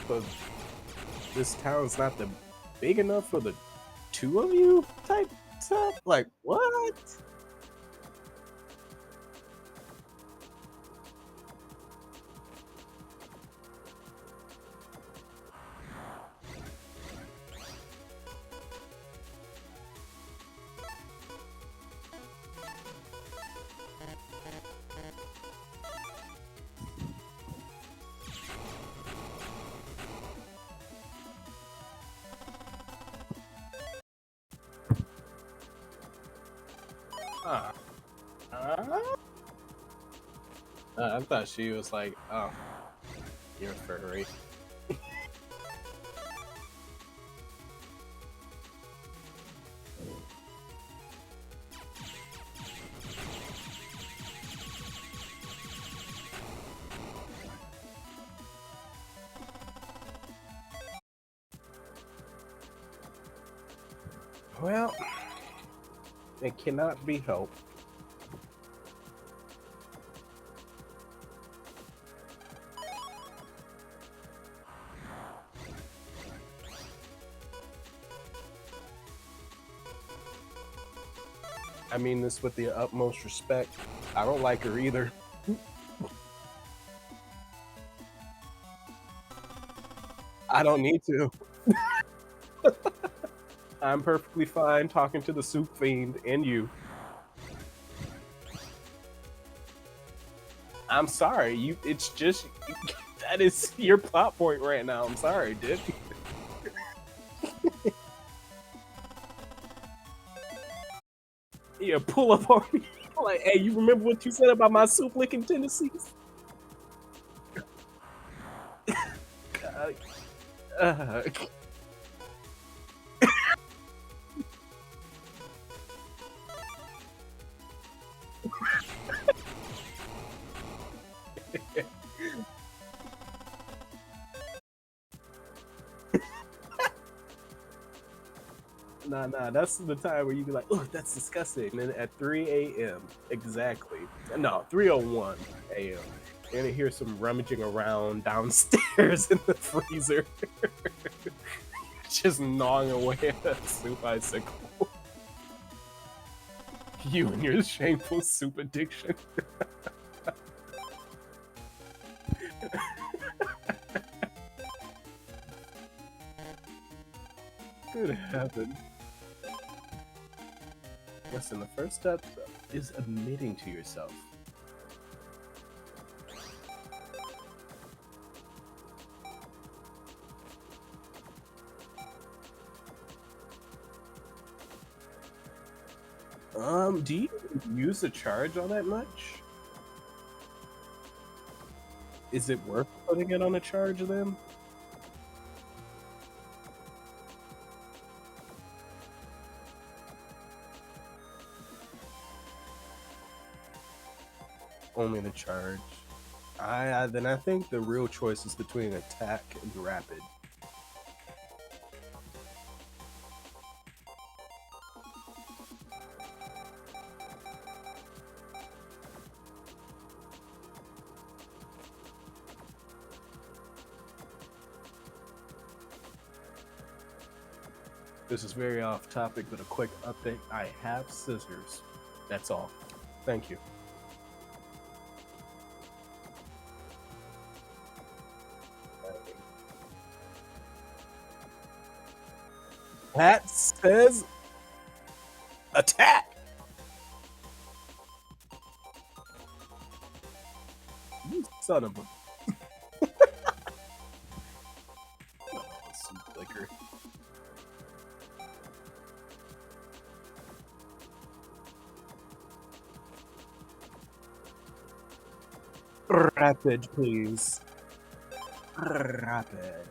But this town's not big enough for the two of you type stuff. Like what? Uh, I thought she was like, "Oh, you're furry." Well, it cannot be helped. I mean this with the utmost respect. I don't like her either. I don't need to. I'm perfectly fine talking to the soup fiend and you. I'm sorry. It's just that is your plot point right now. I'm sorry, dude. Yeah, pull up on me. Like, hey, you remember what you said about my soup licking tendencies? God. Nah, that's the time where you be like, oh, that's disgusting. And then at 3 a.m., exactly. No, 3:01 a.m., you're gonna hear some rummaging around downstairs in the freezer. Just gnawing away at that soup icicle. You and your shameful soup addiction. Good heaven. Listen, the first step is admitting to yourself. Do you use the charge all that much? Is it worth putting it on a charge then? Only the charge. Then I think the real choice is between attack and rapid. This is very off topic, but a quick update. I have scissors. That's all. Thank you. That says attack. You son of a. Oh, some liquor. Rapid, please. Rapid.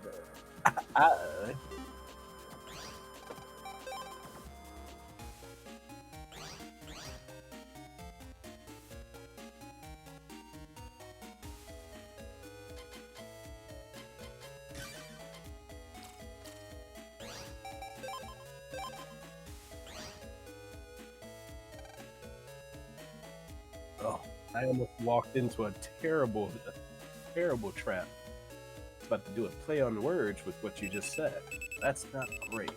Oh, I almost walked into a terrible trap. I was about to do a play on words with what you just said. That's not great.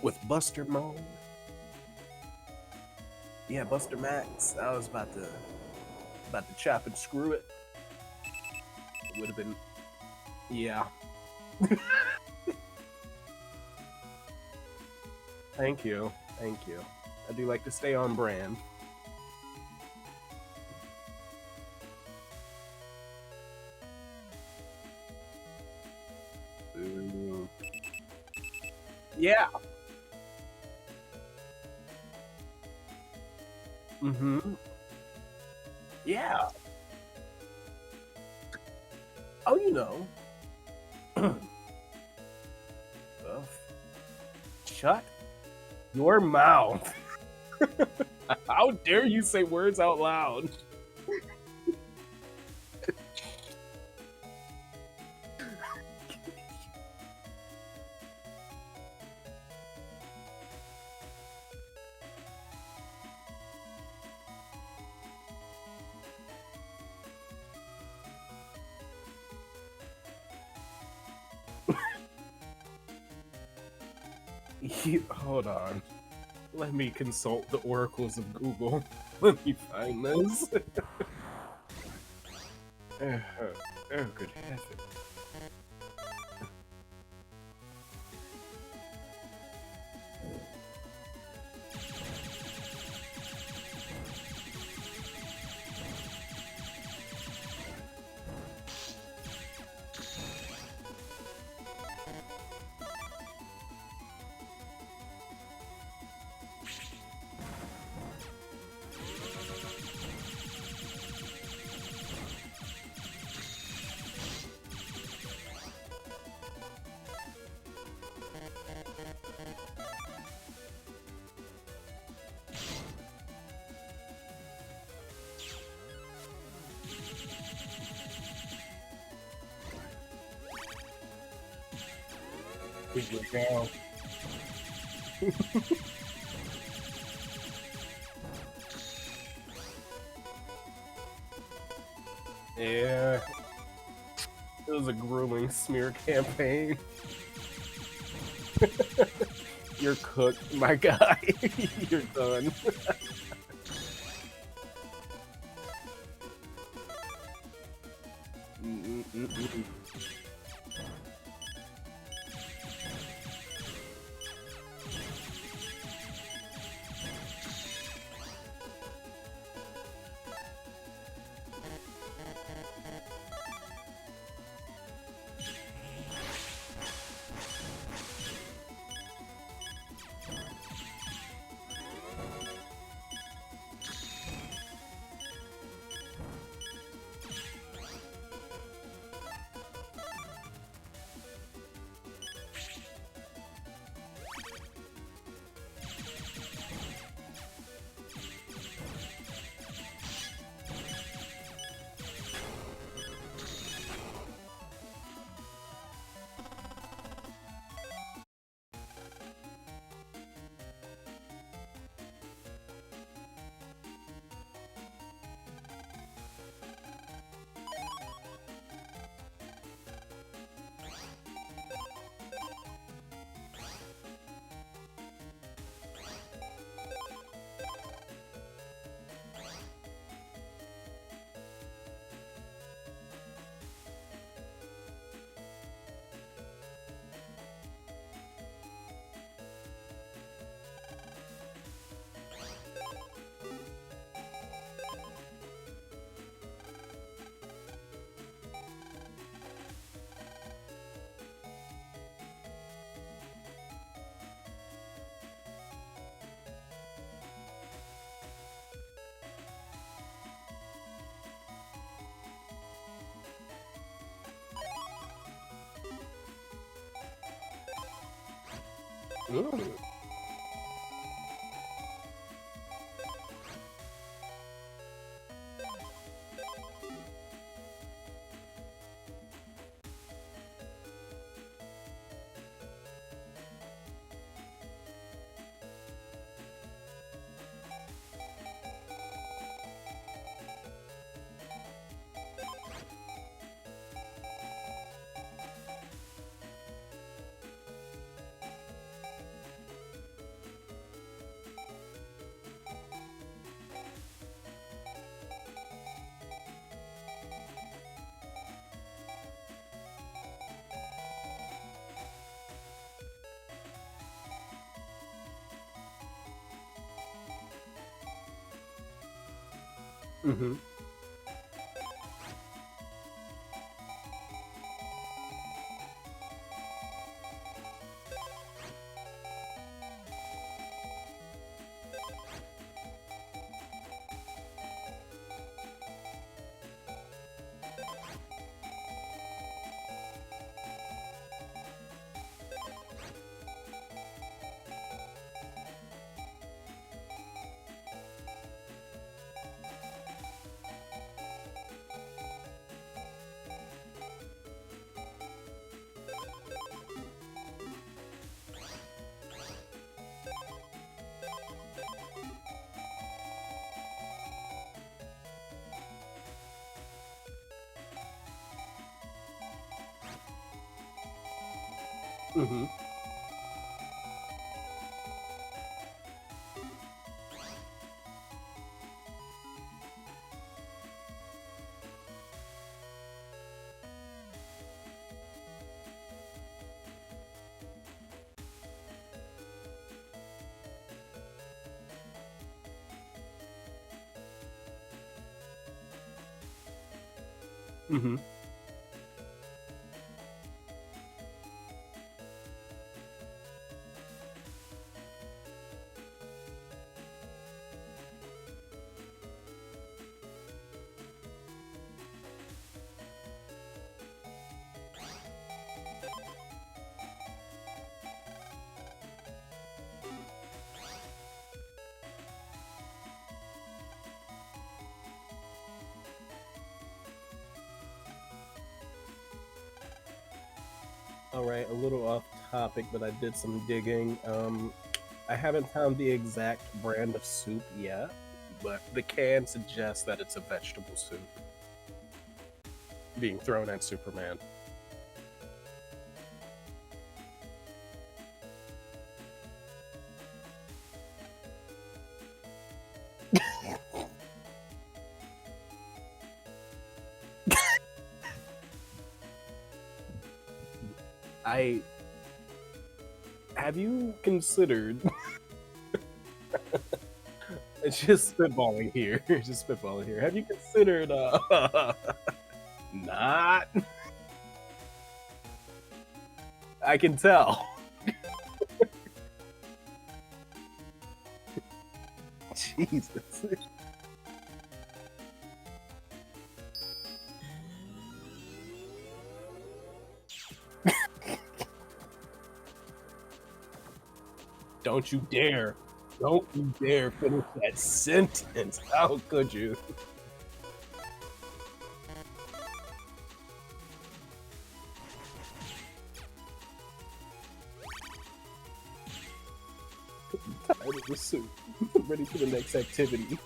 With Buster Mode? Yeah, Buster Max. I was about to chop and screw it. It would have been, yeah. Thank you. Thank you. I do like to stay on brand. Ooh. Yeah. Mm-hmm. Yeah. Oh, you know. Shut your mouth. How dare you say words out loud? Hold on. Let me consult the oracles of Google. Let me find this. Oh, good heaven. We go down. Yeah. It was a grueling smear campaign. You're cooked, my guy. You're done. Mm. Mm-hmm. Mm-hmm. Mm-hmm. All right, a little off topic, but I did some digging. I haven't found the exact brand of soup yet, but the can suggests that it's a vegetable soup being thrown at Superman. I have you considered? It's just spitballing here. Just spitballing here. Have you considered not? I can tell. Jesus. Don't you dare. Don't you dare finish that sentence. How could you? I'm tired of the soup. I'm ready for the next activity.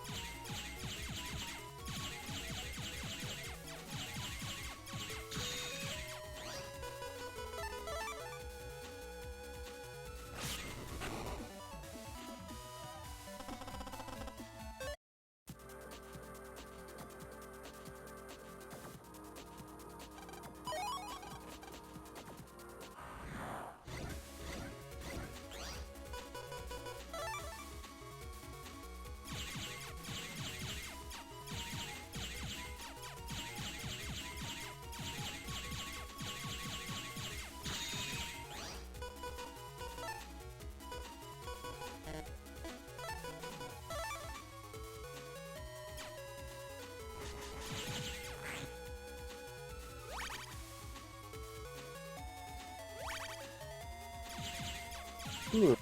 Hmm.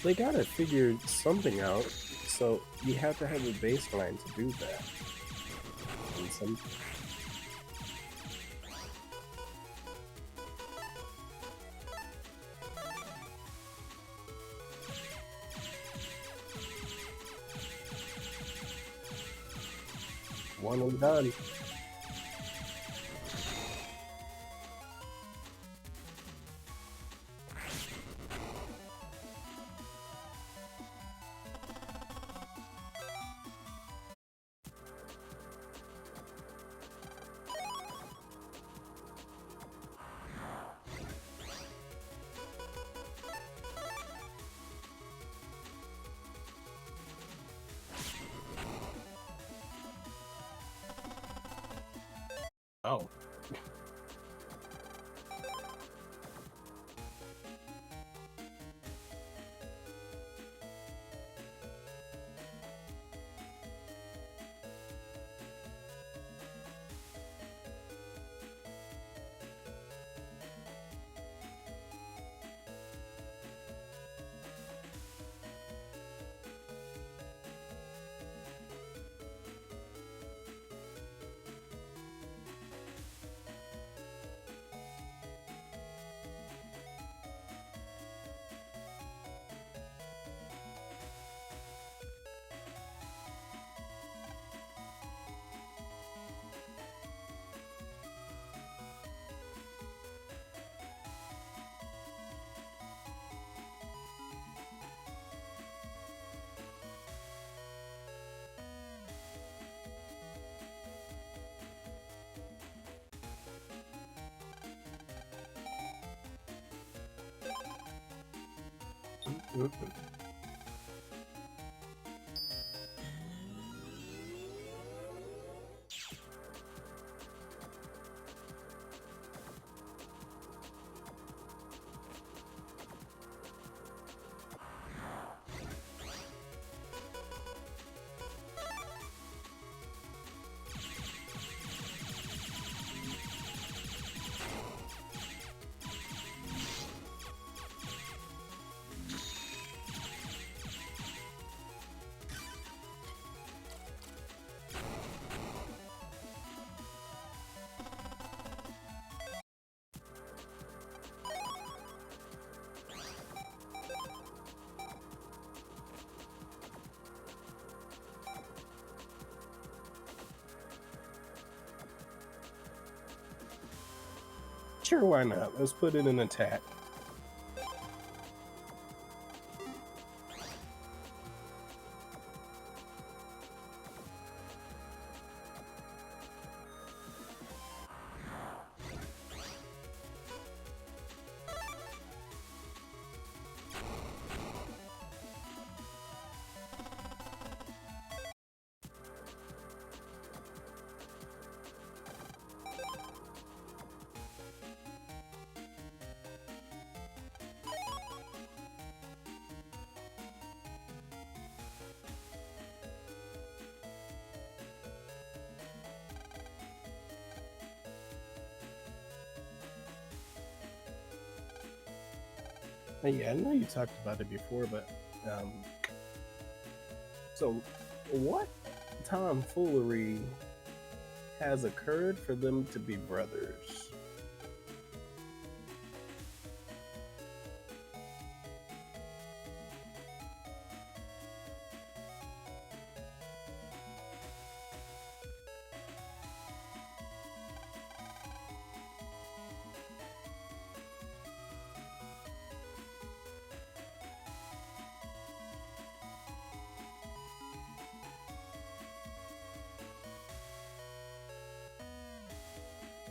They gotta figure something out, so you have to have a baseline to do that. And some one and done. Oh. Mhm. Sure, why not? Let's put it in attack. Yeah, I know you talked about it before, but um, so what tomfoolery has occurred for them to be brothers?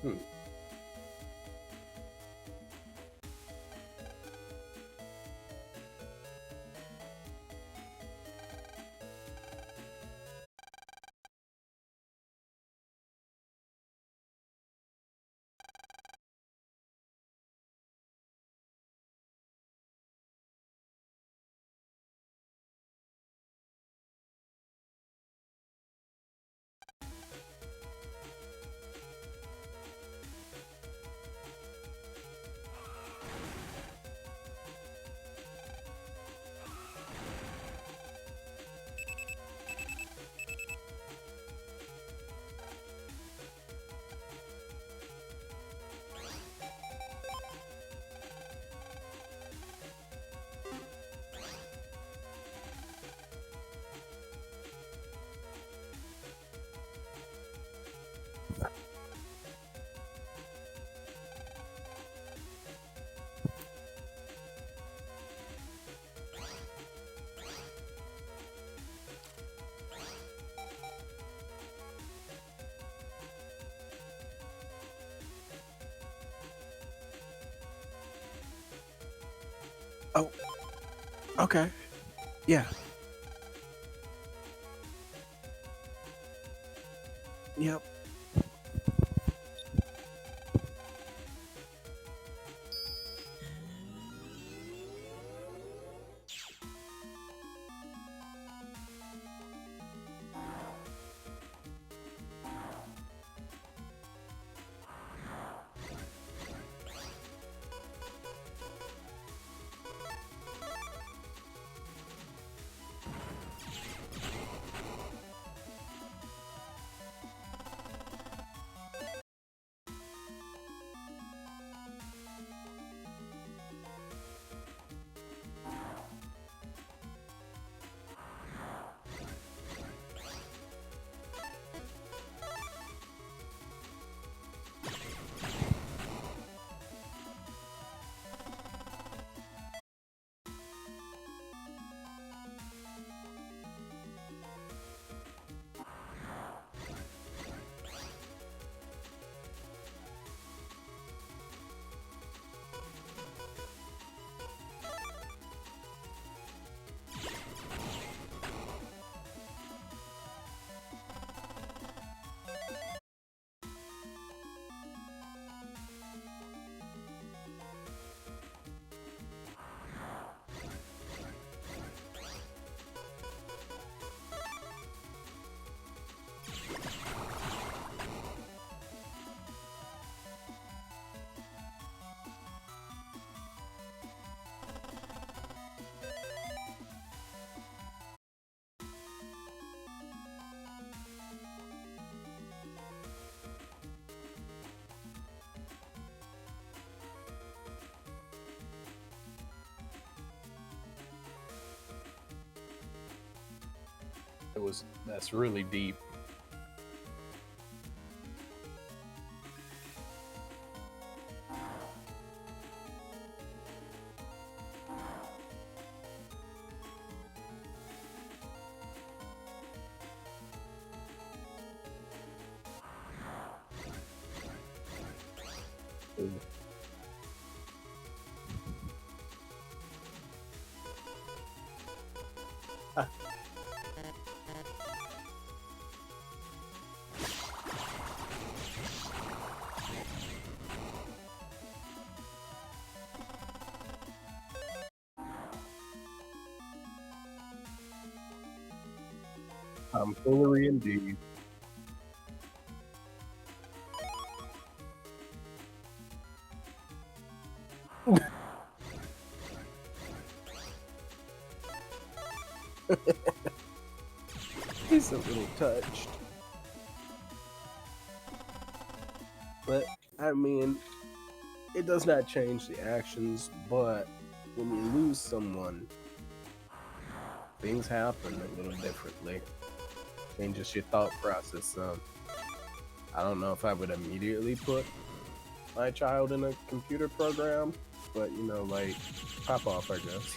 Hmm. Oh, okay. Yeah. Yep. That's really deep. Ah, Furry indeed. He's a little touched. But, I mean, it does not change the actions, but when you lose someone, things happen a little differently. Changes your thought process some. I don't know if I would immediately put my child in a computer program, but you know, like, pop off, I guess.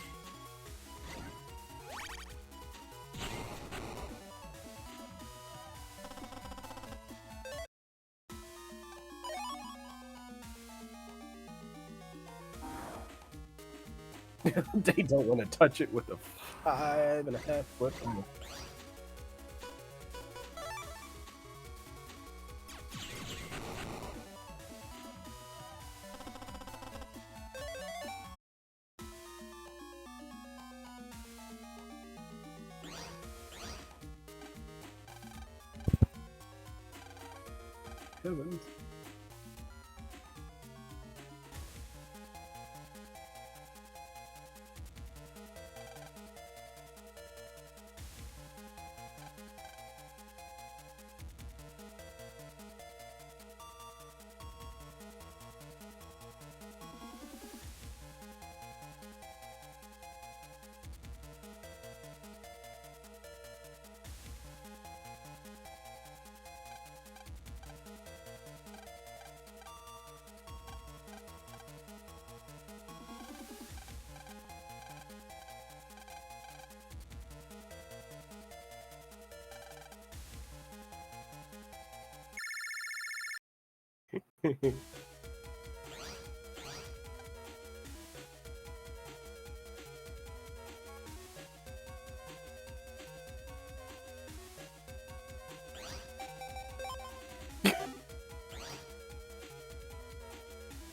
They don't want to touch it with a 5.5 foot. Heavens.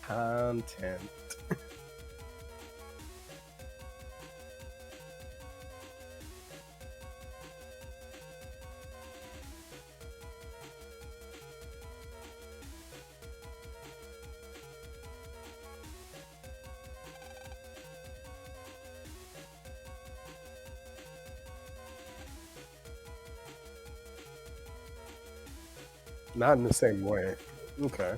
Content. Not in the same way. Okay.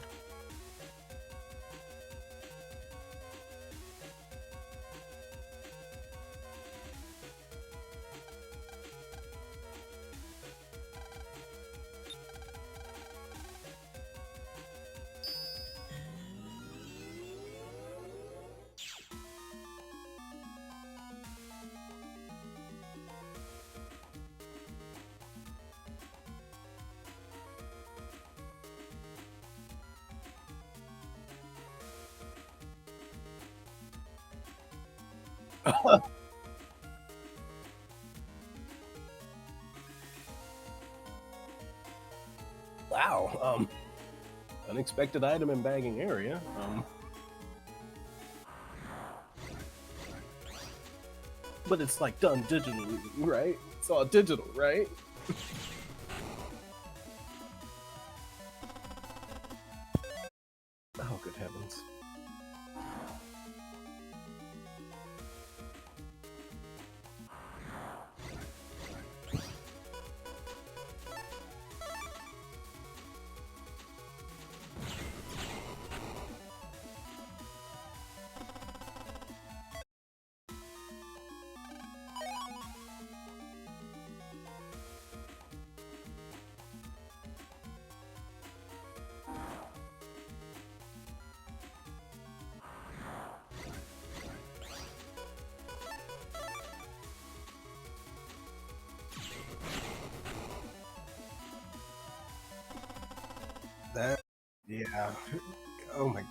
Wow. Unexpected item in bagging area. But it's like done digitally, right? It's all digital, right? Oh, good heavens. That, yeah. Oh my.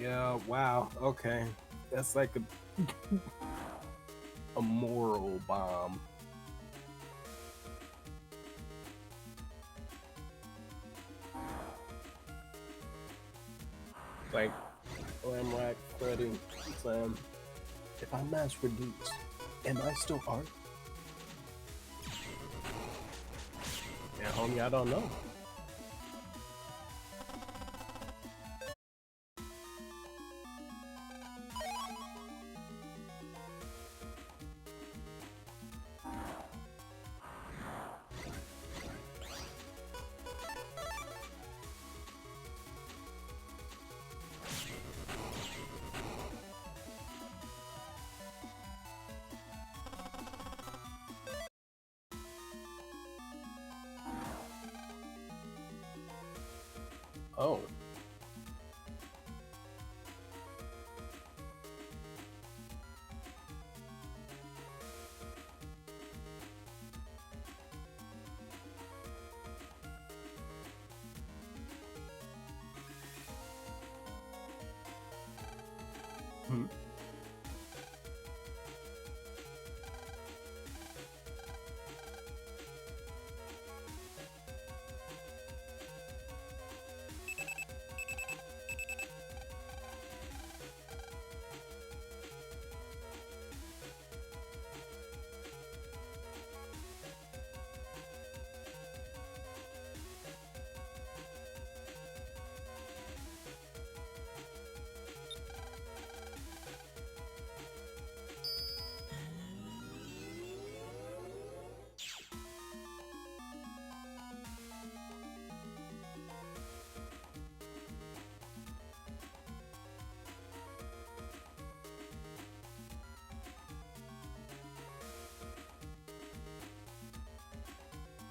Yeah, wow. Okay. That's like a moral bomb. Like, Glam Rack, Freddy, Slam. If I mass reduce, am I still art? Yeah, homie, I don't know. Oh. Hmm.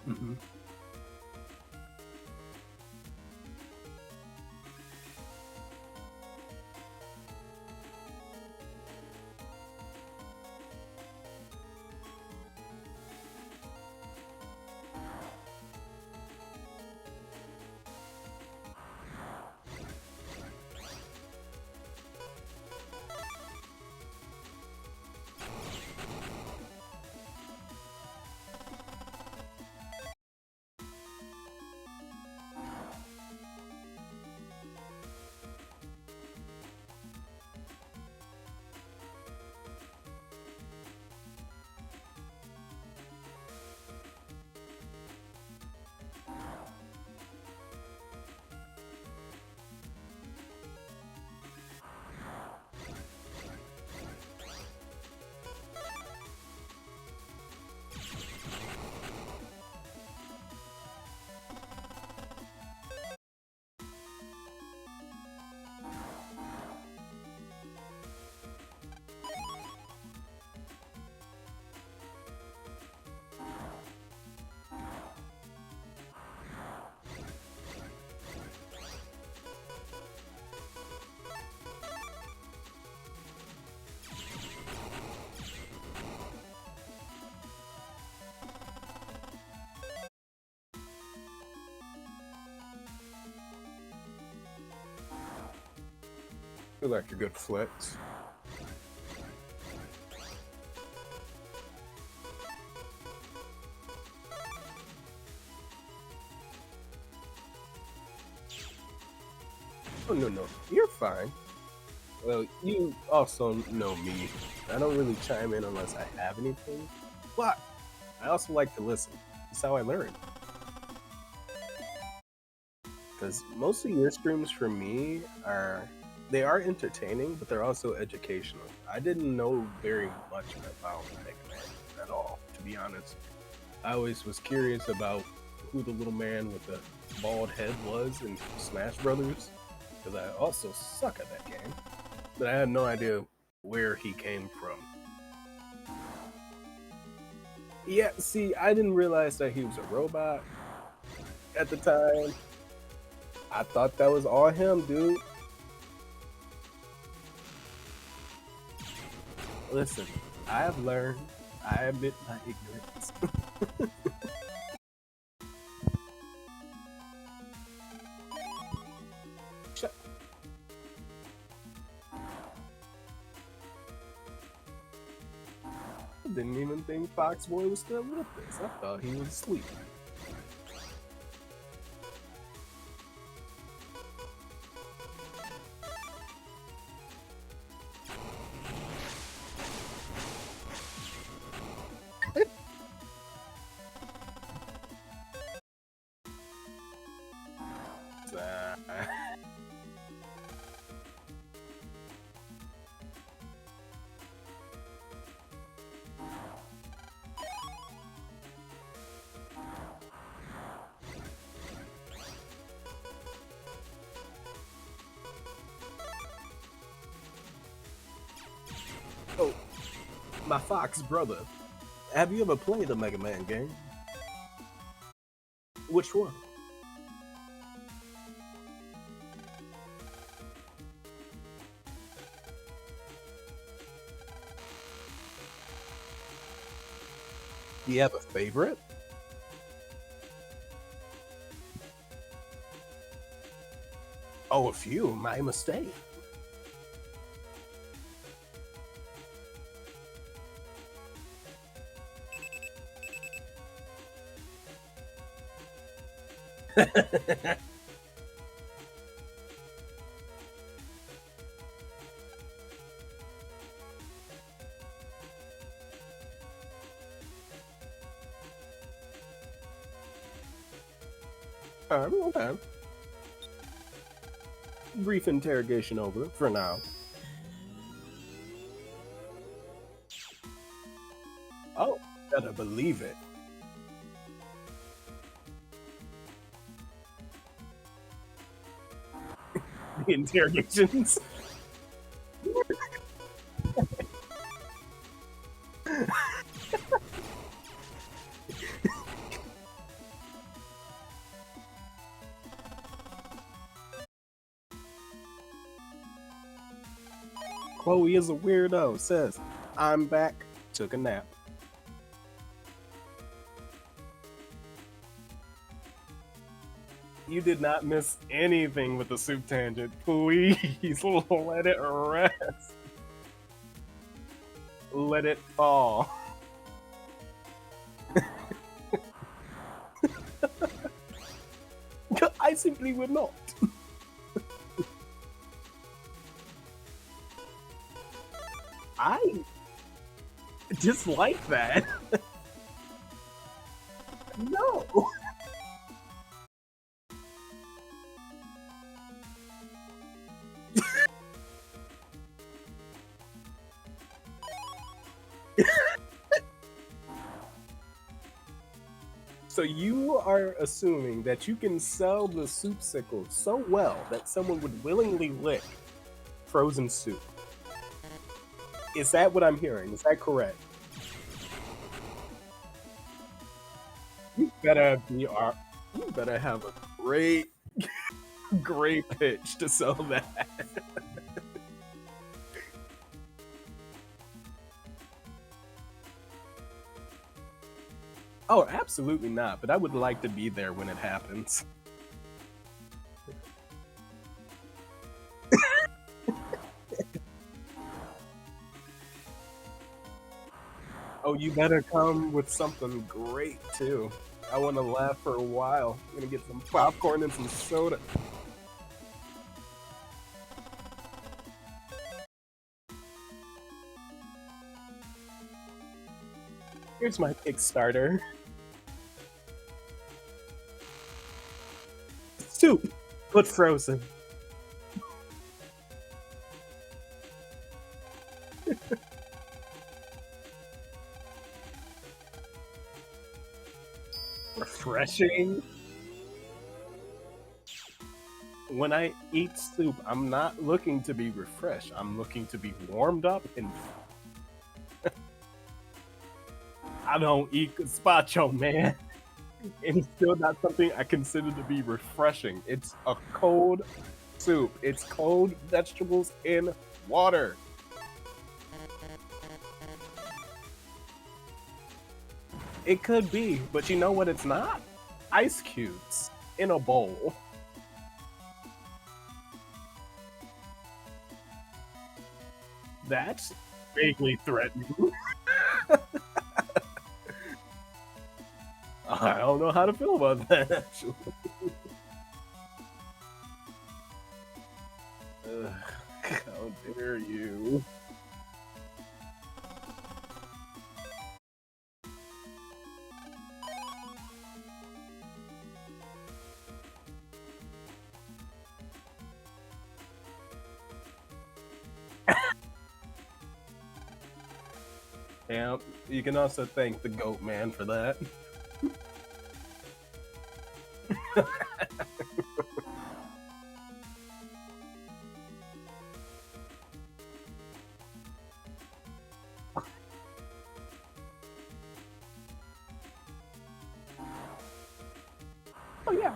Mm-hmm. Feel like a good flex. Oh, no, you're fine. Well, you also know me. I don't really chime in unless I have anything, but I also like to listen. That's how I learn. Because most of your streams for me they are entertaining, but they're also educational. I didn't know very much about Megaman at all, to be honest. I always was curious about who the little man with the bald head was in Smash Brothers, because I also suck at that game. But I had no idea where he came from. Yeah, see, I didn't realize that he was a robot at the time. I thought that was all him, dude. Listen, I have learned. I admit my ignorance. Shut. I didn't even think Foxboy was still with us. I thought he was asleep. Oh, my Fox brother. Have you ever played a Mega Man game? Which one? Do you have a favorite? Oh, a few. My mistake. Okay. Brief interrogation over for now. Oh, better believe it. The interrogations. Chloe is a weirdo. Says, I'm back. Took a nap. You did not miss anything with the soup tangent. Please let it rest. Let it fall. I simply would not. I dislike that. No. So you are assuming that you can sell the soup sickle so well that someone would willingly lick frozen soup. Is that what I'm hearing? Is that correct? You better have a great pitch to sell that. Oh, absolutely not, but I would like to be there when it happens. Oh, you better come with something great, too. I want to laugh for a while. I'm gonna get some popcorn and some soda. Here's my Kickstarter. Soup, but frozen. Refreshing. When I eat soup, I'm not looking to be refreshed. I'm looking to be warmed up and I don't eat gazpacho, man. It's still not something I consider to be refreshing. It's a cold soup. It's cold vegetables in water. It could be, but you know what it's not? Ice cubes in a bowl. That's vaguely threatening. I don't know how to feel about that, actually. Ugh, how dare you? Yeah, you can also thank the goat man for that. Oh yeah.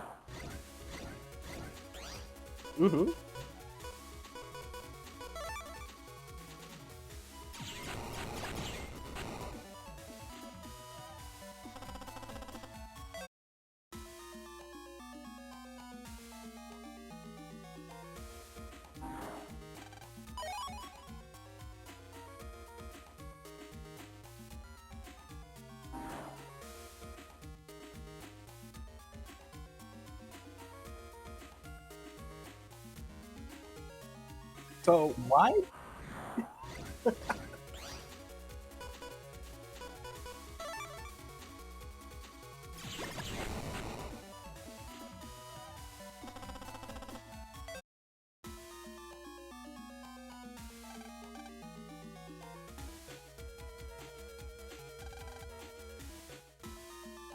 Mm-hmm. So why?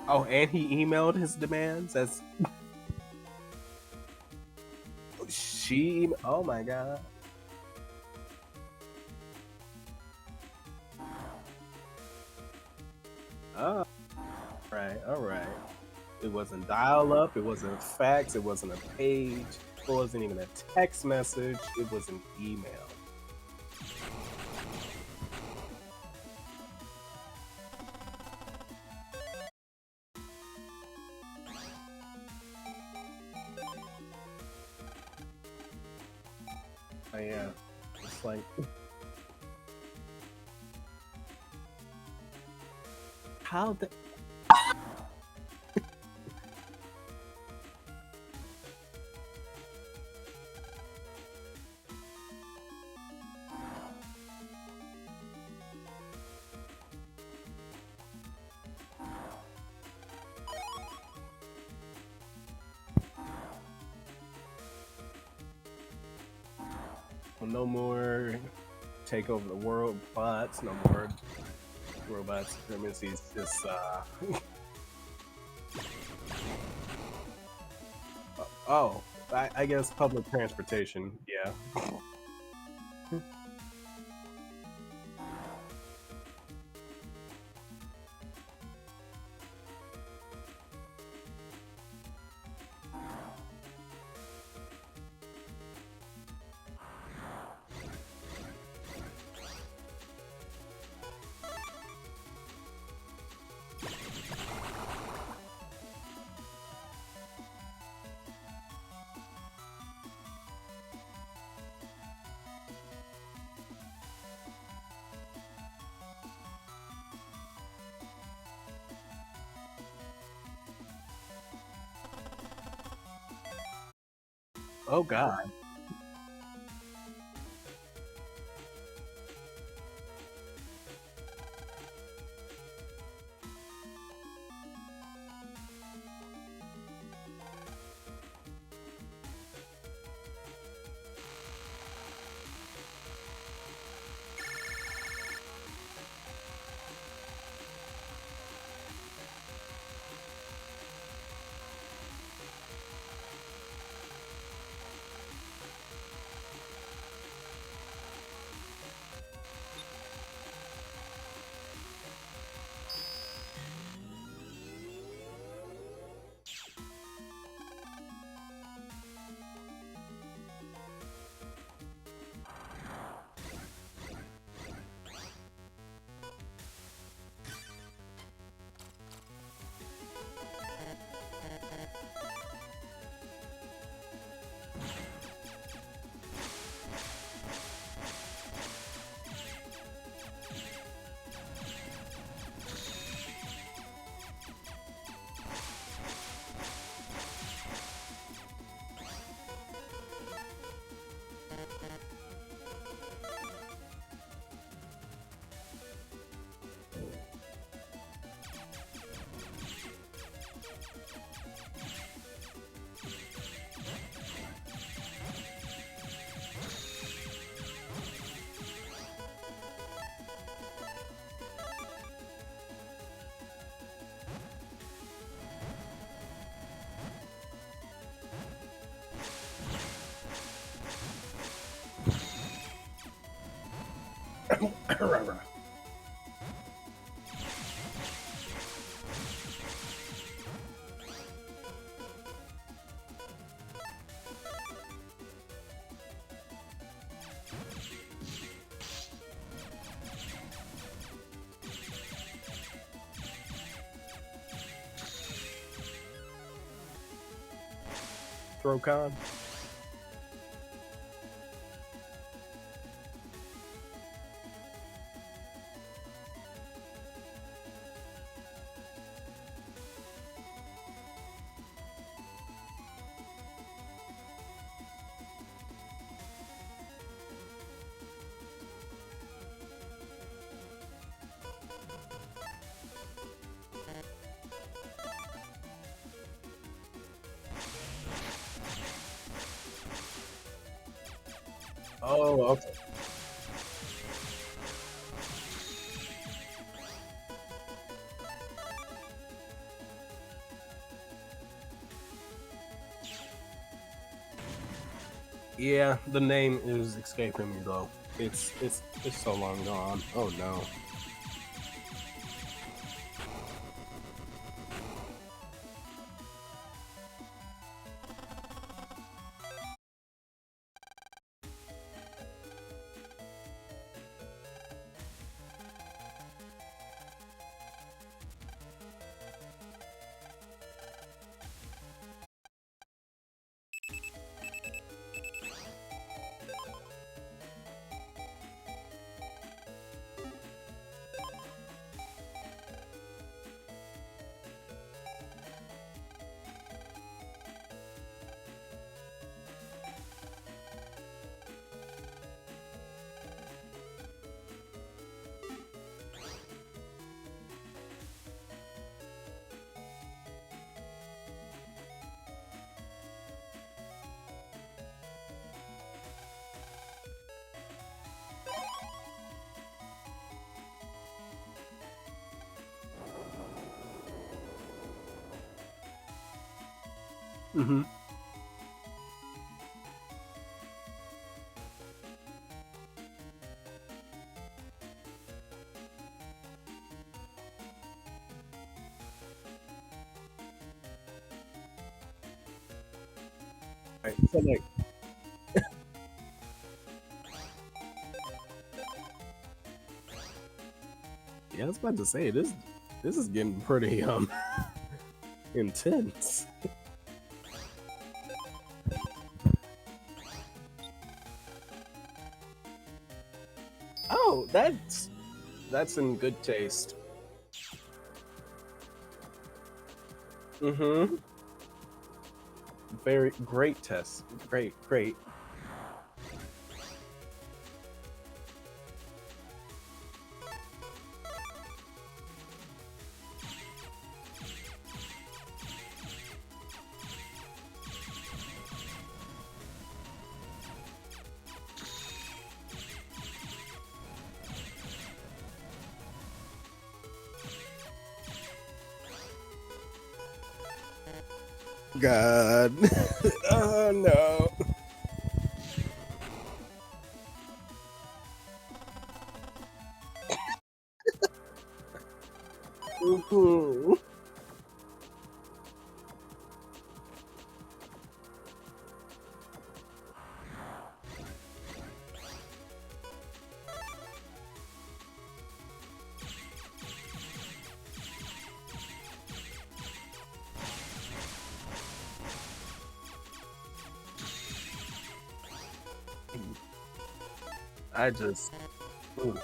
Oh, and he emailed his demands as Oh my god. Oh, all right. It wasn't dial-up. It wasn't fax. It wasn't a page. It wasn't even a text message. It was an email. Oh yeah, it's like how the. No more take over the world bots, no more robot supremacy. It's just oh, I guess public transportation. Yeah. Oh God. Throwcon. Oh, okay. Yeah, the name is escaping me though. It's so long gone. Oh no. Mm-hmm. Right, so like, yeah, I was about to say this is getting pretty intense. Oh, that's in good taste. Mm-hmm. Very great test. Great, great. God. Oh no. Mhm. I just. Ooh.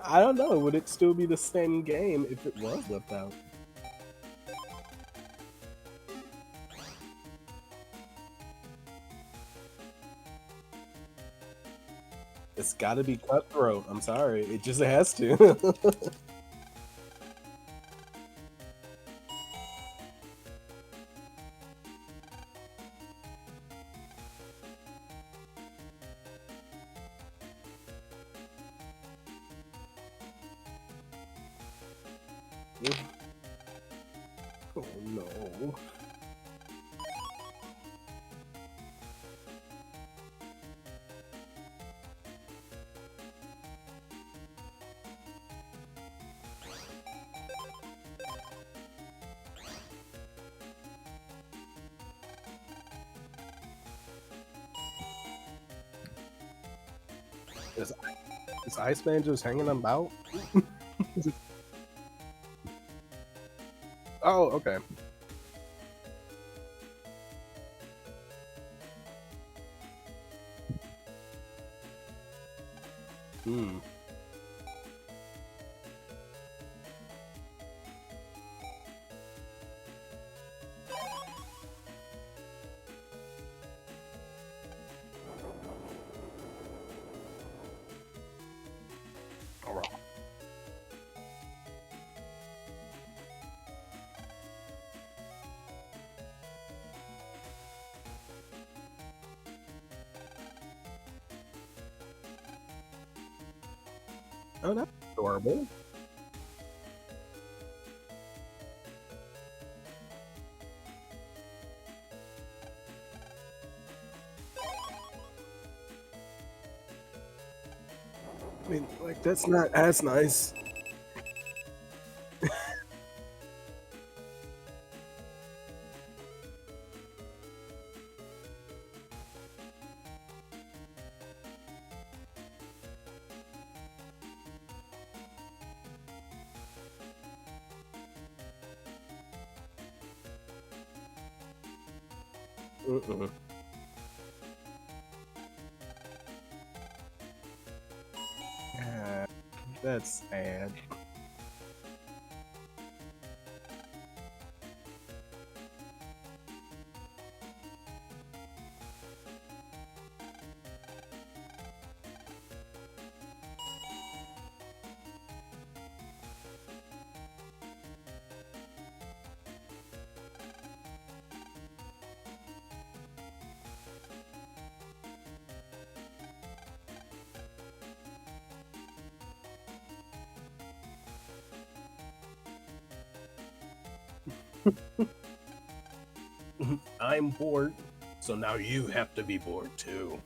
I don't know. Would it still be the same game if it was left out? It's got to be cutthroat. I'm sorry. It just has to. Oh no. Is, is Iceman just hanging about? Oh, okay. Hmm. All right. Oh, that's adorable. I mean, like, that's not as nice. Mm-mm. Yeah, that's sad. I'm bored, so now you have to be bored too.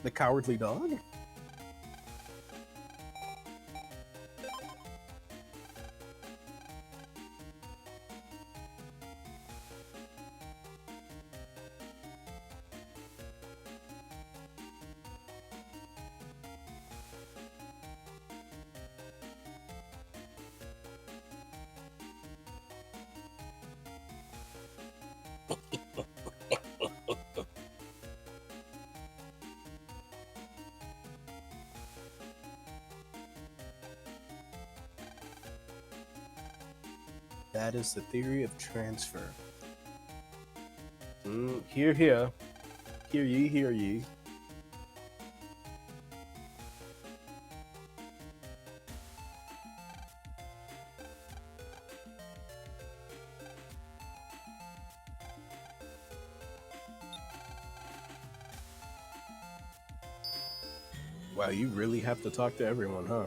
The cowardly dog? That is the theory of transfer. Hear, hear. Hear ye, hear ye. Wow, you really have to talk to everyone, huh?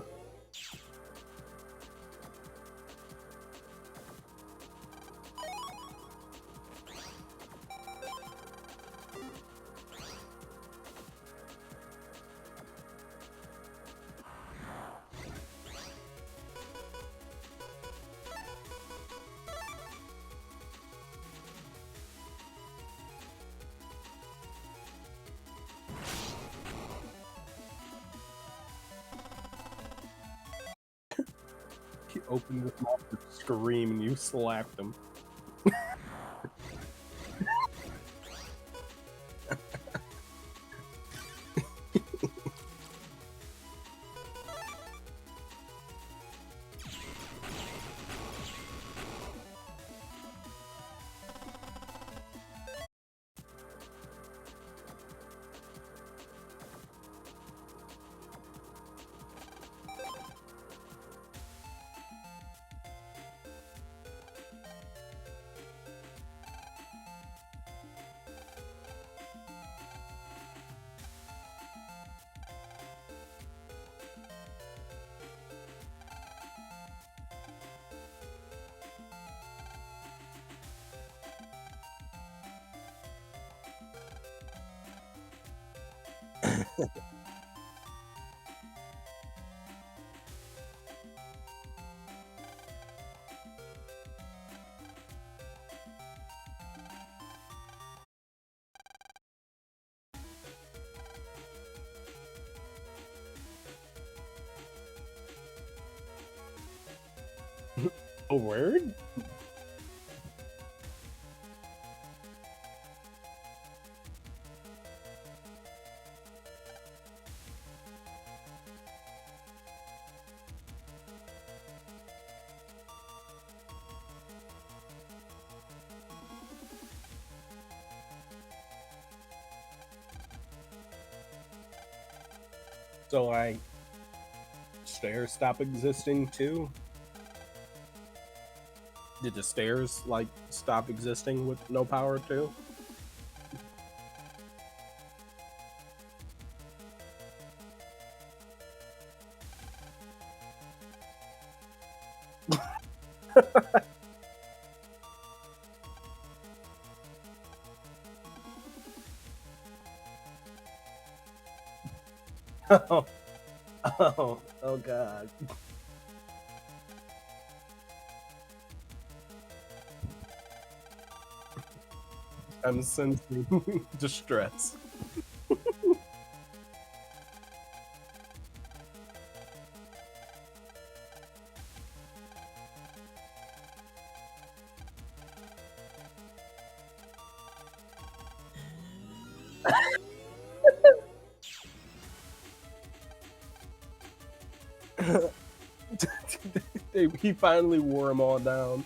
He opened his mouth to scream and you slapped him. A word? So like stairs stop existing too? Did the stairs like stop existing with no power too? Oh, oh god. I'm sensing distress. He finally wore them all down.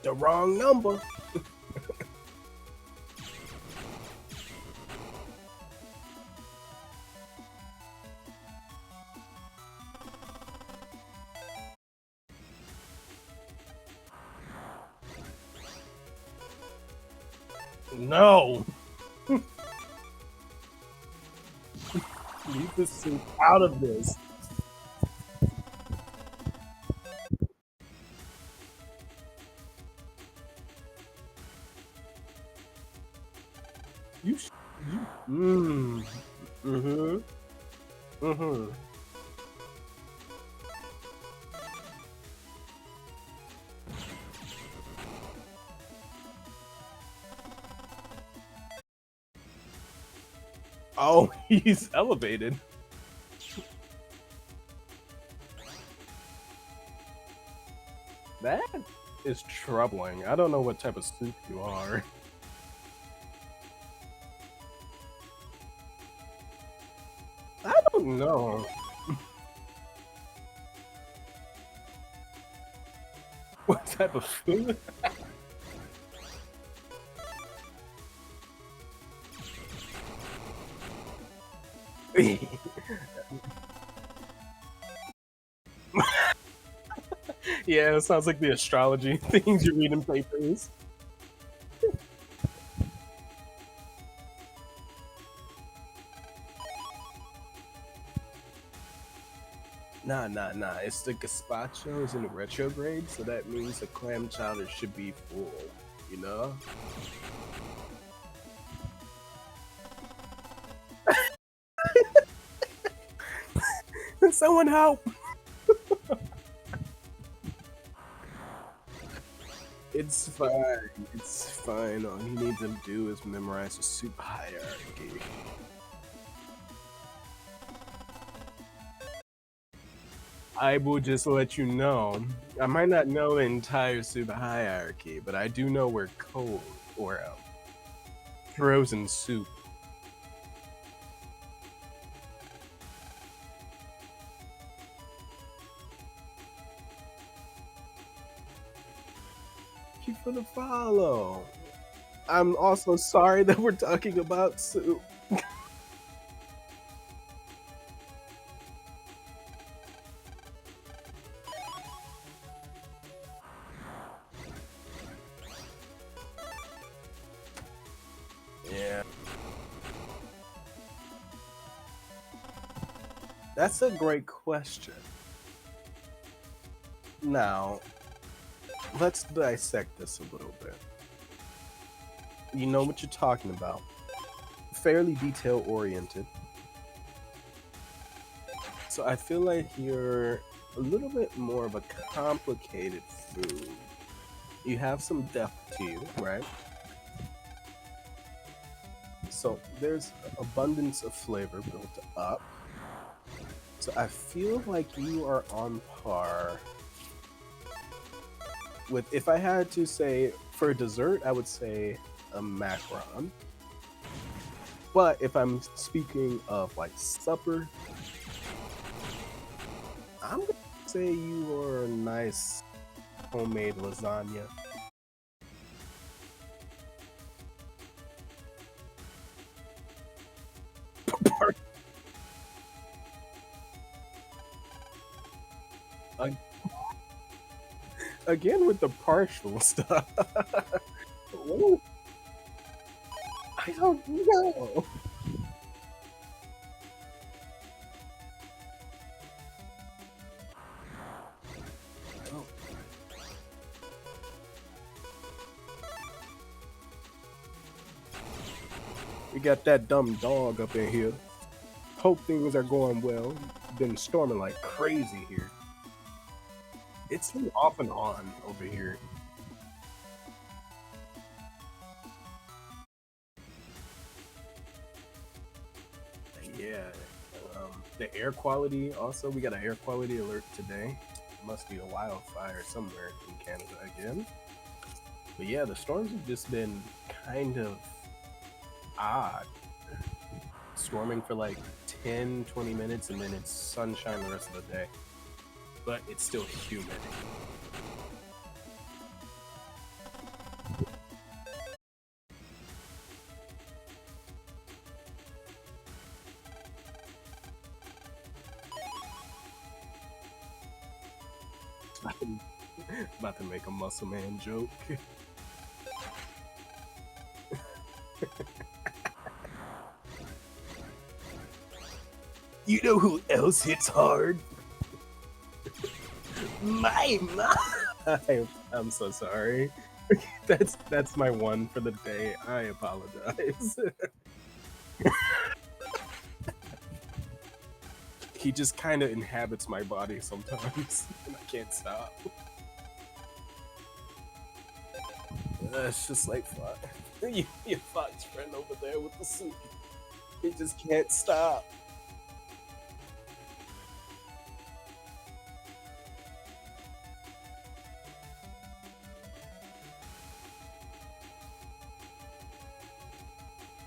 The wrong number. No. Leave this suit out of this. You. Mm-hmm. Mm-hmm. Oh, he's elevated. That is troubling. I don't know what type of suit you are. I don't know. What type of food? Yeah, it sounds like the astrology things you read in papers. Nah. It's the gazpacho is in retrograde, so that means the clam chowder should be full, you know? Someone help! It's fine. It's fine. All you need to do is memorize the soup hierarchy. I will just let you know. I might not know the entire soup hierarchy, but I do know where cold or frozen soup. Thank you for the follow. I'm also sorry that we're talking about soup. Yeah. That's a great question. Now, let's dissect this a little bit. You know what you're talking about. Fairly detail oriented. So I feel like you're a little bit more of a complicated food. You have some depth to you, right? So there's abundance of flavor built up. So I feel like you are on par with, if I had to say for dessert, I would say a macaron. But if I'm speaking of like supper, I'm gonna say you are a nice homemade lasagna. Ag- Again with the partial stuff. Ooh, I don't know. Oh, we got that dumb dog up in here. Hope things are going well. Been storming like crazy here. It's been off and on over here. Yeah. The air quality also, we got an air quality alert today. Must be a wildfire somewhere in Canada again. But yeah, the storms have just been kind of odd. Storming for like 10, 20 minutes and then it's sunshine the rest of the day. But it's still humid. About to make a muscle man joke. You know who else hits hard? My mom. I'm so sorry. That's my one for the day. I apologize. He just kind of inhabits my body sometimes, and I can't stop. It's just like fuck. Your fox friend over there with the suit. He just can't stop.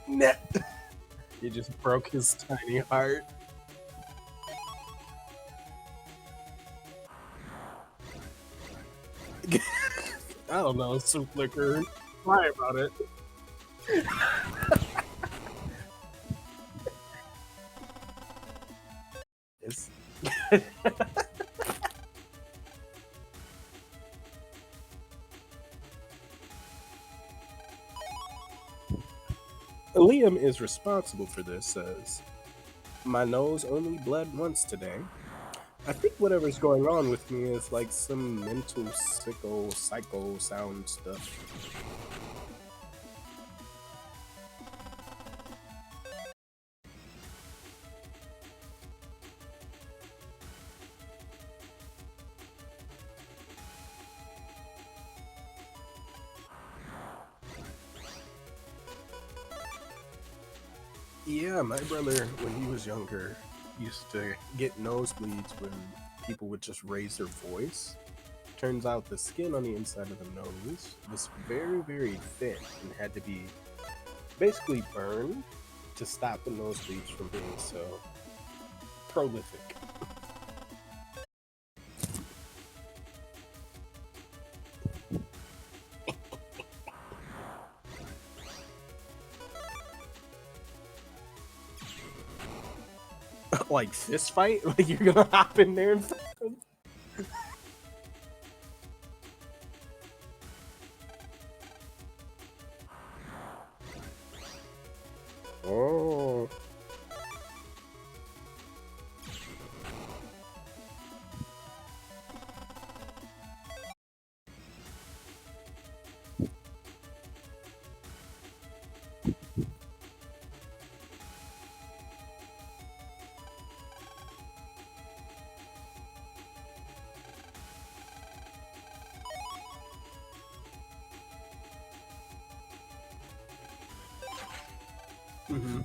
Nah. He just broke his tiny heart. I don't know, soup liquor. Lie about it. It's Liam is responsible for this, says, my nose only bled once today. I think whatever's going on with me is like some mental psycho sound stuff. Yeah, my brother, when he was younger, used to get nosebleeds when people would just raise their voice. Turns out the skin on the inside of the nose was very, very thin and had to be basically burned to stop the nosebleeds from being so prolific. Like fist fight? Like you're gonna hop in there and fight them? Oh. Mm-hmm.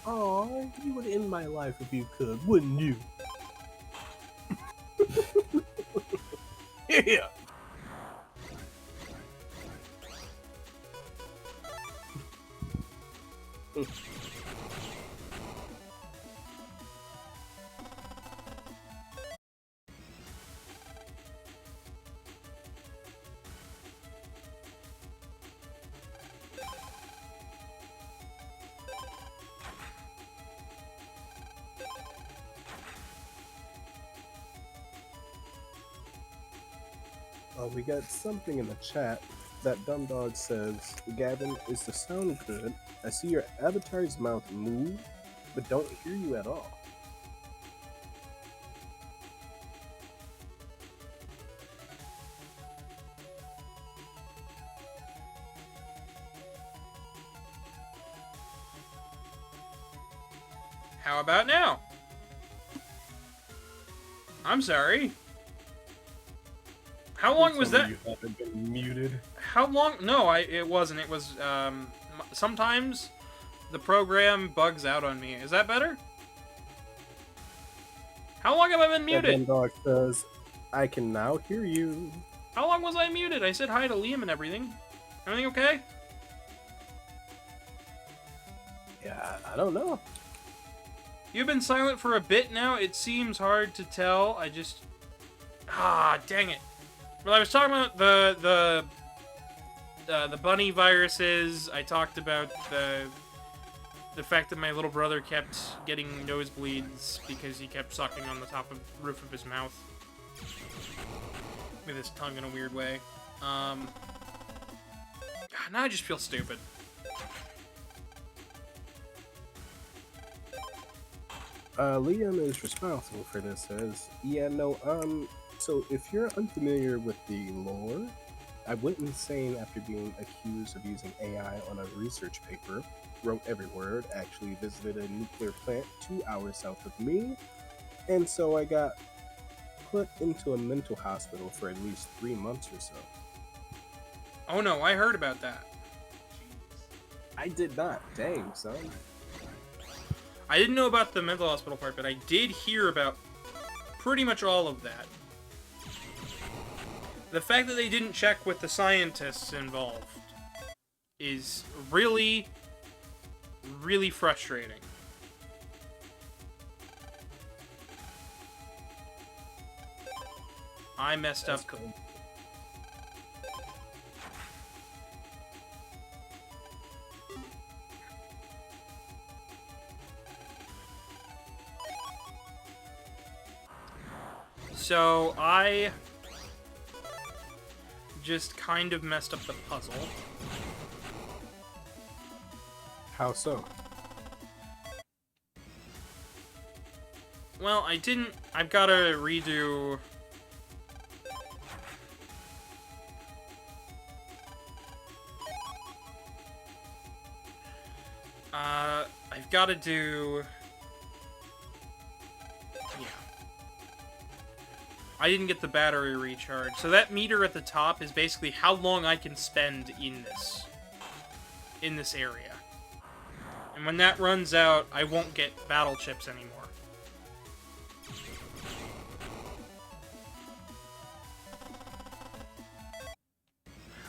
Oh, you would end my life if you could, wouldn't you? Yeah. We got something in the chat. That dumb dog says, Gavin, is the sound good? I see your avatar's mouth move, but don't hear you at all. How about now? I'm sorry. How long was that? You haven't been muted. How long? No, it wasn't. It was, sometimes the program bugs out on me. Is that better? How long have I been That muted? dumb dog says, I can now hear you. How long was I muted? I said hi to Liam and everything. Everything okay? Yeah, I don't know. You've been silent for a bit now. It seems hard to tell. I just... Ah, dang it. Well, I was talking about the bunny viruses. I talked about the fact that my little brother kept getting nosebleeds because he kept sucking on the top of the roof of his mouth with his tongue in a weird way. Now I just feel stupid. Liam is responsible for this, says, yeah, no, so if you're unfamiliar with the lore, I went insane after being accused of using AI on a research paper, wrote every word, actually visited a nuclear plant 2 hours south of me, and so I got put into a mental hospital for at least 3 months or so. Oh no, I heard about that. I did not. Dang, son. I didn't know about the mental hospital part, but I did hear about pretty much all of that. The fact that they didn't check with the scientists involved is really, really frustrating. I messed up. Cool. So I just kind of messed up the puzzle. How so? Well, I didn't... I've got to redo... I've got to do... Yeah. I didn't get the battery recharge. So that meter at the top is basically how long I can spend in this area. And when that runs out, I won't get battle chips anymore.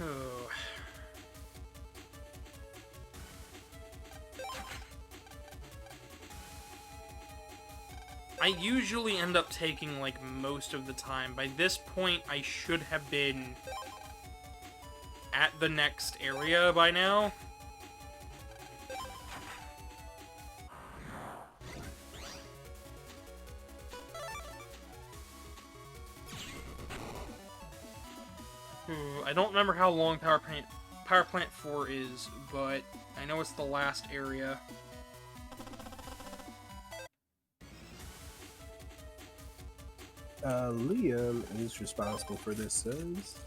Oh. I usually end up taking, like, most of the time. By this point, I should have been at the next area by now. I don't remember how long Power Plant 4 is, but I know it's the last area. Liam is responsible for this, says.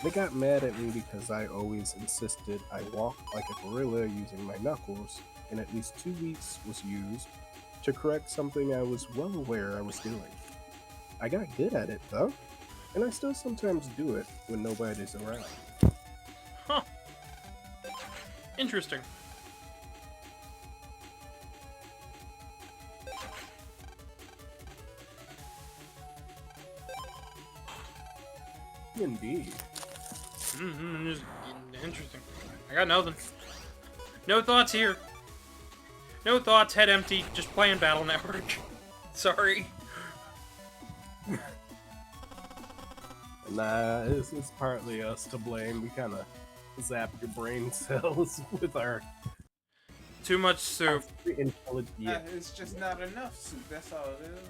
They got mad at me because I always insisted I walk like a gorilla using my knuckles, and at least 2 weeks was used to correct something I was well aware I was doing. I got good at it, though, and I still sometimes do it when nobody's around. Huh. Interesting. Indeed. Interesting. I got nothing. No thoughts here. No thoughts, head empty, just playing Battle Network. Sorry. Nah, it's partly us to blame. We kind of zap your brain cells with our Too much soup. intelligent. It's just not enough soup. That's all it is.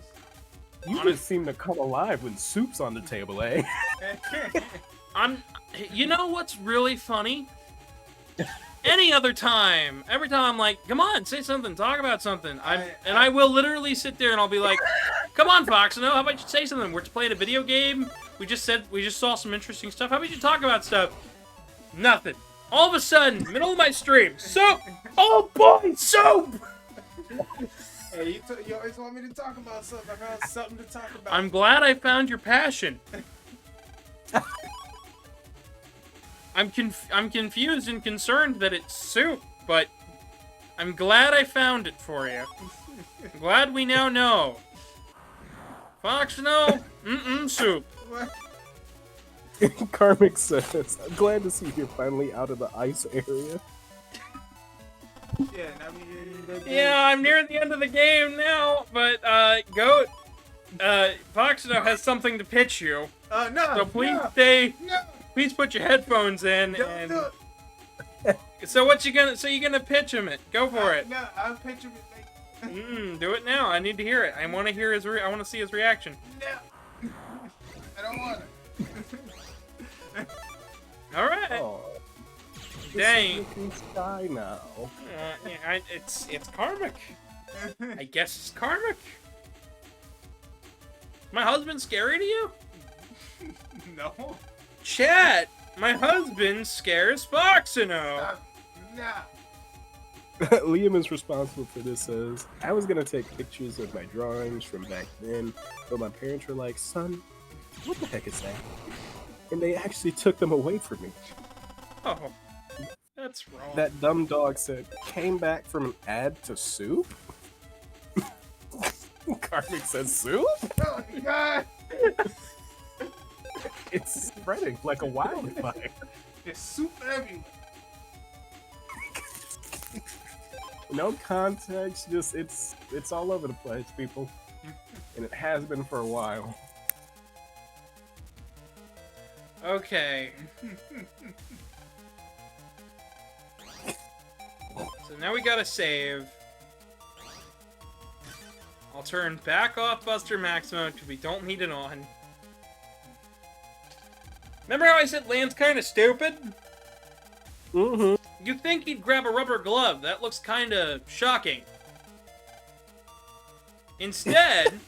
You just seem to come alive when soup's on the table, eh? You know what's really funny? Any other time, every time I'm like, come on, say something, talk about something. I will literally sit there and I'll be like, come on, Foxono, how about you say something? We're playing a video game. We just saw some interesting stuff. How about you talk about stuff? Nothing. All of a sudden, middle of my stream, soup! Oh boy, soup! Hey, you always want me to talk about something. I found something to talk about. I'm glad I found your passion. I'm confused and concerned that it's soup, but I'm glad I found it for you. I'm glad we now know. Foxono, soup. What? Karmic says, I'm glad to see you're finally out of the ice area. Yeah, now Yeah, I'm near the end of the game now, but, Goat, Foxono has something to pitch you. No. So please no, stay, No. please put your headphones in, Don't and... do it. So what you gonna pitch him it? Go for it. No, I'll picture it like. Do it now. I need to hear it. I want to hear I want to see his reaction. No. I don't want it. All right. Oh, Dang. looking sky now. Yeah, it's karmic. I guess it's karmic. My husband's scary to you? No. Chat. My husband scares Foxono. No. Liam is responsible for this, says, I was gonna take pictures of my drawings from back then, but my parents were like, son, what the heck is that? And they actually took them away from me. Oh, that's wrong. That dumb dog said, came back from an ad to soup? Karmic says soup? Oh my god. It's spreading like a wildfire. There's soup everywhere. No context, just it's all over the place, people. And it has been for a while. Okay. So now we gotta save. I'll turn back off Buster Max mode because we don't need it on. Remember how I said Land's kind of stupid? Mm-hmm. You'd think he'd grab a rubber glove. That looks kind of shocking. Instead,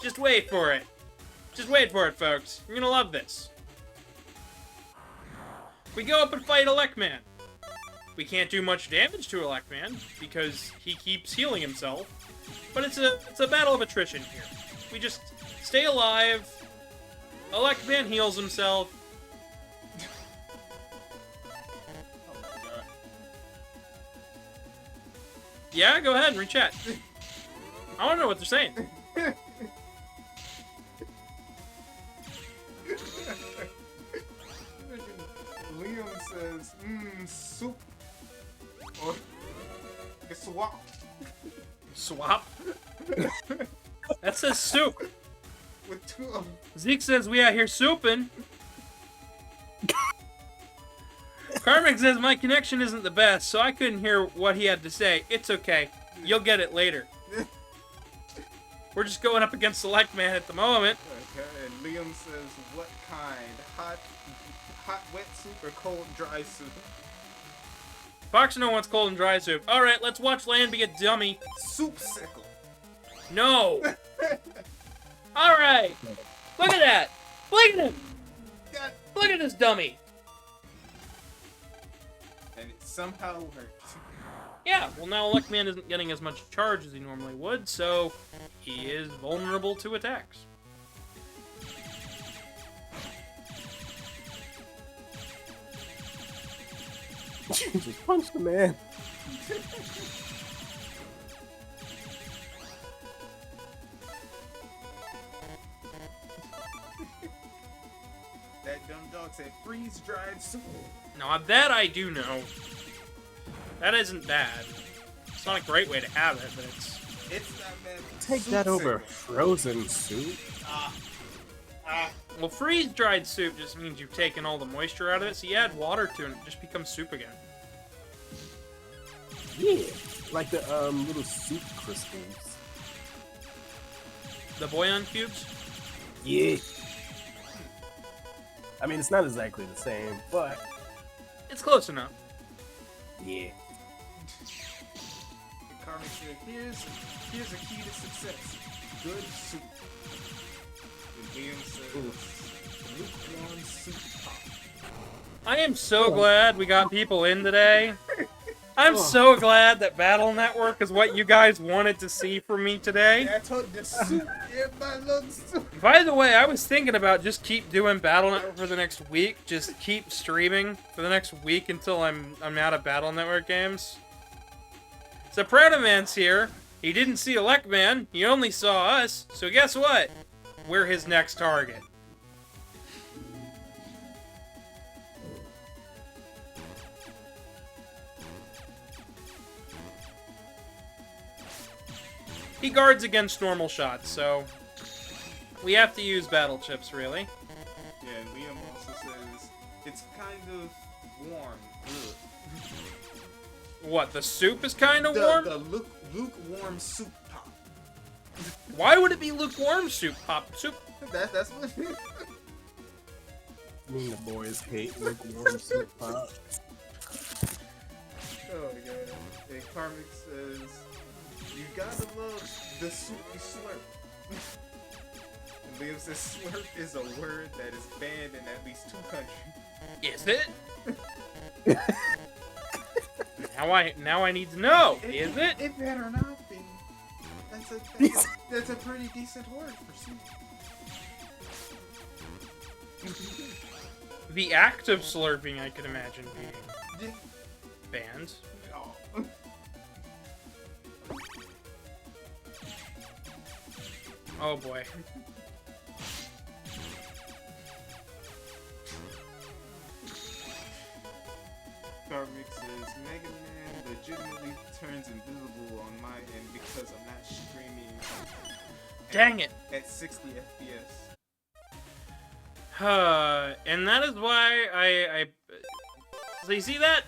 just wait for it. Just wait for it, folks. You're gonna love this. We go up and fight Electman. We can't do much damage to Electman because he keeps healing himself. But it's a battle of attrition here. We just stay alive. Electman heals himself. Oh my god. Yeah, go ahead and read chat. I want to know what they're saying. Liam says, soup. Or a swap. Swap? That says soup. With two of them. Zeke says we out here souping. Karmic says my connection isn't the best, so I couldn't hear what he had to say. It's okay. You'll get it later. We're just going up against Select Man at the moment. Okay, and Liam says, what kind? Hot wet soup or cold dry soup? Foxono wants cold and dry soup. Alright, let's watch Land be a dummy. Soup sickle. No! Alright! Look at that! Look at him! God. Look at this dummy! And it somehow worked. Yeah, well now Electman isn't getting as much charge as he normally would, so he is vulnerable to attacks. Just punch the man. That dumb dog said freeze-dried soup. Now that I do know. That isn't bad. It's not a great way to have it, but It's not bad. Take Soup that over sickle. frozen soup. well, freeze-dried soup just means you've taken all the moisture out of it, so you add water to it and it just becomes soup again. Yeah, like the little soup crystals. The bouillon cubes? Yeah. I mean, it's not exactly the same, but It's close enough. yeah. And Carmen said, here's a key to success. Good soup. And Liam says, lukewarm soup pop. I am so glad we got people in today. I'm so glad that Battle Network is what you guys wanted to see from me today. I told you, the soup. Everybody loves soup. By the way, I was thinking about just keep doing Battle Network for the next week. Just keep streaming for the next week until I'm out of Battle Network games. So Protoman's here. He didn't see Electman. He only saw us. So guess what? We're his next target. He guards against normal shots, so we have to use battle chips, really. Yeah, and Liam also says, it's kind of warm. Ugh. What, the soup is kind of warm? The lukewarm soup pop. Why would it be lukewarm soup? Pop soup? That's what Me and the boys hate lukewarm soup pop. Oh my god. And Karmic says, you gotta love the soup you slurp. And Liam says slurp is a word that is banned in at least 2 countries. Is it? Now I need to know. Is it? It better not be. That's a pretty decent word for soup. The act of slurping, I could imagine being Yeah. banned. Oh. Oh boy. Karmic says, Megaman legitimately turns invisible on my end because I'm not streaming Dang it. at 60 FPS. And that is why I so you see that?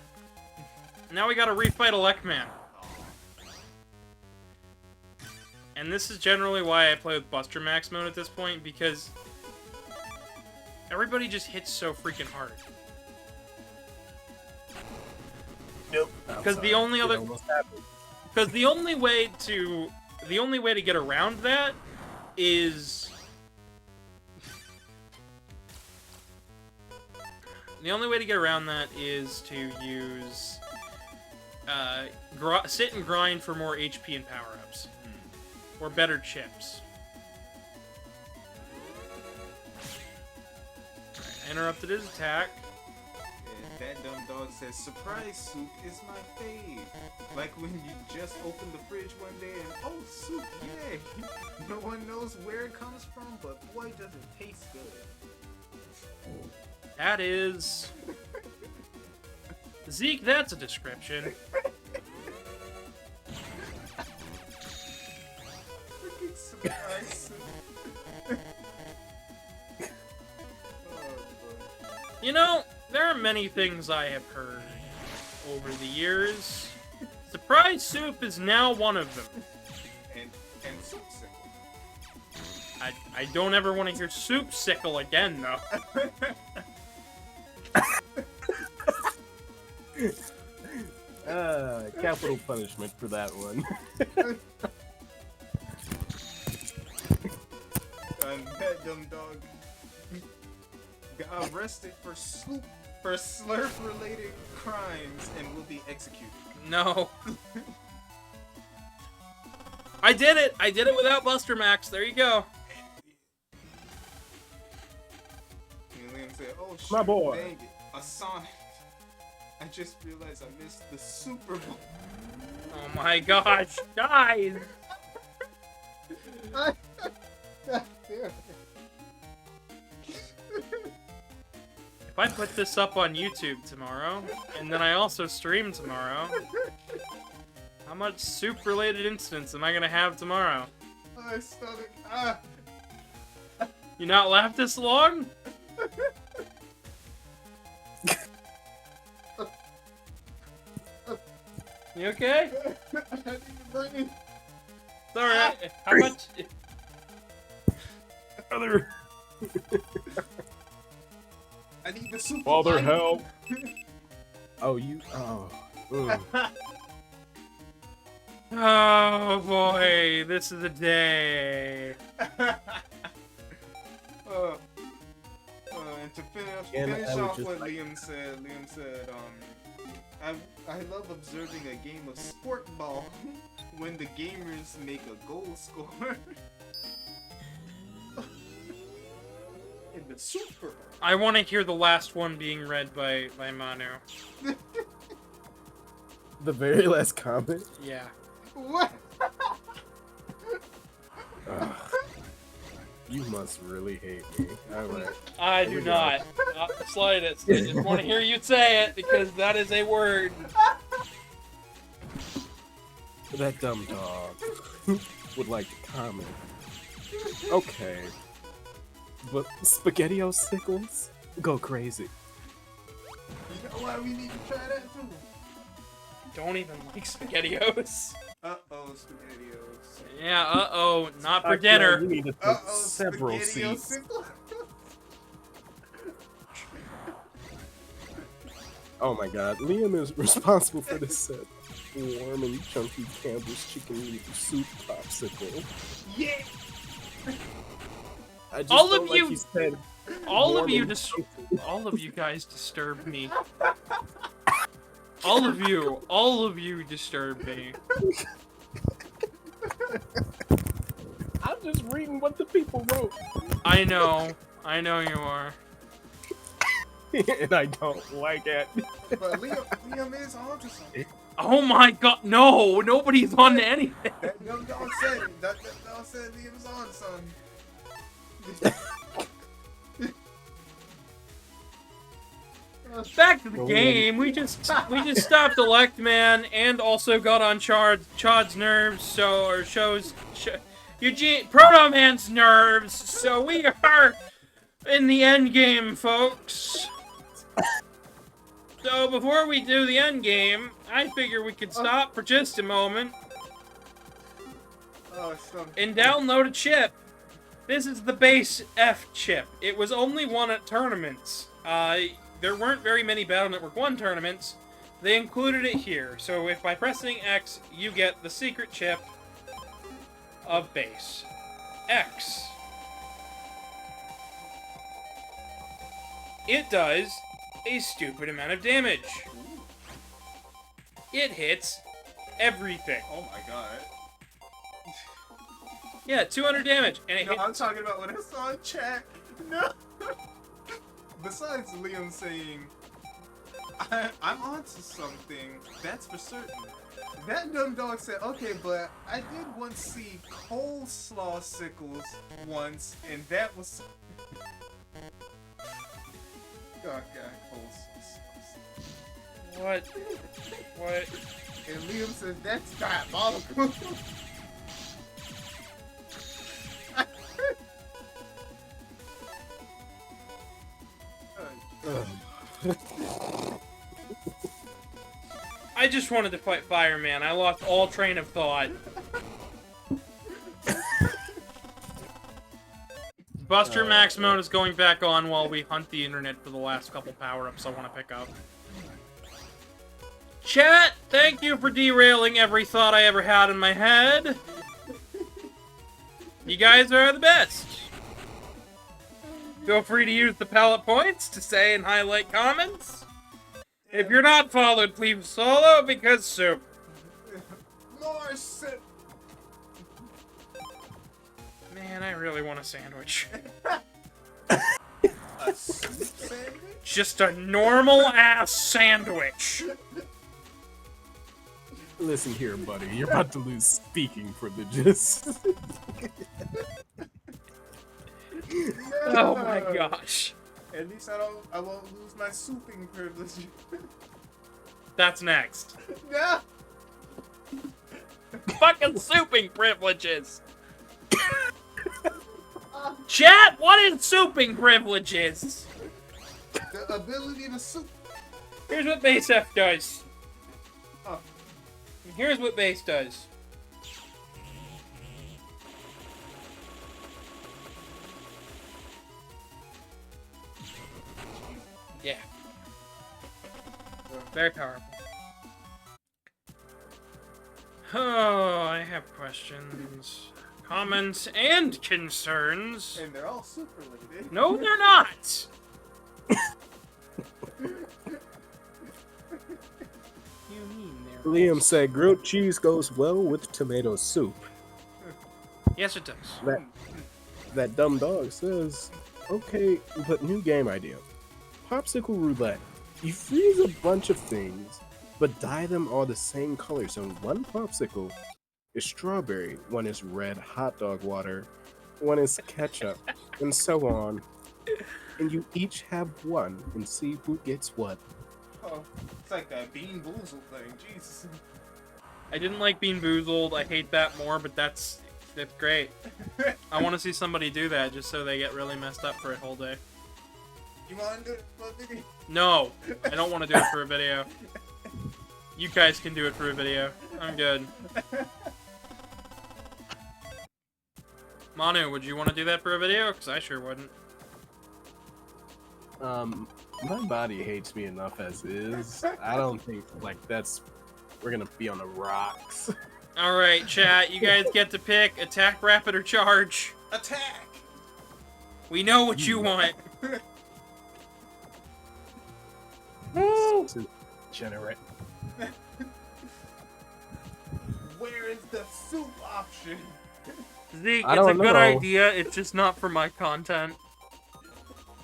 Now we gotta refight Electman. And this is generally why I play with Buster Max mode at this point, because everybody just hits so freaking hard. Nope. Because the only other... Because the only way to the only way to get around that is... The only way to get around that is to use... sit and grind for more HP and power-ups. Or better chips. Alright, I interrupted his attack. That dumb dog says, surprise soup is my fave. Like when you just open the fridge one day and, oh, soup, yay! No one knows where it comes from, but boy, does it taste good. That is... Zeke, that's a description. Freaking surprise soup. Oh, boy. You know, there are many things I have heard over the years. Surprise soup is now one of them. And soup sickle. I don't ever want to hear soup sickle again, though. Capital punishment for that one. And that dumb dog got arrested for slurp-related crimes and will be executed. No. I did it! I did it without Buster Max. There you go. And Liam said, oh shit, My boy. dang it, a Sonic. I just realized I missed the Super Bowl. Oh my gosh, guys! If I put this up on YouTube tomorrow, and then I also stream tomorrow, how much soup-related incidents am I gonna have tomorrow? My stomach, ah! You not laughed this long? You okay? I need to bring it. It's alright. How much? Brother, I need the Super Father, Bowl. help! Oh, you. Oh. Ugh. Oh boy, this is a day. And to And finish I would off just what like- Liam said, I love observing a game of sport ball when the gamers make a goal score. In the Super Bowl. I want to hear the last one being read by Manu. The very last comment. Yeah. What? Ugh. You must really hate me. Alright. I Here do we go. not. Not the slightest. I just want to hear you say it because that is a word. That dumb dog would like to comment. Okay. But SpaghettiOs go crazy. You know why we need to try that too? Don't even like SpaghettiOs. Uh-oh, SpaghettiOs. Yeah, uh-oh. Not for I feel dinner. You need to take Uh-oh, several SpaghettiOs. seats. Oh my god, Liam is responsible for this set. Warm and chunky Campbell's chicken noodle soup popsicle. Yeah! I just All felt of like you- he said All warm of you and all of you guys disturb me. All of you disturb me. I'm just reading what the people wrote. I know you are. And I don't like it. But Liam is on to something. Oh my god, no! Nobody's on to anything! That dumb dog said it. That dog said Liam's on something. Back to the game, we just stopped Elect Man and also got on Chod's nerves, Eugene Proto Man's nerves, so we are in the end game, folks. So before we do the end game, I figure we could stop for just a moment Oh, so and download a chip. This is the base F chip. It was only won at tournaments. There weren't very many Battle Network 1 tournaments. They included it here. So if by pressing X, you get the secret chip, of base X. It does a stupid amount of damage. It hits everything. Oh my god. Yeah, 200 damage, and it No, hits. I'm talking about what I saw in chat. No. Besides Liam saying, I'm onto something, that's for certain. That dumb dog said, okay, but I did once see coleslaw sickles once, and that was... Oh god, coleslaw. What? What? And Liam says, that's diabolical. I just wanted to fight Fireman. I lost all train of thought. Buster Max mode is going back on while we hunt the internet for the last couple power-ups I want to pick up. Chat, thank you for derailing every thought I ever had in my head. You guys are the best. Feel free to use the palette points to say and highlight comments. If you're not followed, please follow because soup. More soup. Man, I really want a sandwich. A soup sandwich? Just a normal-ass sandwich. Listen here, buddy. You're about to lose speaking privileges. Oh my gosh. At least I won't lose my souping privilege. That's next. No. Fucking souping privileges. Chat, what is souping privileges? The ability to soup. Here's what base F does. Oh. Here's what base does. Yeah. Very powerful. Oh, I have questions, comments, and concerns. And they're all super related. No, they're not! You mean they're Liam said grilled cheese goes well with tomato soup. Yes, it does. That dumb dog says, okay, but new game idea. Popsicle roulette. You freeze a bunch of things, but dye them all the same color. So one popsicle is strawberry, one is red hot dog water, one is ketchup, and so on. And you each have one and see who gets what. Oh, it's like that Bean Boozled thing. Jesus. I didn't like Bean Boozled. I hate that more, but that's great. I want to see somebody do that just so they get really messed up for a whole day. You want to do it for a video? No, I don't want to do it for a video. You guys can do it for a video. I'm good. Manu, would you want to do that for a video? Because I sure wouldn't. My body hates me enough as is. I don't think, like, we're gonna be on the rocks. Alright, chat, you guys get to pick attack, rapid, or charge. Attack! We know what you want. Woo! Generate. Where is the soup option? Zeke, I it's a don't good know. idea, it's just not for my content.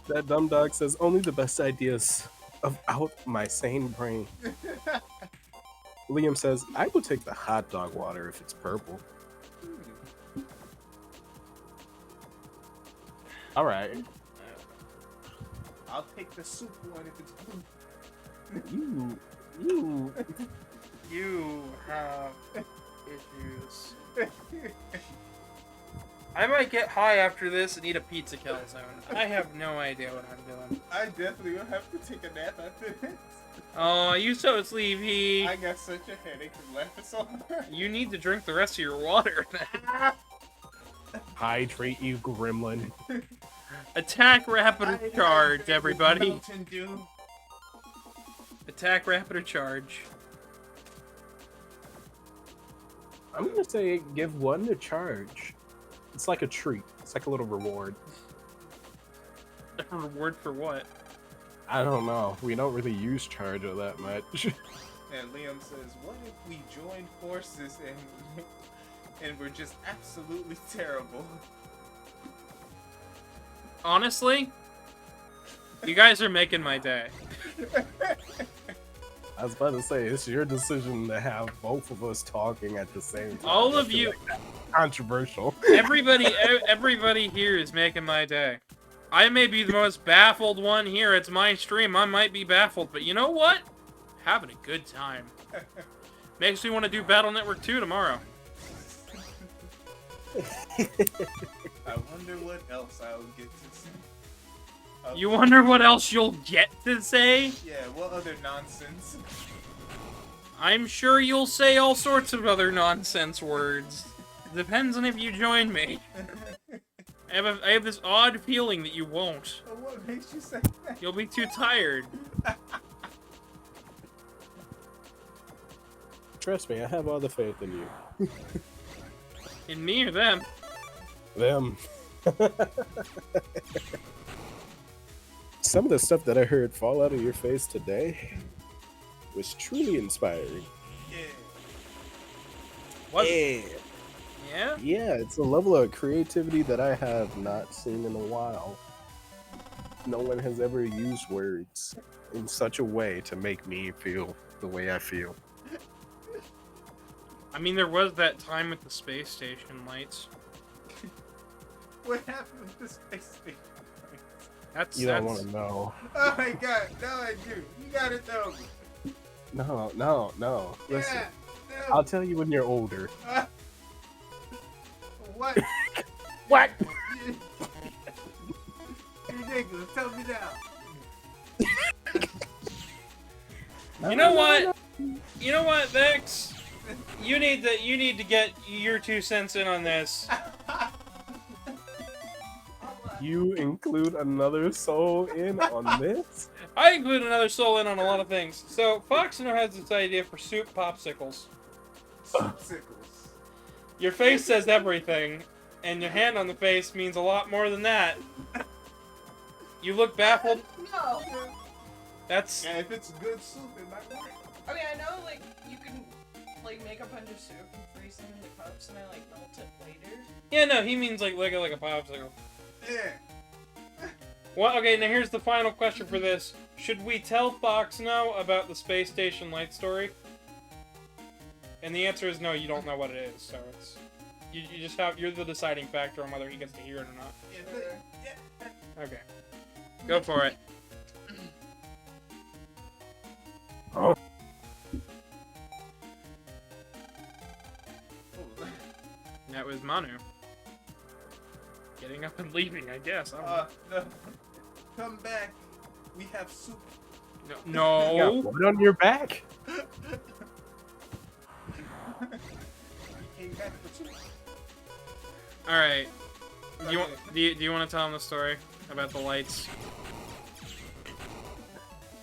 That dumb dog says only the best ideas of out my sane brain. Liam says, I will take the hot dog water if it's purple. Alright. I'll take the soup one if it's blue. You have issues. I might get high after this and eat a pizza calzone. I have no idea what I'm doing. I definitely will have to take a nap after this. Oh, you so sleepy. I got such a headache from laughing so hard. You need to drink the rest of your water. Hydrate, you gremlin. Attack, rapid, or charge, everybody. Mountain Dew. Attack, rapid, or charge. I'm gonna say give one to charge. It's like a treat. It's like a little reward. A reward for what? I don't know. We don't really use charger that much. And Liam says, "What if we joined forces and we're just absolutely terrible?" Honestly, you guys are making my day. I was about to say, it's your decision to have both of us talking at the same time. All I of feel you, like that's controversial. everybody here is making my day. I may be the most baffled one here. It's my stream. I might be baffled, but you know what? Having a good time. Makes me want to do Battle Network 2 tomorrow. I wonder what else I'll get to see. You wonder what else you'll get to say? Yeah, what other nonsense? I'm sure you'll say all sorts of other nonsense words. Depends on if you join me. I have this odd feeling that you won't. What makes you say that? You'll be too tired. Trust me, I have all the faith in you. In me or them? Them. Some of the stuff that I heard fall out of your face today was truly inspiring. Yeah. Was Yeah. it? Yeah? Yeah, it's a level of creativity that I have not seen in a while. No one has ever used words in such a way to make me feel the way I feel. I mean, there was that time with the space station lights. What happened with the space station? You don't want to know. Oh my god, now I do. You gotta tell me. No. Listen, Yeah, I'll tell you when you're older. What? What? Ridiculous. Tell me now. You know what? You know what, Vex? You need to get your 2 cents in on this. You include another soul in on this? I include another soul in on a lot of things. So, Foxono has this idea for soup popsicles. Popsicles. Your face says everything, and your hand on the face means a lot more than that. You look baffled. No. That's... And if it's good soup, it might work. I mean, I know, like, you can, like, make a bunch of soup and freeze them into cups and I, like, melt it later. Yeah, no, he means like a popsicle. Yeah. Well, okay, now here's the final question for this. Should we tell Foxono about the space station light story? And the answer is no, you don't know what it is, so it's... You just have... You're the deciding factor on whether he gets to hear it or not. Yeah. Okay. Go for it. Oh. That was Manu. Getting up and leaving, I guess. I don't know. No. Come back. We have soup. No. You got what on your back? We came back for soup. Alright. Do you want to tell him the story about the lights?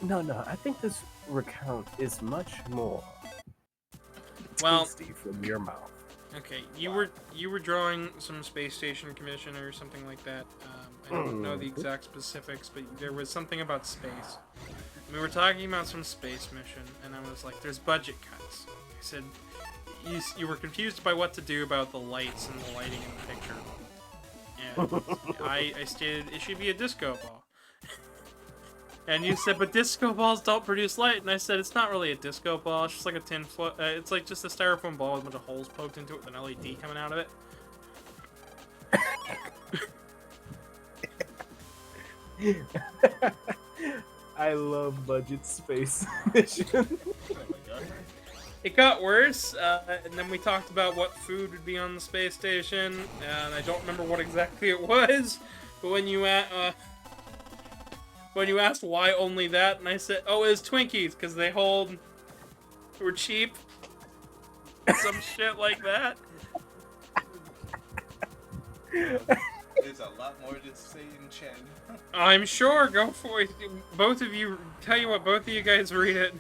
No, I think this recount is much more Well, tasty from your mouth. okay. You were drawing some space station commission or something like that. I don't know the exact specifics, but there was something about space. We were talking about some space mission, and I was like, "There's budget cuts." I said, "You were confused by what to do about the lights and the lighting in the picture." And I stated it should be a disco ball. And you said, but disco balls don't produce light. And I said, it's not really a disco ball. It's just like a it's like just a styrofoam ball with a bunch of holes poked into it with an LED coming out of it. I love budget space mission. Oh my god. It got worse, and then we talked about what food would be on the space station, and I don't remember what exactly it was. But when you asked why only that, and I said, oh, it was Twinkies, because they were cheap. Some shit like that. There's a lot more to say in chat. I'm sure, go for it. Both of you, tell you what, both of you guys read it.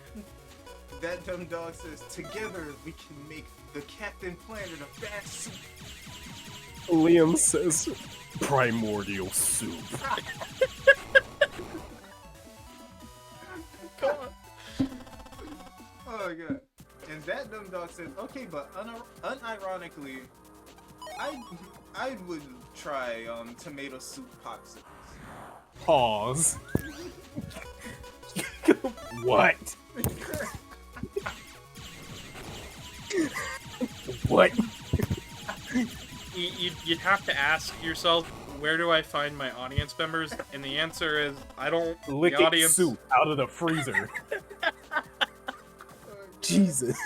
That dumb dog says, together we can make the Captain Planet of bad soup. Liam says, primordial soup. Oh my god. And that dumb dog says, okay, but unironically, I would try tomato soup popsicles. Pause. What? What? You'd have to ask yourself, where do I find my audience members? And the answer is, I don't. Licking the audience. soup out of the freezer. Jesus.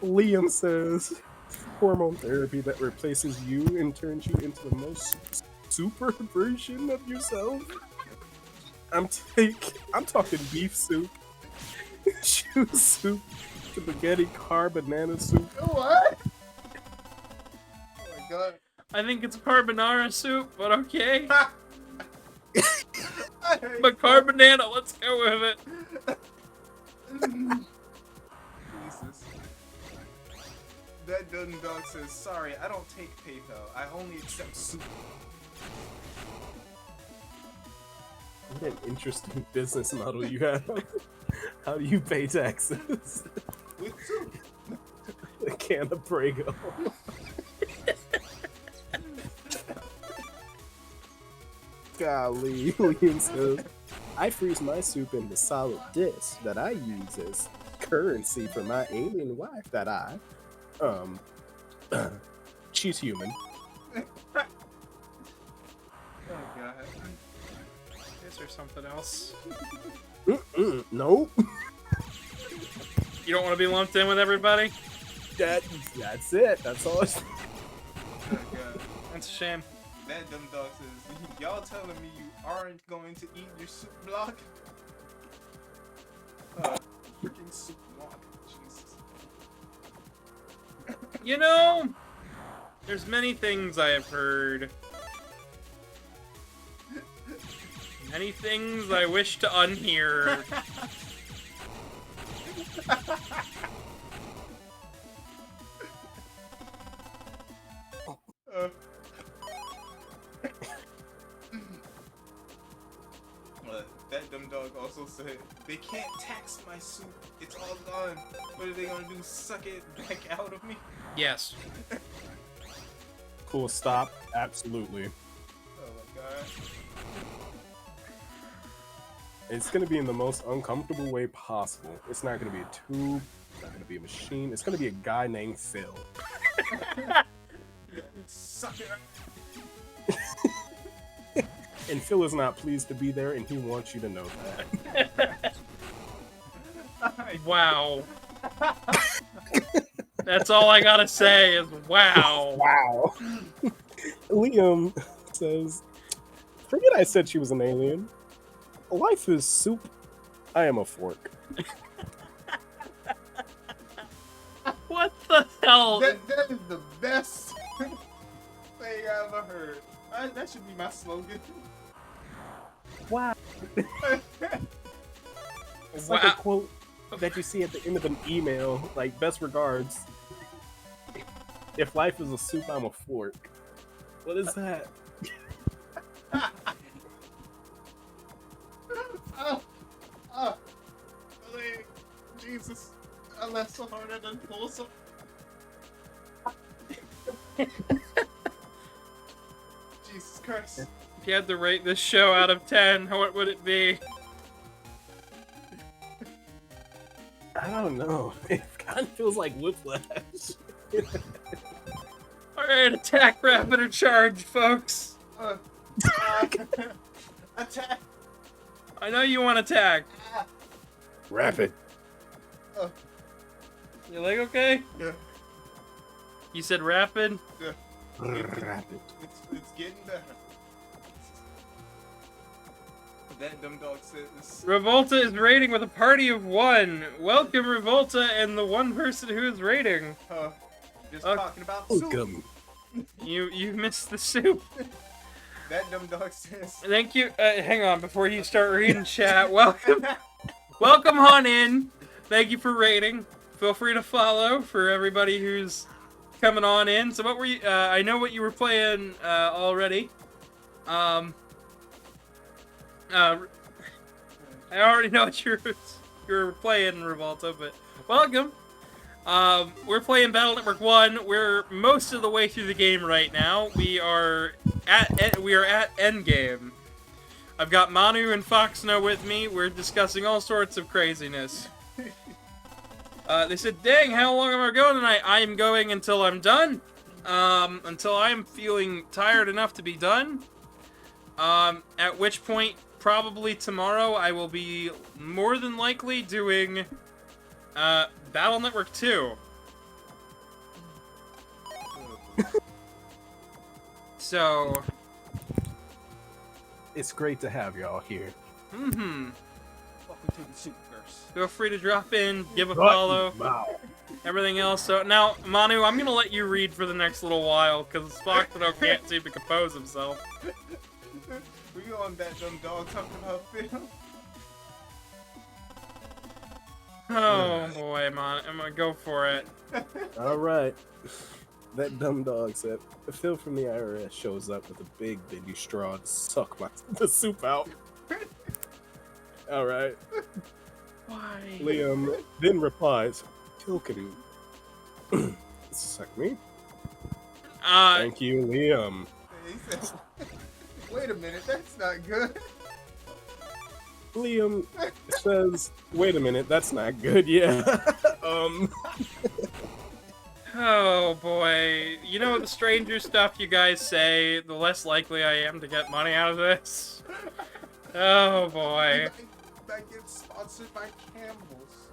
Liam says, hormone therapy that replaces you and turns you into the most super version of yourself. I'm talking beef soup, shoe soup, spaghetti banana soup. What? Oh my god. I think it's carbonara soup, but okay. I hate But carbonana, let's go with it. Jesus. That dumb dog says, sorry, I don't take PayPal. I only accept soup. What an interesting business model you have. How do you pay taxes? With soup. A can of Prego. Golly, Liam says, I freeze my soup into solid discs that I use as currency for my alien wife that she's human. Oh god. Is there something else? Nope. You don't want to be lumped in with everybody? That's it. That's all. Oh god. That's a shame. That dumb dog says, y'all telling me you aren't going to eat your soup block? Freaking soup block. Jesus. You know, there's many things I have heard. Many things I wish to unhear. That dumb dog also said, they can't tax my soup. It's all gone. What are they gonna do? Suck it back out of me? Yes. Cool. Stop. Absolutely. Oh my god. It's gonna be in the most uncomfortable way possible. It's not gonna be a tube. It's not gonna be a machine. It's gonna be a guy named Phil. Suck it up. And Phil is not pleased to be there, and he wants you to know that. Wow. That's all I gotta say is wow. Wow. Liam says, forget I said she was an alien. Life is soup. I am a fork. What the hell? That is the best thing I ever heard. That should be my slogan. Wow. It's like a quote that you see at the end of an email, like, best regards. If life is a soup, I'm a fork. What is that? Jesus. I laughed so hard I done pulled some. Jesus Christ. If you had to rate this show out of 10, what would it be? I don't know. It kind of feels like Whiplash. Alright, attack, rapid, or charge, folks. Attack. I know you want attack. Rapid. Your leg okay? Yeah. You said rapid? Yeah. Rapid. It's getting better. That dumb dog says. Revolta is rating with a party of 1. Welcome, Revolta, and the one person who is rating. Just talking about soup. Welcome. You missed the soup. That dumb dog says. Thank you. Hang on, before you start reading chat. Welcome on in. Thank you for rating. feel free to follow for everybody who's coming on in. So what were you? I know what you were playing already. I already know what you were playing, Revolta, but welcome. We're playing Battle Network 1. We're most of the way through the game right now. We are at endgame. I've got Manu and Foxono with me. We're discussing all sorts of craziness. They said, dang, how long am I going tonight? I am going until I'm done. Until I'm feeling tired enough to be done. At which point, probably tomorrow, I will be more than likely doing Battle Network 2. So... It's great to have y'all here. Mm-hmm. Welcome to the Superverse. Feel free to drop in, give a follow, Wow. everything else. So now, Manu, I'm gonna let you read for the next little while, because Foxono can't seem to compose himself. Were you on that dumb dog talking about film? Oh boy, Manu, I'm gonna go for it. All right. That dumb dog said, Phil from the IRS shows up with a big baby straw to suck the soup out. All right. Why? Liam then replies, Phil can suck me. Thank you, Liam. He says, wait a minute, that's not good. Liam says, wait a minute, that's not good, yeah. Oh boy, you know the stranger stuff you guys say, the less likely I am to get money out of this. Oh boy. I get sponsored by Campbell's.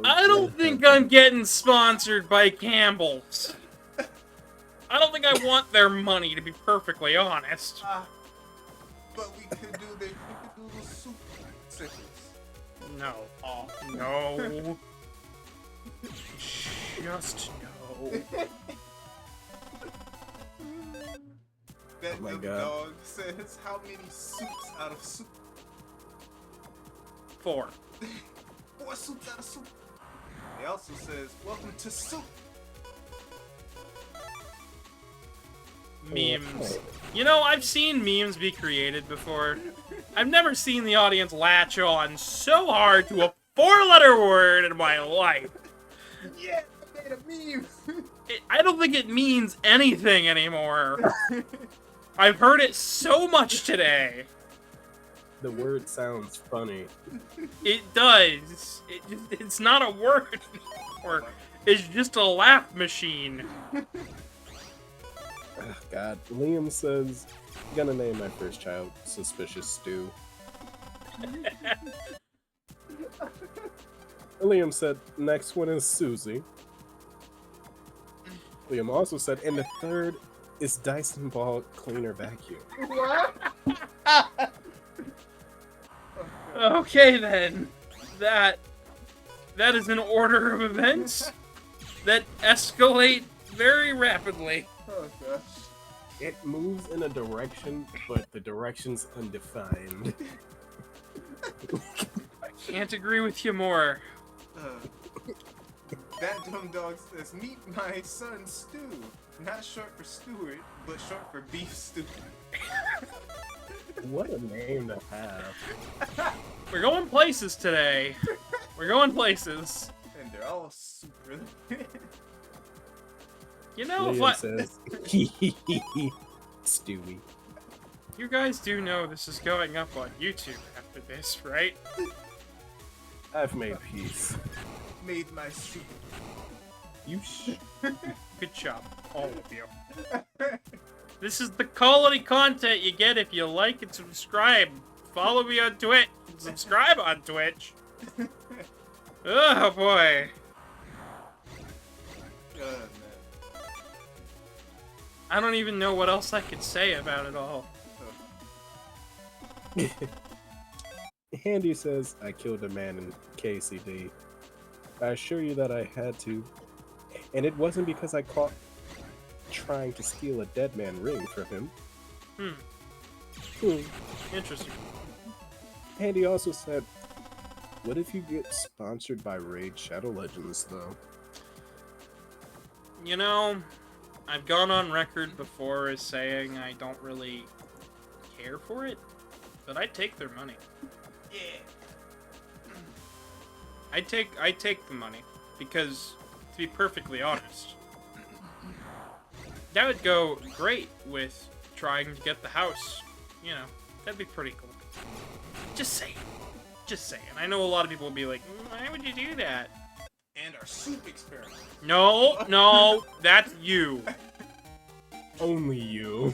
I don't think I'm getting sponsored by Campbell's. I don't think I want their money, to be perfectly honest. But we could do the soup sickles. No. Oh, no. Just no. That Oh my dumb God. dog says, how many soups out of soup? 4. 4 soups out of soup. He also says, welcome to soup. Memes. You know, I've seen memes be created before. I've never seen the audience latch on so hard to a 4-letter word in my life. Yeah, I made a meme. I don't think it means anything anymore. I've heard it so much today. The word sounds funny. It does. It's not a word anymore. It's just a laugh machine. Oh, God. Liam says, gonna name my first child Suspicious Stew. Liam said, next one is Susie. Liam also said, and the third is Dyson Ball Cleaner Vacuum. What? Okay then. That is an order of events that escalate very rapidly. Oh, gosh. It moves in a direction, but the direction's undefined. I can't agree with you more. That dumb dog says, meet my son Stu. Not short for Stewart, but short for beef stew. What a name to have. We're going places today. We're going places. And they're all super. You know Liam what? says, Stewie. You guys do know this is going up on YouTube after this, right? I've made peace. Made my soup. You Good job, all of you. This is the quality content you get if you like and subscribe. Follow me on Twitch. Subscribe on Twitch. Oh boy. Man. I don't even know what else I could say about it all. Handy says, I killed a man in KCD. I assure you that I had to. And it wasn't because I caught trying to steal a dead man ring from him. Interesting. Handy also said, What if you get sponsored by Raid Shadow Legends, though? You know, I've gone on record before as saying I don't really care for it, but I'd take their money. Yeah. I'd take the money, because, to be perfectly honest, that would go great with trying to get the house. You know, that'd be pretty cool. Just saying. Just saying. I know a lot of people will be like, why would you do that? And our soup experiment. No, no, that's you. Only you.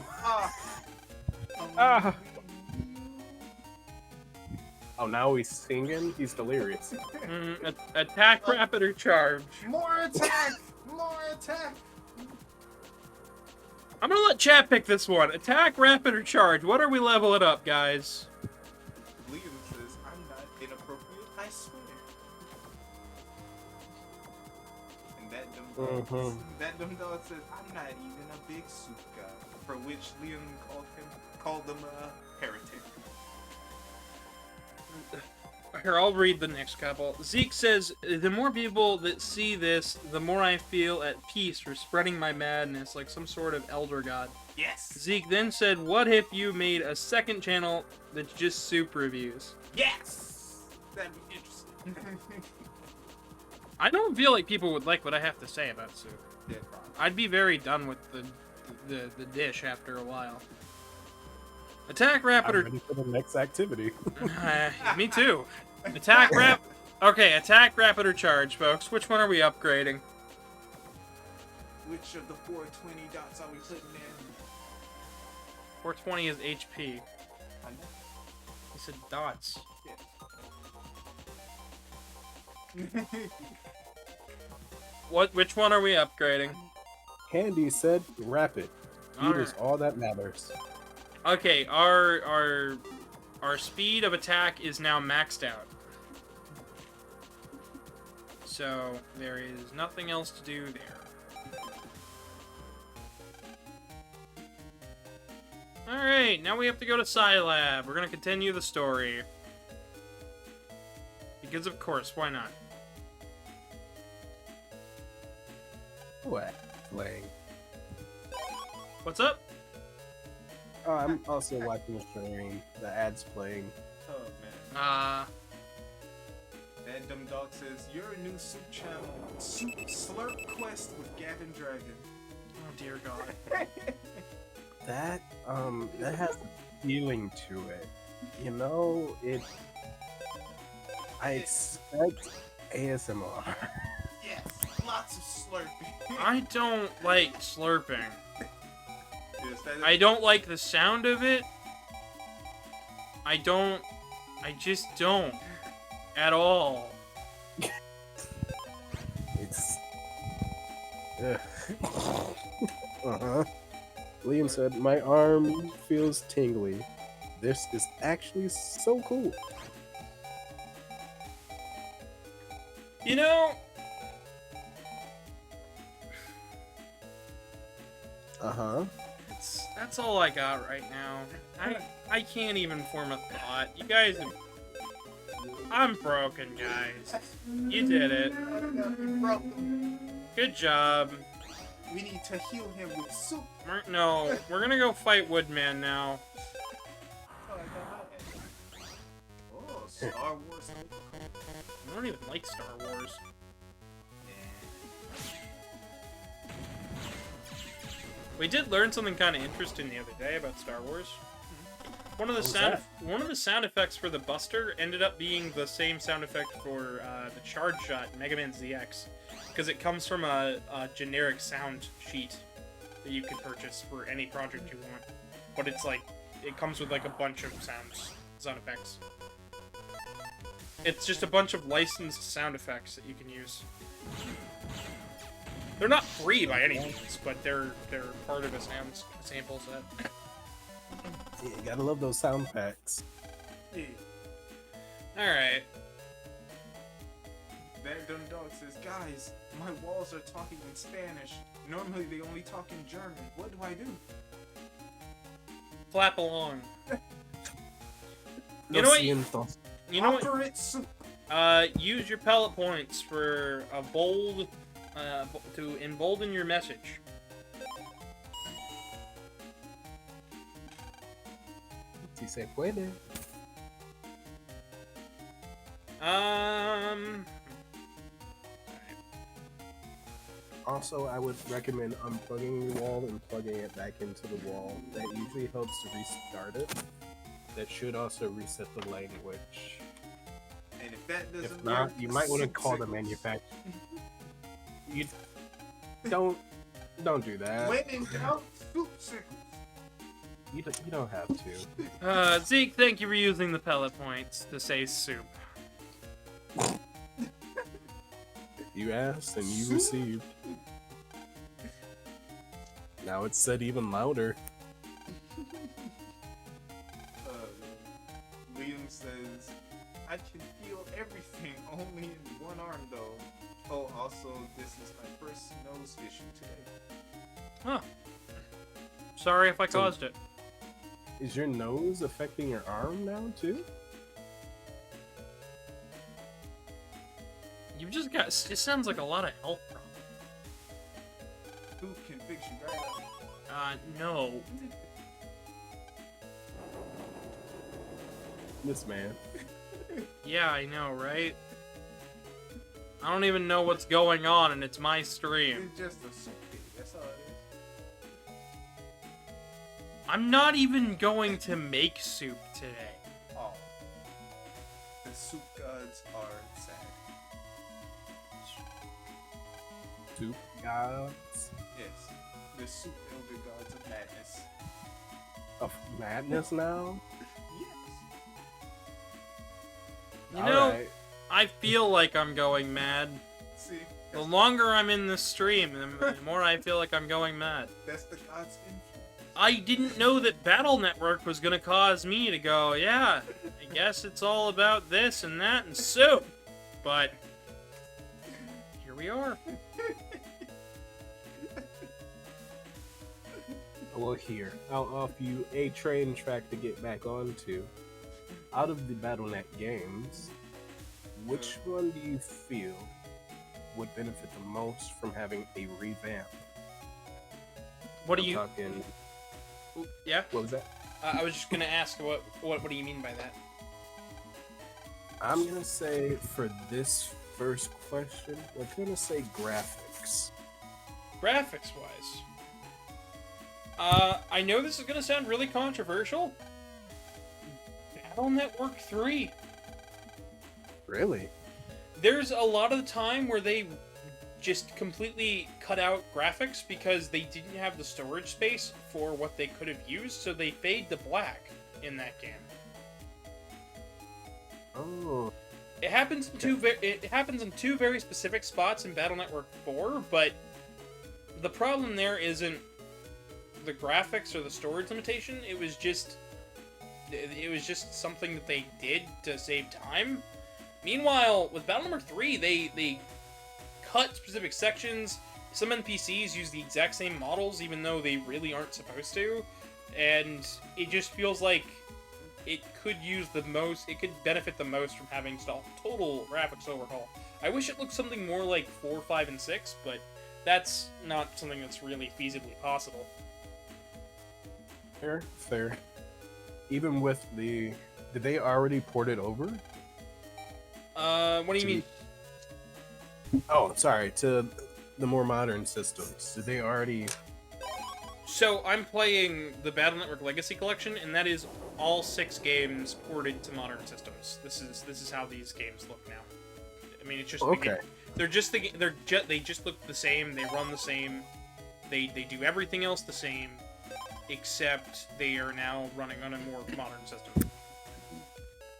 Ah. Oh, now he's singing? He's delirious. Attack, rapid, or charge. More attack! More attack! I'm gonna let chat pick this one. Attack, rapid, or charge. What are we leveling up, guys? Liam says, I'm not inappropriate, I swear. And that dumb dog says, I'm not even a big soup guy. For which Liam called them a heretic. Here, I'll read the next couple. Zeke says, the more people that see this, the more I feel at peace for spreading my madness like some sort of elder god. Yes! Zeke then said, what if you made a second channel that's just soup reviews? Yes! That'd be interesting. I don't feel like people would like what I have to say about soup. Yeah, probably. I'd be very done with the dish after a while. Attack, rapid, I'm or... ready for the next activity. Me too. Attack, Okay, attack, rapid, or charge, folks. Which one are we upgrading? Which of the 420 dots are we putting in? 420 is HP. I know. He said dots. Yeah. Which one are we upgrading? Candy said rapid. Speed is all that matters. Okay, our speed of attack is now maxed out. So there is nothing else to do there. Alright, now we have to go to Scilab. We're gonna continue the story. Because of course, why not? What? Playing. What's up? Oh, I'm also watching the stream. The ad's playing. Oh, man. That dumb dog says, your new soup channel, Soup Slurp Quest with Gavin Dragon. Oh dear God. That has a feeling to it. You know, I expect ASMR. Yes, lots of slurping. I don't like slurping. Yes, I don't like the sound of it. I just don't. At all. It's... Uh-huh. Liam said, my arm feels tingly. This is actually so cool. You know... Uh-huh. That's all I got right now. I can't even form a thought. You guys have... I'm broken, guys. You did it. Good job. We need to heal him with soup. No, we're gonna go fight Woodman now. Oh, Star Wars. I don't even like Star Wars. We did learn something kind of interesting the other day about Star Wars. One of the sound effects for the Buster ended up being the same sound effect for the charge shot in Megaman.exe, because it comes from a generic sound sheet that you can purchase for any project you want. But it's like it comes with like a bunch of sound effects. It's just a bunch of licensed sound effects that you can use. They're not free by any means, but they're part of a sample set. Yeah, you gotta love those sound packs. Yeah. Alright. That dumb dog says, guys, my walls are talking in Spanish. Normally they only talk in German. What do I do? Flap along. You know what? You know what? Offer it soup. Use your pellet points for a bold, to embolden your message. Si se puede. Also, I would recommend unplugging your wall and plugging it back into the wall. That usually helps to restart it. That should also reset the language. And if that doesn't If not, work, you might want to call the sickles. manufacturer. You don't do that. When in doubt, soup sickles. You don't have to. Zeke, thank you for using the pellet points to say soup. You asked and you received. Now it's said even louder. Liam says, I can feel everything only in one arm though. Oh, also, this is my first nose issue today. Huh. Sorry if I So- caused it. Is your nose affecting your arm now too? You've just got. It sounds like a lot of health problems. Who can fix you right No. This man. Yeah, I know, right? I don't even know what's going on, and it's my stream. It's just a soup cake, that's all it is. I'm not even going to make soup today. Oh. The soup gods are sad. Soup gods Yes. The soup elder gods of madness. of madness now. Yes. You know, Alright. I feel like I'm going mad. See, The longer I'm in this stream, the more I feel like I'm going mad. that's the gods' influence. I didn't know that Battle Network was gonna cause me to go, yeah, I guess it's all about this and that and soup. But here we are. Well, here, I'll offer you a train track to get back onto. Out of the Battle.net games, which one do you feel would benefit the most from having a revamp? What do I'm you? talking? Ooh, yeah. What was that? I was just gonna ask what do you mean by that? I'm gonna say for this first question, we're gonna say graphics. Graphics wise, I know this is gonna sound really controversial. Battle Network 3. Really? There's a lot of the time where they just completely cut out graphics because they didn't have the storage space for what they could have used, so they fade to black in that game. Oh, It happens in two very specific spots in Battle Network 4, but the problem there isn't the graphics or the storage limitation. It was just something that they did to save time. Meanwhile, with Battle Network 3, they cut specific sections. Some NPCs use the exact same models, even though they really aren't supposed to, and it just feels like it could benefit the most from having total graphics overhaul. I wish it looked something more like 4, 5, and 6, but that's not something that's really feasibly possible. fair. Even with did they already port it over? What do you mean? Oh, sorry, to the more modern systems. Did they already? So I'm playing the Battle Network Legacy Collection, and that is all 6 games ported to modern systems. This is how these games look now. I mean, it's just Okay. they just look the same. They run the same. They do everything else the same, except they are now running on a more modern system.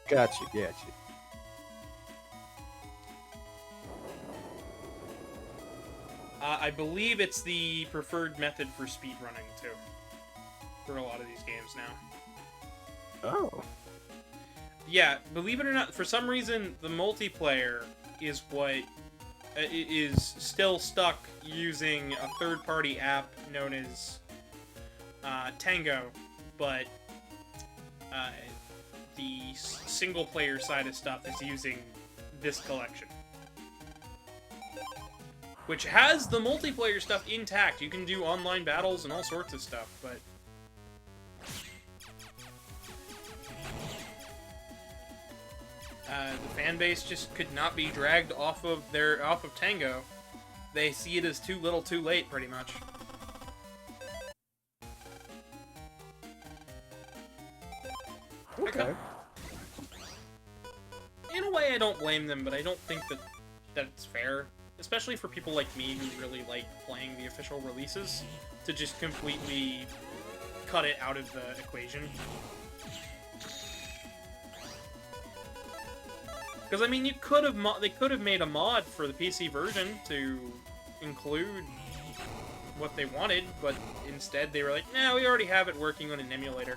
Gotcha. I believe it's the preferred method for speedrunning too, for a lot of these games now. Oh. Yeah, believe it or not, for some reason the multiplayer is what is still stuck using a third-party app known as Tango, but the single-player side of stuff is using this collection. Which has the multiplayer stuff intact. You can do online battles and all sorts of stuff, but... the fan base just could not be dragged off of Tango. They see it as too little too late, pretty much. Okay. In a way, I don't blame them, but I don't think that it's fair. Especially for people like me who really like playing the official releases, to just completely cut it out of the equation. Because I mean, they could have made a mod for the PC version to include what they wanted, but instead they were like, "Nah, we already have it working on an emulator."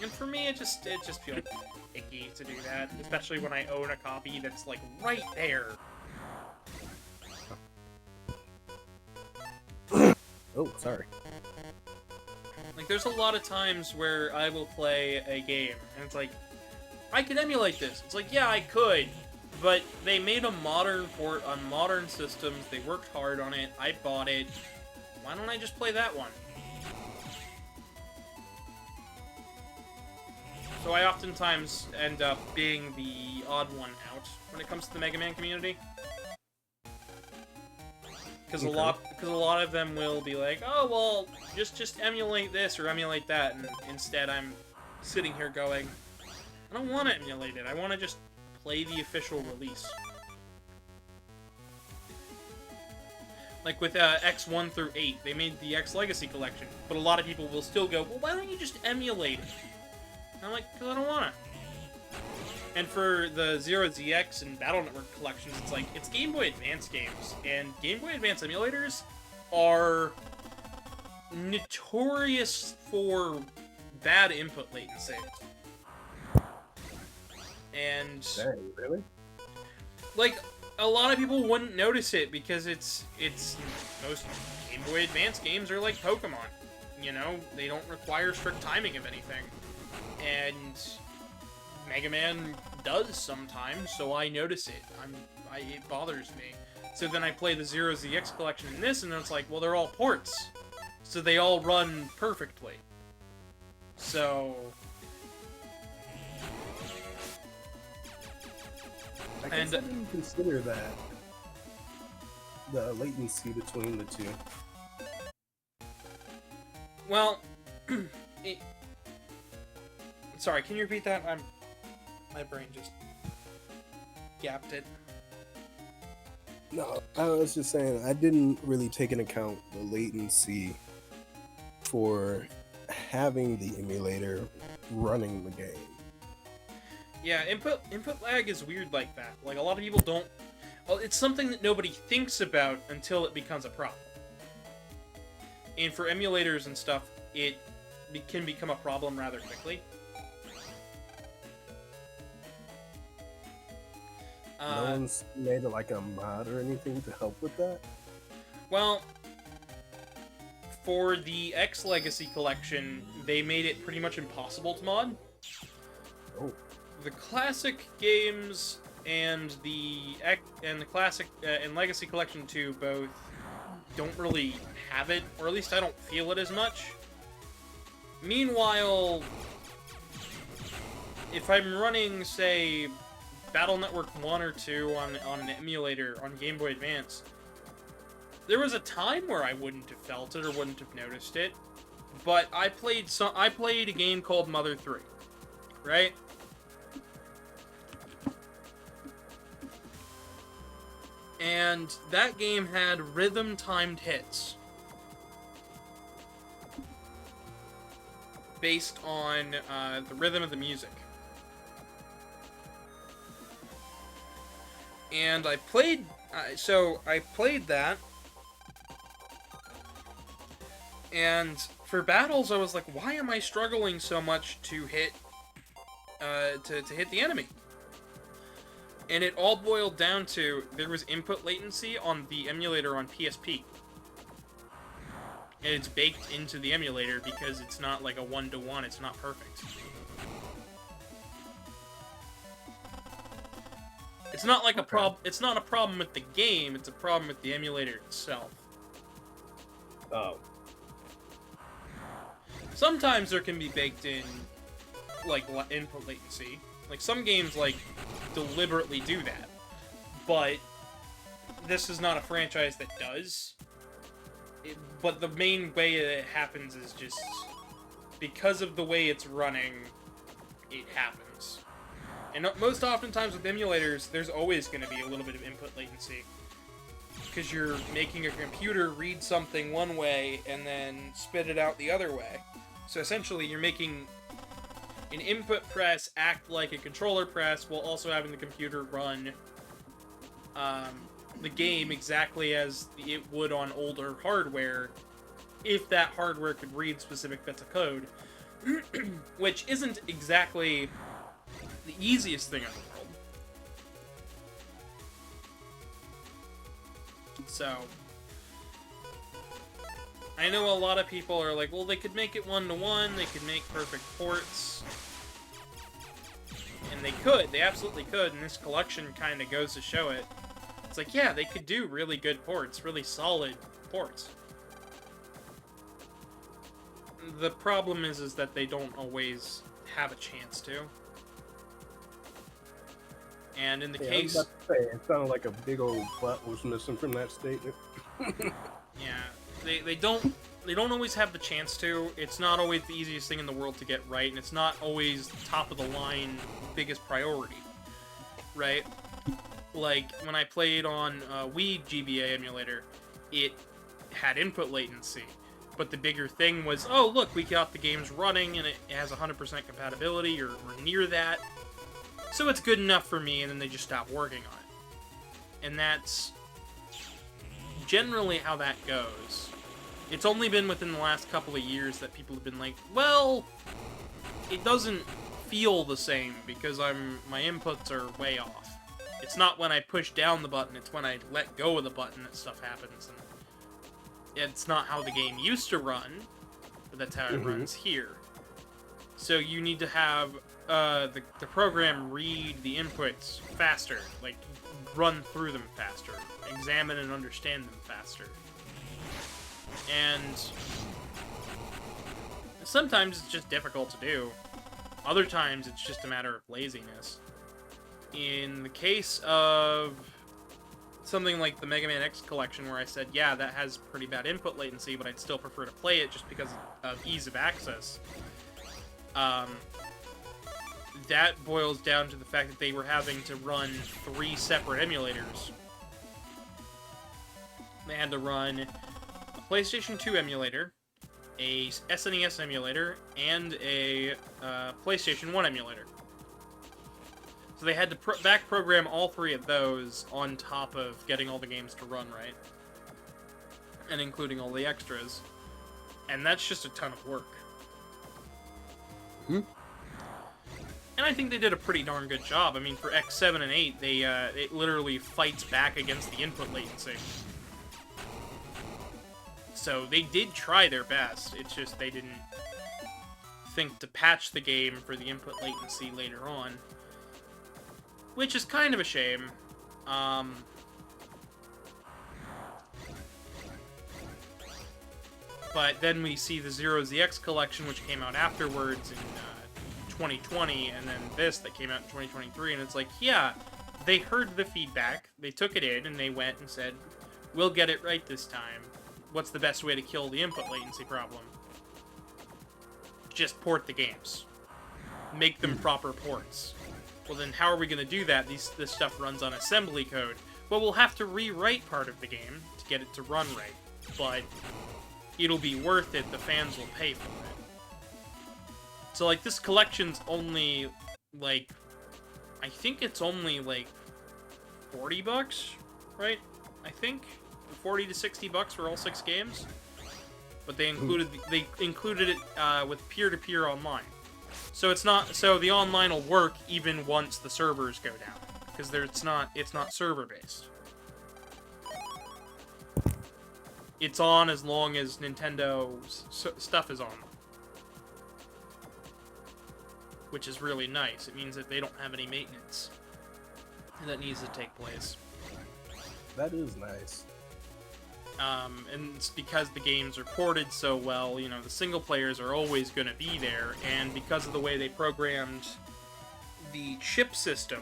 And for me, it just feels icky to do that, especially when I own a copy that's like right there. Oh, sorry. Like, there's a lot of times where I will play a game, and it's like, I could emulate this. It's like, yeah, I could, but they made a modern port on modern systems, they worked hard on it, I bought it, why don't I just play that one? So I oftentimes end up being the odd one out when it comes to the Mega Man community. Because a lot of them will be like, oh, well, just emulate this or emulate that, and instead I'm sitting here going, I don't want to emulate it, I want to just play the official release. Like with X1 through 8, they made the X Legacy Collection, but a lot of people will still go, well, why don't you just emulate it? And I'm like, because I don't want to. And for the Zero ZX and Battle Network collections, it's like, it's Game Boy Advance games, and Game Boy Advance emulators are notorious for bad input latency. And Dang, really? like, a lot of people wouldn't notice it because it's most Game Boy Advance games are like Pokemon. You know, they don't require strict timing of anything. And Mega Man does sometimes, so I notice it. It bothers me. So then I play the Zero ZX collection in this, and then it's like, well, they're all ports. So they all run perfectly. So... I guess I didn't consider that. The latency between the two. Well... Sorry, can you repeat that? My brain just gapped it. No, I was just saying, I didn't really take into account the latency for having the emulator running the game. Yeah, input lag is weird like that. Like, a lot of people don't... Well, it's something that nobody thinks about until it becomes a problem. And for emulators and stuff, it can become a problem rather quickly. No one's made like a mod or anything to help with that? Well, for the X Legacy Collection, they made it pretty much impossible to mod. Oh. The classic games and the classic and Legacy Collection 2 both don't really have it, or at least I don't feel it as much. Meanwhile, if I'm running, say, Battle Network 1 or 2 on an emulator on Game Boy Advance, there was a time where I wouldn't have felt it or wouldn't have noticed it, but I played a game called Mother 3, right? And that game had rhythm-timed hits based on the rhythm of the music. And I played, I played that, and for battles I was like, why am I struggling so much to hit, to hit the enemy? And it all boiled down to, there was input latency on the emulator on PSP. And it's baked into the emulator because it's not like a one-to-one, it's not perfect. It's not like a Okay. It's not a problem with the game. It's a problem with the emulator itself. Oh. Sometimes there can be baked in, like, input latency. Like, some games, like, deliberately do that. But this is not a franchise that does. But the main way that it happens is just because of the way it's running, it happens. And most oftentimes with emulators, there's always going to be a little bit of input latency. Because you're making a computer read something one way and then spit it out the other way. So essentially, you're making an input press act like a controller press while also having the computer run the game exactly as it would on older hardware, if that hardware could read specific bits of code, which isn't exactly the easiest thing in the world. So, I know a lot of people are like, well, they could make it one-to-one, they could make perfect ports. And they absolutely could, and this collection kind of goes to show it. It's like, yeah, they could do really good ports, really solid ports. The problem is that they don't always have a chance to. And in the Yeah, case... I was about to say, it sounded like a big old butt was missing from that statement. Yeah, they don't always have the chance to. It's not always the easiest thing in the world to get right, and it's not always top of the line biggest priority, right? Like when I played on Wii GBA emulator, it had input latency, but the bigger thing was, oh look, we got the games running and it has 100% compatibility or near that, so it's good enough for me, and then they just stopped working on it. And that's generally how that goes. It's only been within the last couple of years that people have been like, well, it doesn't feel the same because my inputs are way off. It's not when I push down the button, it's when I let go of the button that stuff happens. And it's not how the game used to run, but that's how it runs here. So you need to have the program read the inputs faster, like run through them faster, examine and understand them faster. And sometimes it's just difficult to do. Other times it's just a matter of laziness. In the case of something like the Megaman.exe collection, where I said, yeah, that has pretty bad input latency, but I'd still prefer to play it just because of ease of access. That boils down to the fact that they were having to run 3 separate emulators. They had to run a PlayStation 2 emulator, a SNES emulator, and a PlayStation 1 emulator. So they had to back program all 3 of those on top of getting all the games to run right. And including all the extras. And that's just a ton of work. And I think they did a pretty darn good job. I mean, for X7 and 8, it literally fights back against the input latency. So they did try their best. It's just they didn't think to patch the game for the input latency later on. Which is kind of a shame. But then we see the ZeroZX collection, which came out afterwards in 2020, and then this that came out in 2023, and it's like, yeah, they heard the feedback, they took it in, and they went and said, we'll get it right this time. What's the best way to kill the input latency problem? Just port the games. Make them proper ports. Well, then how are we going to do that? This stuff runs on assembly code. Well, we'll have to rewrite part of the game to get it to run right. But it'll be worth it. The fans will pay for it. So, like, this collection's only, like, I think it's only, like, $40, right? I think? 40 to 60 bucks for all 6 games. But they included it with peer-to-peer online. So it's not, so the online will work even once the servers go down, because it's not server based. It's on as long as Nintendo's stuff is on, which is really nice. It means that they don't have any maintenance. that needs to take place. That is nice. And it's because the games are ported so well, you know, the single players are always going to be there, and because of the way they programmed the chip system,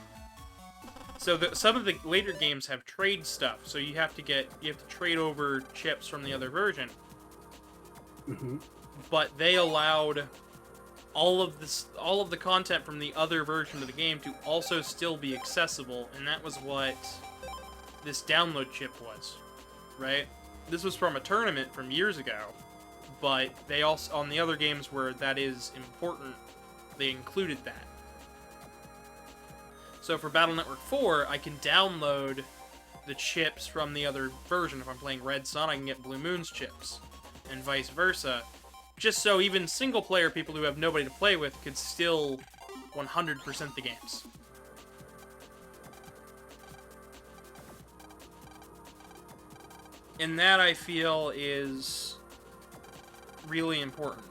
so some of the later games have trade stuff, so you have to trade over chips from the other version. Mm-hmm. But they allowed all of the content from the other version of the game to also still be accessible, and that was what this download chip was, right? This was from a tournament from years ago, but they also, on the other games where that is important, they included that. So for Battle Network 4, I can download the chips from the other version. If I'm playing Red Sun, I can get Blue Moon's chips, and vice versa. Just so even single-player people who have nobody to play with could still 100% the games. And that, I feel, is really important.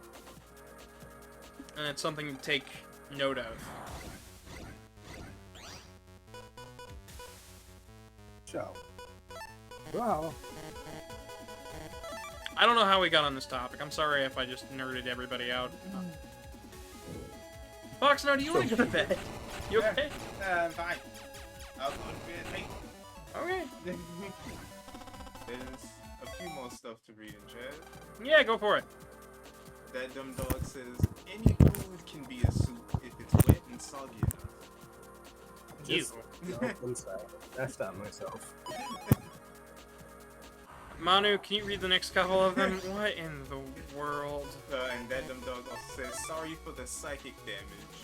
And it's something to take note of. Ciao. Wow. I don't know how we got on this topic. I'm sorry if I just nerded everybody out. Foxono, do you want to go to bed? You okay? I'm fine. I'll go to bed late. Okay. There's a few more stuff to read in chat. Yeah, go for it. That dumb dog says, any food can be a soup if it's wet and soggy enough. Just jump inside. I stopped myself. Manu, can you read the next couple of them? What in the world? And that dumb dog also says, sorry for the psychic damage.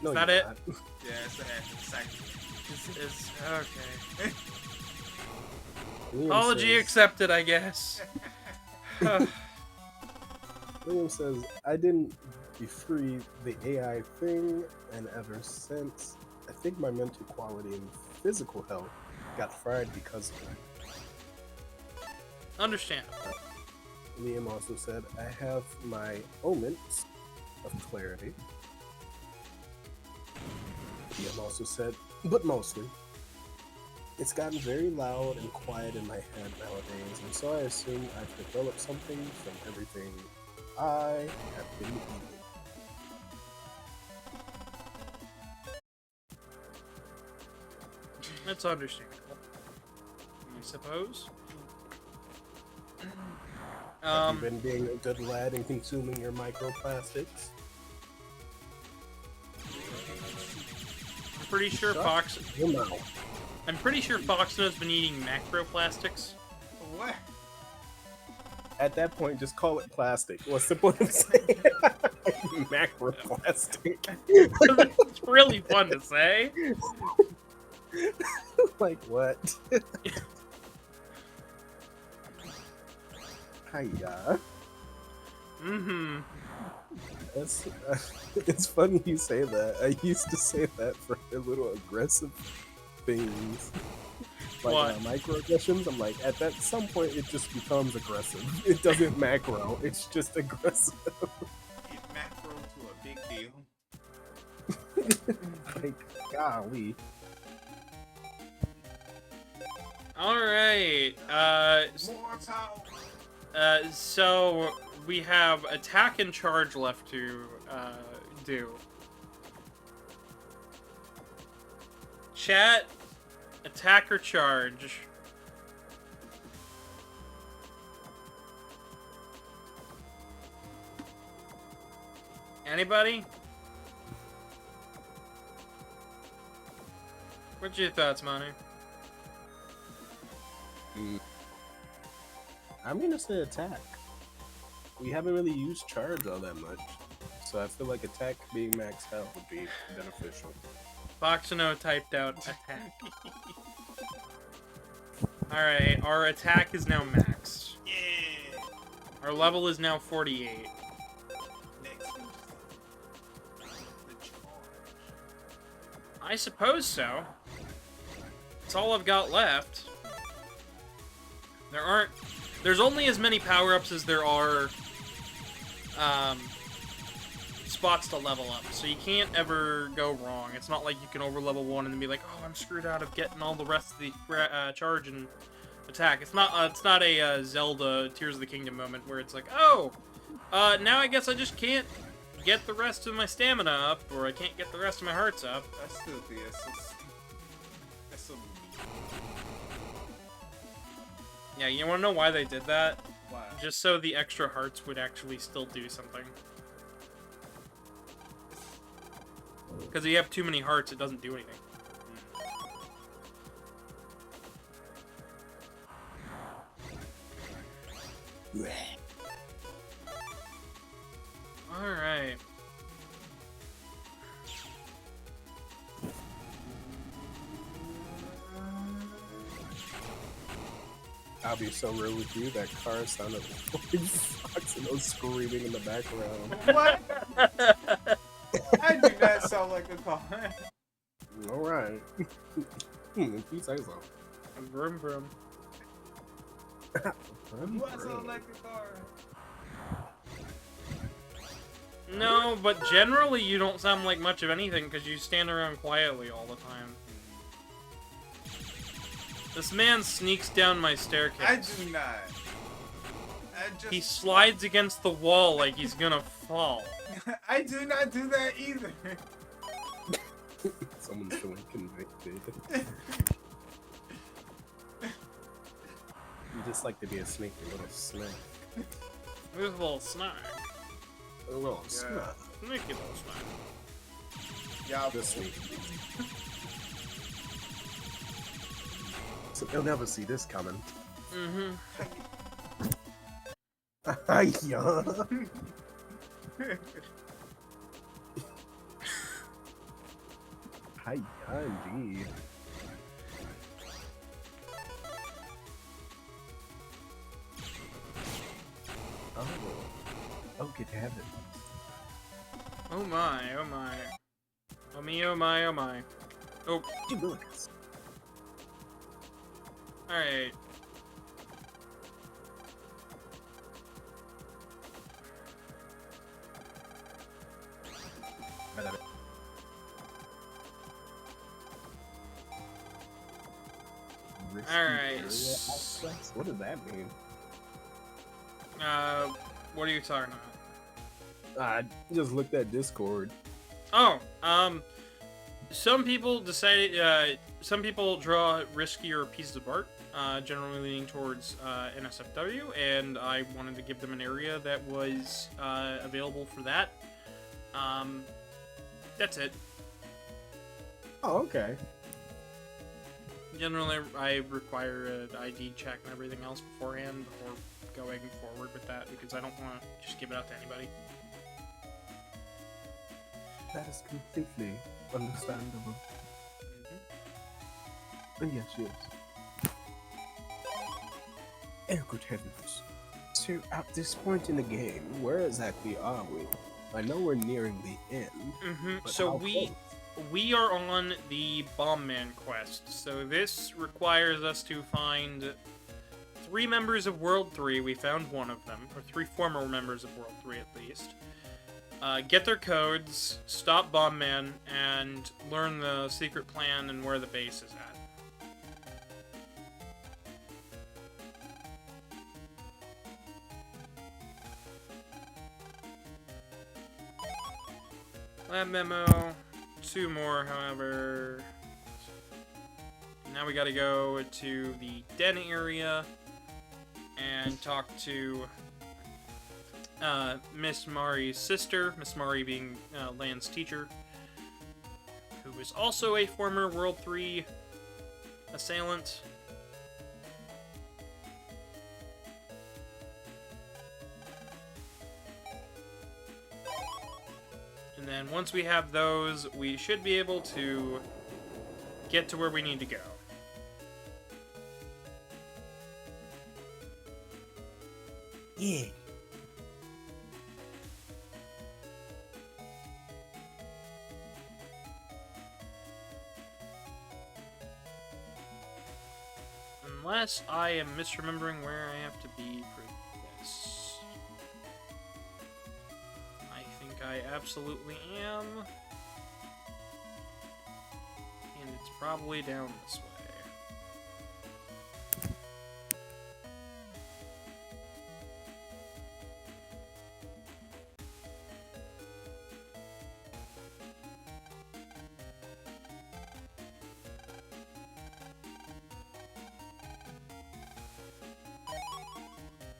No, Is that you're it? not. Yeah, it's a psychic. Is okay. Liam Apology says- accepted, I guess. William says, I didn't free the AI thing, and ever since, I think my mental quality and physical health got fried because of it. Understand. Liam also said, I have my moments of clarity. Liam also said, but mostly, it's gotten very loud and quiet in my head nowadays, and so I assume I've developed something from everything I have been eating. That's understandable, I suppose. Have you been being a good lad and consuming your microplastics? I'm pretty sure Shut your mouth. I'm pretty sure Foxono's been eating macroplastic. What? At that point, just call it plastic. What's the point of saying macroplastic? It's really fun to say. Like what? Hiya. Mm-hmm. That's, it's funny you say that. I used to say that for a little aggressive things. Like What? Microaggressions. I'm like, at that some point, it just becomes aggressive. It doesn't macro. It's just aggressive. It macro to a big deal. Like, golly. Alright, More power. so we have attack and charge left to, do. Chat, attack or charge? Anybody? What's your thoughts, Manu? I'm gonna say attack. We haven't really used charge all that much, so I feel like attack being max health would be beneficial. Foxono typed out attack. Alright, our attack is now maxed. Yeah. Our level is now 48. Next is the charge. I suppose so. That's all I've got left. There's only as many power-ups as there are, spots to level up, so you can't ever go wrong. It's not like you can over level 1 and then be like, oh, I'm screwed out of getting all the rest of the charge and attack. It's not a Zelda Tears of the Kingdom moment where it's like, oh, now I guess I just can't get the rest of my stamina up, or I can't get the rest of my hearts up. I still think that's so Yeah, you wanna know why they did that? wow. Just so the extra hearts would actually still do something. Because if you have too many hearts, it doesn't do anything. Alright. I'll be so real with you. That car sounded like Foxono screaming in the background. What? I do not sound like a car. All right. If you say so. Vroom vroom. Do I sound like a car? No, but generally you don't sound like much of anything because you stand around quietly all the time. This man sneaks down my staircase. I do not. He slides against the wall like he's gonna fall. I do not do that either. Someone's feeling convicted. You just like to be a sneaky little snack. There's a little snack. A little snack. Sneaky little snack. Yeah, Just sneak. So they'll never see this coming. Mm-hmm. Yeah. Hi, indeed. Oh. Oh, good heavens. Oh my, oh my. Oh me, oh my, oh my. Oh, Lucas. alright. Alright. What does that mean? What are you talking about? I just looked at Discord. Oh, some people decided, some people draw riskier pieces of art, generally leaning towards, NSFW, and I wanted to give them an area that was, available for that. That's it. Oh, okay. Generally, I require an ID check and everything else beforehand before going forward with that, because I don't want to just give it out to anybody. That is completely understandable. And yes, yes. Oh, good heavens. So, at this point in the game, where exactly are we? I know we're nearing the end. But So how we are on the Bomb Man quest. So this requires us to find 3 members of World 3. We found one of them, or 3 former members of World 3 at least. Get their codes, stop Bomb Man, and learn the secret plan and where the base is at. Lab memo. 2 more, however. Now we gotta go to the den area and talk to Miss Mari's sister, Miss Mari being Lan's teacher, who is also a former World 3 assailant. And then once we have those, we should be able to get to where we need to go. Yeah. Unless I am misremembering where I have to be for this. I think I absolutely am. And it's probably down this way.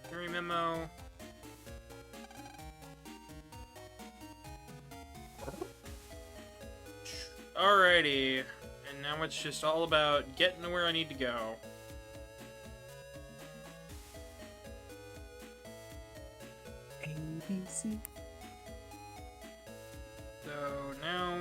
Furry memo. Alrighty, and now it's just all about getting to where I need to go. ABC. So now...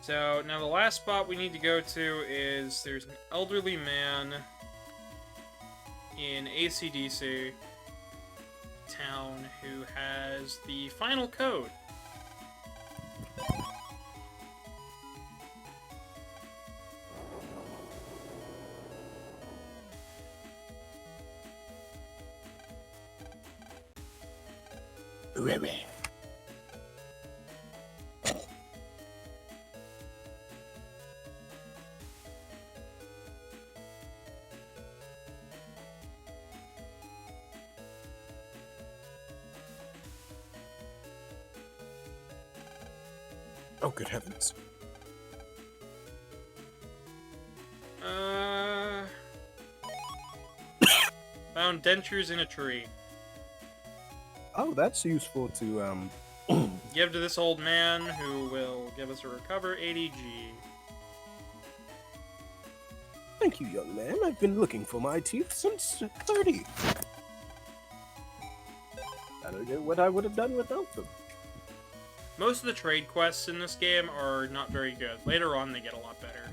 So, now the last spot we need to go to is there's an elderly man in AC/DC town who has the final code. Oh, good heavens. Found dentures in a tree. Oh, that's useful to, Give to this old man who will give us a recover 80G. Thank you, young man. I've been looking for my teeth since 30. I don't know what I would have done without them. Most of the trade quests in this game are not very good. Later on, they get a lot better.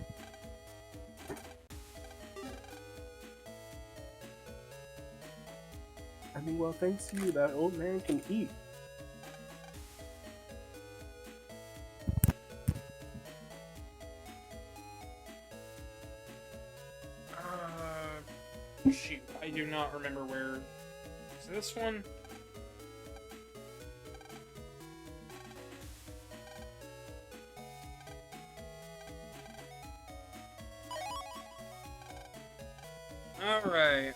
I mean, well, thanks to you, that old man can eat. Shoot, I do not remember where... Is this one? Alright.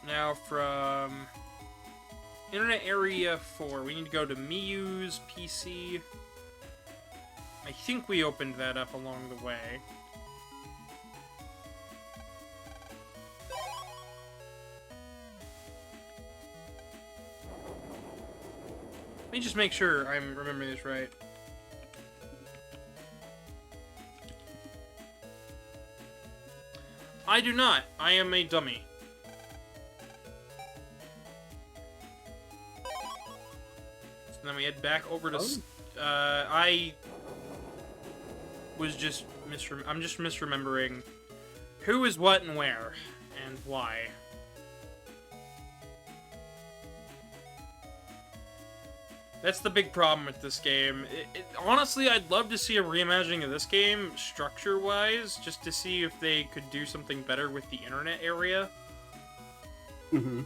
Now from Internet Area 4, we need to go to Miyu's PC. I think we opened that up along the way. Let me just make sure I'm remembering this right. I do not. I am a dummy. So then we head back over to... I was just I'm just misremembering who is what and where and why. That's the big problem with this game. Honestly, I'd love to see a reimagining of this game, structure-wise, just to see if they could do something better with the internet area. Mm-hmm.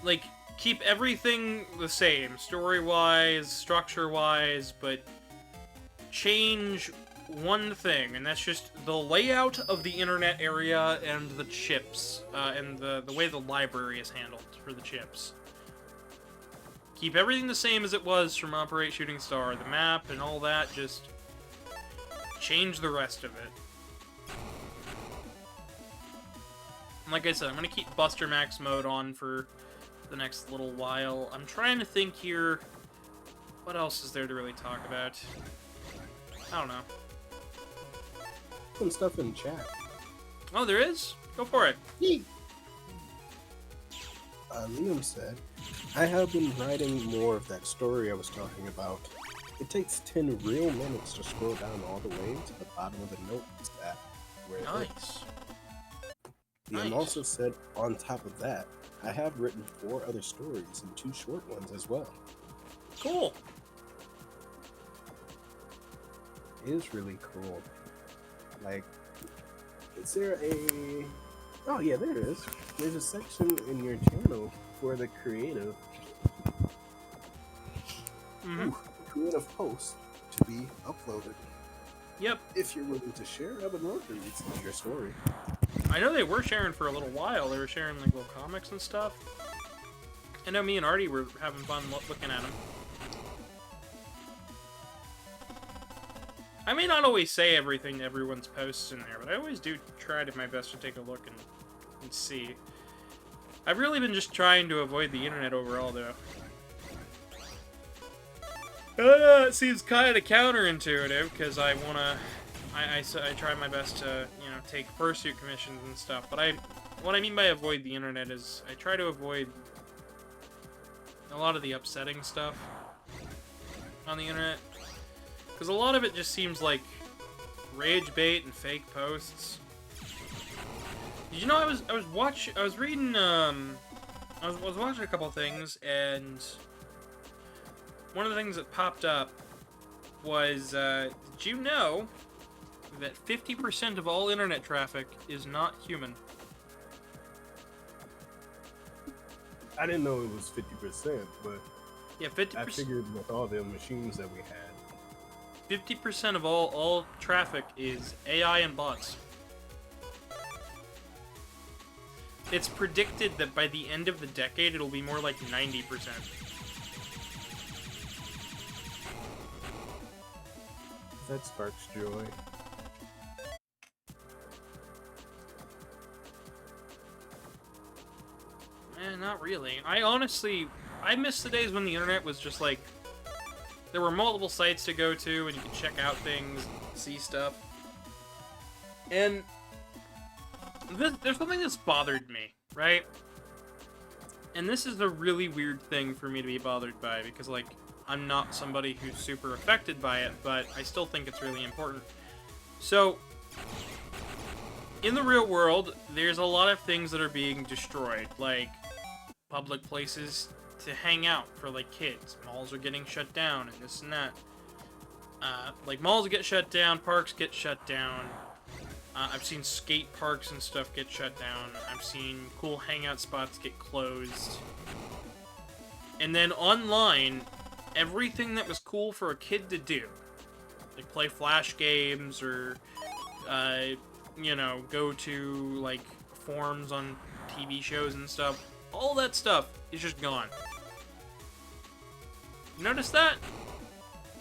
Like, keep everything the same, story-wise, structure-wise, but change one thing, and that's just the layout of the internet area and the chips, and the way the library is handled for the chips. Keep everything the same as it was from Operate Shooting Star. The map and all that, just change the rest of it. And like I said, I'm going to keep Buster Max mode on for the next little while. I'm trying to think here, what else is there to really talk about? I don't know. Some stuff in chat. Oh, there is? Go for it. Liam said, I have been writing more of that story I was talking about. It takes 10 real minutes to scroll down all the way to the bottom of the notes app. Where Nice. Liam also said, on top of that, I have written 4 other stories and 2 short ones as well. Cool. It is really cool. Like, is there a... Oh yeah, there is. There's a section in your channel for the creative. Mm-hmm. Creative posts to be uploaded. Yep. If you're willing to share, I would love to read some of your story. I know they were sharing for a little while. They were sharing like little comics and stuff. I know me and Artie were having fun looking at them. I may not always say everything everyone's posts in there, but I always do try to my best to take a look and see. I've really been just trying to avoid the internet overall, though. It seems kind of counterintuitive, because I try my best to, you know, take fursuit commissions and stuff, but what I mean by avoid the internet is I try to avoid a lot of the upsetting stuff on the internet, because a lot of it just seems like rage bait and fake posts. Did you know I was watching a couple things, and one of the things that popped up was, did you know that 50% of all internet traffic is not human? I didn't know it was 50%, but Yeah, 50%. I figured with all the machines that we had. 50% of all traffic is AI and bots. It's predicted that by the end of the decade, it'll be more like 90%. That sparks joy. Not really. I miss the days when the internet was just like, there were multiple sites to go to, and you could check out things, see stuff. And there's something that's bothered me, right? And this is a really weird thing for me to be bothered by, because, like, I'm not somebody who's super affected by it, but I still think it's really important. So, in the real world, there's a lot of things that are being destroyed, like public places to hang out for, like, kids. Malls are getting shut down, and this and that. Like, malls get shut down, parks get shut down. I've seen skate parks and stuff get shut down. I've seen cool hangout spots get closed. And then online, everything that was cool for a kid to do, like play flash games or, you know, go to, like, forums on TV shows and stuff, all that stuff is just gone. Notice that?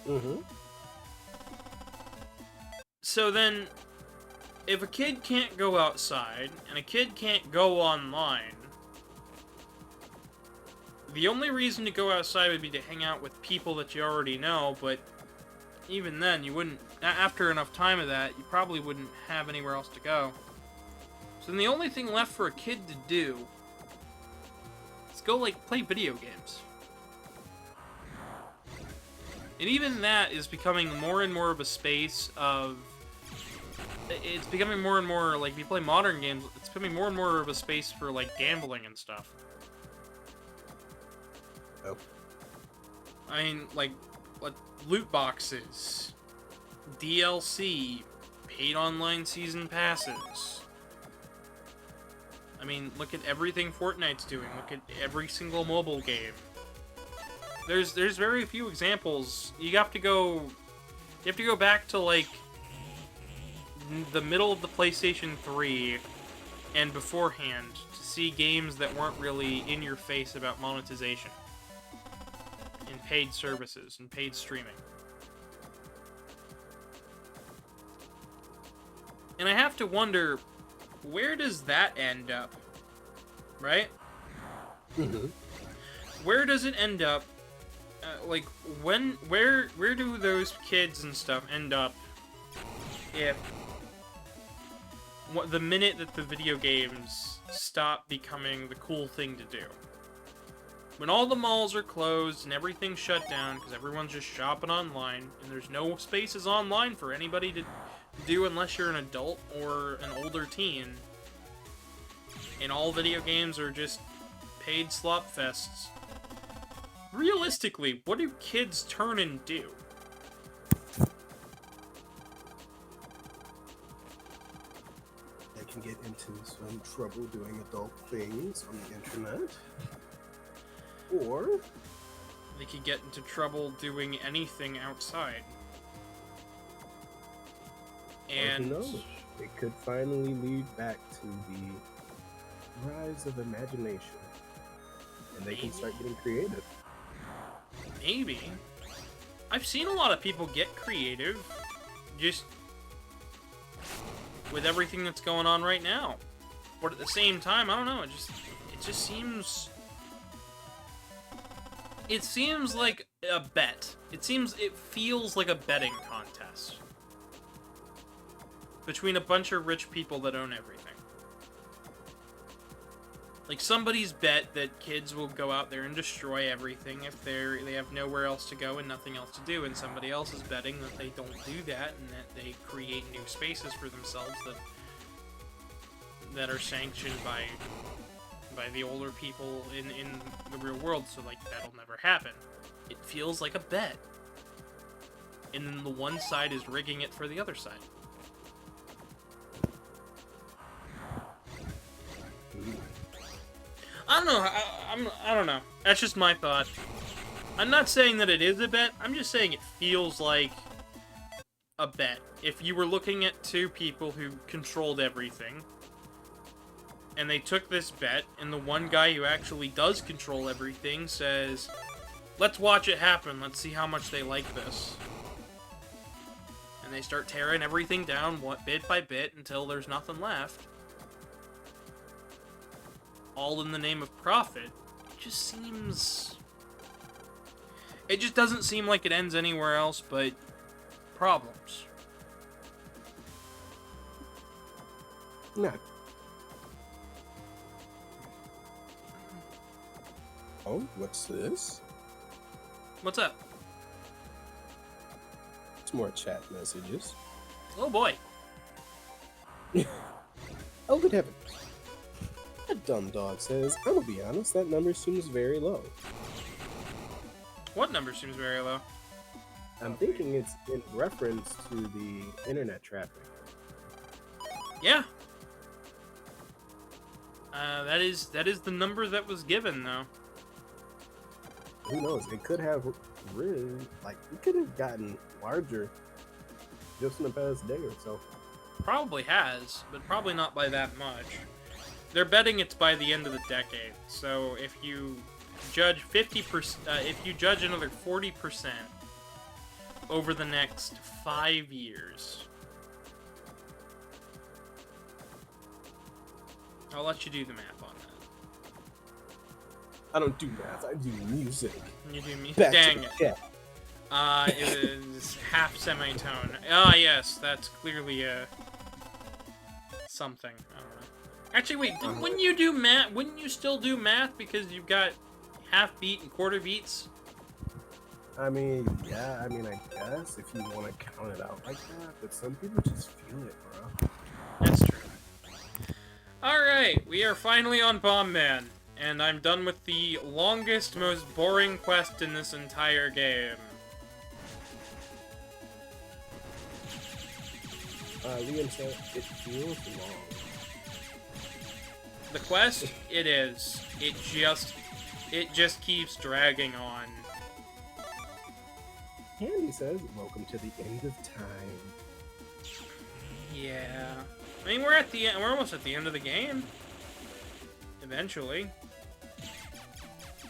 Mm-hmm. So then, if a kid can't go outside, and a kid can't go online, the only reason to go outside would be to hang out with people that you already know, but even then, you wouldn't, after enough time of that, you probably wouldn't have anywhere else to go. So then the only thing left for a kid to do is go, like, play video games. And even that is becoming more and more of a space of... It's becoming more and more, like, if you play modern games, it's becoming more and more of a space for, like, gambling and stuff. Oh. I mean, like loot boxes, DLC, paid online season passes. I mean, look at everything Fortnite's doing. Look at every single mobile game. There's very few examples. You have to go back to, like, the middle of the PlayStation 3 and beforehand to see games that weren't really in your face about monetization and paid services and paid streaming. And I have to wonder, where does that end up? Right? Mm-hmm. Where does it end up? Like, where do those kids and stuff end up if the minute that the video games stop becoming the cool thing to do? When all the malls are closed and everything's shut down because everyone's just shopping online and there's no spaces online for anybody to do unless you're an adult or an older teen, and all video games are just paid slop fests, realistically, what do kids turn and do? They can get into some trouble doing adult things on the internet. Or They could get into trouble doing anything outside. And who knows? It could finally lead back to the rise of imagination. And they can start getting creative. maybe. I've seen a lot of people get creative just with everything that's going on right now. But at the same time, I don't know, it just seems like a bet. It feels like a betting contest between a bunch of rich people that own everything. Like, somebody's bet that kids will go out there and destroy everything if they have nowhere else to go and nothing else to do, and somebody else is betting that they don't do that and that they create new spaces for themselves that are sanctioned by the older people in the real world, so, like, that'll never happen. It feels like a bet. And then the one side is rigging it for the other side. I don't know. I don't know. That's just my thought. I'm not saying that it is a bet. I'm just saying it feels like a bet. If you were looking at two people who controlled everything, and they took this bet, and the one guy who actually does control everything says, let's watch it happen. Let's see how much they like this. And they start tearing everything down bit by bit until there's nothing left. All in the name of profit. It just doesn't seem like it ends anywhere else but problems. No. Oh, what's this? What's up? It's more chat messages. Oh boy. Oh, good heavens. That dumb dog says, I'm gonna be honest, that number seems very low. What number seems very low? I'm thinking it's in reference to the internet traffic. Yeah. That is the number that was given, though. Who knows? It could have risen, it could have gotten larger just in the past day or so. Probably has, but probably not by that much. They're betting it's by the end of the decade. So if you judge 50%, if you judge another 40% over the next 5 years, I'll let you do the math on that. I don't do math, I do music. You do me? Back Dang to it. the chat. It is half semitone. Ah, yes, that's clearly something. I don't know. Actually, wait, wouldn't you do math? Wouldn't you still do math because you've got half beat and quarter beats? I mean, yeah, I guess if you want to count it out like that, but some people just feel it, bro. That's true. Alright, we are finally on Bomb Man, and I'm done with the longest, most boring quest in this entire game. Liam said it feels long. The quest, it is. It just keeps dragging on. Candy says, welcome to the end of time. Yeah. I mean, we're almost at the end of the game. Eventually.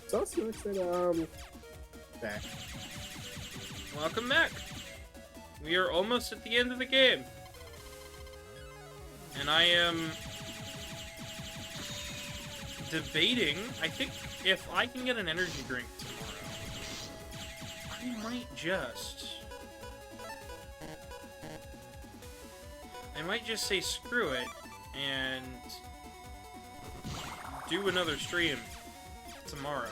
Saucy said, back. Welcome back. We are almost at the end of the game. And I am debating, I think if I can get an energy drink tomorrow, I might just say screw it and do another stream tomorrow.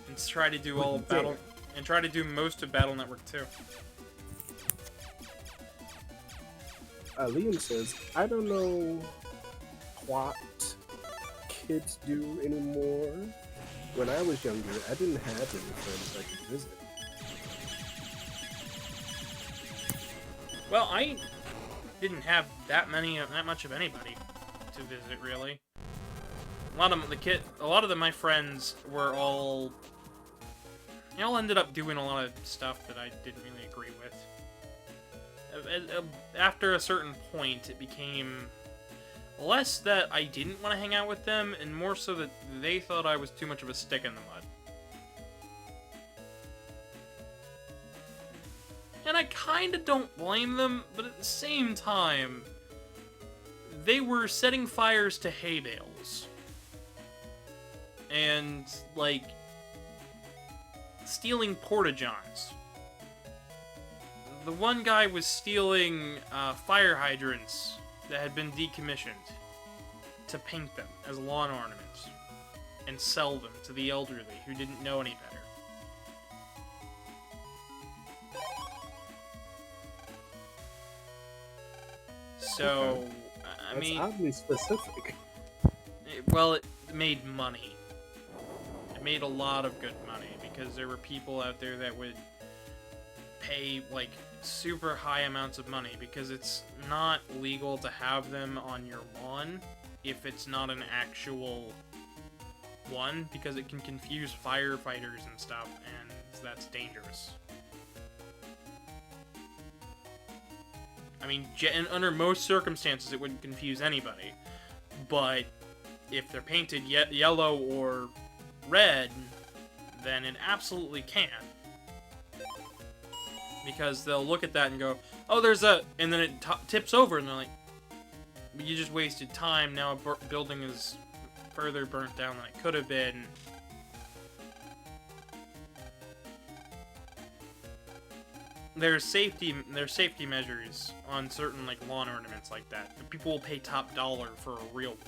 And try to do all of Battle and try to do most of Battle Network 2. Liam says, I don't know what kids do anymore. when I was younger, I didn't have any friends I could visit. Well, I didn't have that much of anybody to visit, really. A lot of my friends were all... They all ended up doing a lot of stuff that I didn't really agree with. After a certain point, it became less that I didn't want to hang out with them, and more so that they thought I was too much of a stick in the mud. And I kinda don't blame them, but at the same time, they were setting fires to hay bales. And, like, stealing porta-johns. The one guy was stealing fire hydrants that had been decommissioned to paint them as lawn ornaments and sell them to the elderly who didn't know any better. So, Okay. I mean... That's oddly specific. Well, it made money. It made a lot of good money, because there were people out there that would pay, like, super high amounts of money, because it's not legal to have them on your lawn if it's not an actual one, because it can confuse firefighters and stuff, and that's dangerous. I mean, under most circumstances, it wouldn't confuse anybody, but if they're painted yellow or red, then it absolutely can. Because they'll look at that and go, oh, there's a... And then it tips over, and they're like, you just wasted time, now a building is further burnt down than it could have been. There's safety measures on certain, like, lawn ornaments like that. People will pay top dollar for a real one.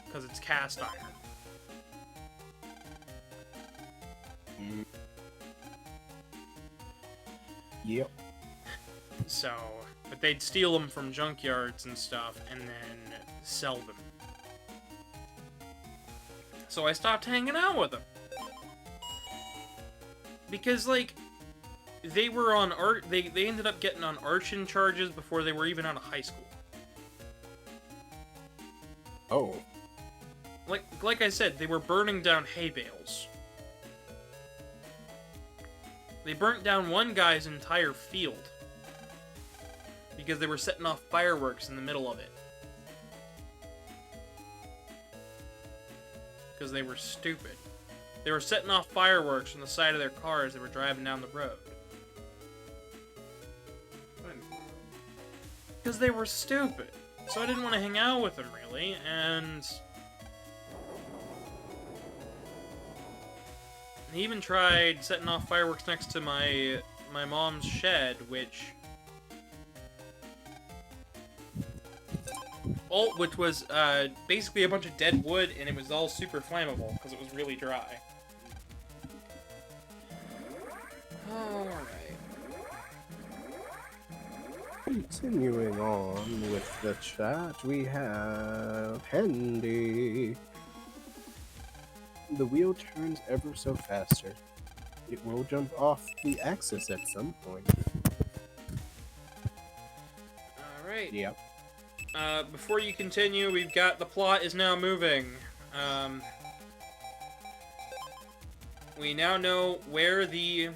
Because it's cast iron. Yep. So, but they'd steal them from junkyards and stuff, and then sell them. So I stopped hanging out with them. Because, like, they were on they ended up getting on arson charges before they were even out of high school. Oh. Like I said, they were burning down hay bales. They burnt down one guy's entire field because they were setting off fireworks in the middle of it. Because they were stupid. They were setting off fireworks on the side of their cars as they were driving down the road. Because they were stupid. So I didn't want to hang out with them, really, and... He even tried setting off fireworks next to my mom's shed, which was basically a bunch of dead wood, and it was all super flammable because it was really dry. Alright. Continuing on with the chat, we have Handy. The wheel turns ever so faster. It will jump off the axis at some point. Alright. Yep. Before you continue, we've got the plot is now moving. We now know where the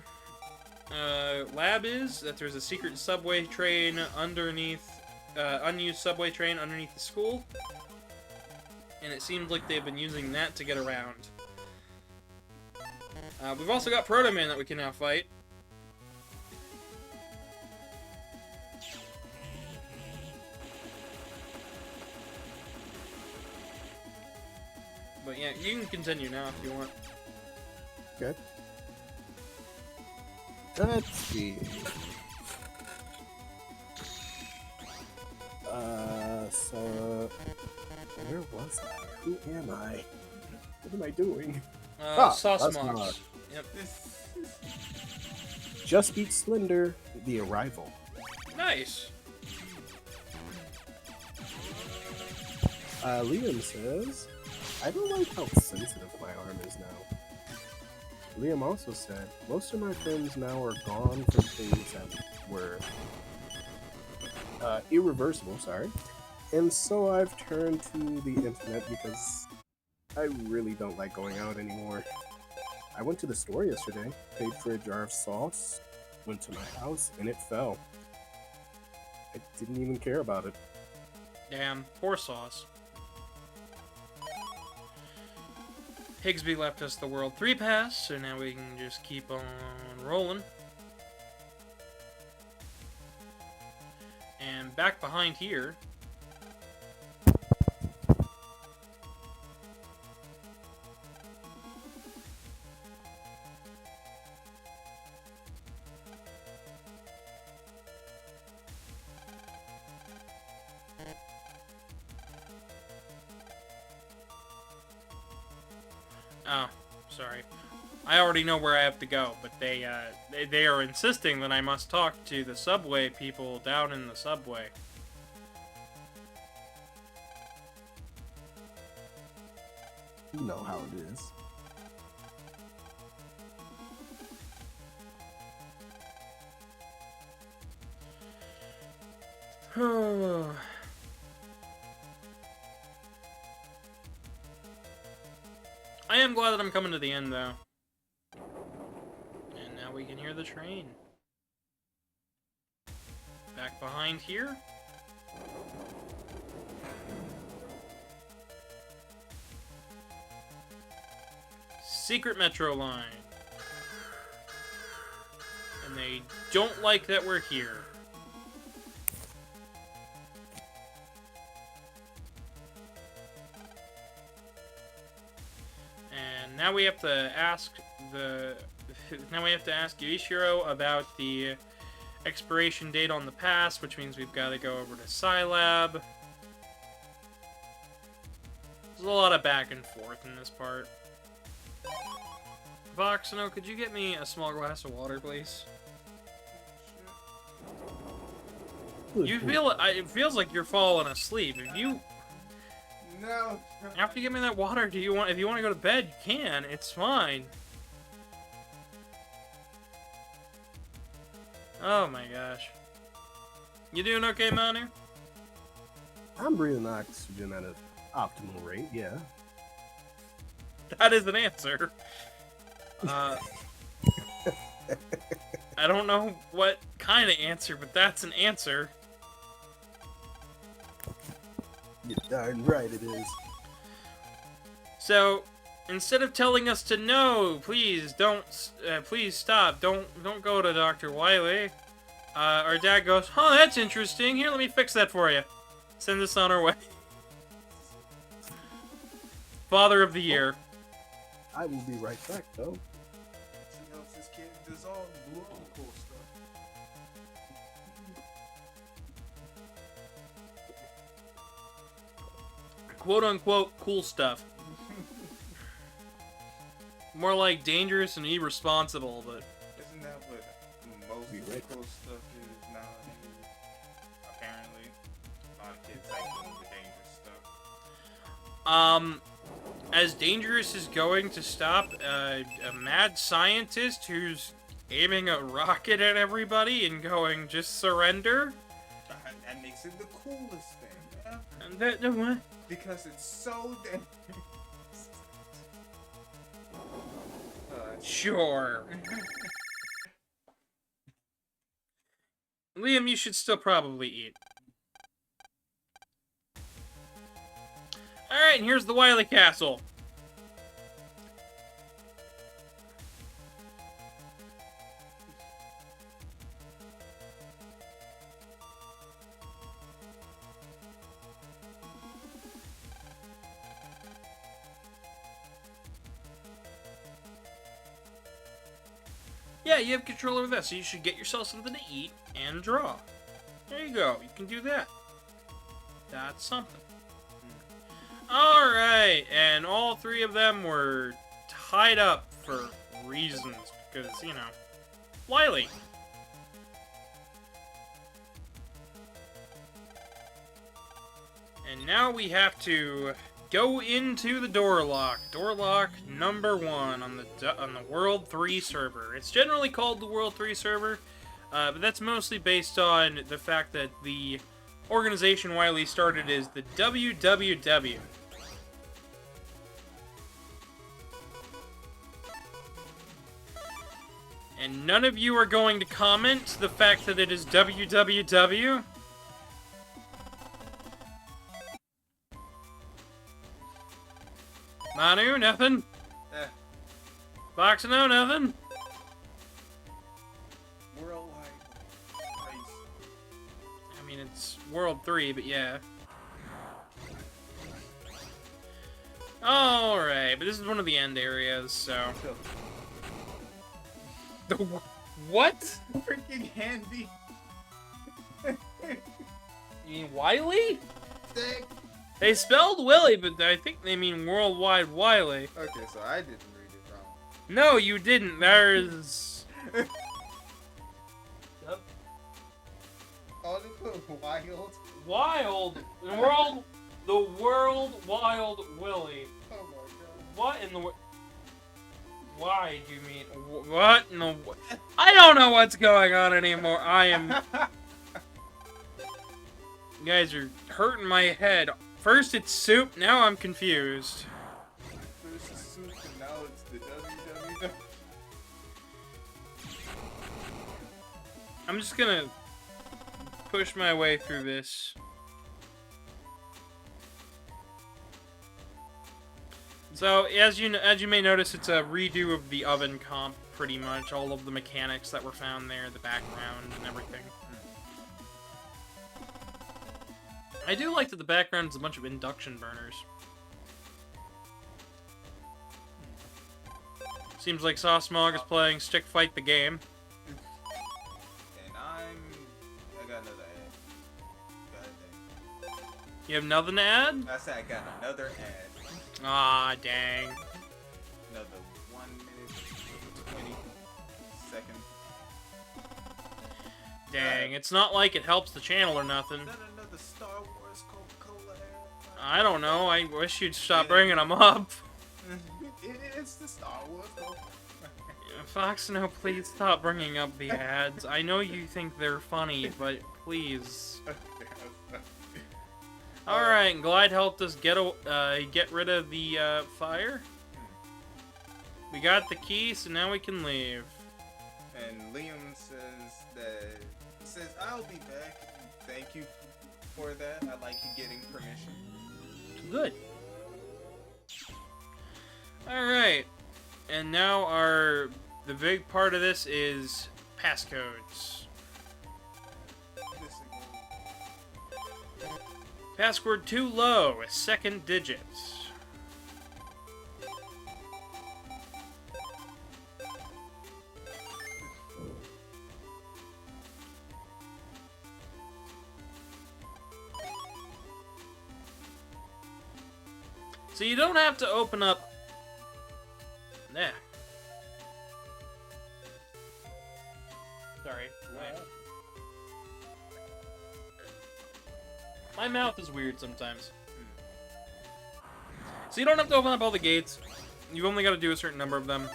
lab is, that there's a secret subway train underneath, unused subway train underneath the school. And it seems like they've been using that to get around. We've also got Proto Man that we can now fight. But yeah, you can continue now if you want. Okay. Let's see. So... Where was I? Who am I? What am I doing? Saucemox. Yep. Just beat Slender, The Arrival. Nice. Liam says, I don't like how sensitive my arm is now. Liam also said, most of my friends now are gone for things that were irreversible, sorry. And so I've turned to the internet because I really don't like going out anymore. I went to the store yesterday, paid for a jar of sauce, went to my house, and it fell. I didn't even care about it. Damn, poor Sauce. Higsby left us the World 3 pass, so now we can just keep on rolling. And back behind here. Oh, sorry. I already know where I have to go, but they are insisting that I must talk to the subway people down in the subway. You know how it is. I am glad that I'm coming to the end, though. And now we can hear the train. Back behind here. Secret Metro line. And they don't like that we're here. And now we have to ask Yuichiro about the expiration date on the pass, which means we've got to go over to Scilab. There's a lot of back and forth in this part. Foxono, could you get me a small glass of water, please? It feels like you're falling asleep. If you No. After you give me that water, if you want to go to bed, you can. It's fine. Oh my gosh. You doing okay, Manu? I'm breathing oxygen at an optimal rate, yeah. That is an answer. I don't know what kind of answer, but that's an answer. You're darn right it is. So, instead of telling us to no, please stop, don't go to Dr. Wiley. Our dad goes, oh, that's interesting. Here, let me fix that for you. Send us on our way. Father of the year. I will be right back, though. She helps this kid dissolve blue cool stuff. Quote unquote cool stuff. More like dangerous and irresponsible, but Isn't that what most cool stuff is nowadays? Apparently. A lot of kids like doing the dangerous stuff. as dangerous as going to stop a mad scientist who's aiming a rocket at everybody and going, just surrender? That makes it the coolest thing, yeah? And the what? Because it's so dangerous. Sure. Liam, you should still probably eat. Alright, and here's the Wily Castle. Yeah, you have control over that, so you should get yourself something to eat and draw. There you go, you can do that. That's something. Alright, and all three of them were tied up for reasons, because, you know, Wily. And now we have to go into the door lock. Door lock number 1 on the World 3 server. It's generally called the World 3 server, but that's mostly based on the fact that the organization Wily started is the WWW. And none of you are going to comment the fact that it is WWW. Manu, nothing? Eh, Foxono, nothing? worldwide race. I mean, it's World 3, but yeah. Alright, but this is one of the end areas, so... The what? Freaking handy. You mean Wily? Dang. They spelled Willy, but I think they mean Worldwide Wily. Okay, so I didn't read it wrong. No, you didn't. There's... Oh, they put wild. Wild. The World Wild Willy. Oh my god. What in the... Why do you mean... What in the... I don't know what's going on anymore. I am... You guys are hurting my head. First it's soup, now I'm confused. First it's soup and now it's the WWW. I'm just gonna push my way through this. So, as you may notice, it's a redo of the oven comp, pretty much. All of the mechanics that were found there, the background and everything. I do like that the background is a bunch of induction burners. Seems like Sauce Mog is playing Stick Fight the game. And I got another ad. God dang. You have nothing to add? I said I got another ad. Ah, dang. Another 1 minute 20 seconds. Dang, it's not like it helps the channel or nothing. Is that another Star Wars Coca-Cola ad? I don't know, I wish you'd stop bringing them up. It's the Star Wars Coca-Cola. Foxono, please stop bringing up the ads. I know you think they're funny, but please. Alright, Glide helped us get rid of the fire. We got the key, so now we can leave. And Liam says I'll be back. Thank you for that. I like you getting permission. Good. Alright. And now the big part of this is passcodes. This again. Password too low, second digits. So you don't have to open up... Nah. Sorry. My mouth is weird sometimes. So you don't have to open up all the gates. You've only got to do a certain number of them.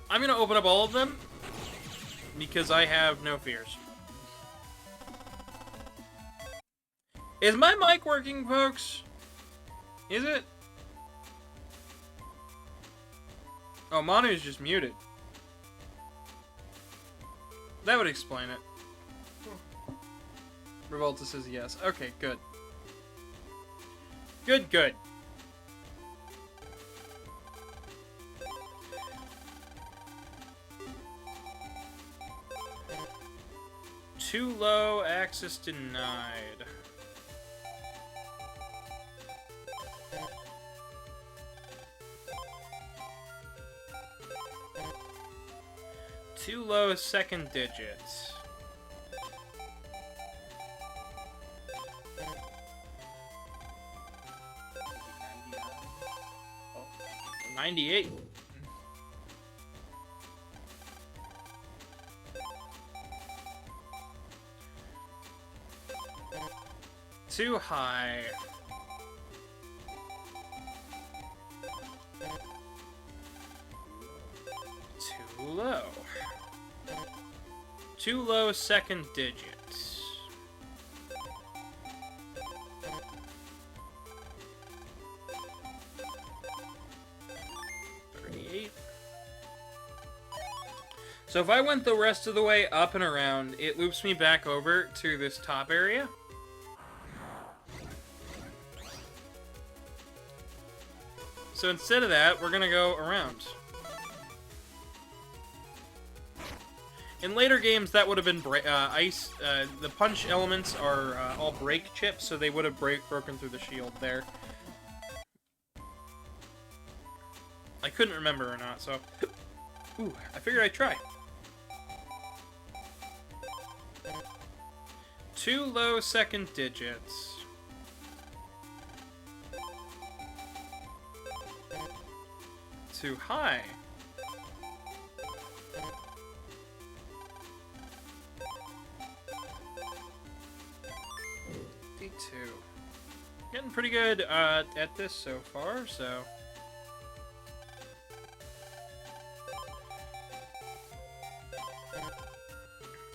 I'm going to open up all of them because I have no fears. Is my mic working, folks? Is it? Oh, Manu's just muted. That would explain it. Revolta says yes. Okay, good. Good, good. Too low, access denied. Too low, second digits. Oh, 98. Too high. low. Too low second digit. 38. So if I went the rest of the way up and around, it loops me back over to this top area. So instead of that, we're gonna go around. In later games, that would have been ice. The punch elements are all break chips, so they would have broken through the shield there. I couldn't remember or not, so... Ooh, I figured I'd try. Too low second digits. Too high. D2. Getting pretty good at this so far, so...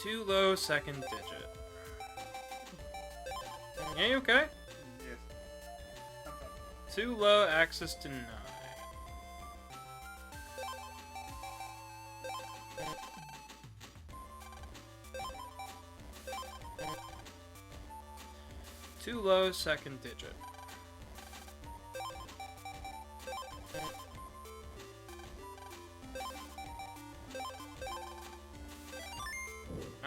Too low second digit. Yeah, you okay? Yes. Too low access denied. Too low second digit.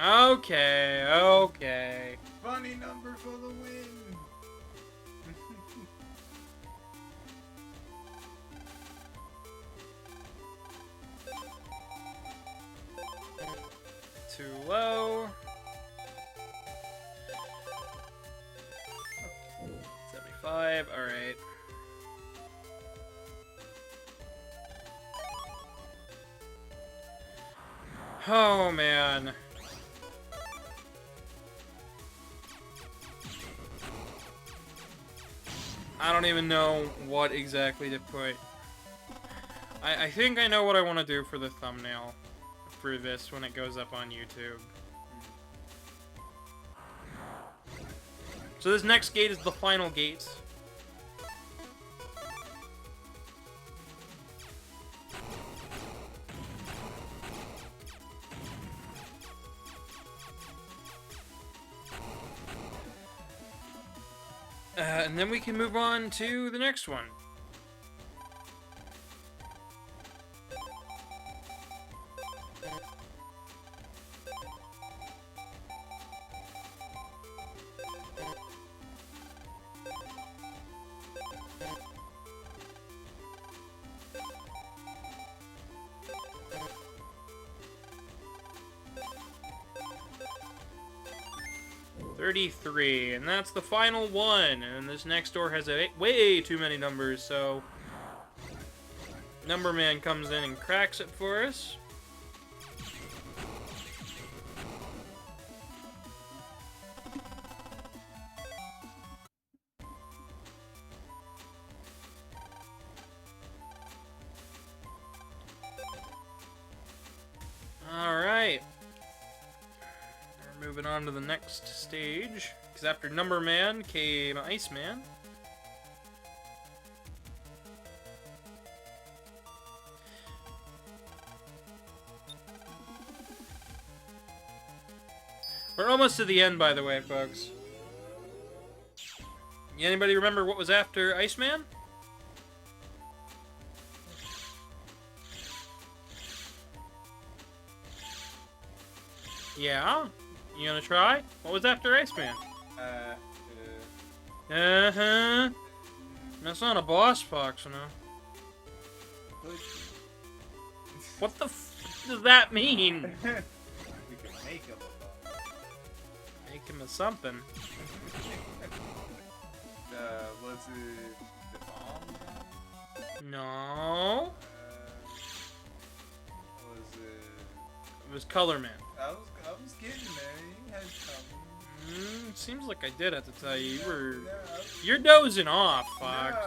Okay, okay. Funny number for the win. Too low. 75, alright. Oh, man. I don't even know what exactly to put. I think I know what I want to do for the thumbnail for this when it goes up on YouTube. So this next gate is the final gate. And then we can move on to the next one. $33, and that's the final one. And this next door has way too many numbers, so Number Man comes in and cracks it for us. Alright. We're moving on to the next stage. Because after Number Man came Iceman. We're almost to the end, by the way, folks. Anybody remember what was after Iceman? Yeah? You gonna try? What was after Iceman? Uh-huh. That's not a boss, Foxono. What the f does that mean? We can make him a boss. Make him a something. Was it the bomb? No. Was it? It was Color Man. I was getting there. You had something. Seems like I did have to tell you. No, You're dozing off, Fox.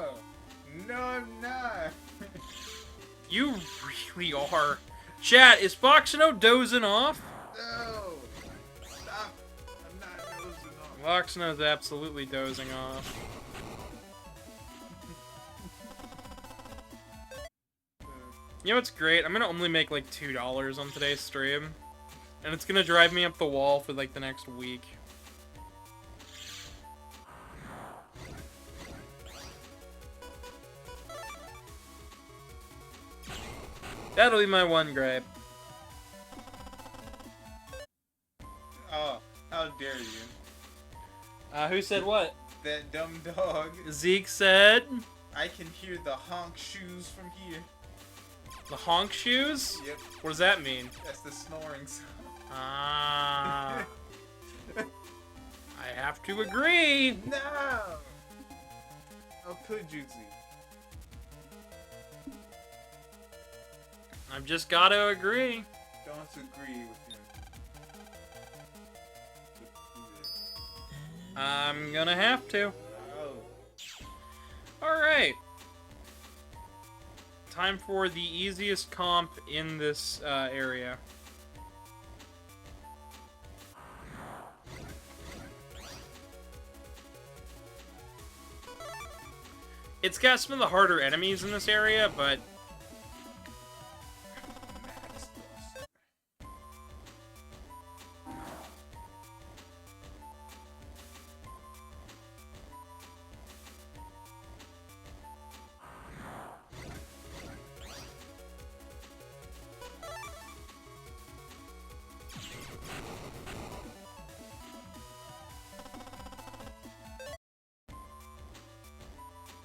no, I'm not. You really are. Chat, is Foxono dozing off? No! Stop! I'm not dozing off. Foxono's absolutely dozing off. You know what's great? I'm gonna only make like $2 on today's stream. And it's gonna drive me up the wall for like the next week. That'll be my one gripe. Oh, how dare you? Who said what? That dumb dog. Zeke said... I can hear the honk shoes from here. The honk shoes? Yep, What does that mean? that's the snoring sound. Ah. I have to agree. No! How could you, Z? I've just gotta agree. Don't agree with him. I'm gonna have to. Oh. Alright. Time for the easiest comp in this area. It's got some of the harder enemies in this area, but... Max Buster.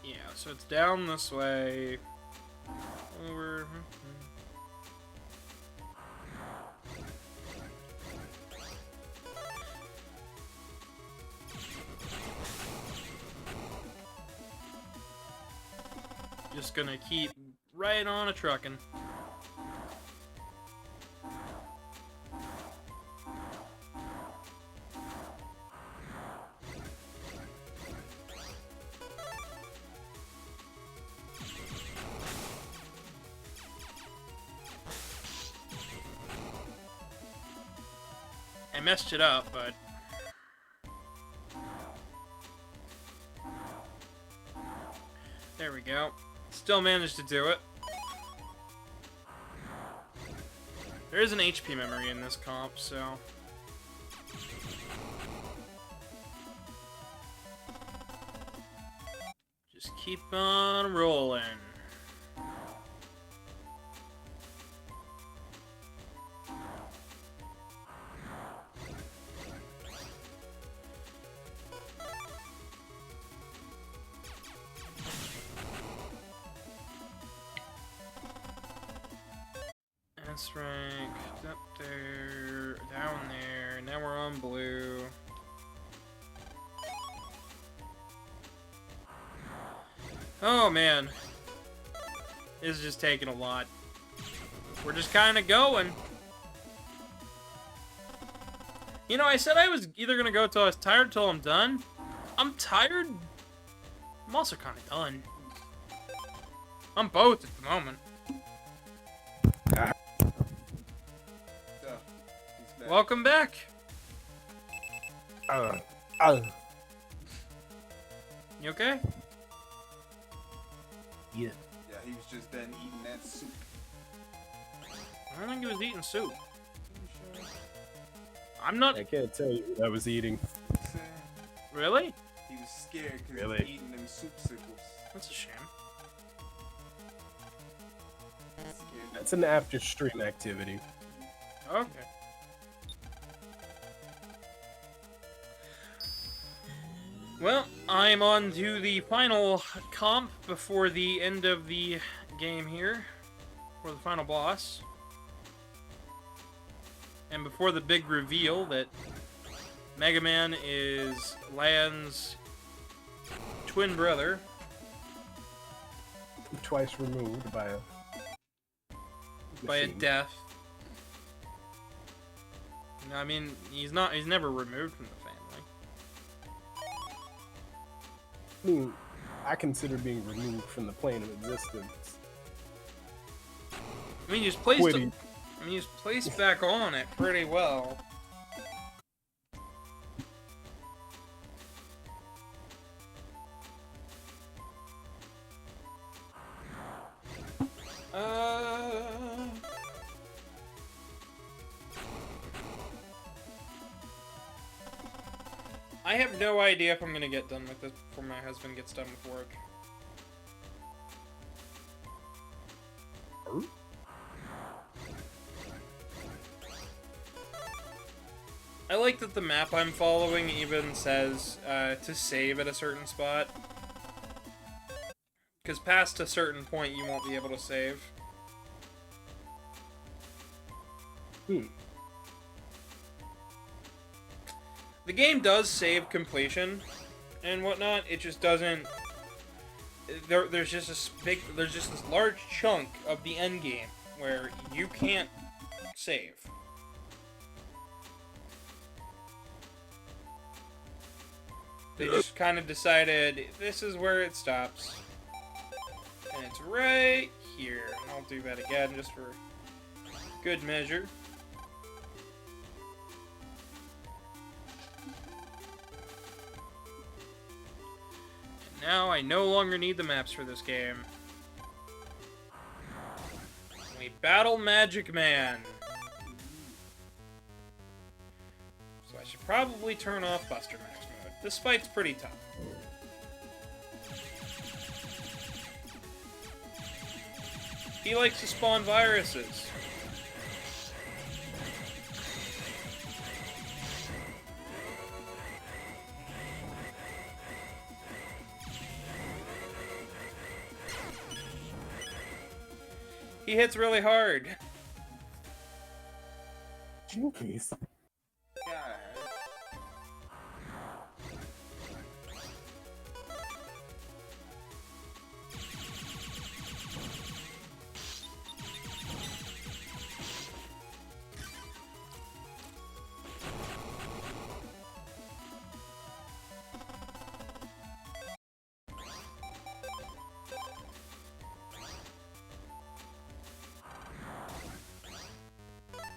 Yeah, so it's down this way. Over... Just gonna keep right on a truckin'. I messed it up, but... There we go. Still managed to do it. There is an HP memory in this comp, so... Just keep on rolling. S rank, up there, down there, now we're on blue. Oh man. This is just taking a lot. We're just kinda going. You know, I said I was either gonna go till I was tired till I'm done. I'm tired. I'm also kinda done. I'm both at the moment. So, he's back. Welcome back. You okay? Yeah. Yeah, he was just done eating that soup. I don't think he was eating soup. I'm not... I can't tell you what I was eating. Really? He was scared because Really? he was eating them soup sickles. That's a shame. Scared. That's an after stream activity. Okay. Well, I'm on to the final comp before the end of the game here. For the final boss. And before the big reveal that Megaman is Lan's twin brother. Twice removed by a By a machine. death. No, I mean, he's never removed from the family. I mean, I consider being removed from the plane of existence. I mean, he was placed Quitting. I mean, he's placed back on it pretty well. I have no idea if I'm gonna get done with this before my husband gets done with work. I like that the map I'm following even says to save at a certain spot. Because past a certain point, you won't be able to save. The game does save completion and whatnot. It just doesn't. There's just this large chunk of the end game where you can't save. They just kind of decided this is where it stops. And it's right here. And I'll do that again just for good measure. And now I no longer need the maps for this game. We battle Magic Man. So I should probably turn off Buster Max mode. This fight's pretty tough. He likes to spawn viruses. He hits really hard. Jinkies. Yeah.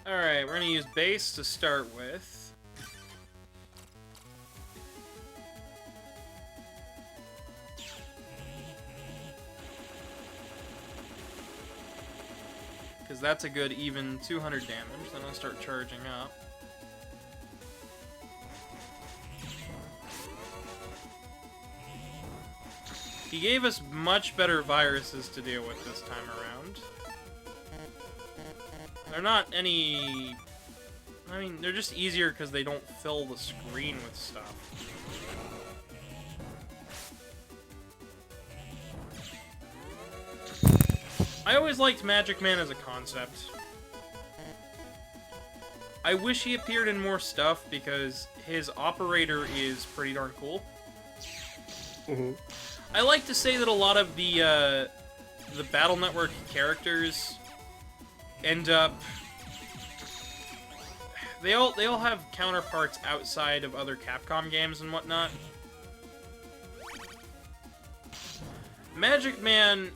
Alright, we're gonna use base to start with. Because that's a good even 200 damage, then I'll start charging up. He gave us much better viruses to deal with this time around. They're not any... I mean, they're just easier because they don't fill the screen with stuff. I always liked Magic Man as a concept. I wish he appeared in more stuff because his operator is pretty darn cool. I like to say that a lot of the Battle Network characters end up... They all have counterparts outside of other Capcom games and whatnot. Magic Man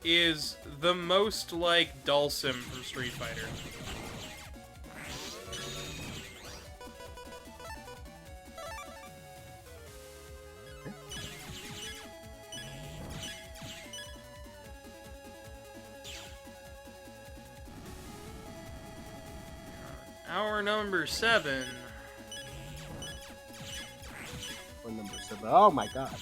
is the most like Dulcim from Street Fighter. Hour number 7. Or number 7. Oh my god.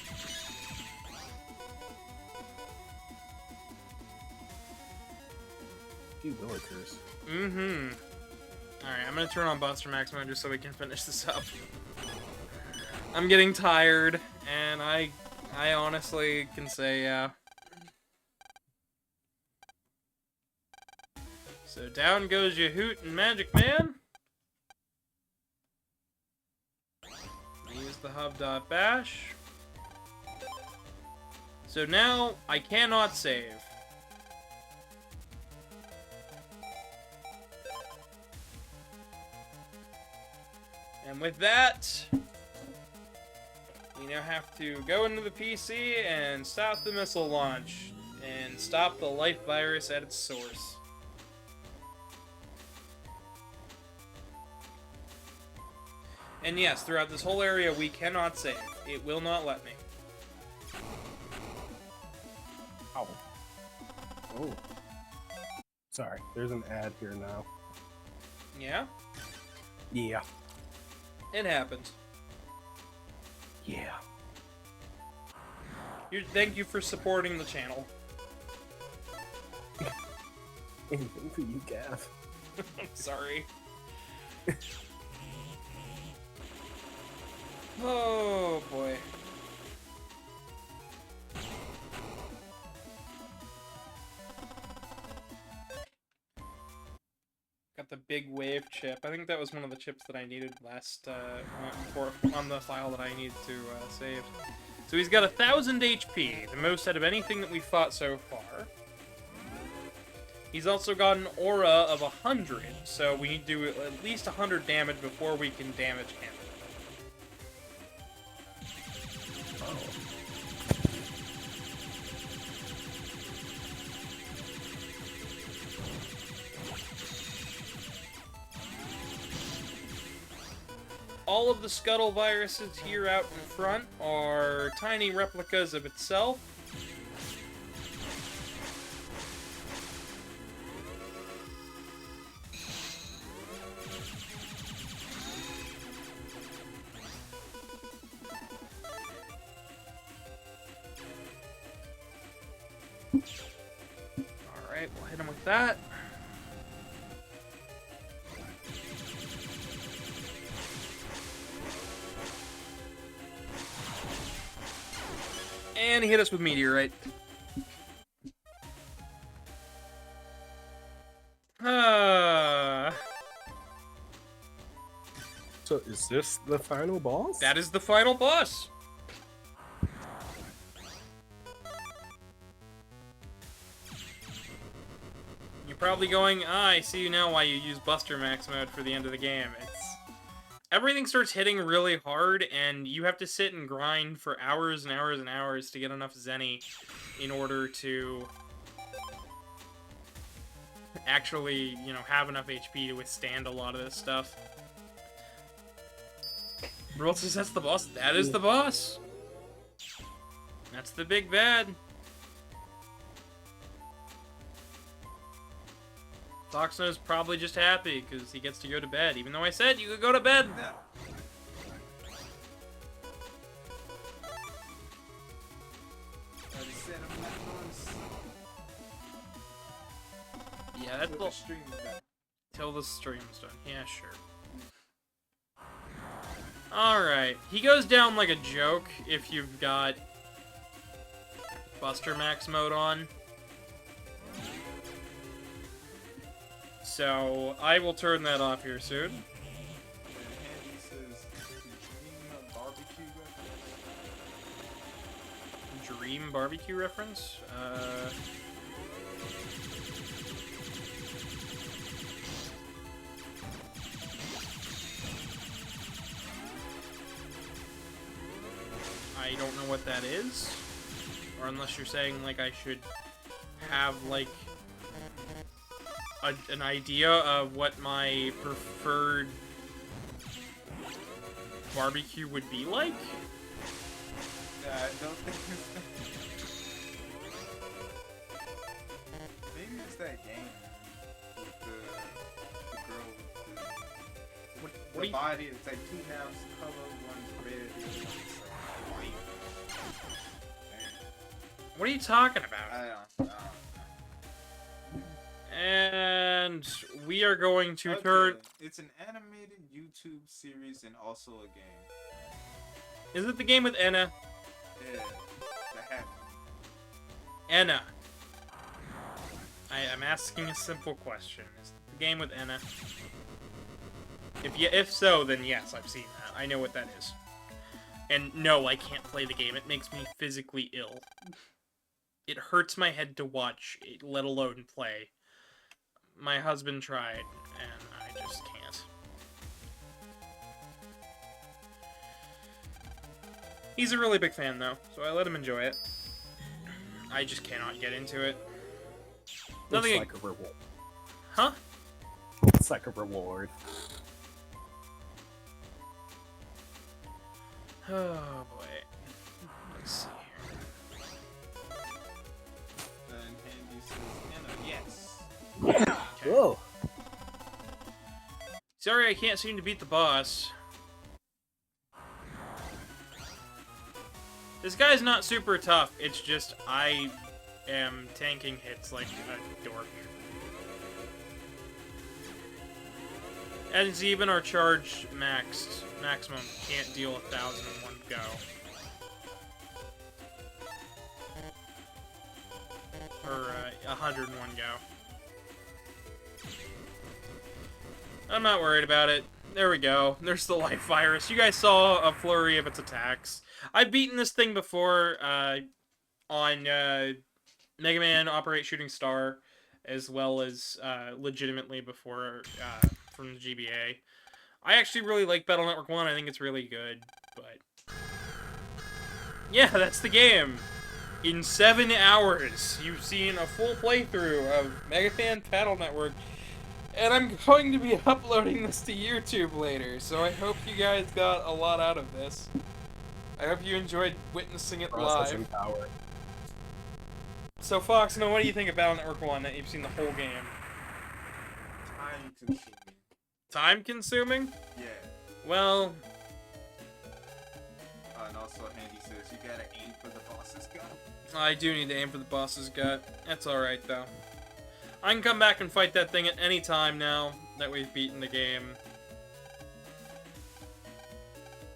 Few villagers. Alright, I'm gonna turn on Buster Max mode just so we can finish this up. I'm getting tired, and I honestly can say, yeah. So down goes Yahoot and Magic Man. Use the hub.bash. So now I cannot save. And with that, we now have to go into the PC and stop the missile launch and stop the life virus at its source. And yes, throughout this whole area, we cannot save. It will not let me. Ow. Oh. Sorry, there's an ad here now. Yeah? Yeah. It happens. Yeah. Thank you for supporting the channel. Anything for you, Gav. I'm sorry. Oh, boy. Got the big wave chip. I think that was one of the chips that I needed last, on the file that I needed to, save. So he's got 1,000 HP, the most out of anything that we've fought so far. He's also got an aura of 100, so we need to do at least 100 damage before we can damage him. All of the Scuttle viruses here out in front are tiny replicas of itself. Alright, we'll hit him with that. And he hit us with Meteorite. So is this the final boss? That is the final boss. You're probably going, I see you now why you use Buster Max mode for the end of the game. Everything starts hitting really hard, and you have to sit and grind for hours and hours and hours to get enough Zenny in order to actually, you know, have enough HP to withstand a lot of this stuff. Bro says that's the boss. That is the boss. That's the big bad. Foxono's probably just happy because he gets to go to bed, even though I said you could go to bed. Yeah, that's Till the stream is done. Till the stream's done. Yeah, sure. Alright. He goes down like a joke if you've got Buster Max mode on. So, I will turn that off here soon. Dream barbecue reference? I don't know what that is. Or unless you're saying, like, I should have, like, an idea of what my preferred barbecue would be like? I don't think maybe it's that game with the girl with the body. It's like two halves color, one's red, the other one's like white. What are you talking about? I don't know. And we are going to Okay. turn... It's an animated YouTube series and also a game. Is it the game with Enna? Yeah, the hat. Enna. I'm asking a simple question. Is it the game with Enna? If so, then yes, I've seen that. I know what that is. And no, I can't play the game. It makes me physically ill. It hurts my head to watch, let alone play. My husband tried, and I just can't. He's a really big fan, though, so I let him enjoy it. I just cannot get into it. Nothing. It's like a reward. Huh? It's like a reward. Oh boy. Let's see And Handy says, Anna, yes. here. Okay. Whoa. Sorry, I can't seem to beat the boss. This guy's not super tough. It's just I am tanking hits like a dork. And even our charge maximum can't deal 1,000 in one go. Or 100 in one go. I'm not worried about it. There we go. There's the life virus. You guys saw a flurry of its attacks. I've beaten this thing before on Mega Man Operate Shooting Star, as well as legitimately before from the GBA. I actually really like Battle Network 1. I think it's really good, but yeah, that's the game. In 7 hours, you've seen a full playthrough of Mega Man Battle Network. And I'm going to be uploading this to YouTube later, so I hope you guys got a lot out of this. I hope you enjoyed witnessing it Processing live. power. So, Foxono, what do you think of Battle Network 1 that you've seen the whole game? Time consuming. Time-consuming? Yeah. Well, And also Handy says, you gotta aim for the boss's gun. I do need to aim for the boss's gut. That's alright, though. I can come back and fight that thing at any time now that we've beaten the game.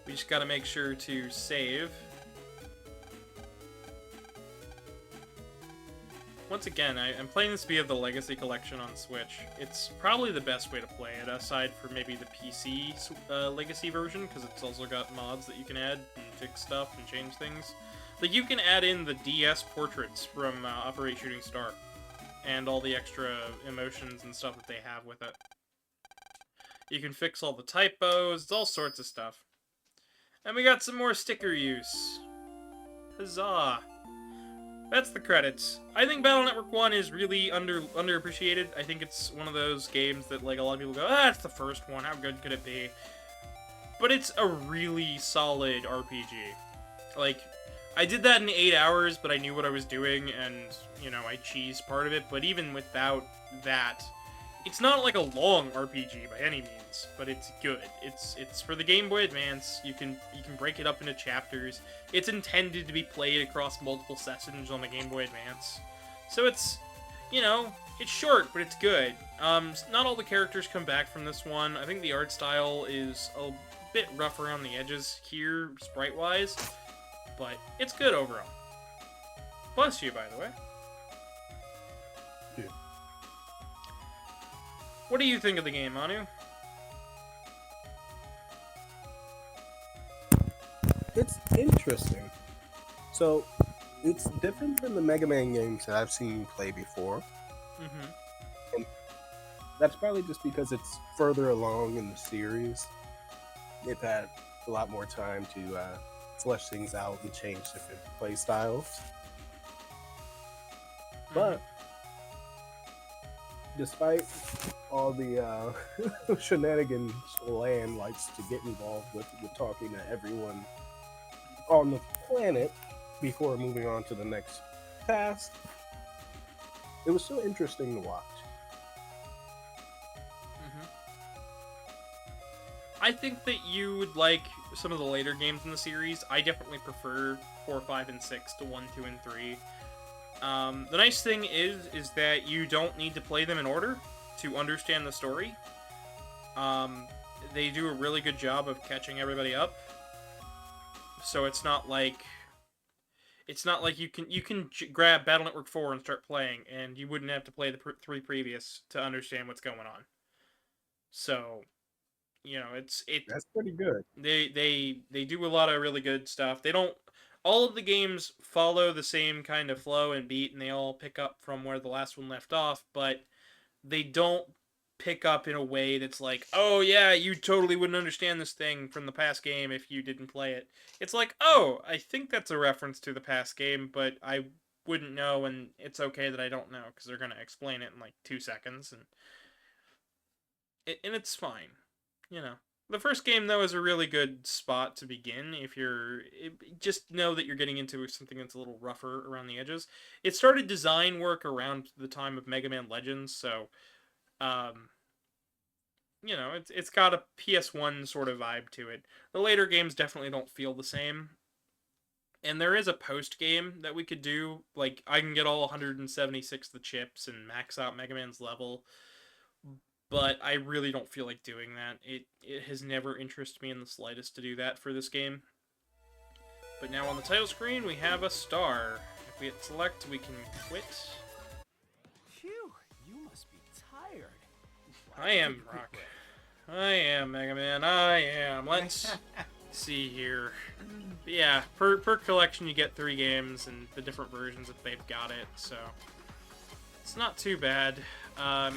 We just gotta make sure to save. Once again, I'm playing this via the Legacy Collection on Switch. It's probably the best way to play it, aside from maybe the PC Legacy version, because it's also got mods that you can add and fix stuff and change things. Like, you can add in the DS portraits from Operate Shooting Star, and all the extra emotions and stuff that they have with it. You can fix all the typos, it's all sorts of stuff. And we got some more sticker use. Huzzah! That's the credits. I think Battle Network 1 is really underappreciated. I think it's one of those games that, like, a lot of people go, ah, it's the first one, how good could it be? But it's a really solid RPG. Like, I did that in 8 hours, but I knew what I was doing, and, you know, I cheesed part of it, but even without that, it's not like a long RPG by any means, but it's good. It's for the Game Boy Advance. You can break it up into chapters. It's intended to be played across multiple sessions on the Game Boy Advance. So it's, you know, it's short, but it's good. Not all the characters come back from this one. I think the art style is a bit rough around the edges here, sprite-wise, but it's good overall. Bless you, by the way. Yeah. What do you think of the game, Manu? It's interesting. So, it's different than the Mega Man games that I've seen you play before. Mm-hmm. That's probably just because it's further along in the series. They've had a lot more time to flesh things out and change different play styles. But despite all the shenanigans Lan likes to get involved with talking to everyone on the planet before moving on to the next task, it was so interesting to watch. I think that you would like some of the later games in the series. I definitely prefer 4, 5, and 6 to 1, 2, and 3. The nice thing is that you don't need to play them in order to understand the story. They do a really good job of catching everybody up. So it's not like you can grab Battle Network 4 and start playing, and you wouldn't have to play the 3 previous to understand what's going on. So, you know, That's pretty good. They do a lot of really good stuff. They don't. All of the games follow the same kind of flow and beat, and they all pick up from where the last one left off, but they don't pick up in a way that's like, oh yeah, you totally wouldn't understand this thing from the past game if you didn't play it. It's like, oh, I think that's a reference to the past game, but I wouldn't know, and it's okay that I don't know, because they're going to explain it in like 2 seconds, and it's fine. You know, The first game, though, is a really good spot to begin if you're... just know that you're getting into something that's a little rougher around the edges. It started design work around the time of Mega Man Legends, so... you know, it's got a PS1 sort of vibe to it. The later games definitely don't feel the same. And there is a post-game that we could do. Like, I can get all 176 of the chips and max out Mega Man's level. But I really don't feel like doing that. It has never interested me in the slightest to do that for this game. But now on the title screen, we have a star. If we hit select, we can quit. Phew, you must be tired. I am, Brock. I am, Mega Man. I am. Let's see here. But yeah, per collection you get 3 games and the different versions if they've got it, so it's not too bad. I'll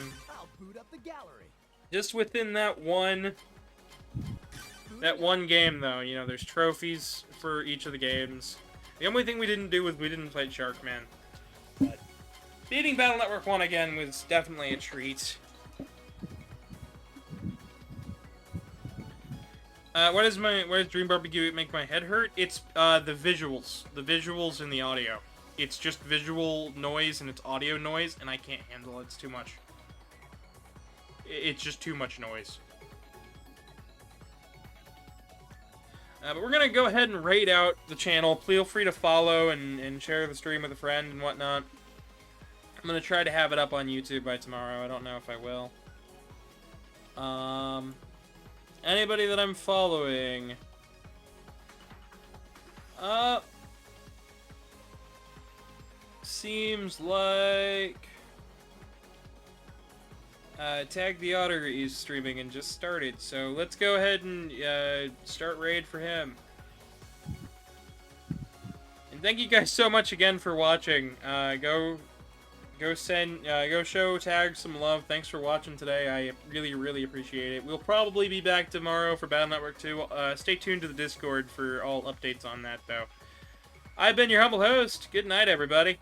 boot up the gallery. Just within that one game though, you know, there's trophies for each of the games. The only thing we didn't do was we didn't play Sharkman. But beating Battle Network 1 again was definitely a treat. Why does Dream Barbecue make my head hurt? It's the visuals and the audio. It's just visual noise and it's audio noise, and I can't handle it. It's too much. It's just too much noise. But we're gonna go ahead and raid out the channel. Feel free to follow and share the stream with a friend and whatnot. I'm gonna try to have it up on YouTube by tomorrow. I don't know if I will. Anybody that I'm following? Seems like... Tag the Otter is streaming and just started, so let's go ahead and start raid for him. And thank you guys so much again for watching. Go show Tag some love. Thanks for watching today. I really appreciate it. We'll probably be back tomorrow for Battle Network 2. Stay tuned to the Discord for all updates on that, though. I've been your humble host. Good night, everybody.